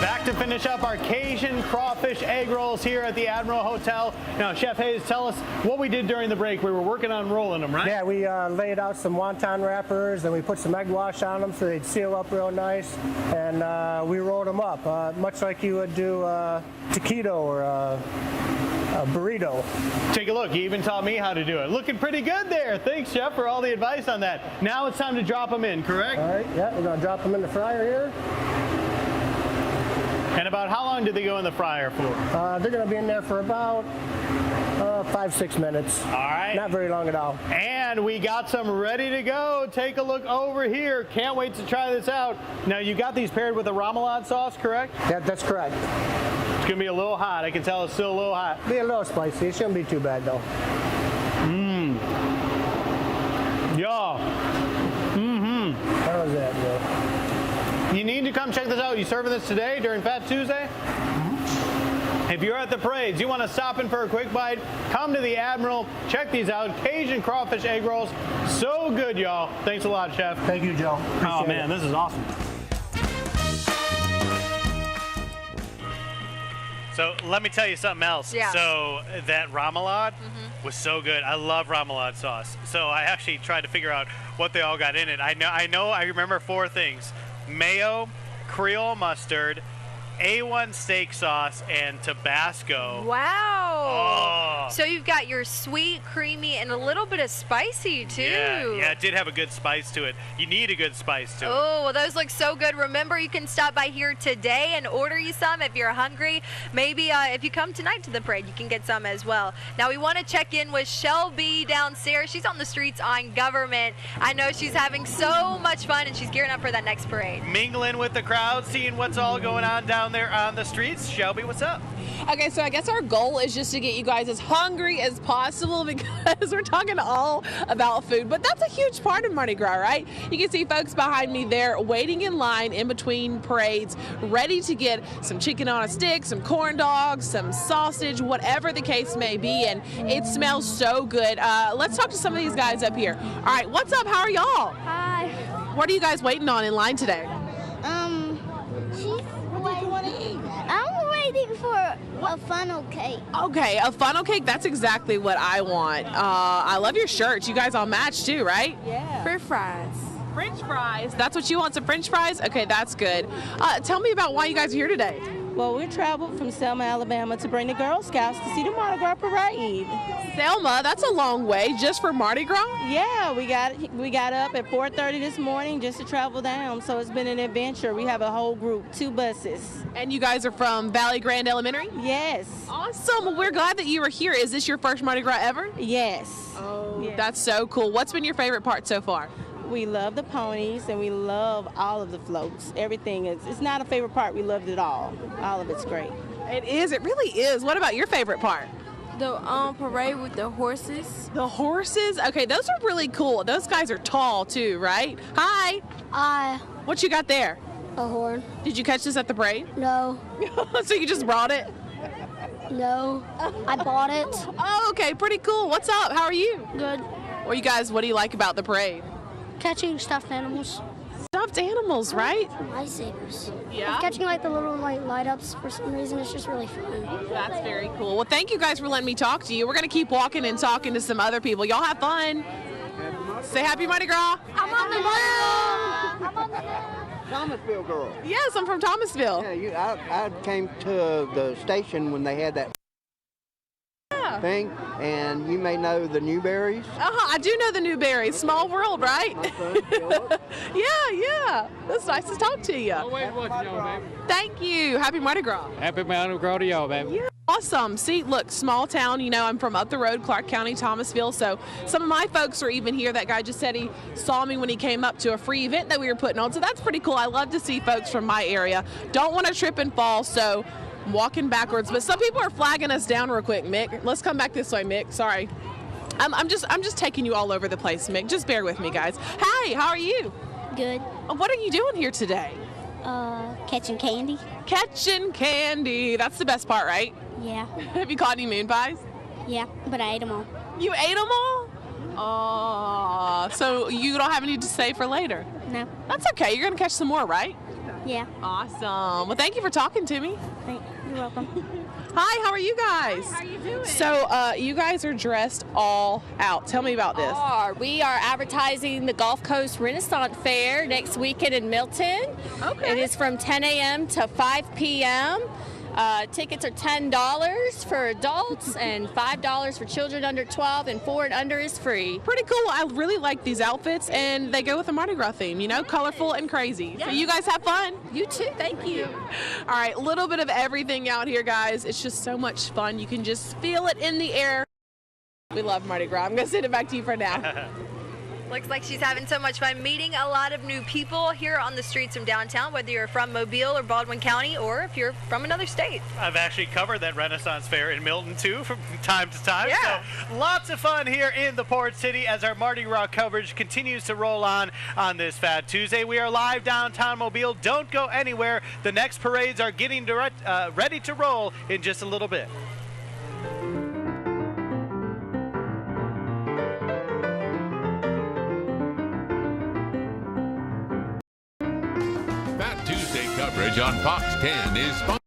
S7: Back to finish up our Cajun crawfish egg rolls here at the Admiral Hotel. Now, Chef Hayes, tell us what we did during the break. We were working on rolling them, right?
S11: Yeah, we laid out some wonton wrappers, and we put some egg wash on them so they'd seal up real nice, and we rolled them up, much like you would do taquito or a burrito.
S7: Take a look. You even taught me how to do it. Looking pretty good there. Thanks, Chef, for all the advice on that. Now it's time to drop them in, correct?
S11: All right, yeah, we're going to drop them in the fryer here.
S7: And about how long did they go in the fryer for?
S11: They're going to be in there for about 5-6 minutes.
S7: All right.
S11: Not very long at all.
S7: And we got some ready to go. Take a look over here. Can't wait to try this out. Now, you got these paired with a remoulade sauce, correct?
S11: Yeah, that's correct.
S7: It's going to be a little hot. I can tell it's still a little hot.
S11: Be a little spicy. It shouldn't be too bad, though.
S7: Mmm. Y'all. Mm-hmm.
S11: How was that, Joe?
S7: You need to come check this out. You serving this today during Fat Tuesday? If you're at the parades, you want to stop in for a quick bite, come to the Admiral, check these out. Cajun crawfish egg rolls. So good, y'all. Thanks a lot, Chef.
S11: Thank you, Joe.
S7: Oh, man, this is awesome. So let me tell you something else.
S1: Yeah.
S7: So that remoulade was so good. I love remoulade sauce. So I actually tried to figure out what they all got in it. I remember 4 things. Mayo, Creole mustard, A1 steak sauce, and Tabasco.
S1: Wow.
S7: Oh.
S1: So you've got your sweet, creamy, and a little bit of spicy, too.
S7: Yeah, it did have a good spice to it. You need a good spice to it.
S1: Oh, well, those look so good. Remember, you can stop by here today and order you some if you're hungry. Maybe if you come tonight to the parade, you can get some as well. Now, we want to check in with Shelby downstairs. She's on the streets on Government. I know she's having so much fun, and she's gearing up for that next parade.
S7: Mingling with the crowd, seeing what's all going on down there on the streets. Shelby, what's up?
S2: Okay, so I guess our goal is just to get you guys as hungry as possible because we're talking all about food. But that's a huge part of Mardi Gras, right? You can see folks behind me there waiting in line in between parades, ready to get some chicken on a stick, some corn dogs, some sausage, whatever the case may be. And it smells so good. Let's talk to some of these guys up here. All right, what's up? How are y'all?
S16: Hi.
S2: What are you guys waiting on in line today?
S16: What do you want to eat? I'm waiting for a funnel cake.
S2: Okay, a funnel cake, that's exactly what I want. I love your shirts. You guys all match too, right?
S16: Yeah. French fries.
S2: French fries. That's what you want, some French fries? Okay, that's good. Tell me about why you guys are here today.
S13: Well, we traveled from Selma, Alabama to bring the Girl Scouts to see the Mardi Gras parade.
S2: Selma, that's a long way just for Mardi Gras?
S13: Yeah, we got up at 4:30 this morning just to travel down, so it's been an adventure. We have a whole group, 2 buses.
S2: And you guys are from Valley Grande Elementary?
S13: Yes.
S2: Awesome. Well, we're glad that you were here. Is this your first Mardi Gras ever?
S13: Yes.
S2: Oh, yes. That's so cool. What's been your favorite part so far?
S13: We love the ponies and we love all of the floats. Everything it's not a favorite part. We loved it all. All of it's great.
S2: It is. It really is. What about your favorite part?
S14: The parade with the horses.
S2: The horses? Okay, those are really cool. Those guys are tall too, right? Hi.
S16: Hi.
S2: What you got there?
S16: A horn.
S2: Did you catch this at the parade?
S16: No.
S2: So you just brought it?
S16: No. I bought it.
S2: Oh, okay. Pretty cool. What's up? How are you?
S16: Good.
S2: Well, you guys, what do you like about the parade?
S16: Catching stuffed animals.
S2: Stuffed animals, right?
S16: Lifesavers.
S2: Yeah?
S16: Catching like the little light ups for some reason. It's just really fun.
S2: That's very cool. Well, thank you guys for letting me talk to you. We're going to keep walking and talking to some other people. Y'all have fun. Say happy Mardi Gras.
S16: I'm on the moon. I'm on the moon.
S23: Thomasville girl.
S2: Yes, I'm from Thomasville.
S23: Yeah, I came to the station when they had that
S19: thing. And you may know the Newberries.
S2: I do know the Newberries. Small world, right? Yeah. That's nice to talk to you.
S18: Always watching y'all, baby.
S2: Thank you. Happy Mardi Gras.
S18: Happy Mardi Gras to y'all, baby.
S2: Yeah. Awesome. See, look, small town, I'm from up the road, Clark County, Thomasville, so some of my folks are even here. That guy just said he saw me when he came up to a free event that we were putting on, so that's pretty cool. I love to see folks from my area. Don't want to trip and fall, so I'm walking backwards, but some people are flagging us down real quick, Mick. Let's come back this way, Mick. Sorry. I'm just taking you all over the place, Mick. Just bear with me, guys. Hey, how are you?
S20: Good.
S2: What are you doing here today?
S20: Catching candy.
S2: Catching candy. That's the best part, right?
S20: Yeah.
S2: Have you caught any moon pies?
S20: Yeah, but I ate them all.
S2: You ate them all? Oh, so you don't have any to save for later?
S20: No.
S2: That's okay. You're going to catch some more, right?
S20: Yeah.
S2: Awesome. Well, thank you for talking to me.
S20: You're welcome.
S2: Hi, how are you guys?
S14: How are you doing?
S2: So you guys are dressed all out. Tell me about this.
S14: We are advertising the Gulf Coast Renaissance Fair next weekend in Milton.
S2: Okay.
S14: It is from 10 a.m. to 5 p.m. Tickets are $10 for adults and $5 for children under 12, and 4 and under is free.
S2: Pretty cool. I really like these outfits, and they go with the Mardi Gras theme, colorful and crazy. So you guys have fun.
S14: You too. Thank you.
S2: All right, a little bit of everything out here, guys. It's just so much fun. You can just feel it in the air. We love Mardi Gras. I'm going to send it back to you for now.
S1: Looks like she's having so much fun meeting a lot of new people here on the streets from downtown, whether you're from Mobile or Baldwin County, or if you're from another state.
S7: I've actually covered that Renaissance Fair in Milton too from time to time.
S1: Yeah.
S7: So lots of fun here in the Port City as our Mardi Gras coverage continues to roll on this Fat Tuesday. We are live downtown Mobile. Don't go anywhere. The next parades are getting ready to roll in just a little bit.
S15: Tuesday coverage on Fox 10 is sponsored.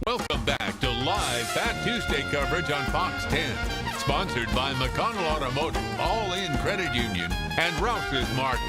S15: Welcome back to live Fat Tuesday coverage on Fox 10. Sponsored by McConnell Automotive, All In Credit Union, and Rouse's Market.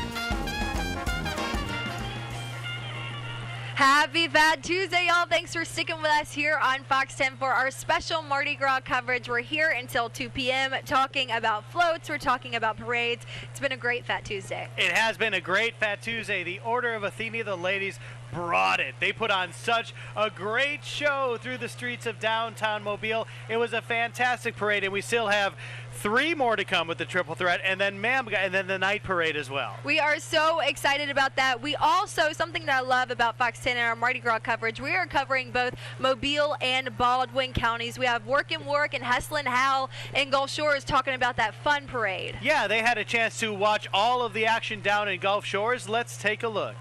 S1: Happy Fat Tuesday, y'all. Thanks for sticking with us here on Fox 10 for our special Mardi Gras coverage. We're here until 2 p.m. talking about floats. We're talking about parades. It's been a great Fat Tuesday.
S7: It has been a great Fat Tuesday. The Order of Athena, the ladies, brought it. They put on such a great show through the streets of downtown Mobile. It was a fantastic parade, and we still have 3 more to come with the triple threat, and then and then the night parade as well.
S1: We are so excited about that. We also, something that I love about Fox 10 and our Mardi Gras coverage, we are covering both Mobile and Baldwin counties. We have Work and Hustle and Hal in Gulf Shores talking about that fun parade.
S7: Yeah, they had a chance to watch all of the action down in Gulf Shores. Let's take a look.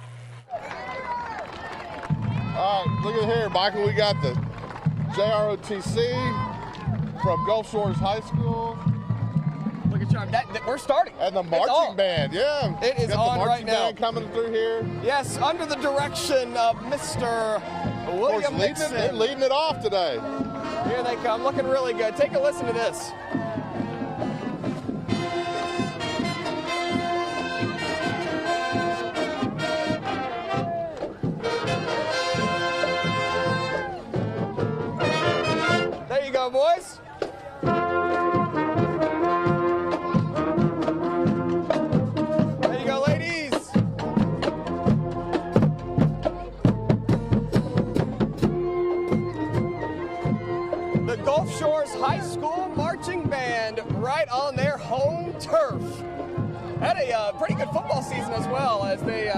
S5: All right, look at here, Michael. We got the JROTC from Gulf Shores High School.
S4: Look at you. We're starting.
S5: And the marching band, yeah.
S4: It is
S5: got
S4: on
S5: the
S4: right
S5: marching
S4: now.
S5: band coming through here.
S4: Yes, under the direction of Mr. William Nixon.
S5: They're leading it off today.
S4: Here they come, looking really good. Take a listen to this. There you go, boys. There you go, ladies. The Gulf Shores High School Marching Band right on their home turf. Had a pretty good football season as well as they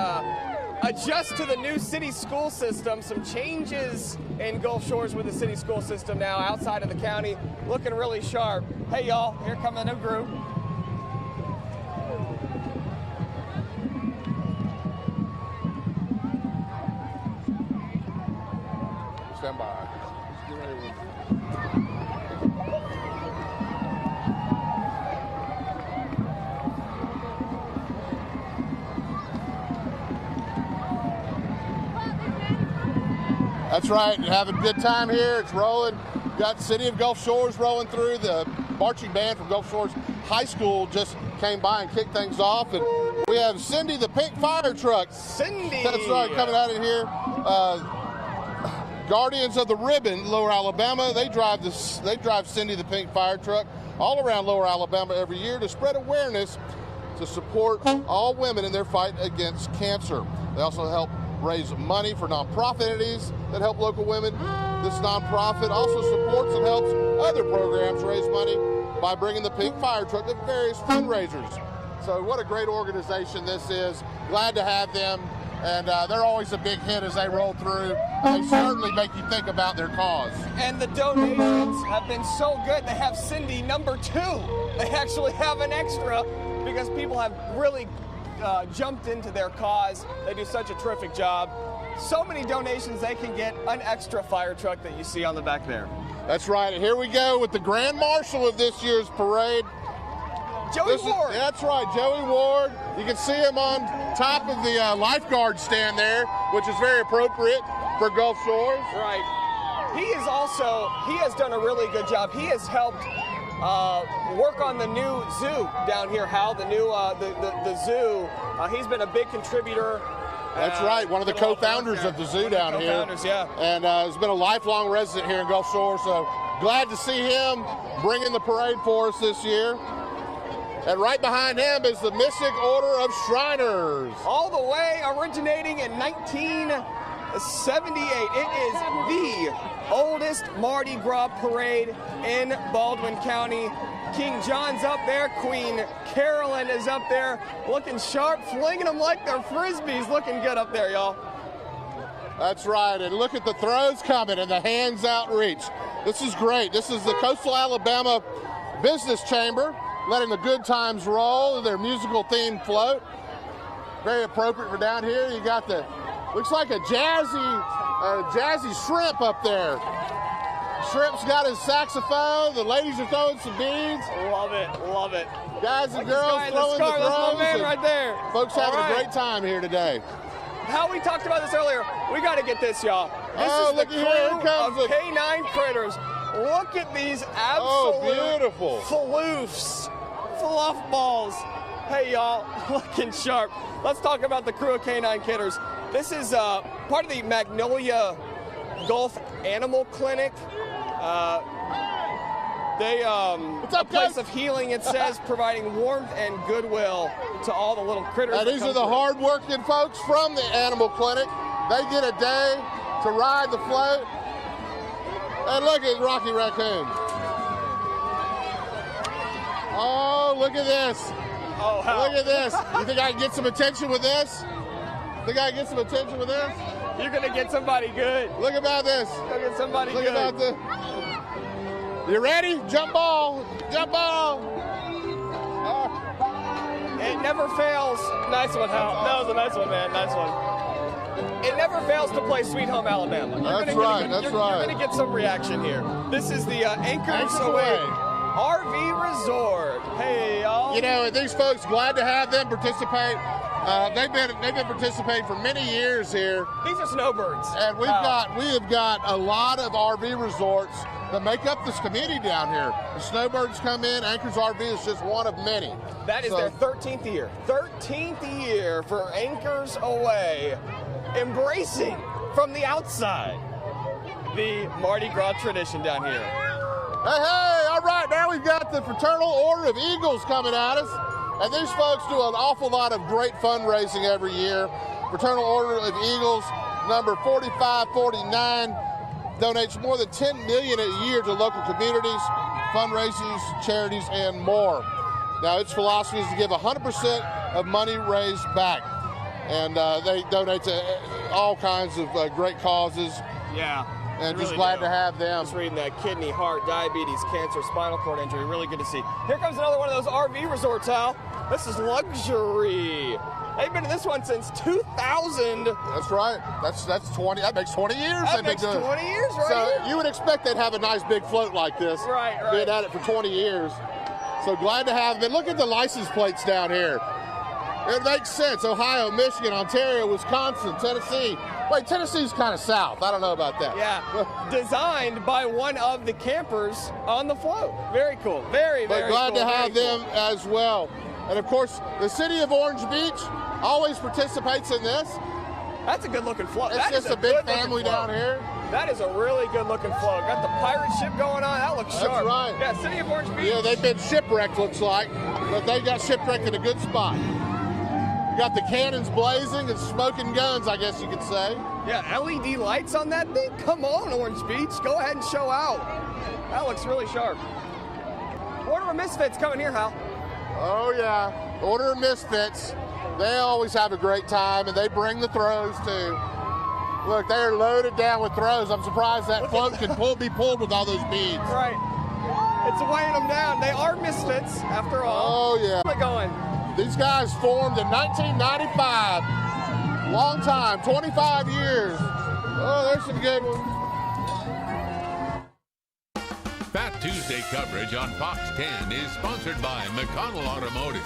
S4: adjust to the new city school system. Some changes in Gulf Shores with the city school system now outside of the county. Looking really sharp. Hey, y'all, here comes a new group.
S5: Stand by. Get ready. That's right, having a good time here. It's rolling. Got the city of Gulf Shores rolling through. The marching band from Gulf Shores High School just came by and kicked things off. And we have Cindy, the pink fire truck.
S4: Cindy!
S5: That's right, coming out of here. Guardians of the Ribbon, Lower Alabama. They drive Cindy, the pink fire truck, all around Lower Alabama every year to spread awareness to support all women in their fight against cancer. They also help raise money for nonprofit entities that help local women. This nonprofit also supports and helps other programs raise money by bringing the pink fire truck to various fundraisers. So what a great organization this is. Glad to have them, and they're always a big hit as they roll through. They certainly make you think about their cause.
S4: And the donations have been so good. They have Cindy number 2. They actually have an extra because people have really jumped into their cause. They do such a terrific job. So many donations, they can get an extra fire truck that you see on the back there.
S5: That's right. And here we go with the Grand Marshal of this year's parade.
S4: Joey Ward.
S5: That's right, Joey Ward. You can see him on top of the lifeguard stand there, which is very appropriate for Gulf Shores.
S4: Right. He has done a really good job. He has helped work on the new zoo down here, Hal, the new the zoo. He's been a big contributor.
S5: That's right, one of the co-founders of the zoo down here.
S4: Co-founders, yeah.
S5: And has been a lifelong resident here in Gulf Shores, so glad to see him bringing the parade for us this year. And right behind him is the Mystic Order of Shriners.
S4: All the way originating in 1978. It is the oldest Mardi Gras parade in Baldwin County. King John's up there. Queen Carolyn is up there looking sharp, flinging them like they're Frisbees. Looking good up there, y'all.
S5: That's right, and look at the throws coming and the hands out reach. This is great. This is the Coastal Alabama Business Chamber letting the good times roll, their musical themed float. Very appropriate for down here. You got the, looks like a jazzy shrimp up there. Shrimp's got his saxophone. The ladies are throwing some beads.
S4: Love it, love it.
S5: Guys and girls throwing the throws.
S4: That's my man right there.
S5: Folks having a great time here today.
S4: How we talked about this earlier, we got to get this, y'all. This is the crew of Canine Critters. Look at these absolute
S5: beautiful
S4: floofs, fluff balls. Hey, y'all, looking sharp. Let's talk about the crew of Canine Critters. This is part of the Magnolia Gulf Animal Clinic. A place of healing, it says, providing warmth and goodwill to all the little critters.
S5: Now, these are the hard-working folks from the Animal Clinic. They get a day to ride the float. And look at Rocky Raccoon. Oh, look at this.
S4: Oh, how?
S5: Look at this. You think I can get some attention with this? Think I can get some attention with this?
S4: You're going to get somebody good.
S5: Look about this.
S4: You'll get somebody
S5: Look
S4: good.
S5: about this. You ready? Jump ball. Jump ball.
S4: It never fails. Nice one, Hal. That was a nice one, man. Nice one. It never fails to play Sweet Home Alabama.
S5: That's right.
S4: You're going to get some reaction here. This is the Anchors Away RV Resort. Hey, y'all.
S5: You know, these folks, glad to have them participate. They've been participating for many years here.
S4: These are snowbirds.
S5: And we have got a lot of RV resorts that make up this community down here. The snowbirds come in. Anchors RV is just one of many.
S4: That is their 13th year. 13th year for Anchors Away, embracing from the outside the Mardi Gras tradition down here.
S5: Hey, all right, now we've got the Fraternal Order of Eagles coming at us. And these folks do an awful lot of great fundraising every year. Fraternal Order of Eagles, number 4549, donates more than $10 million a year to local communities, fundraisers, charities, and more. Now, its philosophy is to give 100% of money raised back. And they donate to all kinds of great causes.
S4: Yeah.
S5: And just glad to have them.
S4: Just reading that kidney, heart, diabetes, cancer, spinal cord injury. Really good to see. Here comes another one of those RV resorts, Hal. This is luxury. They've been to this one since 2000.
S5: That's right. That's 20. That makes 20 years.
S4: That makes 20 years, right?
S5: So you would expect they'd have a nice big float like this.
S4: Right.
S5: Been at it for 20 years. So glad to have them. And look at the license plates down here. It makes sense. Ohio, Michigan, Ontario, Wisconsin, Tennessee. Wait, Tennessee's kind of south. I don't know about that.
S4: Yeah. Designed by one of the campers on the float. Very cool. Very
S5: But glad
S4: cool.
S5: to have them as well. And of course, the city of Orange Beach always participates in this.
S4: That's a good looking float.
S5: It's just a big family down here.
S4: That is a really good looking float. Got the pirate ship going on. That looks sharp.
S5: That's right.
S4: Yeah, city of Orange Beach.
S5: Yeah, they've been shipwrecked, looks like. But they got shipwrecked in a good spot. You got the cannons blazing and smoking guns, I guess you could say.
S4: Yeah, LED lights on that thing? Come on, Orange Beach. Go ahead and show out. That looks really sharp. Order of Misfits coming here, Hal.
S5: Oh, yeah. Order of Misfits. They always have a great time, and they bring the throws, too. Look, they are loaded down with throws. I'm surprised that float can be pulled with all those beads.
S4: Right. It's weighing them down. They are Misfits, after all.
S5: Oh, yeah.
S4: Where are they going?
S5: These guys formed in 1995. Long time, 25 years. Oh, there's some good ones.
S15: Fat Tuesday coverage on Fox 10 is sponsored by McConnell Automotive.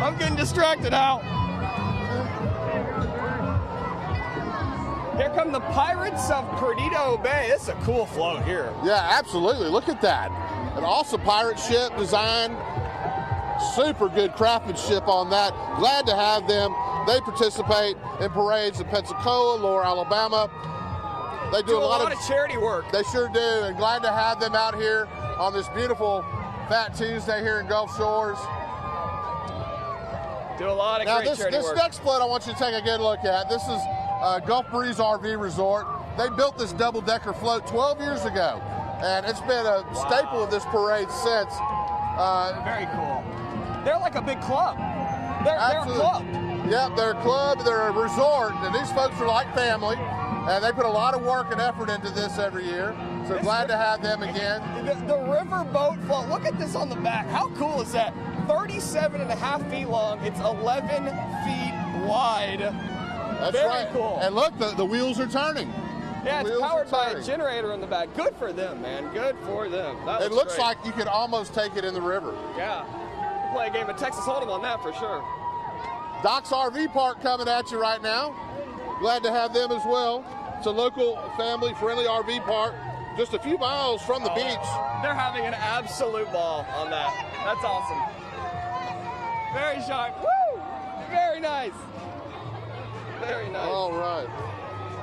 S4: I'm getting distracted out. Here come the Pirates of Perdido Bay. This is a cool float here.
S5: Yeah, absolutely. Look at that. An awesome pirate ship design. Super good craftsmanship on that. Glad to have them. They participate in parades in Pensacola, Lower Alabama. They do a lot
S4: of charity work.
S5: They sure do, and glad to have them out here on this beautiful Fat Tuesday here in Gulf Shores.
S4: Do a lot of great charity work.
S5: This next float I want you to take a good look at. This is Gulf Breeze RV Resort. They built this double-decker float 12 years ago, and it's been a staple of this parade since.
S4: Very cool. They're like a big club. They're a club.
S5: Yep, they're a club, they're a resort, and these folks are like family, and they put a lot of work and effort into this every year. So glad to have them again.
S4: The river boat float, look at this on the back. How cool is that? 37.5 feet long, it's 11 feet wide.
S5: That's
S4: Very
S5: right.
S4: cool.
S5: And look, the wheels are turning.
S4: Yeah, it's powered by a generator in the back. Good for them, man. Good for them.
S5: It looks like you could almost take it in the river.
S4: Yeah. Play a game of Texas Hold'em on that for sure.
S5: Doc's RV Park coming at you right now. Glad to have them as well. It's a local family-friendly RV park, just a few miles from the beach.
S4: They're having an absolute ball on that. That's awesome. Very sharp. Woo! Very nice. Very nice.
S5: All right.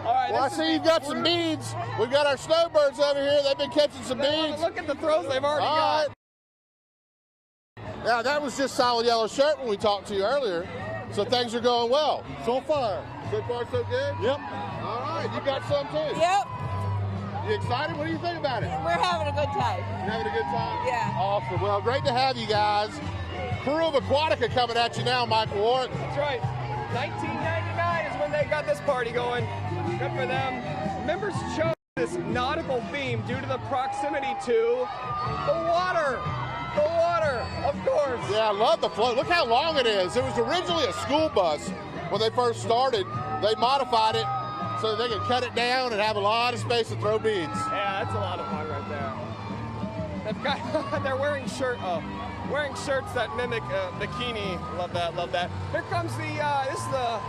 S4: All right.
S5: Well, I see you've got some beads. We've got our snowbirds over here. They've been catching some beads.
S4: Look at the throws they've already got.
S5: Yeah, that was just solid yellow shirt when we talked to you earlier. So things are going well. So far. So far, so good? Yep. All right, you got some too?
S10: Yep.
S5: You excited? What do you think about it?
S10: We're having a good time.
S5: You having a good time?
S10: Yeah.
S5: Awesome. Well, great to have you guys. Crew of Aquatica coming at you now, Michael Warwick.
S4: That's right. 1999 is when they got this party going. Good for them. Members chose this nautical theme due to the proximity to the water. The water, of course.
S5: Yeah, I love the float. Look how long it is. It was originally a school bus when they first started. They modified it so they could cut it down and have a lot of space to throw beads.
S4: Yeah, that's a lot of fun right there. They've got, they're wearing shirts that mimic bikini. Love that, love that. Here comes the, this is the,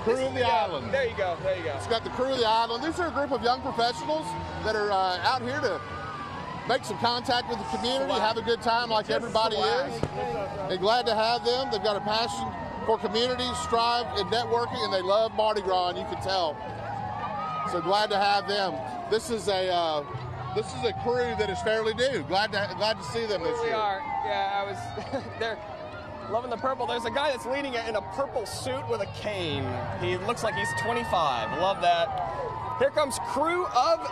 S5: Crew of the Island.
S4: There you go, there you go.
S5: It's got the Crew of the Island. These are a group of young professionals that are out here to make some contact with the community, have a good time like everybody is. And glad to have them. They've got a passion for community, strive in networking, and they love Mardi Gras, and you can tell. So glad to have them. This is a crew that is fairly new. Glad to see them this year.
S4: We are. Yeah, they're loving the purple. There's a guy that's leading it in a purple suit with a cane. He looks like he's 25. Love that. Here comes crew of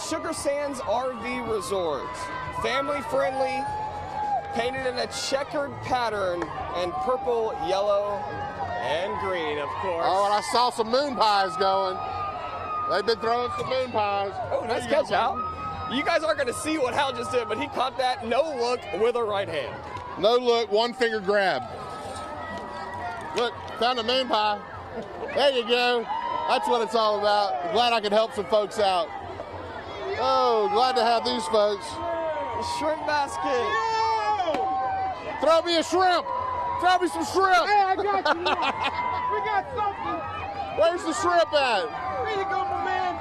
S4: Sugar Sands RV Resort. Family friendly, painted in a checkered pattern, and purple, yellow, and green, of course.
S5: Oh, and I saw some moon pies going. They've been throwing some moon pies.
S4: Oh, nice catch, Hal. You guys aren't going to see what Hal just did, but he caught that no look with a right hand.
S5: No look, one finger grab. Look, found a moon pie. There you go. That's what it's all about. Glad I could help some folks out. Oh, glad to have these folks.
S4: The shrimp basket.
S5: Yo! Throw me a shrimp. Throw me some shrimp.
S10: Hey, I got you. We got something.
S5: Where's the shrimp at?
S10: There you go, my man.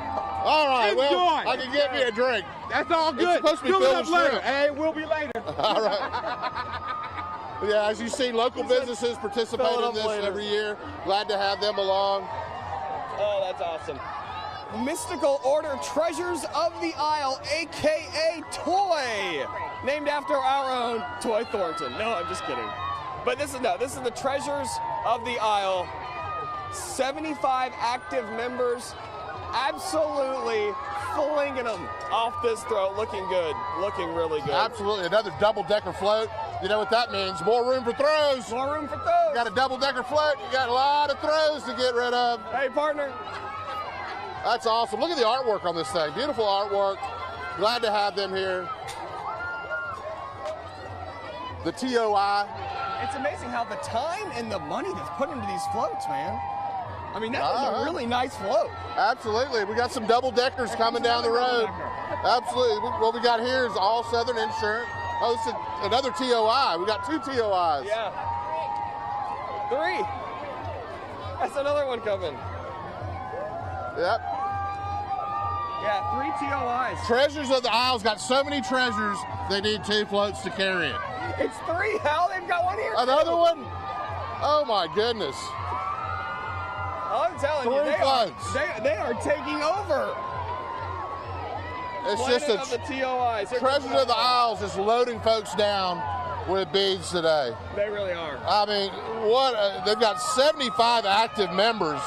S5: All right,
S10: Enjoy.
S5: well, I can get me a drink.
S10: That's all good.
S5: It's supposed to be
S10: Fill it
S5: filled
S10: up
S5: with
S10: later.
S5: shrimp.
S10: Hey, we'll be later.
S5: All right. Yeah, as you see, local businesses participate in this every year. Glad to have them along.
S4: Oh, that's awesome. Mystical Order Treasures of the Isle, a.k.a. Toy, named after our own Toy Thornton. No, I'm just kidding. But this is the Treasures of the Isle. 75 active members, absolutely flinging them off this throat. Looking good, looking really good.
S5: Absolutely, another double-decker float. You know what that means, more room for throws.
S4: More room for throws.
S5: You got a double-decker float, you got a lot of throws to get rid of.
S4: Hey, partner.
S5: That's awesome. Look at the artwork on this thing. Beautiful artwork. Glad to have them here. The TOI.
S4: It's amazing how the time and the money that's put into these floats, man. I mean, that was a really nice float.
S5: Absolutely. We got some double-deckers coming down the road. Absolutely. What we got here is all Southern insurance. Oh, this is another TOI. We got 2 TOIs.
S4: Yeah. 3. That's another one coming.
S5: Yep.
S4: Yeah, 3 TOIs.
S5: Treasures of the Isles got so many treasures, they need 2 floats to carry it.
S4: It's 3, Hal. They've got one here.
S5: Another one? Oh, my goodness.
S4: I'm telling
S5: 3
S4: you,
S5: floats.
S4: they are taking over.
S5: It's
S4: Planet
S5: just
S4: of the TOIs. Here
S5: Treasures of the Isles is loading folks down with beads today.
S4: They really are.
S5: I mean, they've got 75 active members.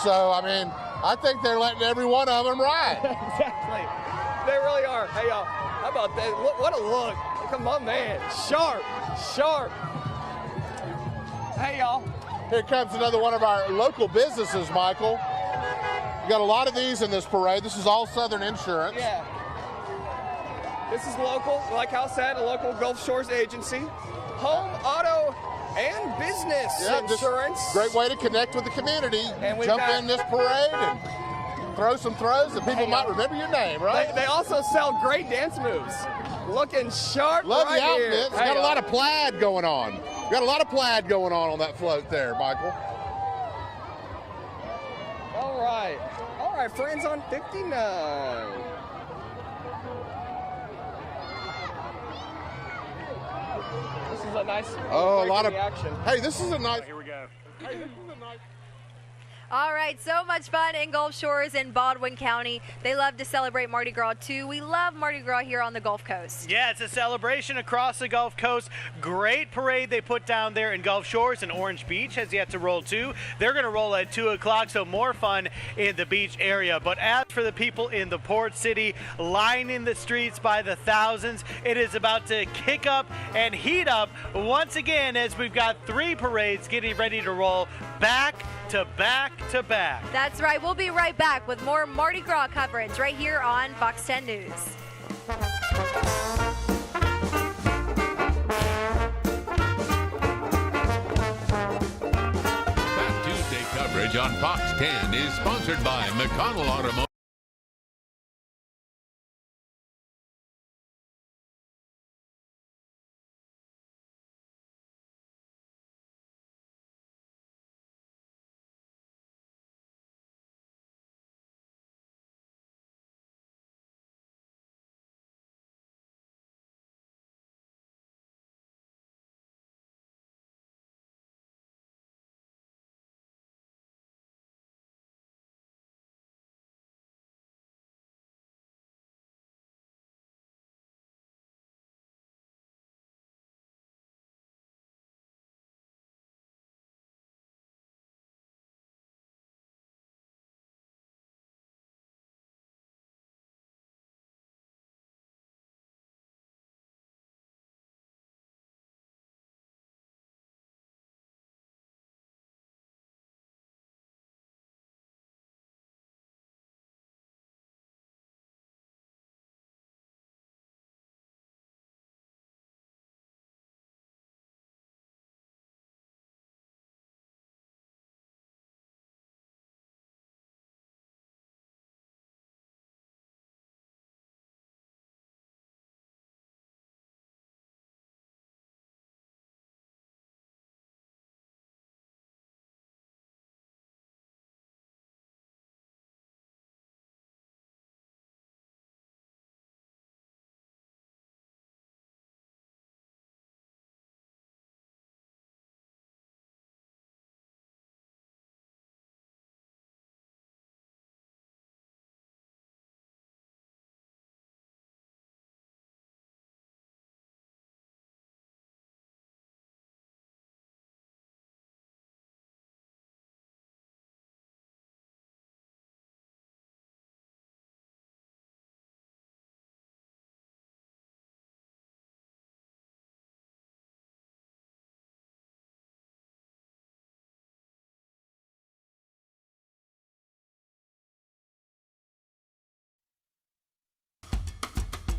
S5: So, I mean, I think they're letting every one of them ride.
S4: Exactly. They really are. Hey, y'all, how about that? What a look. Look at my man. Sharp. Hey, y'all.
S5: Here comes another one of our local businesses, Michael. We got a lot of these in this parade. This is all Southern Insurance.
S4: Yeah. This is local, like Hal said, a local Gulf Shores agency. Home, auto, and business insurance.
S5: Great way to connect with the community.
S4: And we've
S5: jump
S4: got-
S5: in this parade and throw some throws that people might remember your name, right?
S4: They also sell great dance moves. Looking sharp
S5: Love
S4: right
S5: the outfits.
S4: here.
S5: Got a lot of plaid going on. Got a lot of plaid going on that float there, Michael.
S4: All right, friends on 59. This is a nice.
S5: Oh, a lot of
S4: action.
S5: Hey, this is a nice.
S7: Here we go.
S5: Hey, this is a nice.
S1: All right, so much fun in Gulf Shores in Baldwin County. They love to celebrate Mardi Gras too. We love Mardi Gras here on the Gulf Coast.
S7: Yeah, it's a celebration across the Gulf Coast. Great parade they put down there in Gulf Shores, and Orange Beach has yet to roll too. They're going to roll at 2 o'clock, so more fun in the beach area. But as for the people in the port city lining the streets by the thousands, it is about to kick up and heat up once again as we've got 3 parades getting ready to roll back to back to back.
S1: That's right. We'll be right back with more Mardi Gras coverage right here on Fox 10 News.
S15: Fat Tuesday coverage on Fox 10 is sponsored by McConnell Automotive.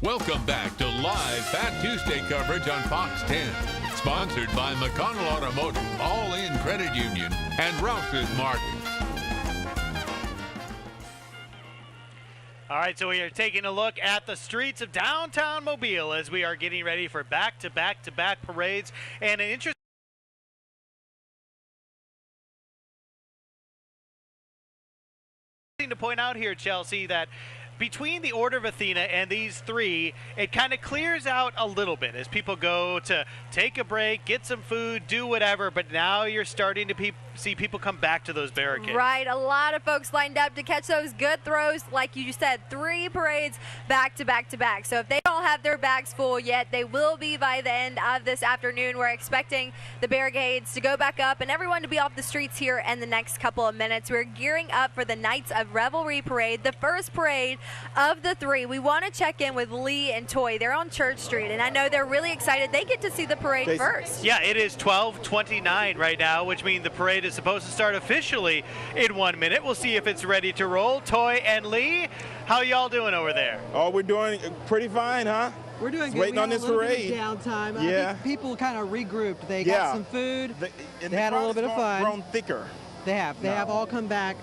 S15: Welcome back to live Fat Tuesday coverage on Fox 10. Sponsored by McConnell Automotive, All In Credit Union, and Rouse's Market.
S7: All right, so we are taking a look at the streets of downtown Mobile as we are getting ready for back-to-back-to-back parades. And an interesting to point out here, Chelsea, that between the Order of Athena and these three, it kind of clears out a little bit as people go to take a break, get some food, do whatever, but now you're starting to see people come back to those barricades.
S1: Right, a lot of folks lined up to catch those good throws. Like you said, 3 parades back to back to back. So if they don't have their bags full yet, they will be by the end of this afternoon. We're expecting the barricades to go back up and everyone to be off the streets here in the next couple of minutes. We're gearing up for the Nights of Revelry parade, the first parade of the 3. We want to check in with Lee and Toy. They're on Church Street, and I know they're really excited. They get to see the parade first.
S7: Yeah, it is 12:29 right now, which means the parade is supposed to start officially in 1 minute. We'll see if it's ready to roll. Toy and Lee, how y'all doing over there?
S9: Oh, we're doing pretty fine, huh?
S12: We're doing
S9: Just
S12: good.
S9: waiting
S12: we
S9: on
S12: had
S9: this
S12: a little
S9: parade.
S12: Bit of downtime.
S9: Yeah.
S12: I think people kind of regrouped. They got some food. They had a little bit of fun.
S9: Grown thicker.
S12: They have. They have all come back,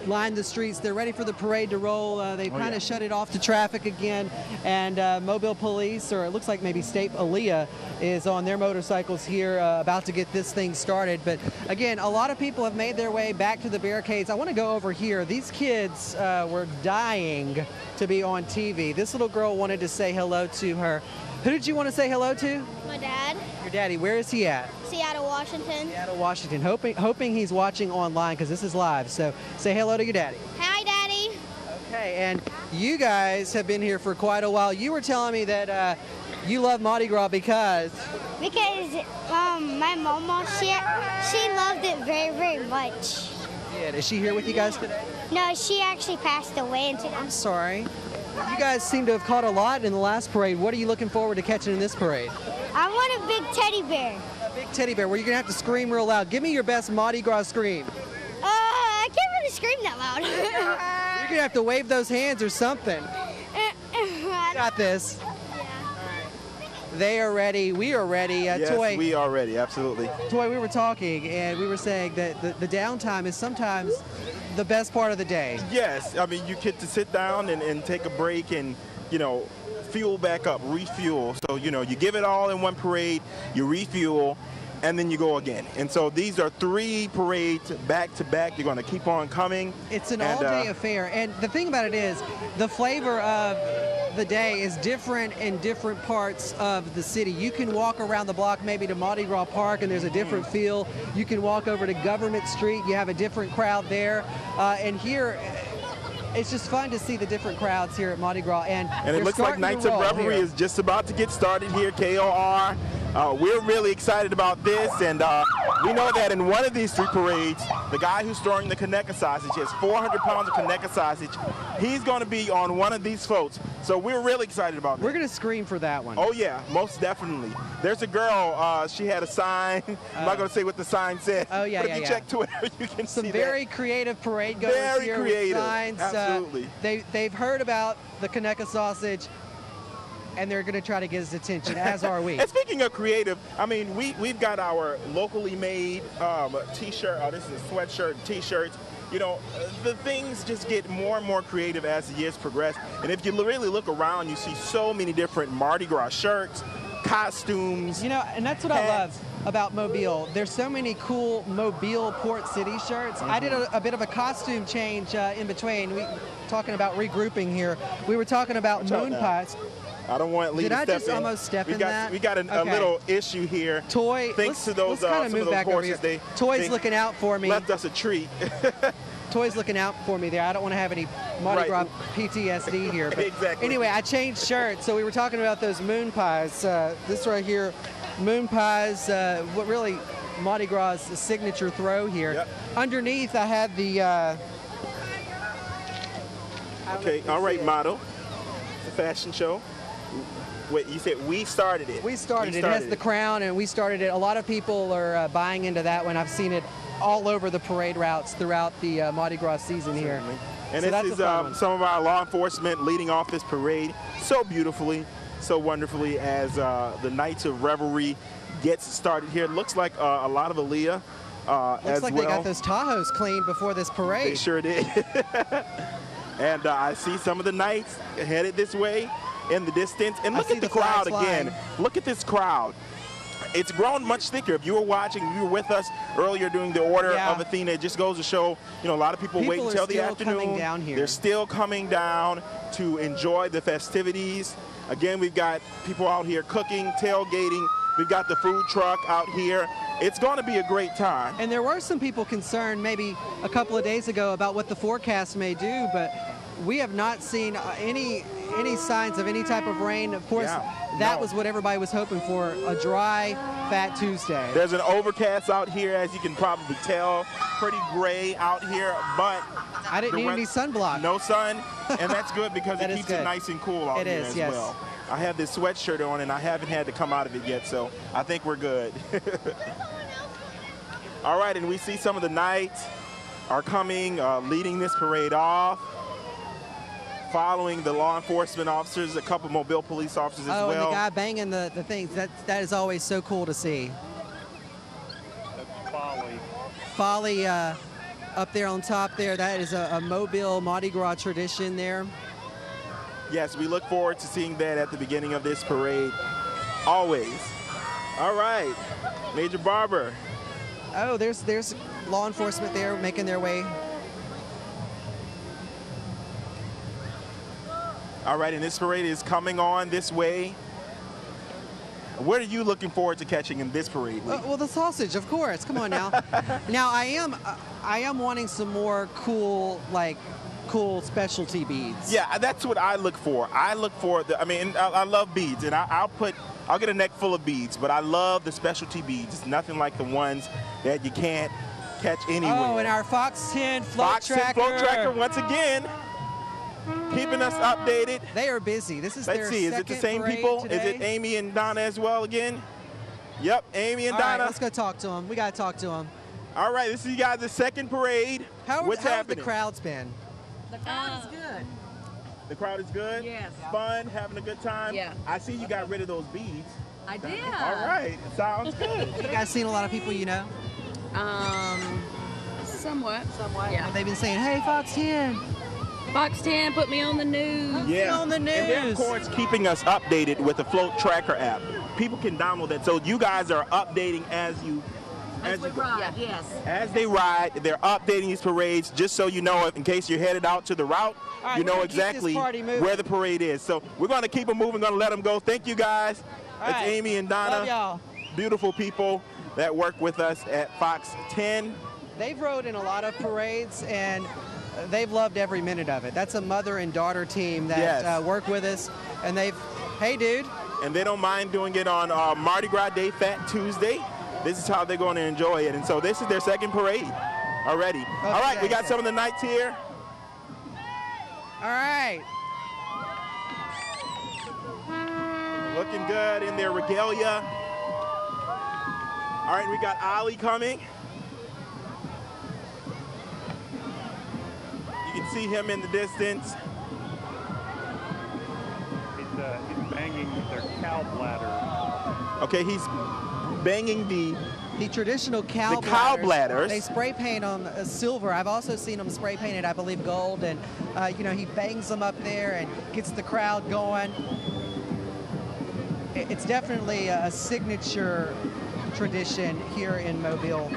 S12: lined the streets. They're ready for the parade to roll. They've kind of shut it off to traffic again. And Mobile Police, or it looks like maybe State Aaliyah, is on their motorcycles here about to get this thing started. But again, a lot of people have made their way back to the barricades. I want to go over here. These kids were dying to be on TV. This little girl wanted to say hello to her. Who did you want to say hello to?
S16: My dad.
S12: Your daddy. Where is he at?
S16: Seattle, Washington.
S12: Seattle, Washington. Hoping he's watching online because this is live. So say hello to your daddy.
S16: Hi, Daddy.
S12: Okay, and you guys have been here for quite a while. You were telling me that you love Mardi Gras because
S16: my mama, she loved it very, very much.
S12: Yeah, is she here with you guys today?
S16: No, she actually passed away.
S12: I'm sorry. You guys seem to have caught a lot in the last parade. What are you looking forward to catching in this parade?
S16: I want a big teddy bear.
S12: A big teddy bear. Well, you're going to have to scream real loud. Give me your best Mardi Gras scream.
S16: I can't really scream that loud.
S12: You're going to have to wave those hands or something. Got this. They are ready. We are ready.
S9: Yes,
S12: Toy,
S9: we are ready. Absolutely.
S12: Toy, we were talking, and we were saying that the downtime is sometimes the best part of the day.
S9: Yes. I mean, you get to sit down and take a break and, fuel back up, refuel. So, you give it all in one parade, you refuel, and then you go again. And so these are 3 parades back to back. You're going to keep on coming.
S12: It's an all-day affair. And the thing about it is, the flavor of the day is different in different parts of the city. You can walk around the block maybe to Mardi Gras Park and there's a different feel. You can walk over to Government Street, you have a different crowd there. And here, it's just fun to see the different crowds here at Mardi Gras. And
S9: it looks like Nights of Revelry is just about to get started here, KOR. We're really excited about this, and we know that in one of these 3 parades, the guy who's throwing the Kaneka sausage has 400 pounds of Kaneka sausage. He's going to be on one of these floats, so we're really excited about that.
S12: We're going to scream for that one.
S9: Oh, yeah, most definitely. There's a girl, she had a sign. I'm not going to say what the sign said.
S12: Oh, yeah,
S9: but if you check Twitter, you can see
S12: some very creative parade goers
S9: very
S12: here
S9: creative.
S12: With signs.
S9: Absolutely.
S12: They've heard about the Kaneka sausage, and they're going to try to get his attention, as are we.
S9: And speaking of creative, I mean, we've got our locally made T-shirt. This is a sweatshirt, T-shirts. The things just get more and more creative as the years progress. And if you really look around, you see so many different Mardi Gras shirts, costumes.
S12: And that's what I love about Mobile. There's so many cool Mobile Port City shirts. I did a bit of a costume change in between. We talking about regrouping here. We were talking about moon pies.
S9: I don't want Lee to step in.
S12: Did I just almost step in that?
S9: We got a little issue here.
S12: Toy,
S9: thanks to those
S12: kind of
S9: some of those horses,
S12: Toy's looking out for me.
S9: Left us a treat.
S12: Toy's looking out for me there. I don't want to have any Mardi Gras PTSD here. But
S9: exactly.
S12: Anyway, I changed shirts. So we were talking about those moon pies. This right here, moon pies, what really Mardi Gras' signature throw here.
S9: Yep.
S12: Underneath, I had the...
S9: okay, all right, model. It's a fashion show. Wait, you said we started it.
S12: We started it. It has the crown, and we started it. A lot of people are buying into that one. I've seen it all over the parade routes throughout the Mardi Gras season here.
S9: And
S12: so
S9: this is some of our law enforcement leading off this parade so beautifully, so wonderfully as the Nights of Revelry gets started here. It looks like a lot of Aaliyah
S12: Looks like they got those Tahoes cleaned before this parade.
S9: They sure did. And I see some of the Knights headed this way in the distance. And look at the crowd again. Look at this crowd. It's grown much thicker. If you were watching, you were with us earlier during the Order of Athena. It just goes to show, you know, a lot of people wait until the afternoon.
S12: Coming down here.
S9: They're still coming down to enjoy the festivities. Again, we've got people out here cooking, tailgating. We've got the food truck out here. It's going to be a great time.
S12: And there were some people concerned maybe a couple of days ago about what the forecast may do, but we have not seen any signs of any type of rain. Of course, that was what everybody was hoping for, a dry, Fat Tuesday.
S9: There's an overcast out here, as you can probably tell. Pretty gray out here, but
S12: I didn't need any sunblock.
S9: No sun, and that's good because it keeps it nice and cool out here as well. I have this sweatshirt on, and I haven't had to come out of it yet, so I think we're good. All right, and we see some of the Knights are coming, leading this parade off, following the law enforcement officers, a couple Mobile police officers as well.
S12: Oh, and the guy banging the things, that is always so cool to see.
S9: That's Folly.
S12: Folly up there on top there, that is a Mobile Mardi Gras tradition there.
S9: Yes, we look forward to seeing that at the beginning of this parade, always. All right, Major Barber.
S12: Oh, there's law enforcement there making their way.
S9: All right, and this parade is coming on this way. What are you looking forward to catching in this parade?
S12: Well, the sausage, of course. Come on now. Now, I am wanting some more cool specialty beads.
S9: Yeah, that's what I look for. I look for I love beads, and I'll get a neck full of beads, but I love the specialty beads. It's nothing like the ones that you can't catch anywhere.
S12: Oh, and our Fox 10 float tracker.
S9: Fox 10 float tracker once again, keeping us updated.
S12: They are busy. This is
S9: Let's
S12: their
S9: see, is it the same people?
S12: Today?
S9: Is it Amy and Donna as well again? Yep, Amy and
S12: All
S9: Donna.
S12: right, let's go talk to them. We got to talk to them.
S9: All right, this is you guys the second parade. What's
S12: how have
S9: happening?
S12: the crowds been?
S17: The crowd is good.
S9: The crowd is good?
S17: Yes.
S9: Fun, having a good time?
S17: Yeah.
S9: I see you got rid of those beads.
S17: I did.
S9: All right, sounds good.
S12: You guys seen a lot of people you know?
S17: Somewhat. Yeah.
S12: Have they been saying, hey, Fox 10?
S17: Fox 10, put me on the news.
S9: Yeah.
S12: On the news.
S9: And they're, of course, keeping us updated with the Float Tracker app. People can download that. So you guys are updating as you
S17: ride, yes.
S9: As they ride, they're updating these parades just so you know, in case you're headed out to the route,
S12: right,
S9: you know exactly where the parade is. So we're going to keep them moving, going to let them go. Thank you, guys. It's
S12: right.
S9: Amy and Donna.
S12: Love y'all.
S9: Beautiful people that work with us at Fox 10.
S12: They've rode in a lot of parades, and they've loved every minute of it. That's a mother and daughter team that work with us, and hey, dude.
S9: And they don't mind doing it on Mardi Gras Day, Fat Tuesday. This is how they're going to enjoy it. And so this is their second parade already.
S12: Okay.
S9: All right, we got some of the Knights here.
S12: All right.
S9: Looking good in their regalia. All right, we got Ali coming. You can see him in the distance.
S21: He's banging their cow bladder.
S9: Okay, he's banging the
S12: traditional cow
S9: bladders.
S12: They spray paint on silver. I've also seen them spray painted, I believe, gold. And, he bangs them up there and gets the crowd going. It's definitely a signature tradition here in Mobile.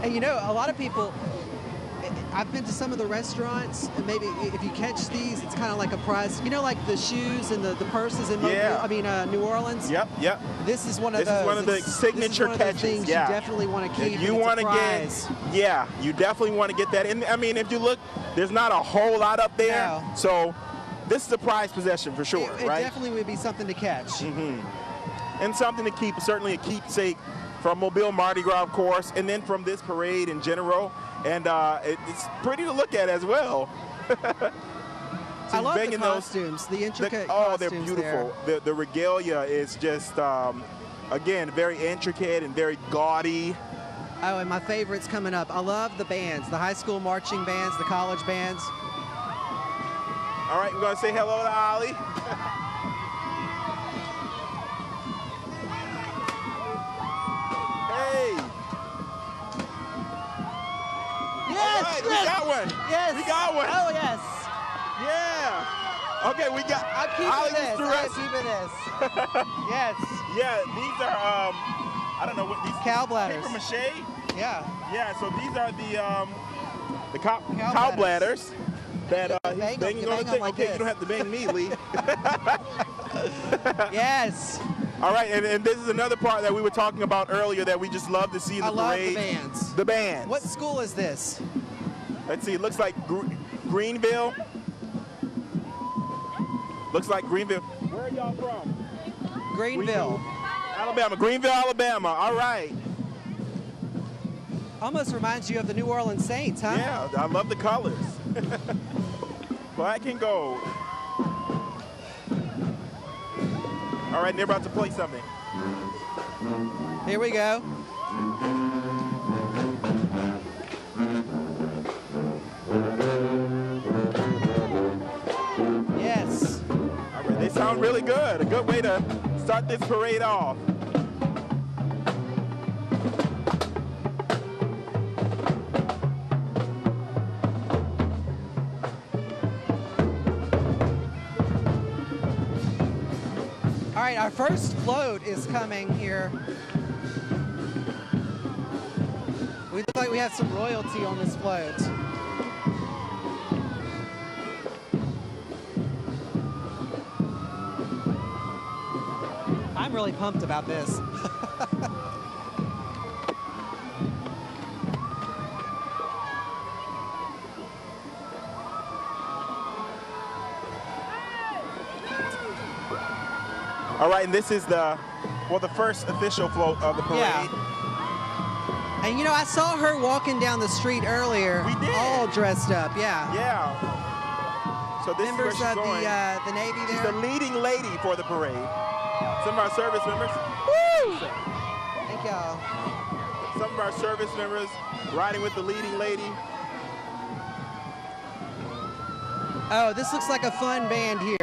S12: And, a lot of people, I've been to some of the restaurants, and maybe if you catch these, it's kind of like a prize. Like the shoes and the purses in Mobile, New Orleans.
S9: Yep.
S12: This is one of those.
S9: This is one of the signature catches.
S12: Things you definitely want to keep.
S9: You want to get, you definitely want to get that. And if you look, there's not a whole lot up there.
S12: No.
S9: So this is a prized possession for sure,
S12: it
S9: right?
S12: It definitely would be something to catch.
S9: Mm-hmm. And something to keep, certainly a keepsake from Mobile Mardi Gras, of course, and then from this parade in general. And it's pretty to look at as well.
S12: I love the costumes, the intricate costumes.
S9: They're beautiful. The regalia is just, again, very intricate and very gaudy.
S12: Oh, and my favorite's coming up. I love the bands, the high school marching bands, the college bands.
S9: All right, we're going to say hello to Ali. Hey.
S12: Yes,
S9: right, we got one.
S12: Yes.
S9: We got one.
S12: Oh, yeah.
S9: Yeah. Okay, we got.
S12: I'm keeping this. I'm keeping this. Yes.
S9: Yeah, these are I don't know what these
S12: cow bladders.
S9: Paper mache.
S12: Yeah.
S9: Yeah. So these are the cow bladders that he's banging on the thing.
S12: like
S9: okay,
S12: this.
S9: you don't have to bang me, Lee.
S12: Yes.
S9: All right, and this is another part that we were talking about earlier that we just love to see in the
S12: I love
S9: parade.
S12: the bands.
S9: The bands.
S12: What school is this?
S9: Let's see. It looks like Greenville. Looks like Greenville. Where are y'all from?
S12: Greenville.
S9: Alabama. Greenville, Alabama. All right.
S12: Almost reminds you of the New Orleans Saints, huh?
S9: Yeah, I love the colors. Black and gold. All right, they're about to play something.
S12: Here we go. Yes.
S9: All right, they sound really good. A good way to start this parade off.
S12: All right, our first float is coming here. We look like we have some royalty on this float. I'm really pumped about this.
S9: All right, and this is the first official float of the parade.
S12: Yeah. And you know, I saw her walking down the street earlier. We did. All dressed up, yeah.
S9: Yeah. So this
S12: members
S9: is where she's
S12: of
S9: going.
S12: the Navy there.
S9: She's the leading lady for the parade. Some of our service members.
S12: Woo! Thank y'all.
S9: Some of our service members riding with the leading lady.
S12: Oh, this looks like a fun band here.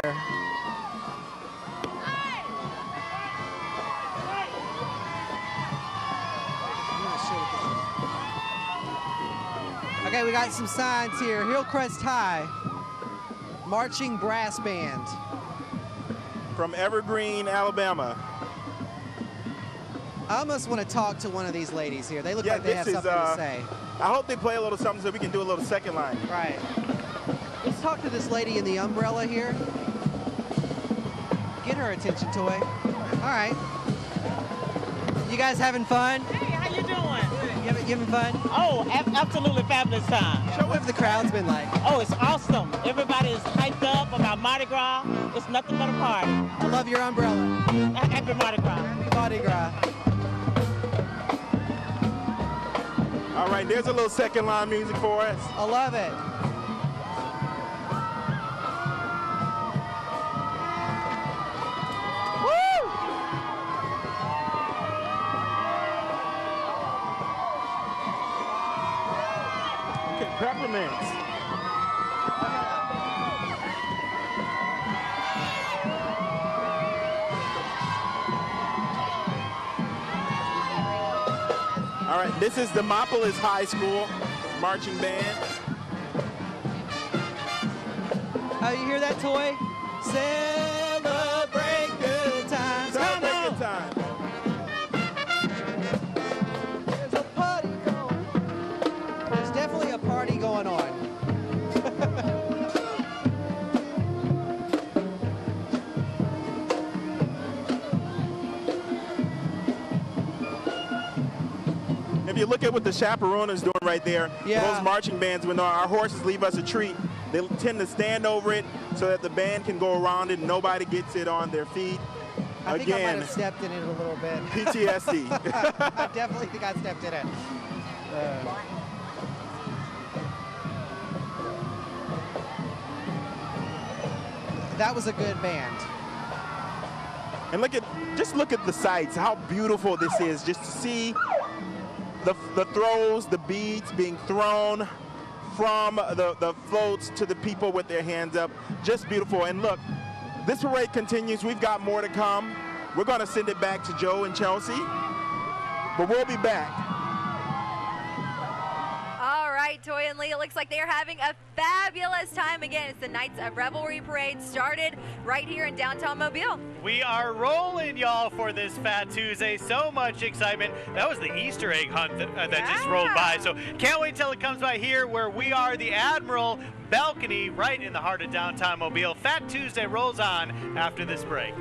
S12: Okay, we got some signs here. Hillcrest High, Marching Brass Band.
S9: From Evergreen, Alabama.
S12: I almost want to talk to one of these ladies here. They look like they have something to say.
S9: I hope they play a little something so we can do a little second line.
S12: Right. Let's talk to this lady in the umbrella here. Get her attention, Toy. All right. You guys having fun?
S6: Hey, how you doing?
S12: You having fun?
S6: Oh, absolutely fabulous time.
S12: What have the crowd's been like?
S6: Oh, it's awesome. Everybody is hyped up about Mardi Gras. It's nothing but a party.
S12: I love your umbrella.
S6: Happy Mardi Gras.
S12: Happy Mardi Gras.
S9: All right, there's a little second line music for us.
S12: I love it.
S9: Peppermints. All right, this is Demopolis High School marching band.
S12: Oh, you hear that, Toy? Celebrate good times. Come on.
S9: Good times.
S12: There's a party going. There's definitely a party going on.
S9: If you look at what the chaperone is doing right there, those marching bands, when our horses leave us a treat, they tend to stand over it so that the band can go around it and nobody gets it on their feet.
S12: I think I might have stepped in it a little bit.
S9: PTSD.
S12: I definitely think I stepped in it. That was a good band.
S9: And just look at the sights, how beautiful this is, just to see the throws, the beads being thrown from the floats to the people with their hands up. Just beautiful. And look, this parade continues. We've got more to come. We're going to send it back to Joe and Chelsea, but we'll be back.
S1: All right, right, Toy and Lee. It looks like they're having a fabulous time again. It's the Knights of Revelry Parade started right here in downtown Mobile.
S7: We are rolling, y'all, for this Fat Tuesday. So much excitement. That was the Easter egg hunt that just rolled by. So can't wait till it comes by here where we are, the Admiral balcony, right in the heart of downtown Mobile. Fat Tuesday rolls on after this break.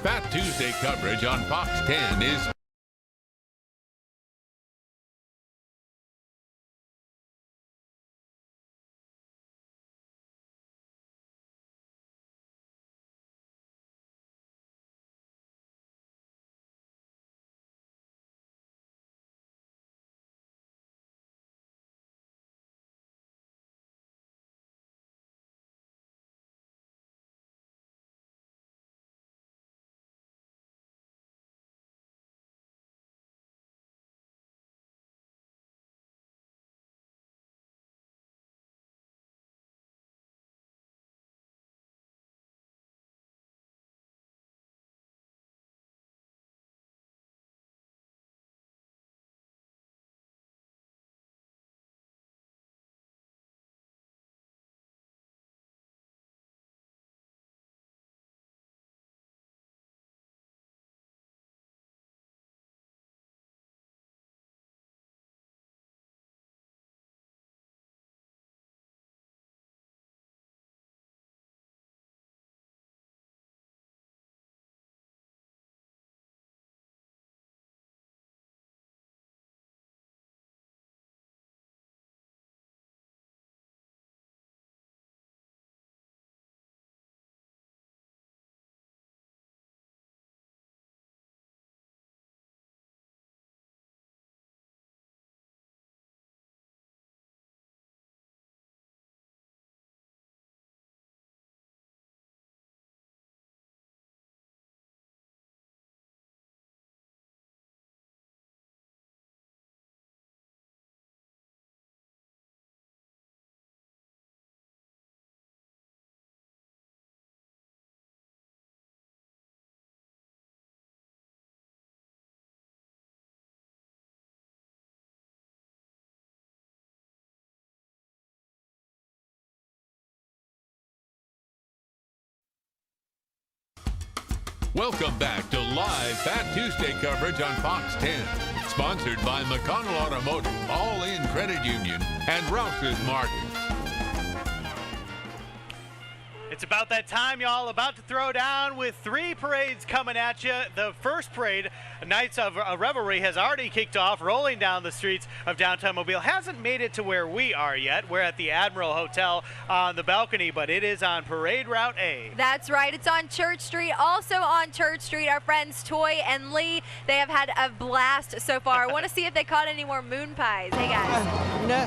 S15: Fat Tuesday coverage on Fox 10 is Welcome back to live Fat Tuesday coverage on Fox 10. Sponsored by McConnell Automotive, All In Credit Union, and Rouse's Market.
S7: It's about that time, y'all. About to throw down with 3 parades coming at you. The first parade, Knights of Revelry, has already kicked off, rolling down the streets of downtown Mobile. Hasn't made it to where we are yet. We're at the Admiral Hotel on the balcony, but it is on Parade Route A.
S1: That's right. It's on Church Street. Also on Church Street, our friends Toy and Lee, they have had a blast so far. I want to see if they caught any more moon pies. Hey, guys.
S12: No.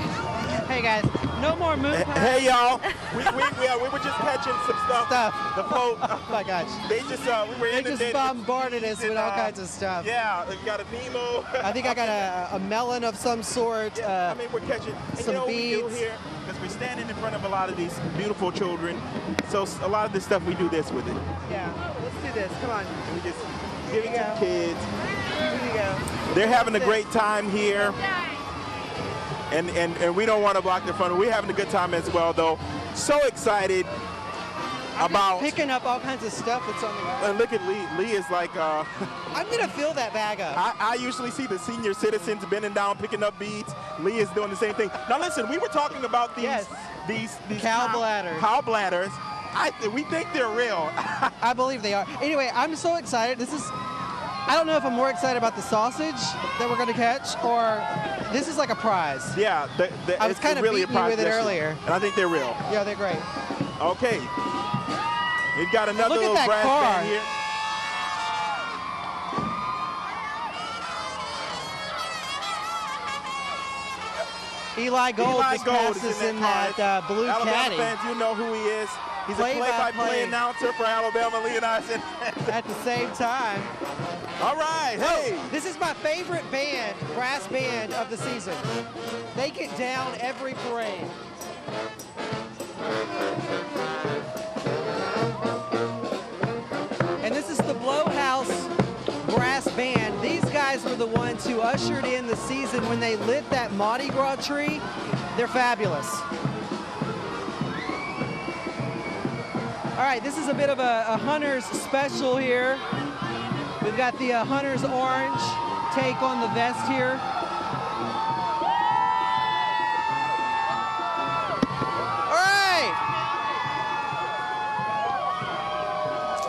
S12: Hey, guys. No more moon pies.
S9: Hey, y'all. We were just catching some stuff. The Pope.
S12: Oh my gosh.
S9: They just we were
S12: bombarded us with all kinds of stuff.
S9: Yeah, they've got a Nemo.
S12: I think I got a melon of some sort.
S9: Yeah, I mean, we're catching
S12: some beads.
S9: What we do here, because we're standing in front of a lot of these beautiful children. So a lot of this stuff, we do this with it.
S12: Yeah, let's do this. Come on.
S9: We just give it to the kids.
S12: Here you go.
S9: They're having a great time here. And we don't want to block the front. We're having a good time as well, though. So excited about
S12: picking up all kinds of stuff that's on the ground.
S9: And look at Lee. Lee is like
S12: I'm gonna fill that bag up.
S9: I usually see the senior citizens bending down picking up beads. Lee is doing the same thing. Now listen, we were talking about these
S12: cow bladders.
S9: Cow bladders. We think they're real.
S12: I believe they are. Anyway, I'm so excited. I don't know if I'm more excited about the sausage that we're going to catch or this is like a prize.
S9: Yeah,
S12: I was kind of
S9: really
S12: beating you with it earlier.
S9: And I think they're real.
S12: Yeah, they're great.
S9: Okay. We've got another
S12: Look at
S9: little
S12: that
S9: brass
S12: car.
S9: band here.
S12: Eli Gold
S9: Eli
S12: just
S9: Gold
S12: passed
S9: is
S12: us
S9: in
S12: in
S9: that
S12: that blue
S9: Alabama
S12: caddy.
S9: fans, you know who he is. He's a play-by-play announcer for Alabama, Leonidas.
S12: At the same time.
S9: All right, hey.
S12: This is my favorite band, brass band of the season. They get down every parade. brass band. These guys were the ones who ushered in the season when they lit that Mardi Gras tree. They're fabulous. All right, this is a bit of a Hunter's special here. We've got the Hunter's orange take on the vest here. All right.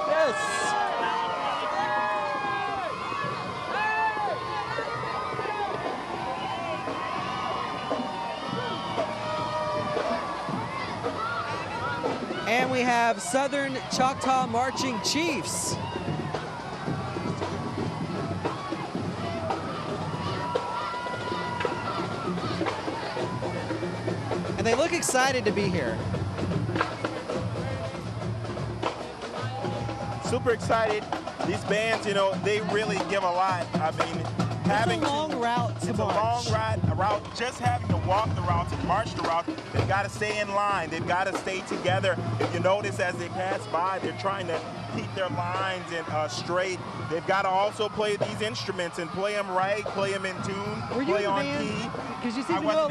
S12: Yes. And we have Southern Choctaw Marching Chiefs. And they look excited to be here.
S9: Super excited. These bands, you know, they really give a lot. I mean, having
S12: it's a long route to march.
S9: It's a long route. Just having to walk the routes and march the route, they've got to stay in line. They've got to stay together. If you notice, as they pass by, they're trying to keep their lines straight. They've got to also play these instruments and play them right, play them in tune, play on key.
S12: Because you seem to know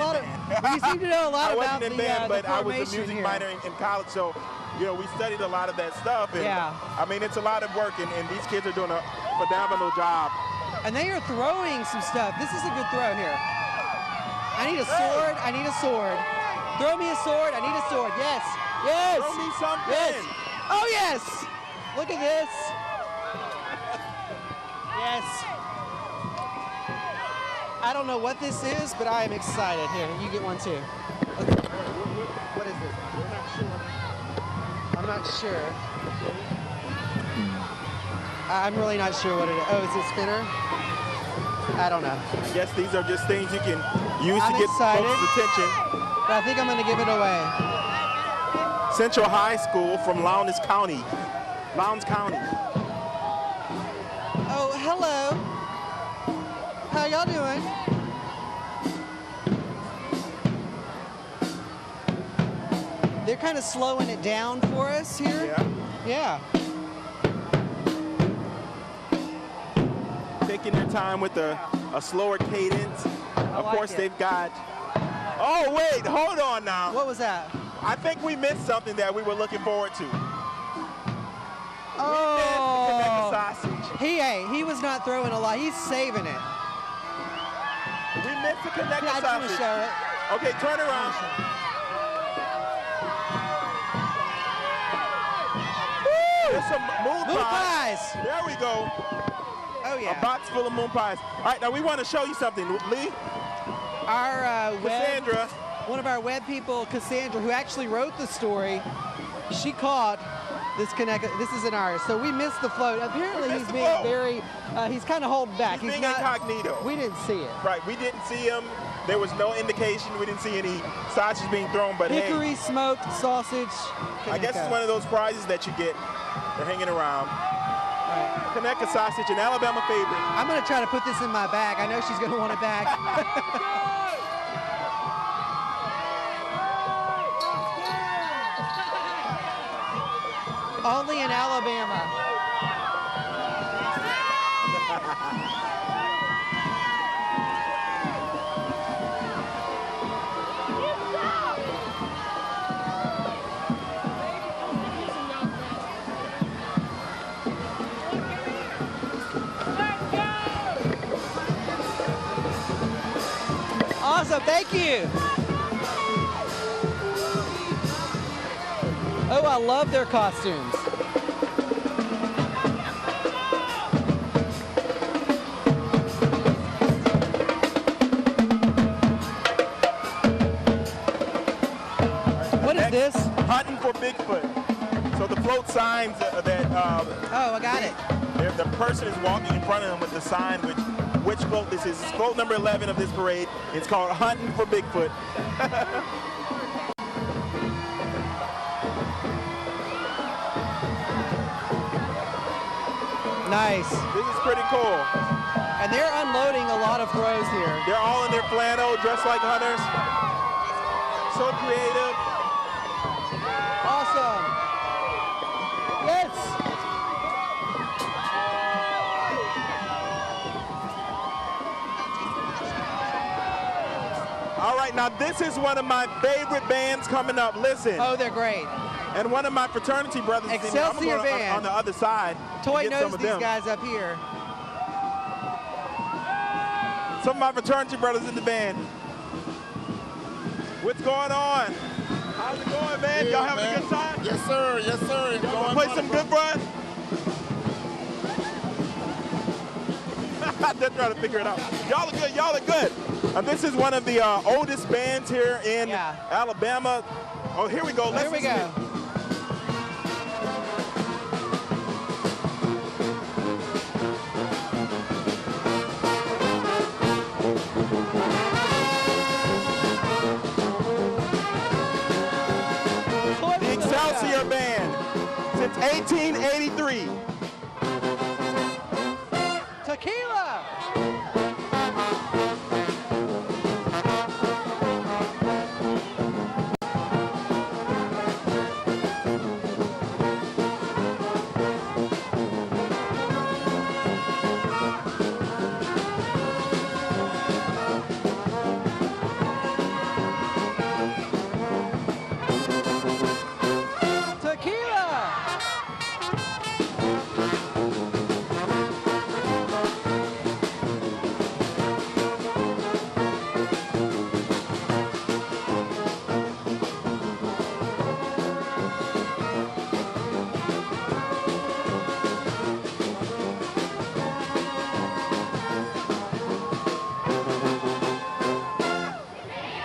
S12: a lot about
S9: the band, but I was a
S12: formation
S9: music
S12: here.
S9: minor in college, so you know, we studied a lot of that stuff. And, I mean, it's a lot of work, and these kids are doing a phenomenal job.
S12: And they are throwing some stuff. This is a good throw here. I need a sword. I need a sword. Throw me a sword. I need a sword. Yes. Yes.
S9: Throw me something.
S12: Yes. Oh, yes. Look at this. Yes. I don't know what this is, but I am excited. Here, you get one too. What is this? I'm not sure. I'm really not sure what it is. Oh, is it a spinner? I don't know.
S9: I guess these are just things you can use to get
S12: excited,
S9: folks' attention.
S12: But I think I'm going to give it away.
S9: Central High School from Lowndes County. Lowndes County.
S12: Oh, hello. How y'all doing? They're kind of slowing it down for us here. Yeah.
S9: Taking their time with a slower cadence. Of course, they've got... Oh, wait, hold on now.
S12: What was that?
S9: I think we missed something that we were looking forward to.
S12: Oh.
S9: We missed the sausage.
S12: He was not throwing a lot. He's saving it.
S9: We missed the Connecticut
S12: I just want to
S9: sausage.
S12: show it.
S9: Okay, turn around. There's some moon pies. There we go.
S12: Oh, yeah.
S9: A box full of moon pies. All right, now we want to show you something. Lee?
S12: Our
S9: Cassandra.
S12: One of our web people, Cassandra, who actually wrote the story, she caught this Connecticut. This is an artist. So we missed the float. Apparently he's being very, he's kind of holding back.
S9: He's being incognito.
S12: We didn't see it.
S9: Right, we didn't see him. There was no indication. We didn't see any sausage being thrown, but
S12: Hickory smoked sausage.
S9: I guess it's one of those prizes that you get. They're hanging around. Connecticut sausage, an Alabama favorite.
S12: I'm going to try to put this in my bag. I know she's going to want it back. Only in Alabama. Awesome, thank you. Oh, I love their costumes. What is this?
S9: Hunting for Bigfoot. So the float signs that...
S12: oh, I got it.
S9: The person is walking in front of them with the sign which float this is. It's float number 11 of this parade. It's called Hunting for Bigfoot.
S12: Nice.
S9: This is pretty cool.
S12: And they're unloading a lot of throws here.
S9: They're all in their flannel, dressed like hunters. So creative.
S12: Awesome. Yes.
S9: right, now this is one of my favorite bands coming up. Listen.
S12: Oh, they're great.
S9: And one of my fraternity brothers.
S12: Excelsior
S9: I'm
S12: band.
S9: on the other side.
S12: Toy
S9: and get some
S12: knows
S9: of
S12: these
S9: them.
S12: guys up here.
S9: Some of my fraternity brothers in the band. What's going on? How's it going, man? Y'all having a good time?
S5: Yes, sir. Yes, sir.
S9: Y'all play some good, bro? They're trying to figure it out. Y'all are good. Y'all are good. This is one of the oldest bands here in Alabama. Oh, here we go.
S12: Here we go.
S9: The Excelsior Band since 1883.
S12: Tequila.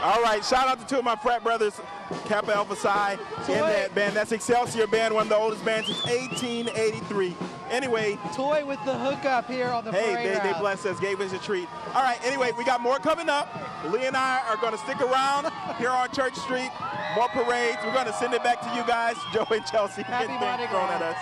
S9: All right, shout out to two of my frat brothers, Kappa Alpha Psi, in that band. That's Excelsior Band, one of the oldest bands since 1883. Anyway.
S12: Toy with the hookup here on the parade
S9: Hey, they
S12: route.
S9: blessed us, gave us a treat. All right, anyway, we got more coming up. Lee and I are going to stick around here on Church Street. More parades. We're going to send it back to you guys, Joe and Chelsea.
S12: Happy
S9: getting
S12: Mardi
S9: things thrown
S12: Gras.
S9: at us.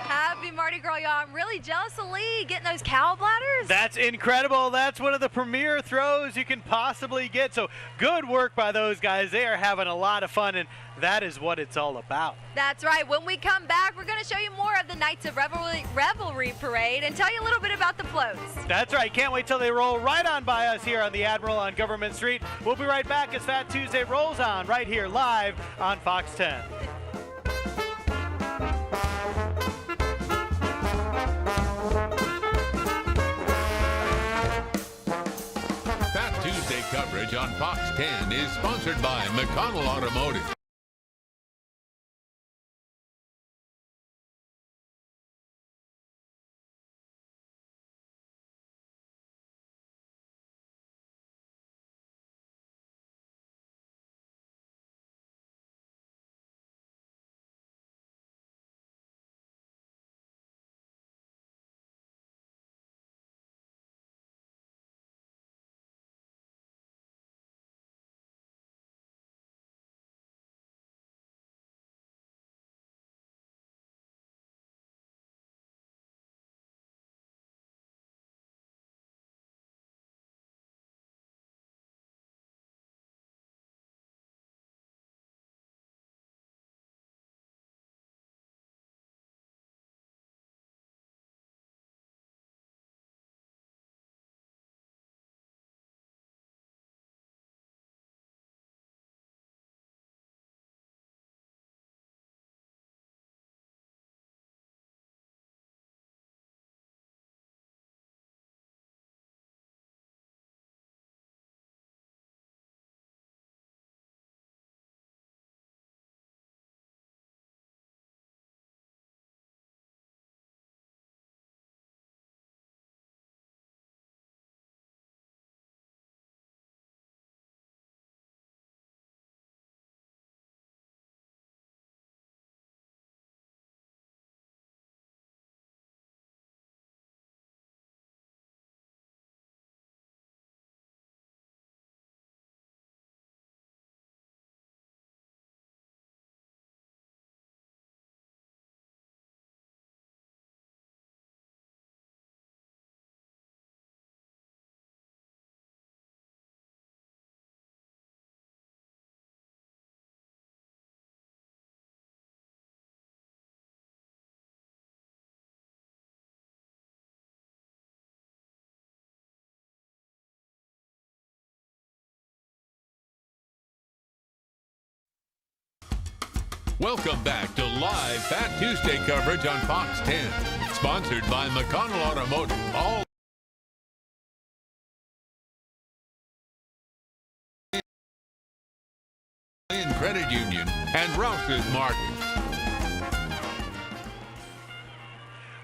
S1: Happy Mardi Gras, y'all. I'm really jealous of Lee getting those cow bladders.
S7: That's incredible. That's one of the premier throws you can possibly get. So good work by those guys. They are having a lot of fun, and that is what it's all about.
S1: That's right. When we come back, we're going to show you more of the Nights of Revelry Parade and tell you a little bit about the floats.
S7: That's right. Can't wait till they roll right on by us here on the Admiral on Government Street. We'll be right back as Fat Tuesday rolls on right here live on Fox 10.
S15: Fat Tuesday coverage on Fox 10 is sponsored by McConnell Automotive. Welcome back to live Fat Tuesday coverage on Fox 10. Sponsored by McConnell Automotive. All in Credit Union and Rouse's Market.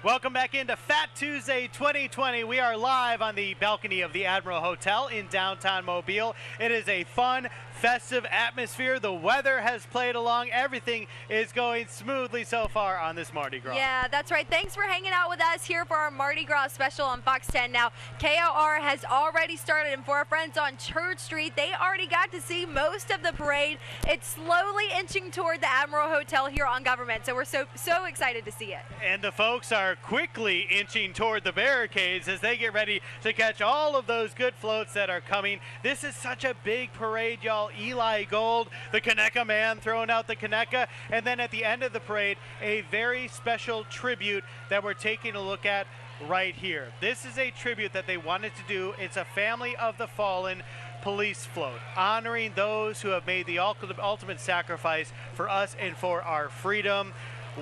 S7: Welcome back into Fat Tuesday 2020. We are live on the balcony of the Admiral Hotel in downtown Mobile. It is a fun, festive atmosphere. The weather has played along. Everything is going smoothly so far on this Mardi Gras.
S1: Yeah, that's right. Thanks for hanging out with us here for our Mardi Gras special on Fox 10. Now, KOR has already started, and for our friends on Church Street, they already got to see most of the parade. It's slowly inching toward the Admiral Hotel here on Government, so we're so excited to see it.
S7: And the folks are quickly inching toward the barricades as they get ready to catch all of those good floats that are coming. This is such a big parade, y'all. Eli Gold, the Conecuh man, throwing out the Conecuh, and then at the end of the parade, a very special tribute that we're taking a look at right here. This is a tribute that they wanted to do. It's a Family of the Fallen police float, honoring those who have made the ultimate sacrifice for us and for our freedom.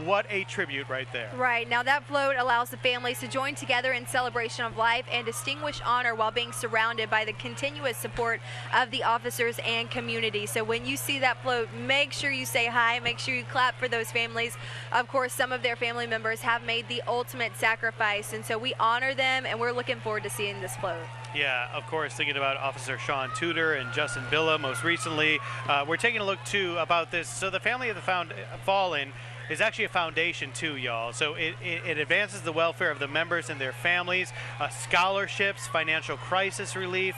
S7: What a tribute right there.
S1: Right. Now that float allows the families to join together in celebration of life and distinguished honor while being surrounded by the continuous support of the officers and community. So when you see that float, make sure you say hi, make sure you clap for those families. Of course, some of their family members have made the ultimate sacrifice, and so we honor them, and we're looking forward to seeing this float.
S7: Yeah, of course, thinking about Officer Sean Tudor and Justin Villa most recently. We're taking a look, too, about this. So the Family of the Fallen is actually a foundation too, y'all. So it advances the welfare of the members and their families, scholarships, financial crisis relief,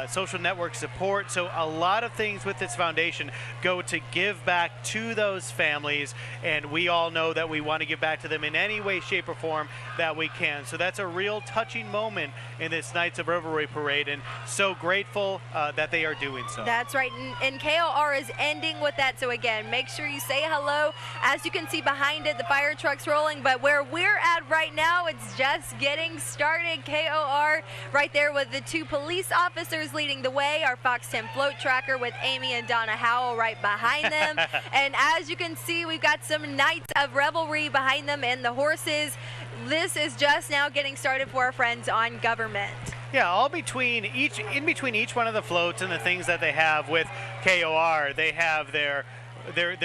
S7: social network support. So a lot of things with this foundation go to give back to those families, and we all know that we want to give back to them in any way, shape, or form that we can. So that's a real touching moment in this Nights of Revelry parade, and so grateful that they are doing so.
S1: That's right, and KOR is ending with that. So again, make sure you say hello. As you can see behind it, the fire truck's rolling, but where we're at right now, it's just getting started. KOR right there with the two police officers leading the way, our Fox 10 float tracker with Amy and Donna Howell right behind them. And as you can see, we've got some Nights of Revelry behind them and the horses. This is just now getting started for our friends on Government.
S7: Yeah, all in between each one of the floats and the things that they have with KOR, they have their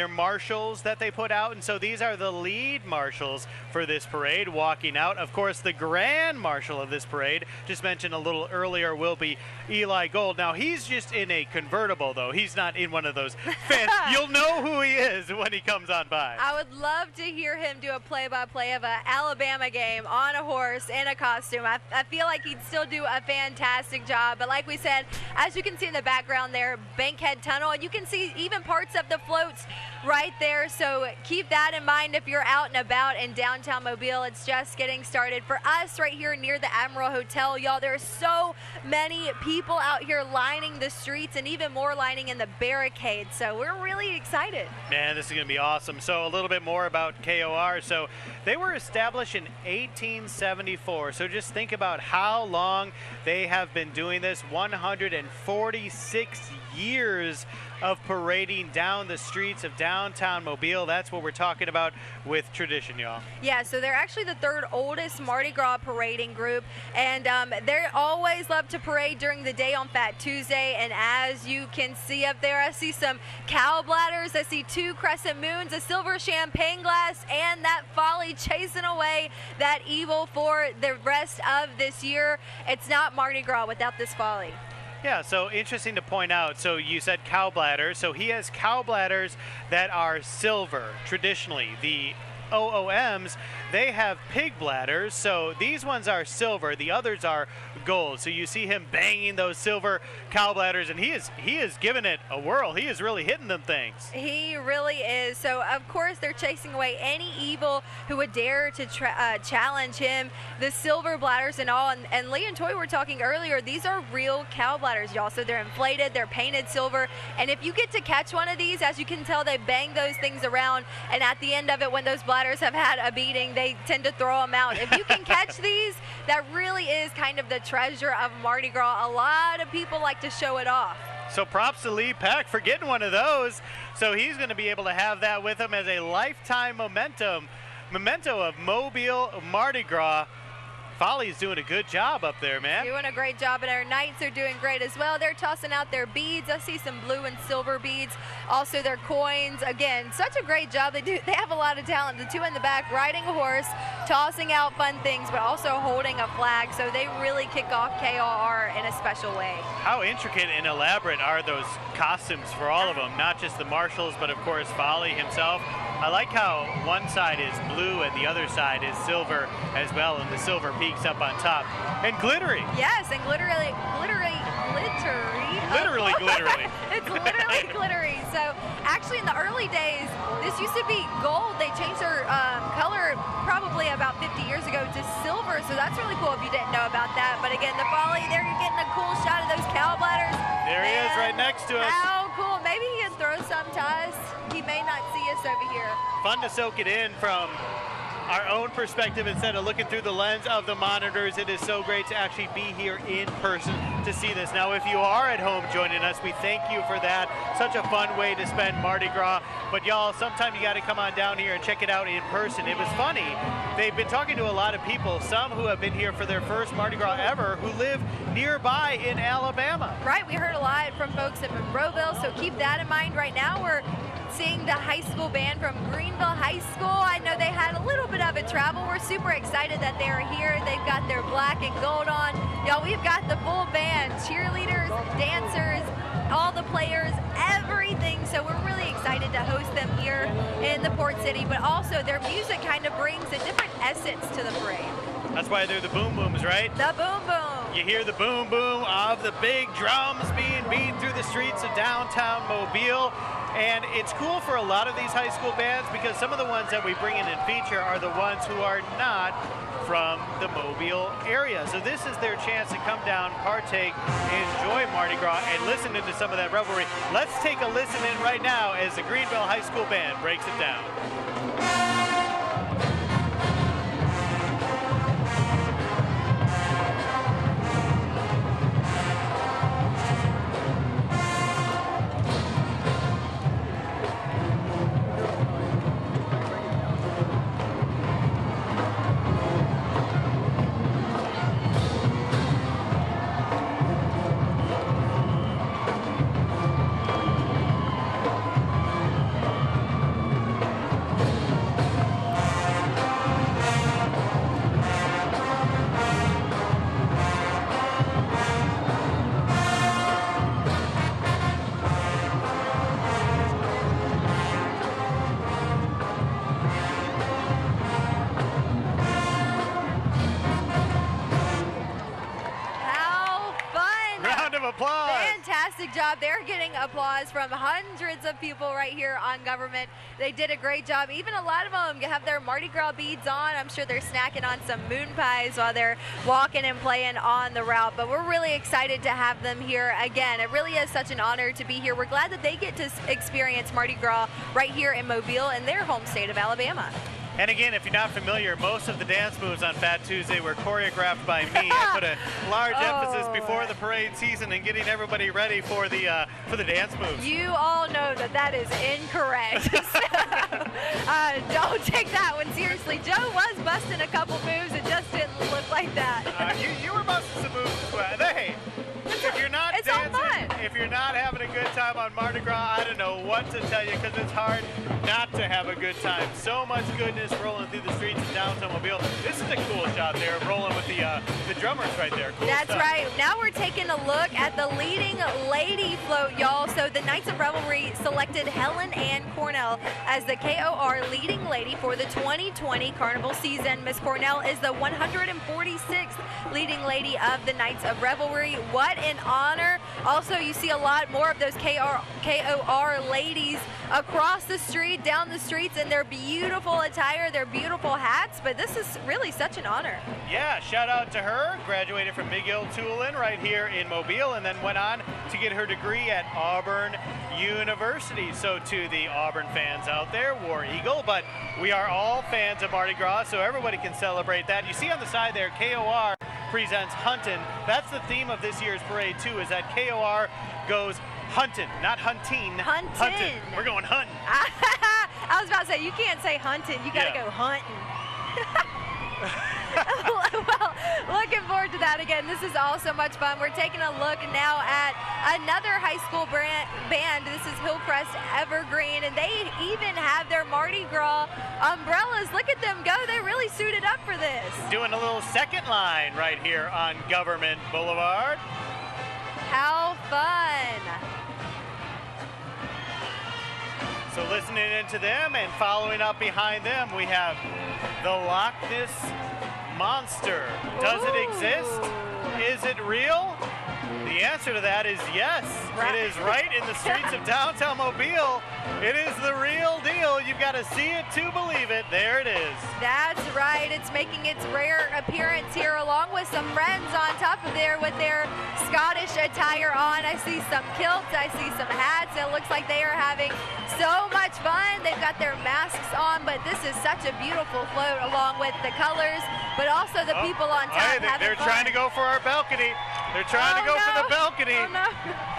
S7: marshals that they put out, and so these are the lead marshals for this parade walking out. Of course, the grand marshal of this parade, just mentioned a little earlier, will be Eli Gold. Now, he's just in a convertible, though. He's not in one of those fans. You'll know who he is when he comes on by.
S1: I would love to hear him do a play-by-play of an Alabama game on a horse in a costume. I feel like he'd still do a fantastic job, but like we said, as you can see in the background there, Bankhead Tunnel, and you can see even parts of the floats right there, so keep that in mind if you're out and about in downtown Mobile. It's just getting started. For us right here near the Admiral Hotel, y'all, there are so many people out here lining the streets and even more lining in the barricades, so we're really excited.
S7: Man, this is going to be awesome. So a little bit more about KOR. So they were established in 1874, so just think about how long they have been doing this. 146 years of parading down the streets of downtown Mobile. That's what we're talking about with tradition, y'all.
S1: Yeah, so they're actually the third oldest Mardi Gras parading group, and they always love to parade during the day on Fat Tuesday. And as you can see up there, I see some cow bladders, I see 2 crescent moons, a silver champagne glass, and that folly chasing away that evil for the rest of this year. It's not Mardi Gras without this folly.
S7: Yeah, so interesting to point out. So you said cow bladders. So he has cow bladders that are silver. Traditionally, the OOMs, they have pig bladders. So these ones are silver. The others are gold. So you see him banging those silver cow bladders, and he is giving it a whirl. He is really hitting them things.
S1: He really is. So of course they're chasing away any evil who would dare to challenge him. The silver bladders and all, and Lee and Toy were talking earlier, these are real cow bladders, y'all. So they're inflated, they're painted silver, and if you get to catch one of these, as you can tell, they bang those things around, and at the end of it, when those bladders have had a beating, they tend to throw them out. If you can catch these, that really is kind of the treasure of Mardi Gras. A lot of people like to show it off.
S7: So props to Lee Peck for getting one of those. So he's going to be able to have that with him as a lifetime memento of Mobile Mardi Gras. Folly's doing a good job up there, man.
S1: Doing a great job, and our Knights are doing great as well. They're tossing out their beads. I see some blue and silver beads, also their coins. Again, such a great job. They have a lot of talent. The two in the back riding a horse, tossing out fun things, but also holding a flag. So they really kick off KOR in a special way.
S7: How intricate and elaborate are those costumes for all of them? Not just the marshals, but of course Folly himself. I like how one side is blue and the other side is silver as well, and the silver peaks up on top. And glittery.
S1: Yes, and glittery.
S7: Literally glittery.
S1: It's literally glittery. So actually in the early days, this used to be gold. They changed their color probably about 50 years ago to silver. So that's really cool if you didn't know about that. But again, the Folly, they're getting a cool shot of those cow bladders.
S7: There he is right next to us.
S1: How cool. Maybe he can throw some to us. He may not see us over here.
S7: Fun to soak it in from our own perspective instead of looking through the lens of the monitors. It is so great to actually be here in person to see this. Now, if you are at home joining us, we thank you for that. Such a fun way to spend Mardi Gras. But y'all, sometime you got to come on down here and check it out in person. It was funny. They've been talking to a lot of people, some who have been here for their first Mardi Gras ever, who live nearby in Alabama.
S1: Right, we heard a lot from folks at Monroeville, so keep that in mind. Right now, we're seeing the high school band from Greenville High School. I know they had a little bit of a travel. We're super excited that they're here. They've got their black and gold on. Y'all, we've got the full band, cheerleaders, dancers, all the players, everything. So we're really excited to host them here in the Port City, but also their music kind of brings a different essence to the parade.
S7: That's why they're the boom booms, right?
S1: The boom boom.
S7: You hear the boom boom of the big drums being beat through the streets of downtown Mobile. And it's cool for a lot of these high school bands because some of the ones that we bring in and feature are the ones who are not from the Mobile area. So this is their chance to come down, partake, enjoy Mardi Gras, and listen into some of that revelry. Let's take a listen in right now as the Greenville High School Band breaks it down. Applause.
S1: Fantastic job. They're getting applause from hundreds of people right here on Government. They did a great job. Even a lot of them have their Mardi Gras beads on. I'm sure they're snacking on some moon pies while they're walking and playing on the route. But we're really excited to have them here again. It really is such an honor to be here. We're glad that they get to experience Mardi Gras right here in Mobile in their home state of Alabama.
S7: And again, if you're not familiar, most of the dance moves on Fat Tuesday were choreographed by me. I put a large emphasis before the parade season and getting everybody ready for the dance moves.
S1: You all know that that is incorrect. Don't take that one seriously. Joe was busting a couple moves. It just didn't look like that.
S7: You were busting some moves as well. Hey, if you're not dancing, if you're not having a good time on Mardi Gras, I don't know what to tell you because it's hard not to have a good time. So much goodness rolling through the streets of downtown Mobile. This is a cool shot there, rolling with the drummers right there. Cool
S1: That's
S7: stuff.
S1: right. Now we're taking a look at the leading lady float, y'all. So the Knights of Revelry selected Helen Ann Cornell as the KOR leading lady for the 2020 Carnival season. Miss Cornell is the 146th leading lady of the Knights of Revelry. What an honor. Also, you see a lot more of those KOR ladies across the street, down the streets in their beautiful attire, their beautiful hats, but this is really such an honor.
S7: Yeah, shout out to her. Graduated from McGill Tulane right here in Mobile and then went on to get her degree at Auburn University. So to the Auburn fans out there, War Eagle, but we are all fans of Mardi Gras, so everybody can celebrate that. You see on the side there, KOR presents Huntin'. That's the theme of this year's parade too, is that KOR goes Hunting, not hunting.
S1: Hunting.
S7: We're going hunting.
S1: I was about to say, you can't say hunting. You got to go hunting. Well, looking forward to that again. This is all so much fun. We're taking a look now at another high school band. This is Hillcrest Evergreen, and they even have their Mardi Gras umbrellas. Look at them go. They really suited up for this.
S7: Doing a little second line right here on Government Boulevard.
S1: How fun.
S7: So listening into them and following up behind them, we have the Loch Ness Monster. Does it exist? Is it real? The answer to that is yes. It is right in the streets of downtown Mobile. It is the real deal. You've got to see it to believe it. There it is.
S1: That's right. It's making its rare appearance here along with some friends on top of there with their Scottish attire on. I see some kilts. I see some hats. It looks like they are having so much fun. They've got their masks on, but this is such a beautiful float along with the colors, but also the people on top having
S7: they're
S1: fun.
S7: trying to go for our balcony. They're trying to go for the balcony.
S1: Oh, no.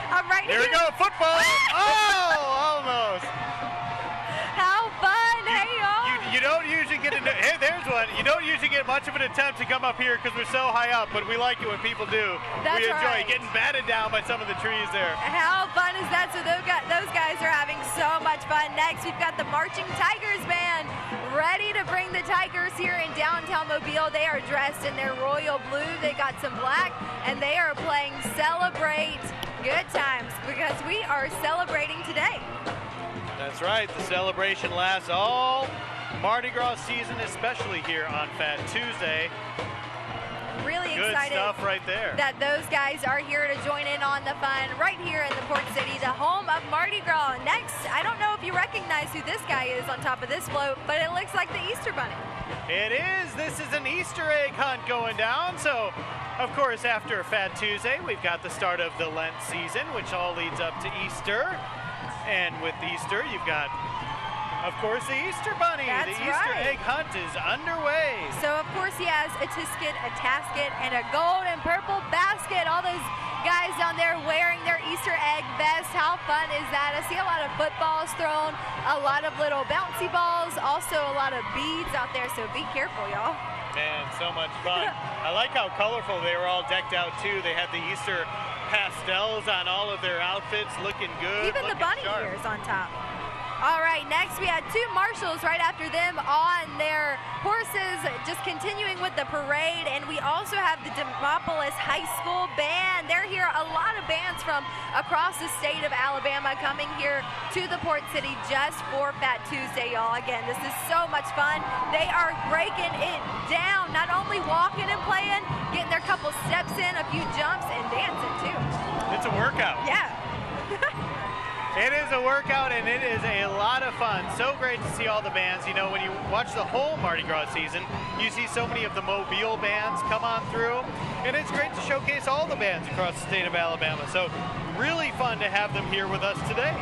S1: I'm right
S7: here. Here we go, football. Oh, almost.
S1: How fun. Hey, y'all.
S7: You don't usually get into, hey, there's one. You don't usually get much of an attempt to come up here because we're so high up, but we like it when people do.
S1: That's
S7: we enjoy
S1: right.
S7: getting batted down by some of the trees there.
S1: How fun is that? So those guys are having so much fun. Next, we've got the Marching Tigers band ready to bring the Tigers here in downtown Mobile. They are dressed in their royal blue. They got some black, and they are playing Celebrate Good Times because we are celebrating today.
S7: That's right. The celebration lasts all Mardi Gras season, especially here on Fat Tuesday.
S1: Really
S7: Good
S1: excited
S7: stuff right there.
S1: that those guys are here to join in on the fun right here in the Port City, the home of Mardi Gras. Next, I don't know if you recognize who this guy is on top of this float, but it looks like the Easter Bunny.
S7: It is. This is an Easter egg hunt going down. So, of course, after Fat Tuesday, we've got the start of the Lent season, which all leads up to Easter. And with Easter, you've got, of course, the Easter Bunny.
S1: That's
S7: the Easter
S1: right.
S7: egg hunt is underway.
S1: So, of course, he has a tisket, a tasket, and a gold and purple basket. All those guys down there wearing their Easter egg vest. How fun is that? I see a lot of footballs thrown, a lot of little bouncy balls, also a lot of beads out there, so be careful, y'all.
S7: Man, so much fun. I like how colorful they were all decked out, too. They had the Easter pastels on all of their outfits, looking good.
S1: Even the bunny ears on top. All right, next we had two marshals right after them on their horses, just continuing with the parade. And we also have the Demopolis High School Band. They're here, a lot of bands from across the state of Alabama coming here to the Port City just for Fat Tuesday, y'all. Again, this is so much fun. They are breaking it down, not only walking and playing, getting their couple steps in, a few jumps, and dancing too.
S7: It's a workout.
S1: Yeah.
S7: It is a workout, and it is a lot of fun. So great to see all the bands. You know, when you watch the whole Mardi Gras season, you see so many of the Mobile bands come on through, and it's great to showcase all the bands across the state of Alabama. So really fun to have them here with us today.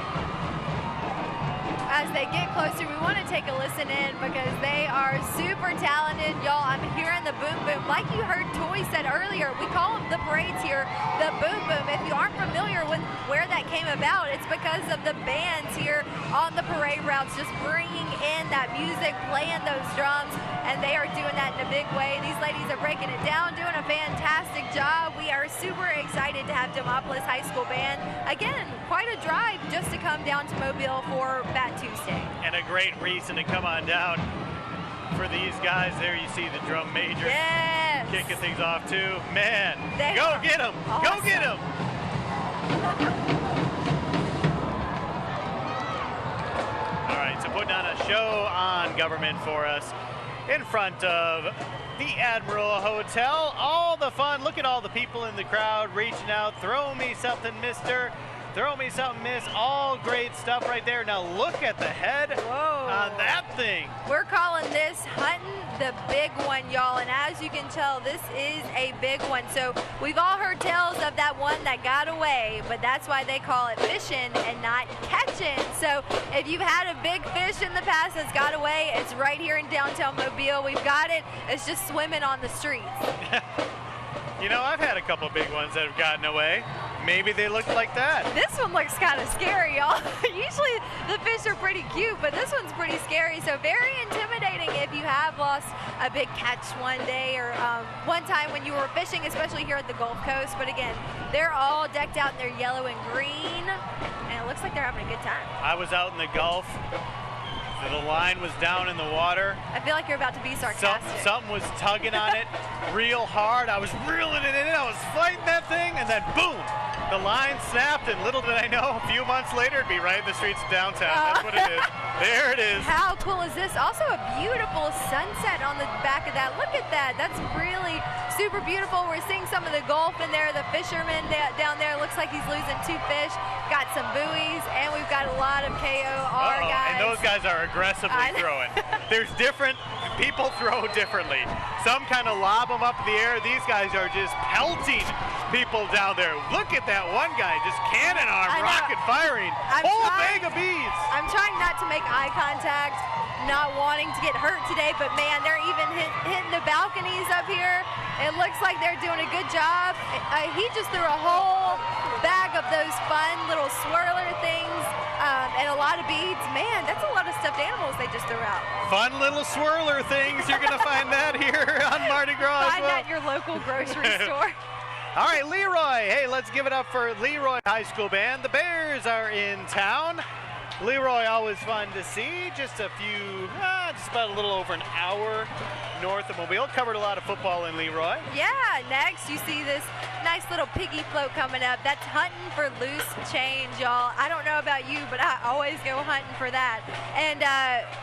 S1: As they get closer, we want to take a listen in because they are super talented. Y'all, I'm hearing the boom boom. Like you heard Toy said earlier, we call them the parades here, the boom boom. If you aren't familiar with where that came about, it's because of the bands here on the parade routes just bringing in that music, playing those drums, and they are doing that in a big way. These ladies are breaking it down, doing a fantastic job. We are super excited to have Demopolis High School Band. Again, quite a drive just to come down to Mobile for Fat Tuesday.
S7: And a great reason to come on down for these guys. There you see the drum major kicking things off too. Man, go get them! Go get them! All right, so putting on a show on Government for us in front of the Admiral Hotel. All the fun. Look at all the people in the crowd reaching out. Throw me something, mister. Throw me something, miss. All great stuff right there. Now look at the head on that thing.
S1: We're calling this hunting the big one, y'all. And as you can tell, this is a big one. So we've all heard tales of that one that got away, but that's why they call it fishing and not catching. So if you've had a big fish in the past that's got away, it's right here in downtown Mobile. We've got it. It's just swimming on the streets.
S7: You know, I've had a couple big ones that have gotten away. Maybe they look like that.
S1: This one looks kind of scary, y'all. Usually the fish are pretty cute, but this one's pretty scary. So very intimidating if you have lost a big catch one day or one time when you were fishing, especially here at the Gulf Coast. But again, they're all decked out in their yellow and green, and it looks like they're having a good time.
S7: I was out in the Gulf. The line was down in the water.
S1: I feel like you're about to be sarcastic.
S7: Something was tugging on it real hard. I was reeling it in. I was fighting that thing, and then boom, the line snapped, and little did I know, a few months later, it'd be right in the streets of downtown. That's what it is. There it is.
S1: How cool is this? Also a beautiful sunset on the back of that. Look at that. That's really super beautiful. We're seeing some of the Gulf in there. The fisherman down there looks like he's losing 2 fish. Got some buoys, and we've got a lot of KOR guys.
S7: And those guys are aggressively throwing. There's different people throw differently. Some kind of lob them up in the air. These guys are just pelting people down there. Look at that one guy, just cannon arm, rocket firing, whole bag of beads.
S1: I'm trying not to make eye contact, not wanting to get hurt today, but man, they're even hitting the balconies up here. It looks like they're doing a good job. He just threw a whole bag of those fun little swirler things and a lot of beads. Man, that's a lot of stuffed animals they just threw out.
S7: Fun little swirler things. You're going to find that here on Mardi Gras.
S1: Find that at your local grocery store.
S7: All right, Leroy. Hey, let's give it up for Leroy High School Band. The Bears are in town. Leroy, always fun to see. Just a few, just about a little over an hour north of Mobile. Covered a lot of football in Leroy.
S1: Yeah, next you see this nice little piggy float coming up. That's hunting for loose change, y'all. I don't know about you, but I always go hunting for that. And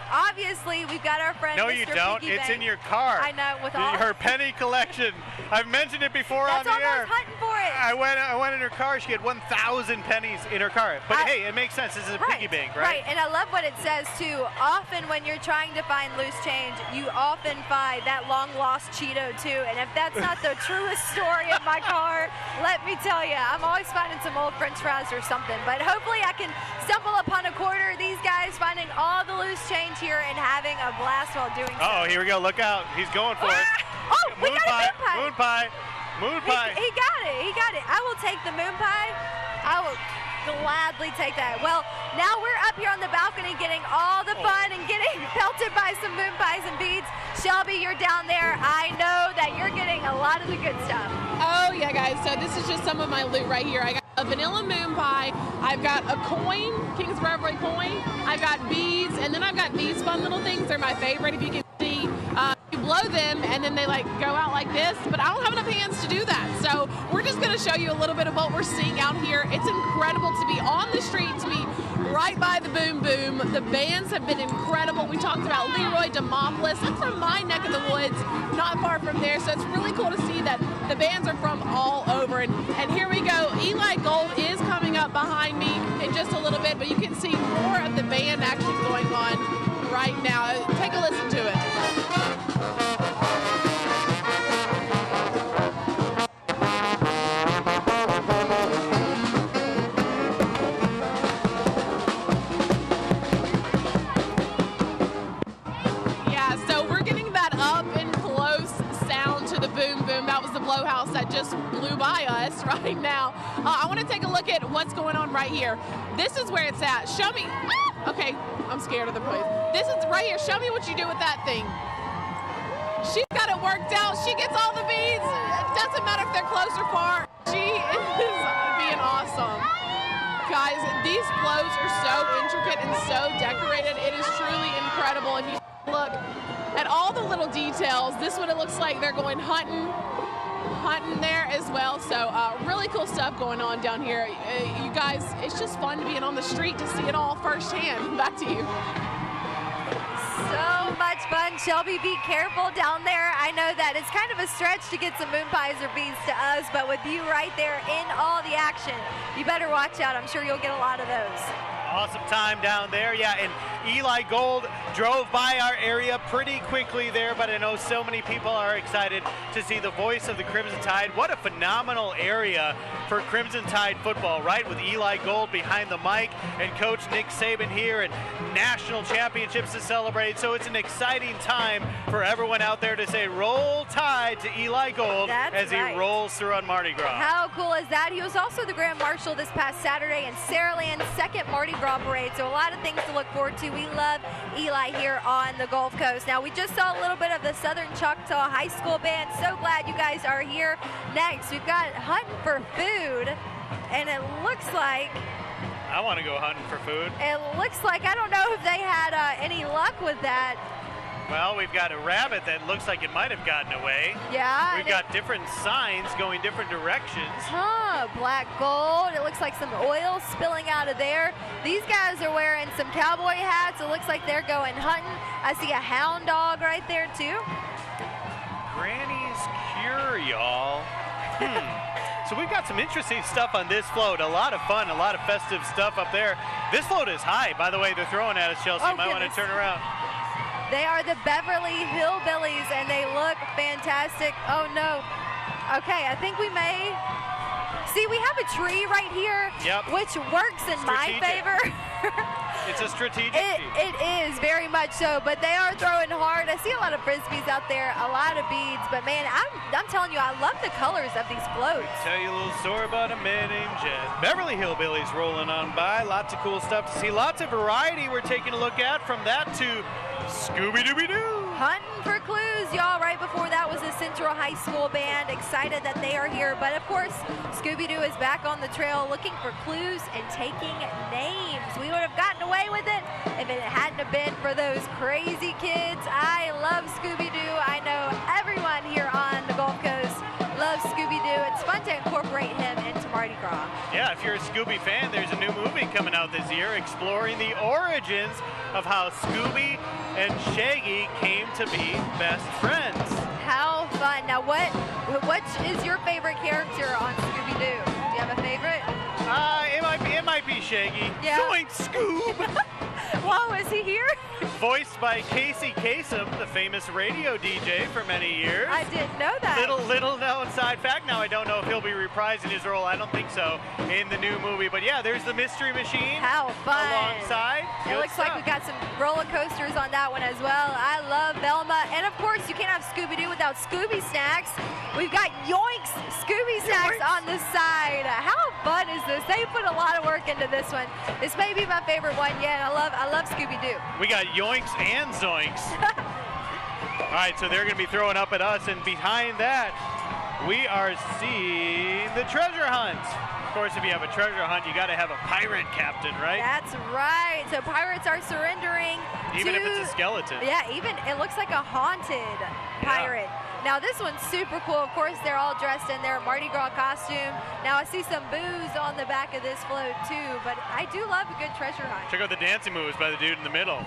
S1: obviously, we've got our friend
S7: No,
S1: Mr.
S7: you don't.
S1: Piggy
S7: it's
S1: Bank.
S7: in your car.
S1: I know, with all
S7: her penny collection. I've mentioned it before on the air.
S1: That's all I was hunting for it.
S7: I went in her car. She had 1,000 pennies in her car. But hey, it makes sense. This is a piggy bank, right?
S1: Right, and I love what it says too. Often when you're trying to find loose change, you often find that long lost Cheeto too. And if that's not the truest story in my car, let me tell you, I'm always finding some old French fries or something. But hopefully I can stumble upon a quarter. These guys finding all the loose change here and having a blast while doing so.
S7: Oh, here we go. Look out. He's going for it.
S1: Oh, we got a moon pie.
S7: Moon pie.
S1: He got it. He got it. I will take the moon pie. I will gladly take that. Well, now we're up here on the balcony getting all the fun and getting pelted by some moon pies and beads. Shelby, you're down there. I know that you're getting a lot of the good stuff.
S2: Oh yeah, guys, so this is just some of my loot right here. I got a vanilla moon pie, I've got a coin, King's Revelry coin, I've got beads, and then I've got these fun little things. They're my favorite, if you can see. You blow them and then they like go out like this, but I don't have enough hands to do that. So we're just gonna show you a little bit of what we're seeing out here. It's incredible to be on the street, to be right by the boom boom. The bands have been incredible. We talked about Leroy Demopolis. I'm from my neck of the woods, not far from there. So it's really cool to see that the bands are from all over. And here we go. Eli Gold is coming up behind me in just a little bit, but you can see more of the band action going on right now. Take a listen to it. Blowhouse that just blew by us right now. I want to take a look at what's going on right here. This is where it's at. Show me. Okay, I'm scared of the place. This is right here. Show me what you do with that thing. She's got it worked out. She gets all the beads. It doesn't matter if they're close or far. She is being awesome. Guys, these blows are so intricate and so decorated. It is truly incredible. If you look at all the little details, this is what it looks like. They're going hunting there as well. So really cool stuff going on down here. You guys, it's just fun being on the street to see it all firsthand. Back to you.
S1: So much fun. Shelby, be careful down there. I know that it's kind of a stretch to get some moon pies or beads to us, but with you right there in all the action, you better watch out. I'm sure you'll get a lot of those.
S7: Awesome time down there. Yeah, and Eli Gold drove by our area pretty quickly there, but I know so many people are excited to see the voice of the Crimson Tide. What a phenomenal area for Crimson Tide football, right? With Eli Gold behind the mic and Coach Nick Saban here and national championships to celebrate. So it's an exciting time. time for everyone out there to say roll tide to Eli Gold as he rolls through on Mardi Gras.
S1: How cool is that? He was also the Grand Marshal this past Saturday in Saraland's second Mardi Gras parade, so a lot of things to look forward to. We love Eli here on the Gulf Coast. Now, we just saw a little bit of the Southern Choctaw High School Band. So glad you guys are here. Next, we've got Hunting for Food, and it looks like
S7: I want to go hunting for food.
S1: It looks like, I don't know if they had any luck with that.
S7: Well, we've got a rabbit that looks like it might have gotten away.
S1: Yeah.
S7: We've got different signs going different directions.
S1: Huh, black gold. It looks like some oil spilling out of there. These guys are wearing some cowboy hats. It looks like they're going hunting. I see a hound dog right there, too.
S7: Granny's Cure, y'all. So we've got some interesting stuff on this float. A lot of fun, a lot of festive stuff up there. This float is high, by the way. They're throwing at us, Chelsea. You might want to turn around.
S1: They are the Beverly Hillbillies, and they look fantastic. Oh, no. Okay, I think we may. See, we have a tree right here, which works in my favor.
S7: It's a strategic
S1: It is, very much so, but they are throwing hard. I see a lot of Frisbees out there, a lot of beads, but man, I'm telling you, I love the colors of these floats.
S7: Tell you a little story about a man named Jed. Beverly Hillbillies rolling on by. Lots of cool stuff to see. Lots of variety we're taking a look at. From that to Scooby-Dooby-Doo.
S1: Hunting for clues, y'all. Right before that was the Central High School Band. Excited that they are here. But of course, Scooby-Doo is back on the trail looking for clues and taking names. We would have gotten away with it if it hadn't have been for those crazy kids. I love Scooby-Doo. I know everyone here on the Gulf Coast loves Scooby-Doo. It's fun to incorporate him into Mardi Gras.
S7: Yeah, if you're a Scooby fan, there's a new movie coming out this year exploring the origins of how Scooby and Shaggy came to be best friends.
S1: How fun. Now, what is your favorite character on Scooby-Doo? Do you have a favorite?
S7: It might be Shaggy.
S1: Yeah.
S7: Zoink, Scoob!
S1: Whoa, is he here?
S7: Voiced by Casey Kasem, the famous radio DJ for many years.
S1: I didn't know that.
S7: Little known side fact. Now I don't know if he'll be reprising his role. I don't think so in the new movie. But yeah, there's the Mystery Machine.
S1: How fun.
S7: Alongside.
S1: It looks like we got some roller coasters on that one as well. I love Velma. And of course, you can't have Scooby-Doo without Scooby Snacks. We've got Yoinks Scooby Snacks on the side. How fun is this? They put a lot of work into this one. This may be my favorite one yet. I love Scooby-Doo.
S7: We got Yoinks and Zoinks. All right, so they're going to be throwing up at us, and behind that, we are seeing the treasure hunt. Of course, if you have a treasure hunt, you got to have a pirate captain, right?
S1: That's right. So pirates are surrendering.
S7: Even if it's a skeleton.
S1: Yeah, even it looks like a haunted pirate. Now this one's super cool. Of course, they're all dressed in their Mardi Gras costume. Now I see some booze on the back of this float too, but I do love a good treasure hunt.
S7: Check out the dancing moves by the dude in the middle.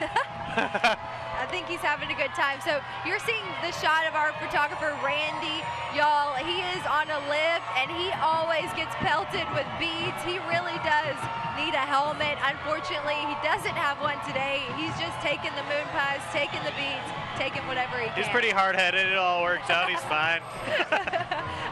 S1: I think he's having a good time. So you're seeing the shot of our photographer, Randy. Y'all, he is on a lift, and he always gets pelted with beads. He really does need a helmet. Unfortunately, he doesn't have one today. He's just taking the moon pies, taking the beads, taking whatever he can.
S7: He's pretty hard-headed. It all works out. He's fine.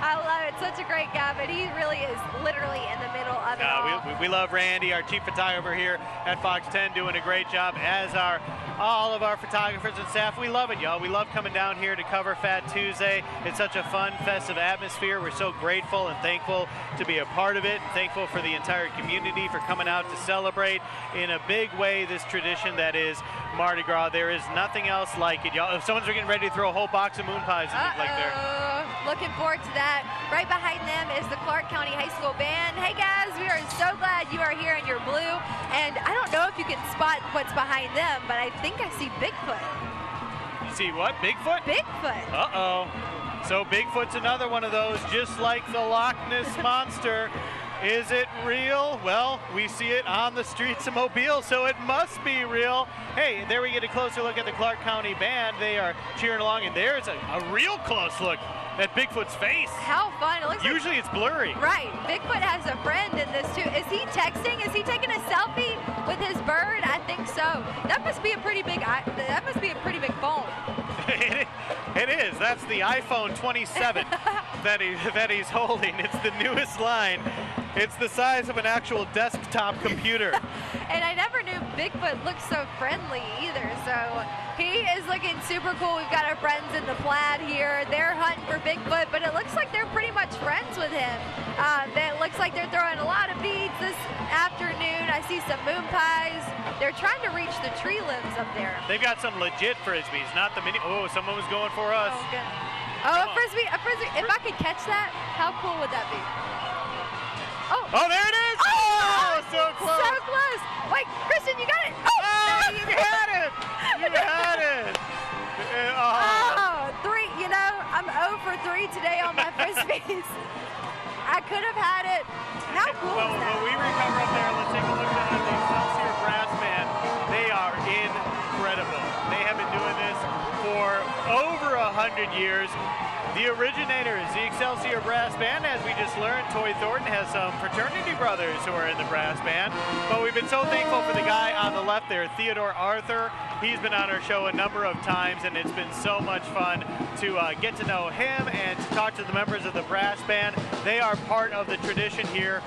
S1: I love it. Such a great guy, but he really is literally in the middle of it all.
S7: We love Randy, our chief photographer here at Fox 10, doing a great job, as are all of our photographers and staff. We love it, y'all. We love coming down here to cover Fat Tuesday. It's such a fun, festive atmosphere. We're so grateful and thankful to be a part of it, and thankful for the entire community for coming out to celebrate in a big way this tradition that is Mardi Gras. There is nothing else like it, y'all. If someone's getting ready to throw a whole box of moon pies, it looks like they're
S1: looking forward to that. Right behind them is the Clark County High School Band. Hey guys, we are so glad you are here in your blue. And I don't know if you can spot what's behind them, but I think I see Bigfoot.
S7: You see what? Bigfoot?
S1: Bigfoot.
S7: Uh-oh. So Bigfoot's another one of those, just like the Loch Ness Monster. Is it real? Well, we see it on the streets of Mobile, so it must be real. Hey, there we get a closer look at the Clark County Band. They are cheering along, and there's a real close look at Bigfoot's face.
S1: How fun. It looks
S7: Usually
S1: like,
S7: it's blurry.
S1: Right. Bigfoot has a friend in this too. Is he texting? Is he taking a selfie with his bird? I think so. That must be a pretty big phone.
S7: It is. That's the iPhone 27 that he's holding. It's the newest line. It's the size of an actual desktop computer.
S1: And I never knew Bigfoot looked so friendly either. So he is looking super cool. We've got our friends in the plaid here. They're hunting for Bigfoot, but it looks like they're pretty much friends with him. It looks like they're throwing a lot of beads this afternoon. I see some moon pies. They're trying to reach the tree limbs up there.
S7: They've got some legit frisbees, not the mini. Oh, someone was going for us.
S1: Oh, good. Oh, a frisbee, a frisbee. If I could catch that, how cool would that be?
S7: Oh, there it is! Oh, so close!
S1: So close! Wait, Christian, you got it!
S7: Oh, you had it! You had it!
S1: Oh, 3. You know, I'm 0 for 3 today on my frisbees. I could have had it. How cool is that?
S7: When we recover up there, let's take a look at the Excelsior Brass Band. They are incredible. They have been doing this for over 100 years. The originators, the Excelsior Brass Band, as we just learned, Toy Thornton has some fraternity brothers who are in the brass band. But we've been so thankful for the guy on the left there, Theodore Arthur. He's been on our show a number of times, and it's been so much fun to get to know him and to talk to the members of the brass band. They are part of the tradition here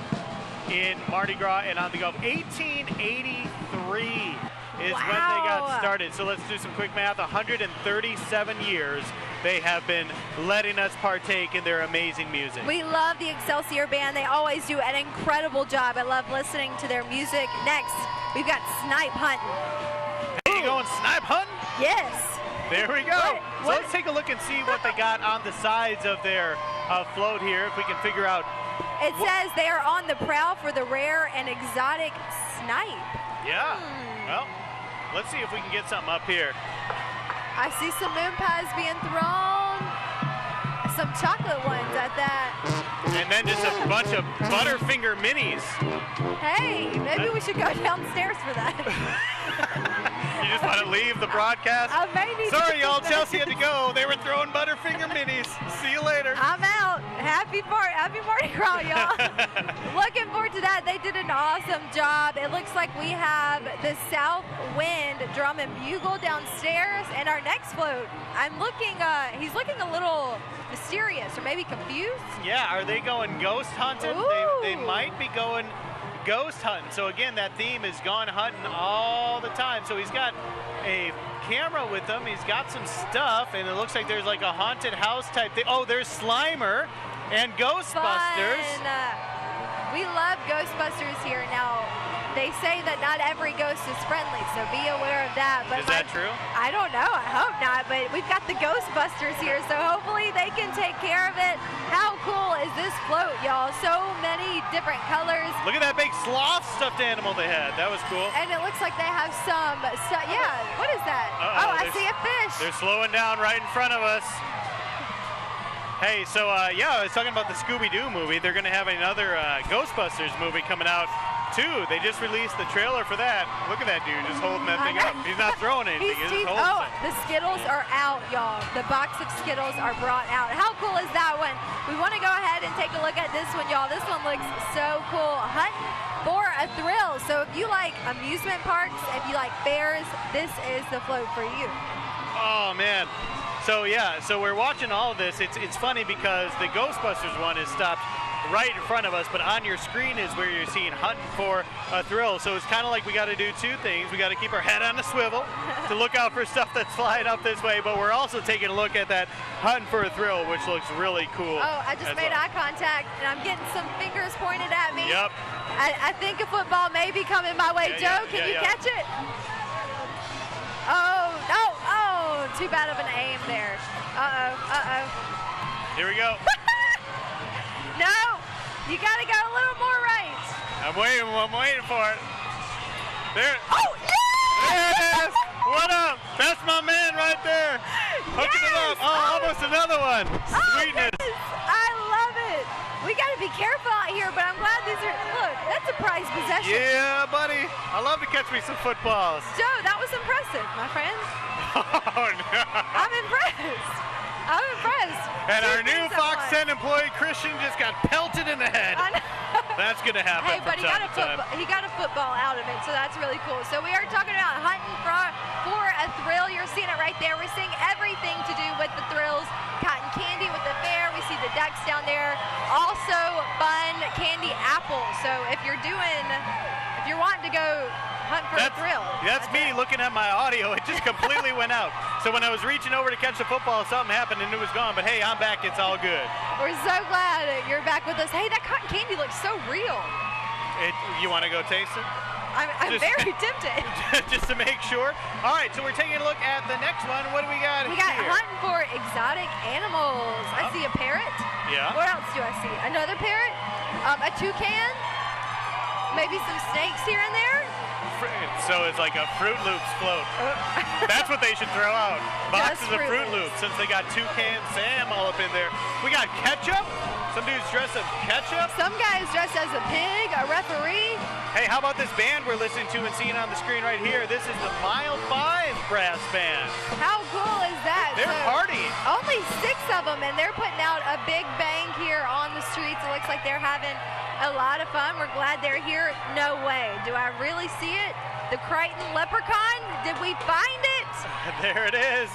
S7: in Mardi Gras and on the Gulf. 1883 is when they got started. So let's do some quick math. 137 years they have been letting us partake in their amazing music.
S1: We love the Excelsior Band. They always do an incredible job. I love listening to their music. Next, we've got snipe hunting.
S7: Are you going snipe hunting?
S1: Yes.
S7: There we go. So let's take a look and see what they got on the sides of their float here, if we can figure out.
S1: It says they are on the prowl for the rare and exotic snipe.
S7: Yeah. Well, let's see if we can get something up here.
S1: I see some moon pies being thrown. Some chocolate ones at that.
S7: And then just a bunch of Butterfinger minis.
S1: Hey, maybe we should go downstairs for that.
S7: You just want to leave the broadcast?
S1: Maybe.
S7: Sorry, y'all. Chelsea had to go. They were throwing Butterfinger minis. See you later.
S1: I'm out. Happy Mardi Gras, y'all. Looking forward to that. They did an awesome job. It looks like we have the South Wind Drum and Bugle downstairs. And our next float, I'm looking, he's looking a little mysterious or maybe confused.
S7: Yeah, are they going ghost hunting? They might be going ghost hunting. So again, that theme is gone hunting all the time. So he's got a camera with him. He's got some stuff, and it looks like there's like a haunted house type thing. Oh, there's Slimer and Ghostbusters.
S1: Fun. We love Ghostbusters here. Now, they say that not every ghost is friendly, so be aware of that. But
S7: is that true?
S1: I don't know. I hope not. But we've got the Ghostbusters here, so hopefully they can take care of it. How cool is this float, y'all? So many different colors.
S7: Look at that big sloth stuffed animal they had. That was cool.
S1: And it looks like they have some, yeah, what is that? Oh, I see a fish.
S7: They're slowing down right in front of us. Hey, so yeah, I was talking about the Scooby-Doo movie. They're going to have another Ghostbusters movie coming out too. They just released the trailer for that. Look at that dude just holding that thing up. He's not throwing anything. He's just holding it.
S1: The Skittles are out, y'all. The box of Skittles are brought out. How cool is that one? We want to go ahead and take a look at this one, y'all. This one looks so cool. Hunting for a thrill. So if you like amusement parks, if you like fairs, this is the float for you.
S7: Oh man. So yeah, so we're watching all of this. It's funny because the Ghostbusters one is stopped right in front of us, but on your screen is where you're seeing hunting for a thrill. So it's kind of like we got to do two things. We got to keep our head on the swivel to look out for stuff that's flying up this way, but we're also taking a look at that hunting for a thrill, which looks really cool.
S1: Oh, I just made eye contact, and I'm getting some fingers pointed at me.
S7: Yep.
S1: I think a football may be coming my way. Joe, can you catch it? Oh, too bad of an aim there.
S7: Here we go.
S1: No, you got to go a little more right.
S7: I'm waiting for it. There.
S1: Oh, yeah!
S7: Yes! What up? That's my man right there. Hooking it up. Oh, almost another one. Sweetness.
S1: I love it. We got to be careful out here, but I'm glad these are, look, that's a prized possession.
S7: Yeah, buddy. I love to catch me some footballs.
S1: Joe, that was impressive, my friend.
S7: Oh, no.
S1: I'm impressed.
S7: And our new Fox 10 employee, Christian, just got pelted in the head. That's going to happen.
S1: Hey, but he got a football out of it, so that's really cool. So we are talking about hunting for a thrill. You're seeing it right there. We're seeing everything to do with the thrills. Cotton candy with the fair. We see the ducks down there. Also, fun candy apples. So if you're wanting to go hunt for a thrill.
S7: That's me looking at my audio. It just completely went out. So when I was reaching over to catch the football, something happened and it was gone. But hey, I'm back. It's all good.
S1: We're so glad that you're back with us. Hey, that cotton candy looks so real.
S7: You want to go taste it?
S1: I'm very tempted.
S7: Just to make sure. All right, so we're taking a look at the next one. What do we got
S1: We got
S7: here?
S1: hunting for exotic animals. I see a parrot.
S7: Yeah.
S1: What else do I see? Another parrot. A toucan. Maybe some snakes here and there.
S7: So it's like a Fruit Loops float. That's what they should throw out. Boxes of Fruit Loops, since they got Toucan Sam all up in there. We got ketchup. Some dudes dressed as ketchup.
S1: Some guys dressed as a pig, a referee.
S7: Hey, how about this band we're listening to and seeing on the screen right here? This is the Mile 5 Brass Band.
S1: How cool is that?
S7: They're partying.
S1: Only 6 of them, and they're putting out a big bang here on the streets. It looks like they're having a lot of fun. We're glad they're here. No way. Do I really see it? The Crichton Leprechaun? Did we find it?
S7: There it is.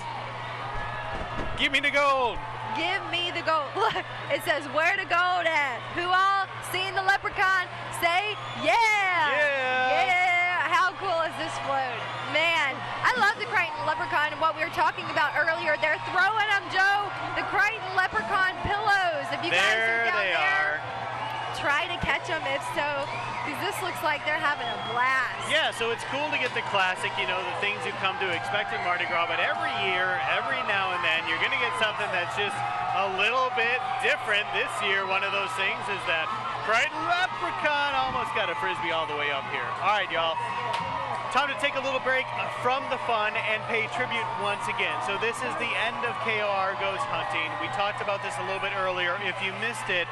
S7: Give me the gold.
S1: Give me the gold. Look, it says where the gold at. Who all seen the leprechaun? Say yeah.
S7: Yeah.
S1: Yeah. How cool is this float? Man, I love the Crichton Leprechaun and what we were talking about earlier. They're throwing them, Joe, the Crichton Leprechaun pillows. If you guys are down there, try to catch them if so, because this looks like they're having a blast.
S7: Yeah, so it's cool to get the classic, you know, the things you've come to expect in Mardi Gras, but every year, every now and then, you're going to get something that's just a little bit different. This year, one of those things is that Crichton Leprechaun almost got a Frisbee all the way up here. All right, y'all. Time to take a little break from the fun and pay tribute once again. So this is the end of KOR Goes Hunting. We talked about this a little bit earlier. If you missed it,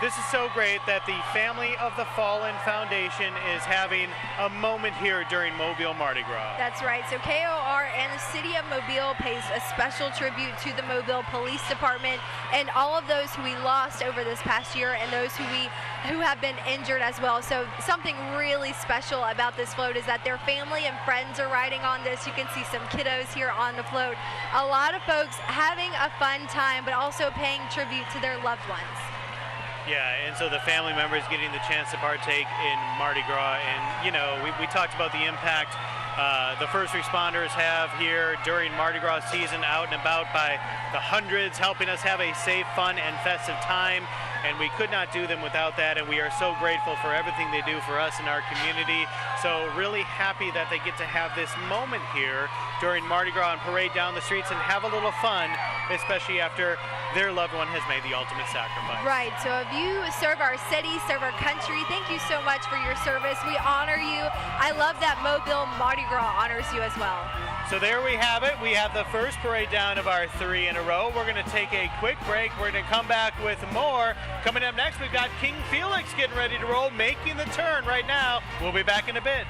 S7: this is so great that the Family of the Fallen Foundation is having a moment here during Mobile Mardi Gras.
S1: That's right. So KOR and the City of Mobile pays a special tribute to the Mobile Police Department and all of those who we lost over this past year and those who have been injured as well. So something really special about this float is that their family and friends are riding on this. You can see some kiddos here on the float. A lot of folks having a fun time, but also paying tribute to their loved ones.
S7: Yeah, and so the family members getting the chance to partake in Mardi Gras. And, you know, we talked about the impact the first responders have here during Mardi Gras season, out and about by the hundreds, helping us have a safe, fun, and festive time. And we could not do them without that, and we are so grateful for everything they do for us and our community. So really happy that they get to have this moment here during Mardi Gras and parade down the streets and have a little fun, especially after their loved one has made the ultimate sacrifice.
S1: Right, so if you serve our city, serve our country, thank you so much for your service. We honor you. I love that Mobile Mardi Gras honors you as well.
S7: So there we have it. We have the first parade down of our 3 in a row. We're going to take a quick break. We're going to come back with more. Coming up next, we've got King Felix getting ready to roll, making the turn right now. We'll be back in a bit.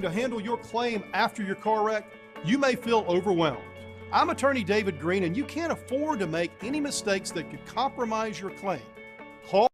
S8: to handle your claim after your car wreck, you may feel overwhelmed. I'm attorney David Green, and you can't afford to make any mistakes that could compromise your claim. Call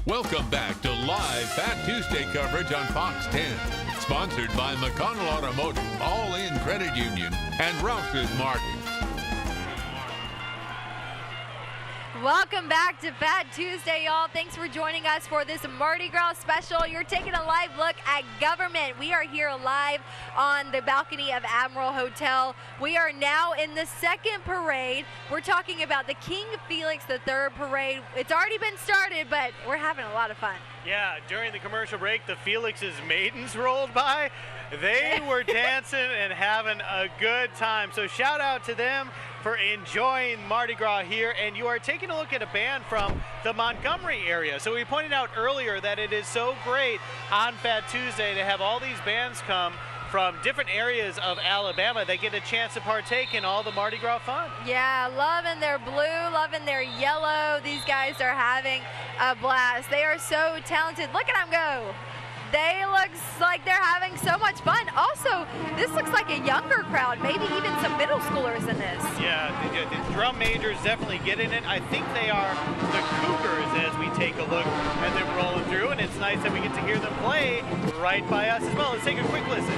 S15: Welcome back to live Fat Tuesday coverage on Fox 10. Sponsored by McConnell Automotive, All In Credit Union, and Rouse's Market.
S1: Welcome back to Fat Tuesday, y'all. Thanks for joining us for this Mardi Gras special. You're taking a live look at government. We are here live on the balcony of Admiral Hotel. We are now in the second parade. We're talking about the King Felix III parade. It's already been started, but we're having a lot of fun.
S7: Yeah, during the commercial break, the Felix's maidens rolled by. They were dancing and having a good time. So shout out to them for enjoying Mardi Gras here. And you are taking a look at a band from the Montgomery area. So we pointed out earlier that it is so great on Fat Tuesday to have all these bands come from different areas of Alabama. They get a chance to partake in all the Mardi Gras fun.
S1: Yeah, loving their blue, loving their yellow. These guys are having a blast. They are so talented. Look at them go. They look like they're having so much fun. Also, this looks like a younger crowd, maybe even some middle schoolers in this.
S7: Yeah, the drum majors definitely get in it. I think they are the Cougars as we take a look at them rolling through, and it's nice that we get to hear them play right by us as well. Let's take a quick listen.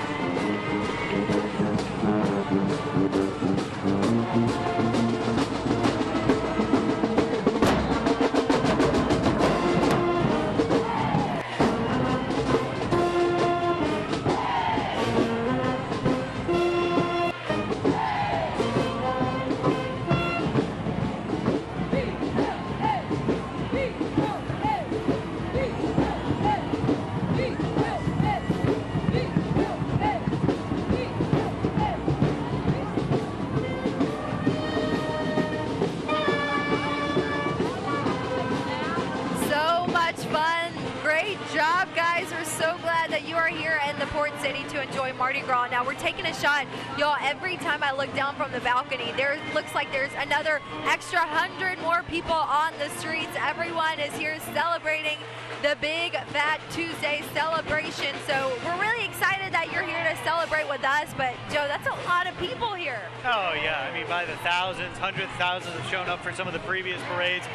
S1: Mardi Gras. Now we're taking a shot, y'all. Every time I look down from the balcony, there looks like there's another extra 100 more people on the streets. Everyone is here celebrating the big Fat Tuesday celebration. So we're really excited that you're here to celebrate with us. But Joe, that's a lot of people here.
S7: Oh yeah, I mean by the thousands, hundreds of thousands have shown up for some of the previous parades.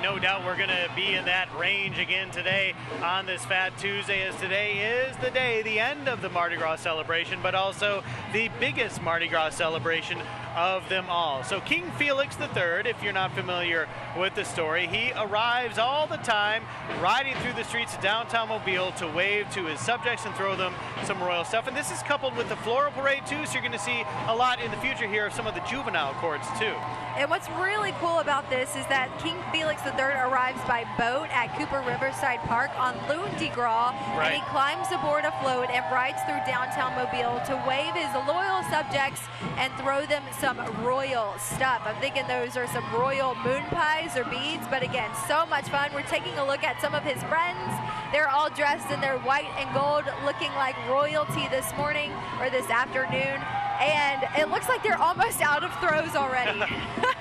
S7: No doubt we're going to be in that range again today on this Fat Tuesday, as today is the day, the end of the the Mardi Gras celebration, but also the biggest Mardi Gras celebration of them all. So King Felix III, if you're not familiar with the story, he arrives all the time riding through the streets of downtown Mobile to wave to his subjects and throw them some royal stuff. And this is coupled with the floral parade too, so you're going to see a lot in the future here of some of the juvenile courts too.
S1: And what's really cool about this is that King Felix III arrives by boat at Cooper Riverside Park on Mardi Gras, and he climbs aboard a float and rides through downtown Mobile to wave his loyal subjects and throw them some royal stuff. I'm thinking those are some royal moon pies or beads, but again, so much fun. We're taking a look at some of his friends. They're all dressed in their white and gold, looking like royalty this morning or this afternoon. And it looks like they're almost out of throws already.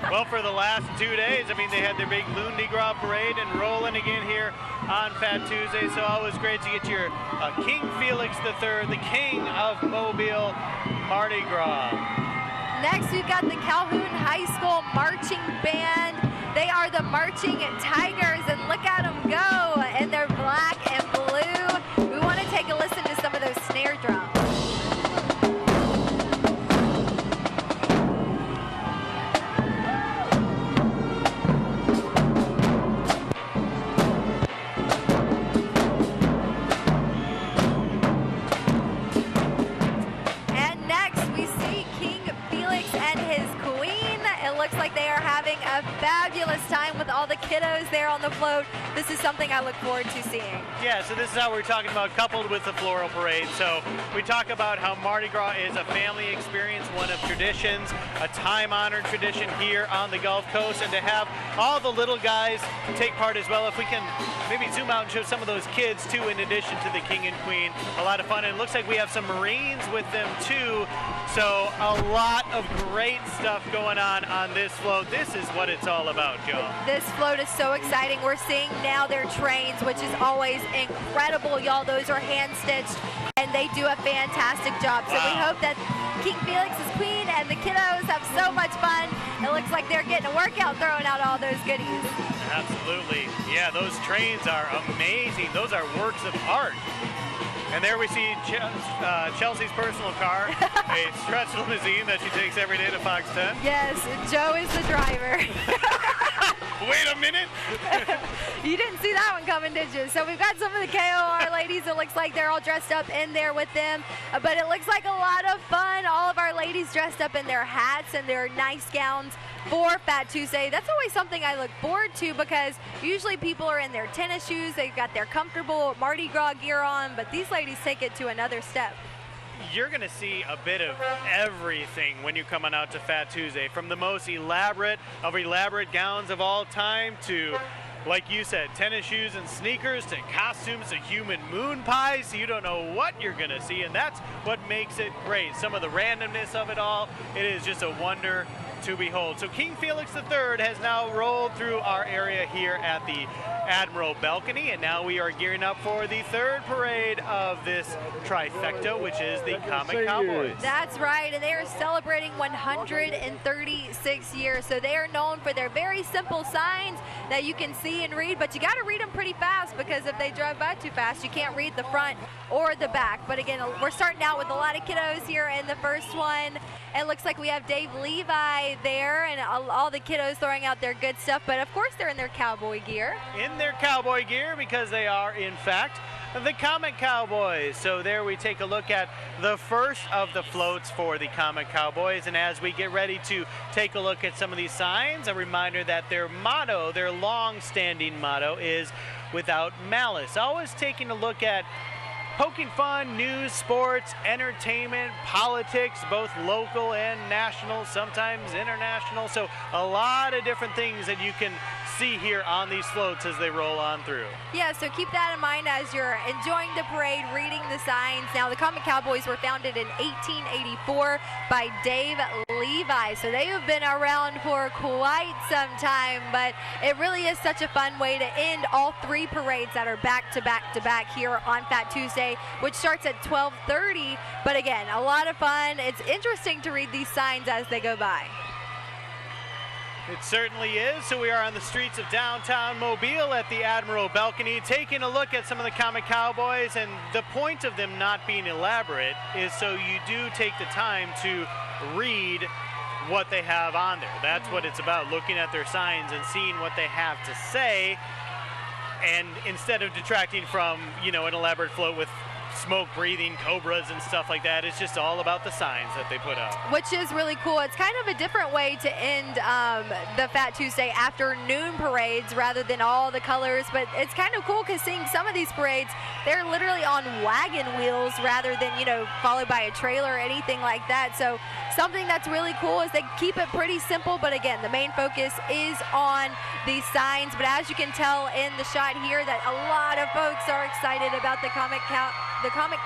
S7: Well, for the last 2 days, I mean, they had their big Mardi Gras parade and rolling again here on Fat Tuesday. So always great to get your King Felix III, the king of Mobile Mardi Gras.
S1: Next, we've got the Calhoun High School Marching Band. They are the Marching Tigers, and look at them go in their black and blue. We want to take a listen to some of those snare drums. A fabulous time with all the kiddos there on the float. This is something I look forward to seeing.
S7: Yeah, so this is how we're talking about, coupled with the floral parade. So we talk about how Mardi Gras is a family experience, one of traditions, a time-honored tradition here on the Gulf Coast, and to have all the little guys take part as well. If we can maybe zoom out and show some of those kids too, in addition to the King and Queen, a lot of fun. And it looks like we have some Marines with them too. So a lot of great stuff going on this float. This is what it's all about, y'all.
S1: This float is so exciting. We're seeing now their trains, which is always incredible, y'all. Those are hand-stitched, and they do a fantastic job. So we hope that King Felix's Queen and the kiddos have so much fun. It looks like they're getting a workout throwing out all those goodies.
S7: Absolutely. Yeah, those trains are amazing. Those are works of art. And there we see Chelsea's personal car, a stretch limousine that she takes every day to Fox 10.
S1: Yes, Joe is the driver.
S7: Wait a minute.
S1: You didn't see that one coming, did you? So we've got some of the KOR ladies. It looks like they're all dressed up in there with them. But it looks like a lot of fun. All of our ladies dressed up in their hats and their nice gowns for Fat Tuesday. That's always something I look forward to, because usually people are in their tennis shoes. They've got their comfortable Mardi Gras gear on, but these ladies take it to another step.
S7: You're going to see a bit of everything when you're coming out to Fat Tuesday, from the most elaborate of elaborate gowns of all time to, like you said, tennis shoes and sneakers, to costumes to human moon pies. You don't know what you're going to see, and that's what makes it great. Some of the randomness of it all, it is just a wonder to behold. So King Felix III has now rolled through our area here at the Admiral Balcony, and now we are gearing up for the third parade of this trifecta, which is the Comic Cowboys.
S1: That's right, and they are celebrating 136 years. So they are known for their very simple signs that you can see and read, but you got to read them pretty fast, because if they drive by too fast, you can't read the front or the back. But again, we're starting out with a lot of kiddos here in the first one. It looks like we have Dave Levi there, and all the kiddos throwing out their good stuff, but of course they're in their cowboy gear.
S7: In their cowboy gear, because they are, in fact, the Comic Cowboys. So there we take a look at the first of the floats for the Comic Cowboys, and as we get ready to take a look at some of these signs, a reminder that their motto, their long-standing motto, is without malice. Always taking a look at poking fun, news, sports, entertainment, politics, both local and national, sometimes international. So a lot of different things that you can see here on these floats as they roll on through.
S1: Yeah, so keep that in mind as you're enjoying the parade, reading the signs. Now, the Comic Cowboys were founded in 1884 by Dave Levi, so they have been around for quite some time, but it really is such a fun way to end all three parades that are back to back to back here on Fat Tuesday, which starts at 12:30. But again, a lot of fun. It's interesting to read these signs as they go by.
S7: It certainly is. So we are on the streets of downtown Mobile at the Admiral balcony, taking a look at some of the comic cowboys, and the point of them not being elaborate is so you do take the time to read what they have on there. That's what it's about, looking at their signs and seeing what they have to say, and instead of detracting from, you know, an elaborate float with smoke breathing cobras and stuff like that, it's just all about the signs that they put out,
S1: which is really cool. It's kind of a different way to end the Fat Tuesday afternoon parades rather than all the colors, but it's kind of cool because seeing some of these parades, they're literally on wagon wheels rather than, you know, followed by a trailer or anything like that. So something that's really cool is they keep it pretty simple, but again, the main focus is on these signs. But as you can tell in the shot here, that a lot of folks are excited about the comic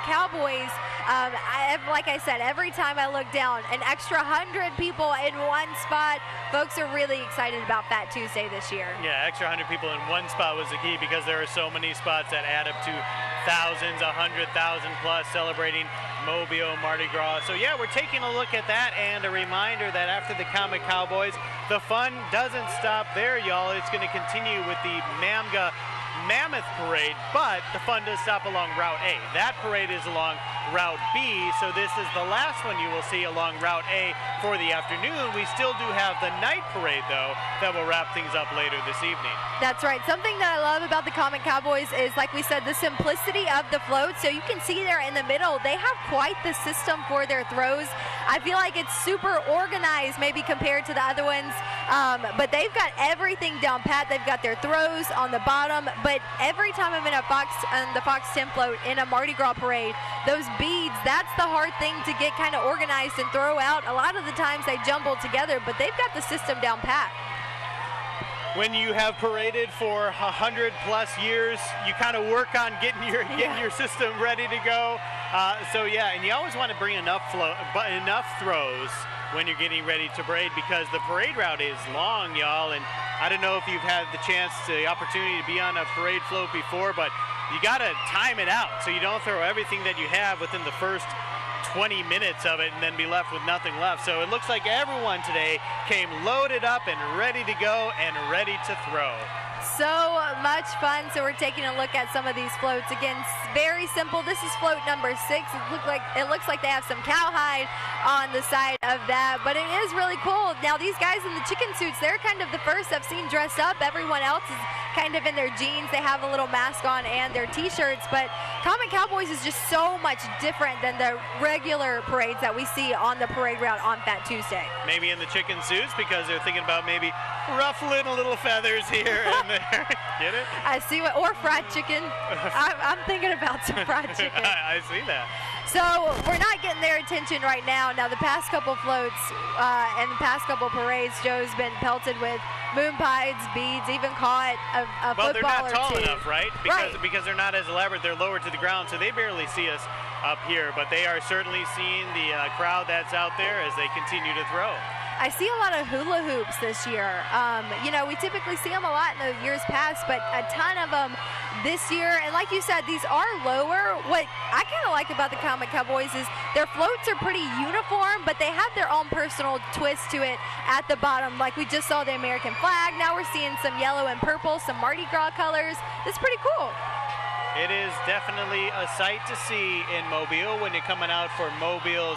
S1: cowboys. Like I said, every time I look down, an extra 100 people in one spot. Folks are really excited about Fat Tuesday this year.
S7: Yeah, extra 100 people in one spot was the key, because there are so many spots that add up to thousands, 100,000 plus, celebrating Mobile Mardi Gras. So yeah, we're taking a look at that, and a reminder that after the comic cowboys, the fun doesn't stop there, y'all. It's going to continue with the Mammoth Parade, but the fun does stop along Route A. That parade is along Route B, so this is the last one you will see along Route A for the afternoon. We still do have the night parade, though, that will wrap things up later this evening.
S1: That's right. Something that I love about the comic cowboys is, like we said, the simplicity of the float. So you can see there in the middle, they have quite the system for their throws. I feel like it's super organized, maybe compared to the other ones, but they've got everything down pat. They've got their throws on the bottom, but every time I'm in the Fox 10 float in a Mardi Gras parade, those beads, that's the hard thing to get kind of organized and throw out. A lot of the times they jumble together, but they've got the system down pat.
S7: When you have paraded for 100 plus years, you kind of work on getting your system ready to go. So yeah, and you always want to bring enough throws when you're getting ready to parade, because the parade route is long, y'all. And I don't know if you've had the opportunity to be on a parade float before, but you got to time it out so you don't throw everything that you have within the first 20 minutes of it and then be left with nothing left. So it looks like everyone today came loaded up and ready to go and ready to throw.
S1: So much fun. So we're taking a look at some of these floats. Again, very simple. This is float number 6. It looks like they have some cowhide on the side of that, but it is really cool. Now these guys in the chicken suits, they're kind of the first I've seen dressed up. Everyone else is kind of in their jeans. They have a little mask on and their t-shirts, but Comic Cowboys is just so much different than the regular parades that we see on the parade route on Fat Tuesday.
S7: Maybe in the chicken suits because they're thinking about maybe ruffling a little feathers here and there. Get it?
S1: I see what, or fried chicken. I'm thinking about some fried chicken.
S7: I see that.
S1: So we're not getting their attention right now. Now the past couple floats and the past couple parades, Joe's been pelted with moon pies, beads, even caught a
S7: well,
S1: football or two.
S7: They're not tall enough, right?
S1: Right.
S7: Because they're not as elaborate. They're lower to the ground, so they barely see us up here. But they are certainly seeing the crowd that's out there as they continue to throw.
S1: I see a lot of hula hoops this year. You know, we typically see them a lot in the years past, but a ton of them this year. And like you said, these are lower. What I kind of like about the Comic Cowboys is their floats are pretty uniform, but they have their own personal twist to it at the bottom. Like we just saw the American flag. Now we're seeing some yellow and purple, some Mardi Gras colors. It's pretty cool.
S7: It is definitely a sight to see in Mobile when you're coming out for Mobile's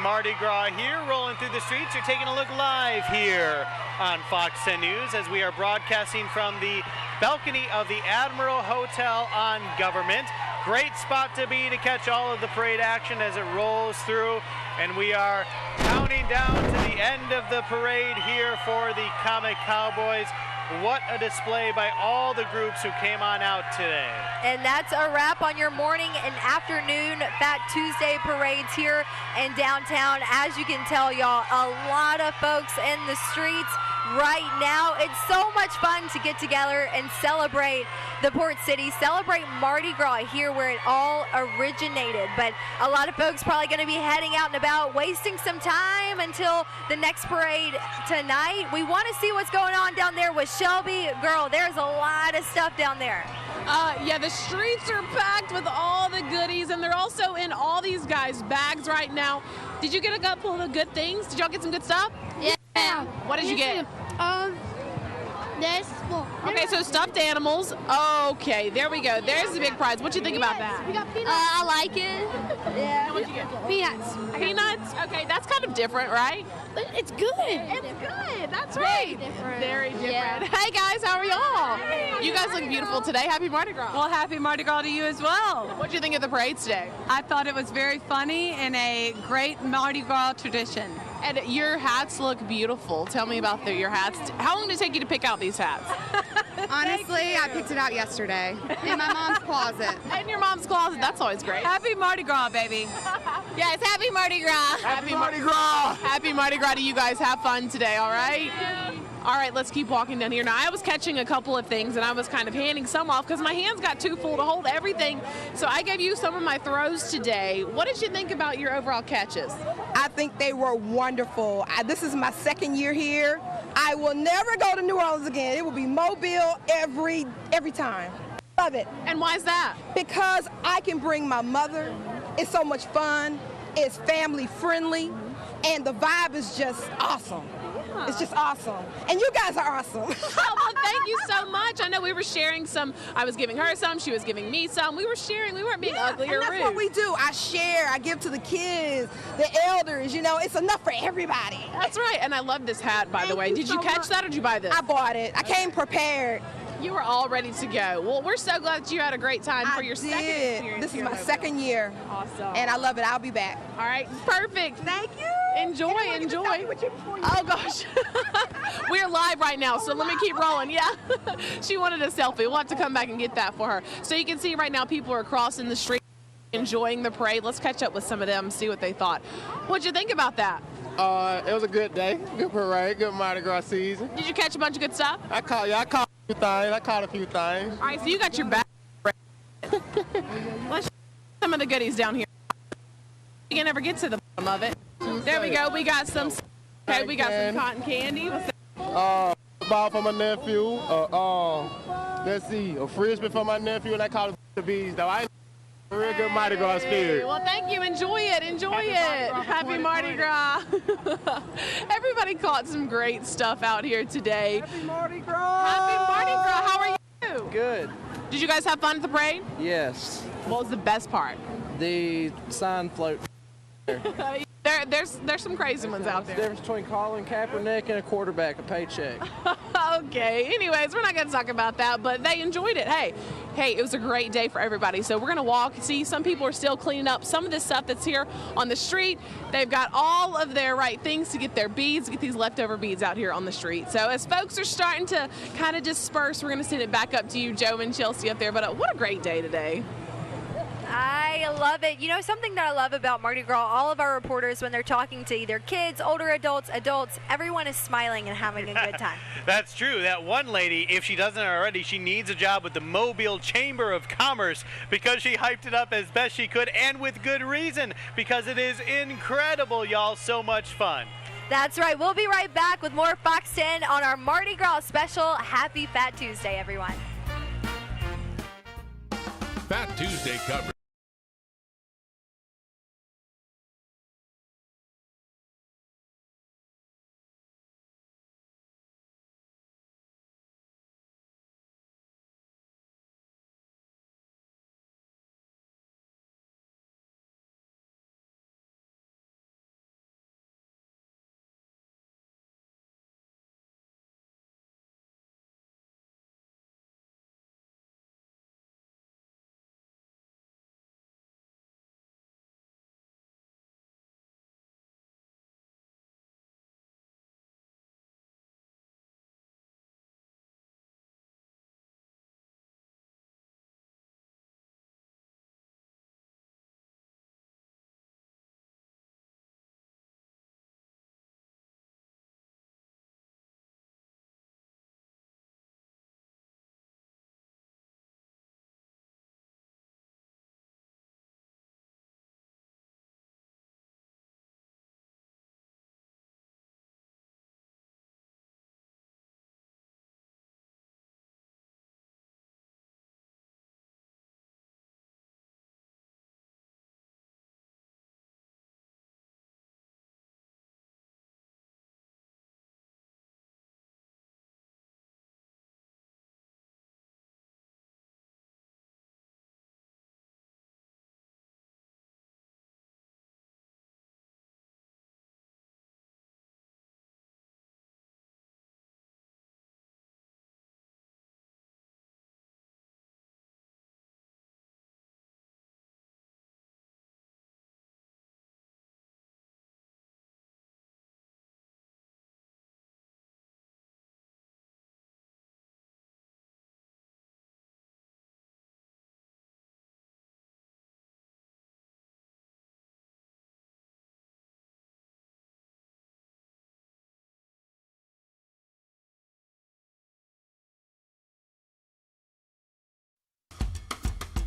S7: Mardi Gras here, rolling through the streets. You're taking a look live here on Fox 10 News as we are broadcasting from the balcony of the Admiral Hotel on Government. Great spot to be to catch all of the parade action as it rolls through. And we are counting down to the end of the parade here for the Comic Cowboys. What a display by all the groups who came on out today.
S1: And that's a wrap on your morning and afternoon Fat Tuesday parades here in downtown. As you can tell, y'all, a lot of folks in the streets right now. It's so much fun to get together and celebrate the Port City, celebrate Mardi Gras here where it all originated. But a lot of folks probably going to be heading out and about, wasting some time until the next parade tonight. We want to see what's going on down there with Shelby. Girl, there's a lot of stuff down there.
S2: Yeah, the streets are packed with all the goodies, and they're also in all these guys' bags right now. Did you get a couple of the good things? Did y'all get some good stuff?
S17: Yeah.
S2: What did you get? Okay, so stuffed animals. Okay, there we go. There's the big prize. What do you think about that?
S20: I like it. Yeah.
S2: What'd you get?
S20: Peanuts.
S2: Peanuts? Okay, that's kind of different, right?
S20: It's good.
S2: It's good. That's right. Very different.
S20: Yeah.
S2: Hey guys, how are y'all? You guys look beautiful today. Happy Mardi Gras.
S3: Well, happy Mardi Gras to you as well.
S2: What do you think of the parade today?
S3: I thought it was very funny and a great Mardi Gras tradition.
S2: And your hats look beautiful. Tell me about your hats. How long did it take you to pick out these hats?
S22: Honestly, I picked it out yesterday in my mom's closet.
S2: In your mom's closet. That's always great.
S3: Happy Mardi Gras, baby.
S2: Yes, happy Mardi Gras.
S9: Happy Mardi Gras.
S2: Happy Mardi Gras to you guys. Have fun today, all right? All right, let's keep walking down here. Now, I was catching a couple of things, and I was kind of handing some off because my hands got too full to hold everything. So I gave you some of my throws today. What did you think about your overall catches?
S23: I think they were wonderful. This is my second year here. I will never go to New Orleans again. It will be Mobile every time. Love it.
S2: And why is that?
S23: Because I can bring my mother. It's so much fun. It's family friendly. And the vibe is just awesome. It's just awesome. And you guys are awesome.
S2: Oh, well, thank you so much. I know we were sharing some. I was giving her some. She was giving me some. We were sharing. We weren't being ugly or rude.
S23: That's what we do. I share. I give to the kids, the elders. You know, it's enough for everybody.
S2: That's right. And I love this hat, by the way. Did you catch that or did you buy this?
S23: I bought it. I came prepared.
S2: You were all ready to go. Well, we're so glad that you had a great time for your second experience.
S23: This is my second year.
S2: Awesome.
S23: And I love it. I'll be back.
S2: All right. Perfect.
S23: Thank you.
S2: Enjoy. Oh, gosh. We're live right now, so let me keep rolling. Yeah. She wanted a selfie. We'll have to come back and get that for her. So you can see right now people are crossing the street enjoying the parade. Let's catch up with some of them, see what they thought. What'd you think about that?
S24: It was a good day. Good parade. Good Mardi Gras season.
S2: Did you catch a bunch of good stuff?
S24: I caught a few things.
S2: All right, so you got your back. Let's some of the goodies down here. You can never get to the bottom of it. There we go. We got some. Okay, we got some cotton candy. What's that?
S24: Ball for my nephew. Let's see, a frisbee for my nephew, and I call it the bees. Though I a real good Mardi Gras spirit.
S2: Well, thank you. Enjoy it. Enjoy it. Happy Mardi Gras. Everybody caught some great stuff out here today.
S23: Happy Mardi Gras.
S2: Happy Mardi Gras. How are you?
S25: Good.
S2: Did you guys have fun at the parade?
S25: Yes.
S2: What was the best part?
S25: The sign float.
S2: There's some crazy ones out there.
S25: The difference between Colin Kaepernick and a quarterback, a paycheck.
S2: Okay. Anyways, we're not going to talk about that, but they enjoyed it. Hey, it was a great day for everybody. So we're going to walk. See, some people are still cleaning up some of this stuff that's here on the street. They've got all of their right things to get their beads, get these leftover beads out here on the street. So as folks are starting to kind of disperse, we're going to send it back up to you, Joe and Chelsea up there. But what a great day today.
S1: I love it. You know, something that I love about Mardi Gras, all of our reporters, when they're talking to either kids, older adults, everyone is smiling and having a good time.
S7: That's true. That one lady, if she doesn't already, she needs a job with the Mobile Chamber of Commerce because she hyped it up as best she could, and with good reason, because it is incredible, y'all. So much fun.
S1: That's right. We'll be right back with more Fox 10 on our Mardi Gras special. Happy Fat Tuesday, everyone.
S15: Fat Tuesday coverage.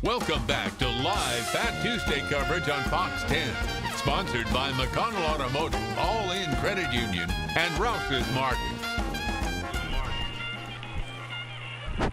S15: Welcome back to live Fat Tuesday coverage on Fox 10. Sponsored by McConnell Automotive, All In Credit Union, and Rouse's Market.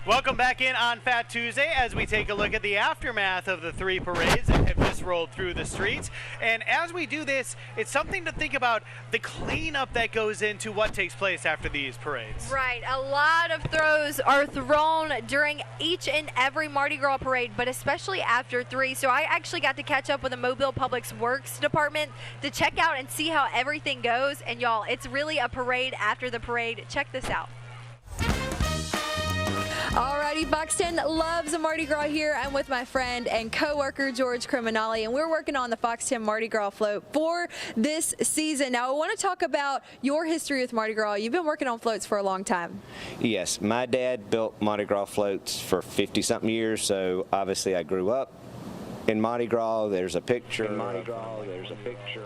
S7: Welcome back in on Fat Tuesday as we take a look at the aftermath of the 3 parades that have just rolled through the streets. And as we do this, it's something to think about the cleanup that goes into what takes place after these parades.
S1: Right. A lot of throws are thrown during each and every Mardi Gras parade, but especially after 3. So I actually got to catch up with the Mobile Public Works Department to check out and see how everything goes. And y'all, it's really a parade after the parade. Check this out.
S11: Alrighty, Fox 10 loves Mardi Gras here. I'm with my friend and co-worker George Criminali, and we're working on the Fox 10 Mardi Gras float for this season. Now, I want to talk about your history with Mardi Gras. You've been working on floats for a long time.
S13: Yes, my dad built Mardi Gras floats for 50-something years, so obviously I grew up in Mardi Gras. There's a picture. In Mardi Gras, there's a picture.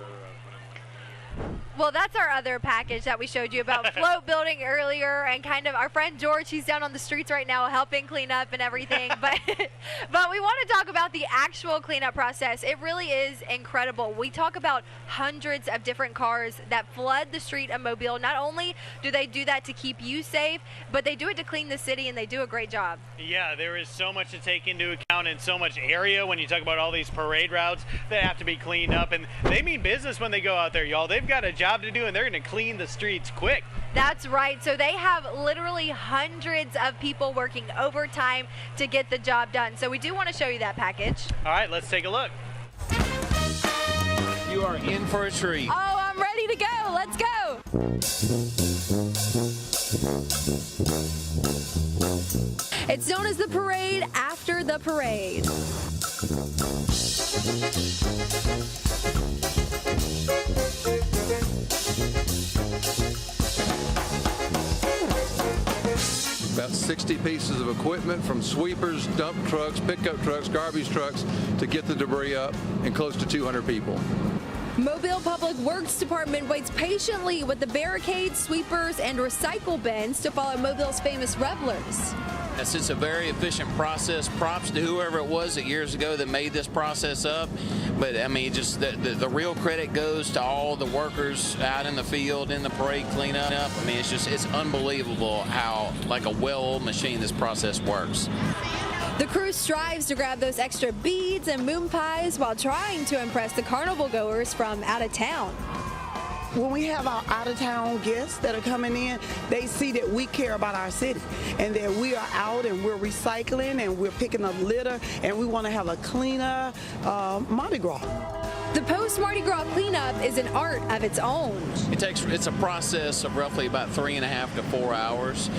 S1: Well, that's our other package that we showed you about float building earlier, and kind of our friend George, he's down on the streets right now helping clean up and everything. But we want to talk about the actual cleanup process. It really is incredible. We talk about hundreds of different cars that flood the street of Mobile. Not only do they do that to keep you safe, but they do it to clean the city, and they do a great job.
S7: Yeah, there is so much to take into account and so much area when you talk about all these parade routes that have to be cleaned up. And they mean business when they go out there, y'all. They've got a job to do, and they're going to clean the streets quick.
S1: That's right. So they have literally hundreds of people working overtime to get the job done. So we do want to show you that package.
S7: All right, let's take a look.
S14: You are in for a treat.
S11: Oh, I'm ready to go. Let's go. It's known as the parade after the parade.
S18: About 60 pieces of equipment, from sweepers, dump trucks, pickup trucks, garbage trucks, to get the debris up, and close to 200 people.
S11: Mobile Public Works Department waits patiently with the barricades, sweepers, and recycle bins to follow Mobile's famous revelers.
S14: Yes, it's a very efficient process. Props to whoever it was that years ago that made this process up. But I mean, just the real credit goes to all the workers out in the field, in the parade cleanup. I mean, it's unbelievable how, like a well-oiled machine, this process works.
S11: The crew strives to grab those extra beads and moon pies while trying to impress the carnival goers from out of town.
S19: When we have our out-of-town guests that are coming in, they see that we care about our city and that we are out and we're recycling and we're picking up litter and we want to have a cleaner Mardi Gras.
S11: The post-Mardi Gras cleanup is an art of its own.
S14: It's a process of roughly about 3.5 to 4 hours.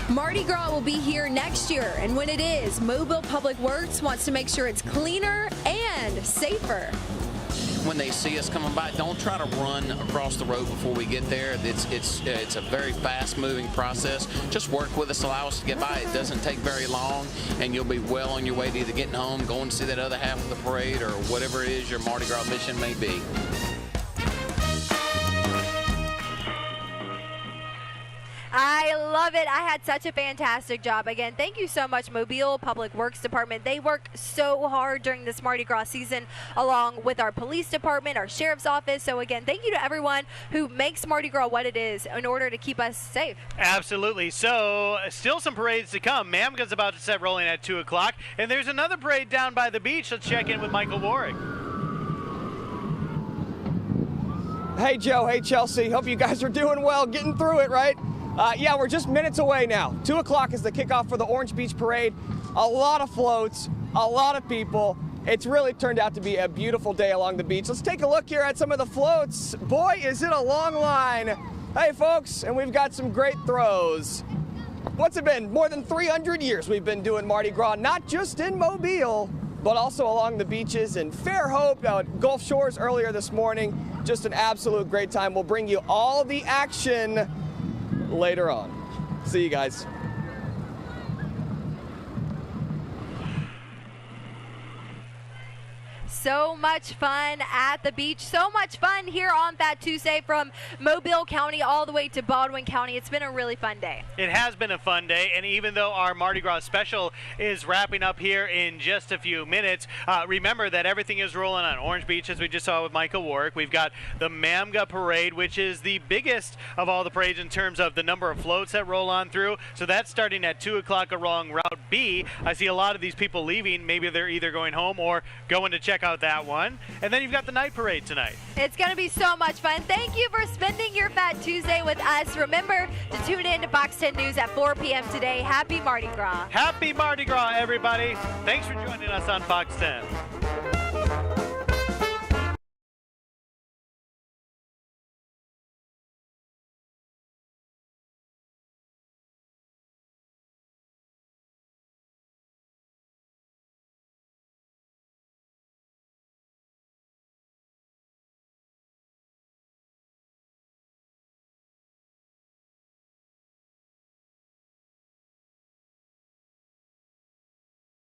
S11: Mardi Gras will be here next year, and when it is, Mobile Public Works wants to make sure it's cleaner and safer.
S14: When they see us coming by, don't try to run across the road before we get there. It's a very fast-moving process. Just work with us, allow us to get by. It doesn't take very long, and you'll be well on your way to either getting home, going to see that other half of the parade, or whatever it is your Mardi Gras mission may be.
S1: I love it. I had such a fantastic job. Again, thank you so much, Mobile Public Works Department. They work so hard during this Mardi Gras season, along with our police department, our sheriff's office. So again, thank you to everyone who makes Mardi Gras what it is in order to keep us safe.
S7: Absolutely. So still some parades to come. Mamga's about to set rolling at 2 o'clock, and there's another parade down by the beach. Let's check in with Michael Warwick.
S4: Hey, Joe. Hey, Chelsea. Hope you guys are doing well, getting through it, right? Yeah, we're just minutes away now. 2 o'clock is the kickoff for the Orange Beach Parade. A lot of floats, a lot of people. It's really turned out to be a beautiful day along the beach. Let's take a look here at some of the floats. Boy, is it a long line. Hey, folks, and we've got some great throws. What's it been? More than 300 years we've been doing Mardi Gras, not just in Mobile, but also along the beaches in Fairhope, Gulf Shores earlier this morning. Just an absolute great time. We'll bring you all the action later on. See you guys.
S1: so much fun at the beach, so much fun here on Fat Tuesday from Mobile County all the way to Baldwin County. It's been a really fun day.
S7: It has been a fun day, and even though our Mardi Gras special is wrapping up here in just a few minutes, remember that everything is rolling on Orange Beach, as we just saw with Michael Warwick. We've got the Mamga Parade, which is the biggest of all the parades in terms of the number of floats that roll on through. So that's starting at 2 o'clock along Route B. I see a lot of these people leaving. Maybe they're either going home or going to check out that one. And then you've got the night parade tonight.
S1: It's going to be so much fun. Thank you for spending your Fat Tuesday with us. Remember to tune in to Fox 10 News at 4 p.m. today. Happy Mardi Gras.
S7: Happy Mardi Gras, everybody. Thanks for joining us on Fox 10.